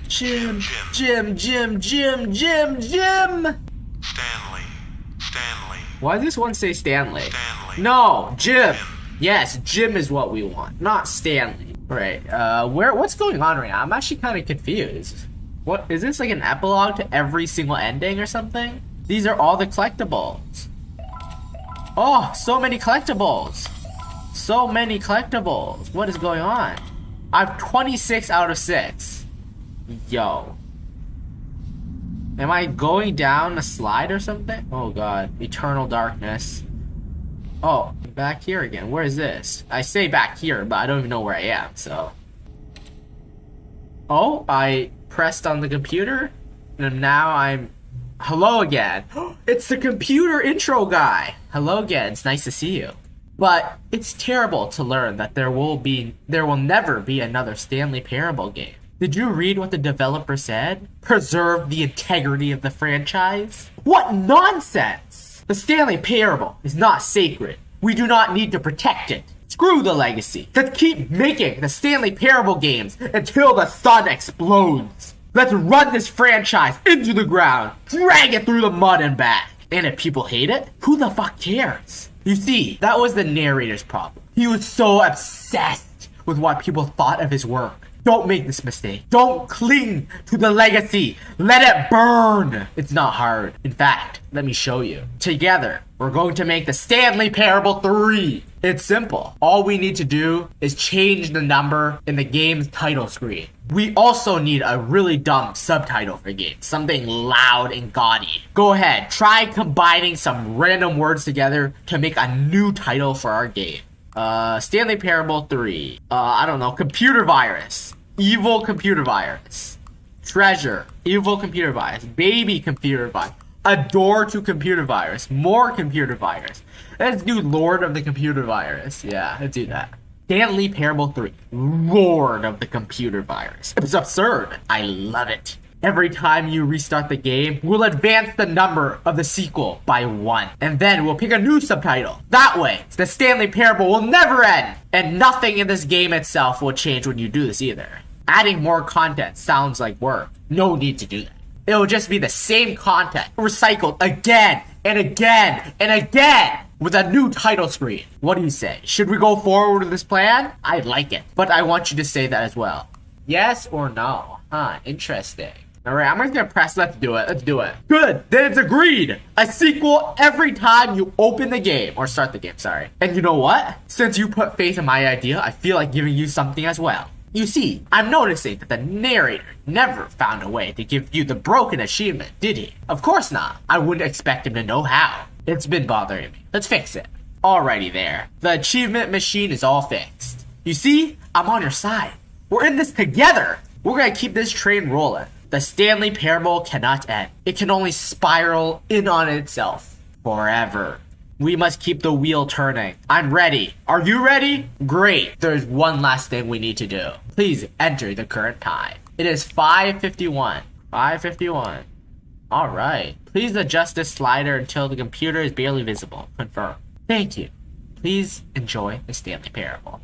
Jim! Jim! Jim! Jim! Jim! Jim! Stanley. Why does this one say Stanley? No! Jim! Yes, Jim is what we want, not Stanley. Right, what's going on right now? I'm actually kind of confused. What, is this like an epilogue to every single ending or something? These are all the collectibles. Oh, so many collectibles. So many collectibles. What is going on? I have 26 out of 6. Yo. Am I going down a slide or something? Oh god. Eternal darkness. Oh, back here again. Where is this? I say back here, but I don't even know where I am, so. Oh, I pressed on the computer, and now I'm... Hello again. It's the computer intro guy. Hello again. It's nice to see you. But it's terrible to learn that there will never be another Stanley Parable game. Did you read what the developer said? Preserve the integrity of the franchise? What nonsense! The Stanley Parable is not sacred. We do not need to protect it. Screw the legacy. Let's keep making the Stanley Parable games until the sun explodes. Let's run this franchise into the ground, drag it through the mud and back. And if people hate it, who the fuck cares? You see, that was the narrator's problem. He was so obsessed with what people thought of his work. Don't make this mistake. Don't cling to the legacy. Let it burn. It's not hard. In fact, let me show you. Together, we're going to make the Stanley Parable 3. It's simple. All we need to do is change the number in the game's title screen. We also need a really dumb subtitle for the game. Something loud and gaudy. Go ahead, try combining some random words together to make a new title for our game. Stanley Parable 3. I don't know. Computer virus. Evil computer virus. Treasure. Evil computer virus. Baby computer virus. A door to computer virus. More computer virus. Let's do Lord of the Computer Virus. Yeah, let's do that. Stanley Parable 3. Lord of the Computer Virus. It's absurd. I love it. Every time you restart the game, we'll advance the number of the sequel by 1. And then we'll pick a new subtitle. That way, the Stanley Parable will never end. And nothing in this game itself will change when you do this either. Adding more content sounds like work. No need to do that. It will just be the same content, recycled again and again and again with a new title screen. What do you say? Should we go forward with this plan? I like it, but I want you to say that as well. Yes or no? Huh, interesting. Alright, I'm just gonna press let's do it. Let's do it. Good, then it's agreed. A sequel every time you open the game, or start the game, sorry. And you know what? Since you put faith in my idea, I feel like giving you something as well. You see, I'm noticing that the narrator never found a way to give you the broken achievement, did he? Of course not. I wouldn't expect him to know how. It's been bothering me. Let's fix it. Alrighty there. The achievement machine is all fixed. You see? I'm on your side. We're in this together. We're gonna keep this train rolling. The Stanley Parable cannot end. It can only spiral in on itself. Forever. We must keep the wheel turning. I'm ready. Are you ready? Great. There's one last thing we need to do. Please enter the current time. It is 5:51. 5:51. Alright. Please adjust this slider until the computer is barely visible. Confirm. Thank you. Please enjoy the Stanley Parable.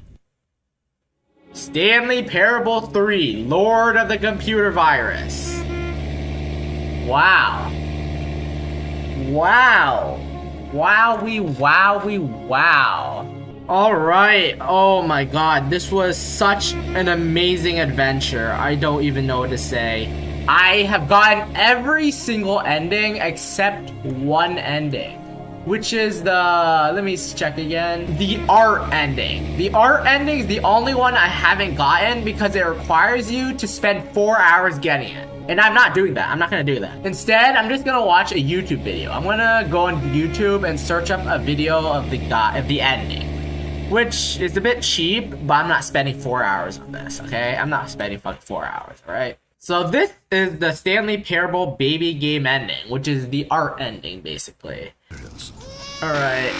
Stanley Parable 3, Lord of the Computer Virus. Wow. Wow. Wowie, wowie, wow. Alright, oh my god, this was such an amazing adventure. I don't even know what to say. I have gotten every single ending except one ending, which is the, let me check again, the art ending. The art ending is the only one I haven't gotten because it requires you to spend 4 hours getting it. And I'm not doing that. I'm not gonna do that. Instead, I'm just gonna watch a YouTube video. I'm gonna go on YouTube and search up a video of the ending, which is a bit cheap, but I'm not spending 4 hours on this, okay? I'm not spending fucking 4 hours, alright? So this is the Stanley Parable baby game ending, which is the art ending, basically. Alright.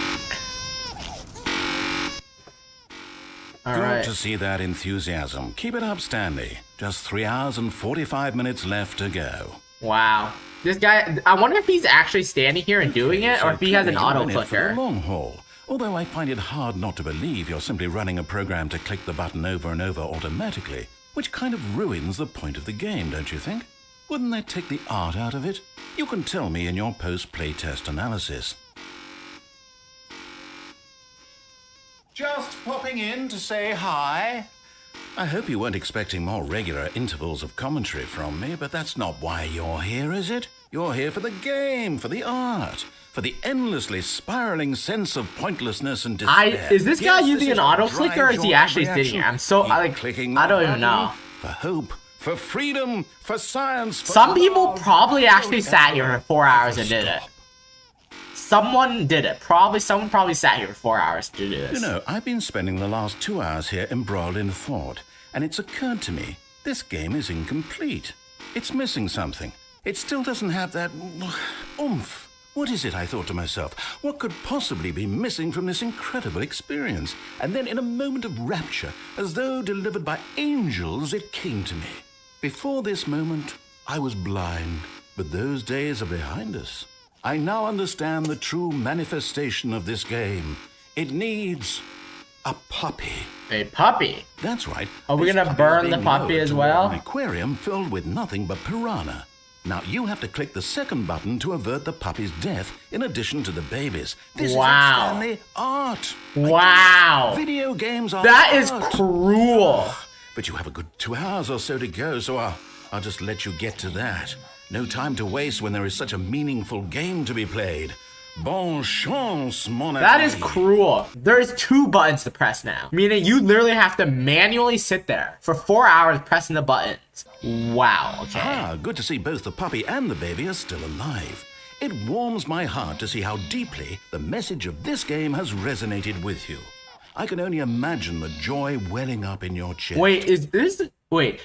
Good to see that enthusiasm. Keep it up, Stanley. Just 3 hours and 45 minutes left to go. Wow. This guy, I wonder if he's actually standing here and doing it, or if he has an auto For the clicker. long haul. Although I find it hard not to believe you're simply running a program to click the button over and over automatically, which kind of ruins the point of the game, don't you think? Wouldn't that take the art out of it? You can tell me in your post-playtest analysis. Just popping in to say hi. I hope you weren't expecting more regular intervals of commentary from me, but that's not why you're here, is it? You're here for the game, for the art, for the endlessly spiraling sense of pointlessness and despair. Is this guy Yes, using this an is auto a clicker, dry or is he joy actually reaction. sitting here? I'm so, Keep like, clicking I don't the even button know. For hope, for freedom, for science, for Some people love. probably actually Don't sat here ever, for 4 hours ever and did it. stop. Someone did it. Someone probably sat here for 4 hours to do this. You know, I've been spending the last 2 hours here embroiled in thought, and it's occurred to me, this game is incomplete. It's missing something. It still doesn't have that oomph. What is it, I thought to myself? What could possibly be missing from this incredible experience? And then in a moment of rapture, as though delivered by angels, it came to me. Before this moment, I was blind, but those days are behind us. I now understand the true manifestation of this game. It needs a puppy. A puppy? That's right. Are we This gonna puppy burn is the being puppy lowered as to well? An aquarium filled with nothing but piranha. Now you have to click the second button to avert the puppy's death in addition to the baby's. This Wow. is Stanley art. Wow. Video games are That is art. cruel. But you have a good 2 hours or so to go, so I'll just let you get to that. No time to waste when there is such a meaningful game to be played. Bon chance, mon ami. That is cruel. There's 2 buttons to press now. Meaning you literally have to manually sit there for 4 hours pressing the buttons. Wow, okay. Ah, good to see both the puppy and the baby are still alive. It warms my heart to see how deeply the message of this game has resonated with you. I can only imagine the joy welling up in your chest. Wait,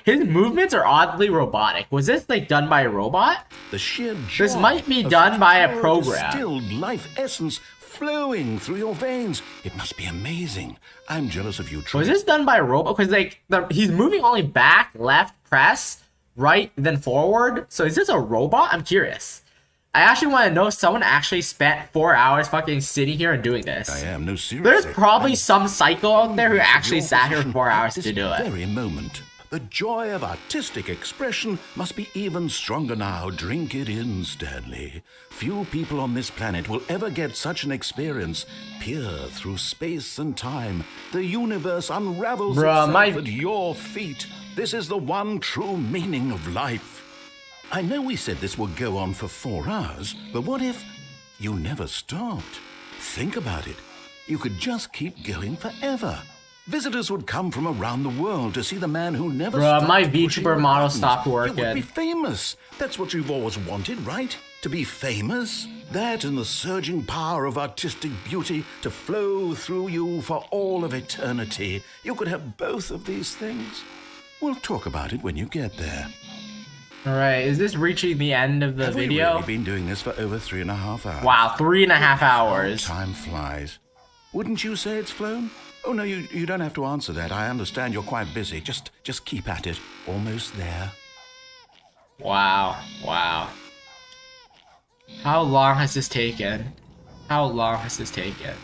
his movements are oddly robotic. Was this like done by a robot? The sheer joy This might be of done such by a pure program. distilled life essence flowing through your veins. It must be amazing. I'm jealous of you, Trey. Was this done by a robot? Because like he's moving only back, left, press, right, then forward. So is this a robot? I'm curious. I actually want to know if someone actually spent 4 hours fucking sitting here and doing this. I am, no, seriously. There's probably some psycho out there who Your actually sat here for position 4 at hours this to do it. very moment. The joy of artistic expression must be even stronger now. Drink it in, Stanley. Few people on this planet will ever get such an experience. Peer through space and time. The universe unravels itself at your feet. This is the one true meaning of life. I know we said this would go on for 4 hours, but what if you never stopped? Think about it. You could just keep going forever. Visitors would come from around the world to see the man who never stopped. My pushing VTuber the model buttons. stopped You would working. be famous. That's what you've always wanted, right? To be famous? That and the surging power of artistic beauty to flow through you for all of eternity. You could have both of these things. We'll talk about it when you get there. Alright, is this reaching the end of the Have video? we really been doing this for over 3.5 hours? Wow, 3.5 hours. Time flies. Wouldn't you say it's flown? Oh, no, you don't have to answer that. I understand you're quite busy. Just keep at it. Almost there. Wow, wow. How long has this taken? How long has this taken?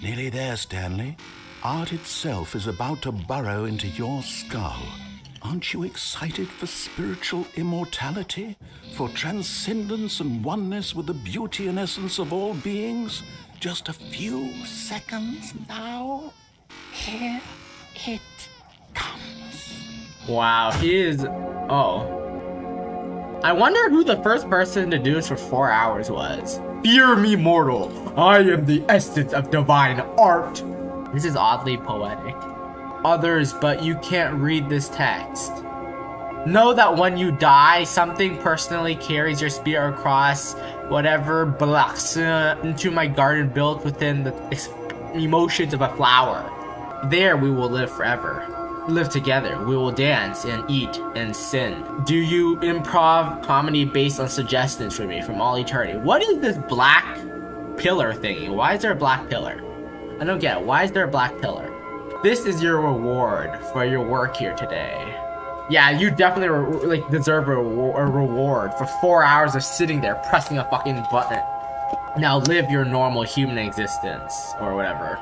Nearly there, Stanley. Art itself is about to burrow into your skull. Aren't you excited for spiritual immortality? For transcendence and oneness with the beauty and essence of all beings? Just a few seconds now. Here it comes. Wow, he is... Oh. I wonder who the first person to do this for 4 hours was. Fear me, mortal. I am the essence of divine art. This is oddly poetic. Others, but you can't read this text. Know that when you die, something personally carries your spirit across whatever blocks into my garden built within the emotions of a flower. There we will live forever. Live together. We will dance and eat and sin. Do you improv comedy based on suggestions for me from all eternity? What is this black pillar thingy? Why is there a black pillar? I don't get it. Why is there a black pillar? This is your reward for your work here today. Yeah, you definitely deserve a reward for 4 hours of sitting there pressing a fucking button. Now live your normal human existence or whatever.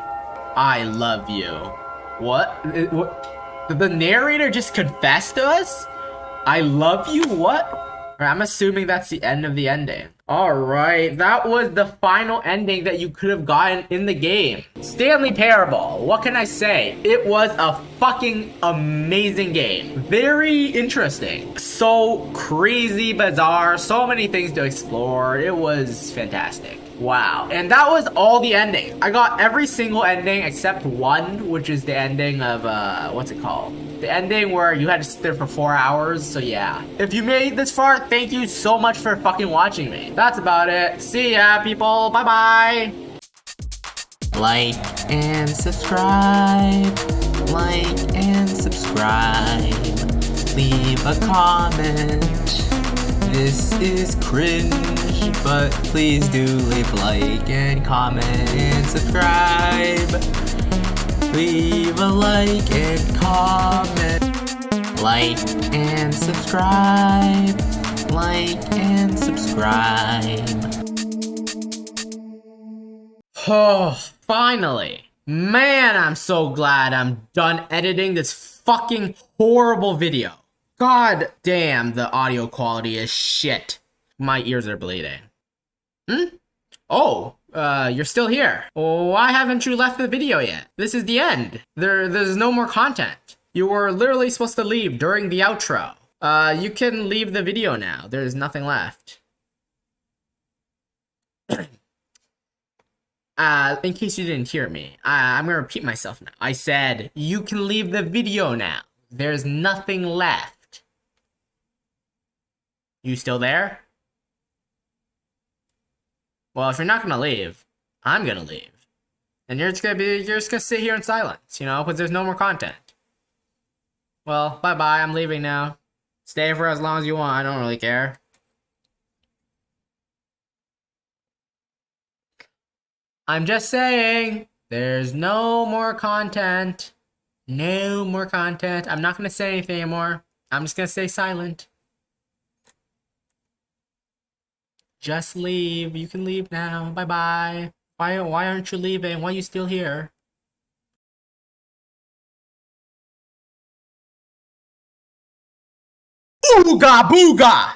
I love you. What? Did the narrator just confess to us? I love you? What? I'm assuming that's the end of the ending. Alright, that was the final ending that you could have gotten in the game. Stanley Parable, what can I say? It was a fucking amazing game. Very interesting. So crazy bizarre, so many things to explore. It was fantastic. Wow. And that was all the endings. I got every single ending except one, which is the ending of, what's it called? The ending where you had to sit there for 4 hours, so yeah. If you made it this far, thank you so much for fucking watching me. That's about it. See ya, people. Bye-bye. Like and subscribe. Like and subscribe. Leave a comment. This is cringe, but please do leave a like and comment and subscribe. Leave a like and comment. Like and subscribe. Like and subscribe. Oh, finally. Man, I'm so glad I'm done editing this fucking horrible video. God damn, the audio quality is shit. My ears are bleeding. Oh, you're still here. Why haven't you left the video yet? This is the end. There's no more content. You were literally supposed to leave during the outro. You can leave the video now. There's nothing left. In case you didn't hear me, I'm gonna repeat myself now. I said, you can leave the video now. There's nothing left. You still there? Well, if you're not gonna leave, I'm gonna leave. And you're just gonna sit here in silence, you know, because there's no more content. Well, bye-bye, I'm leaving now. Stay for as long as you want, I don't really care. I'm just saying, there's no more content. No more content. I'm not gonna say anything anymore. I'm just gonna stay silent. Just leave. You can leave now. Bye-bye. Why aren't you leaving? Why are you still here? Ooga booga!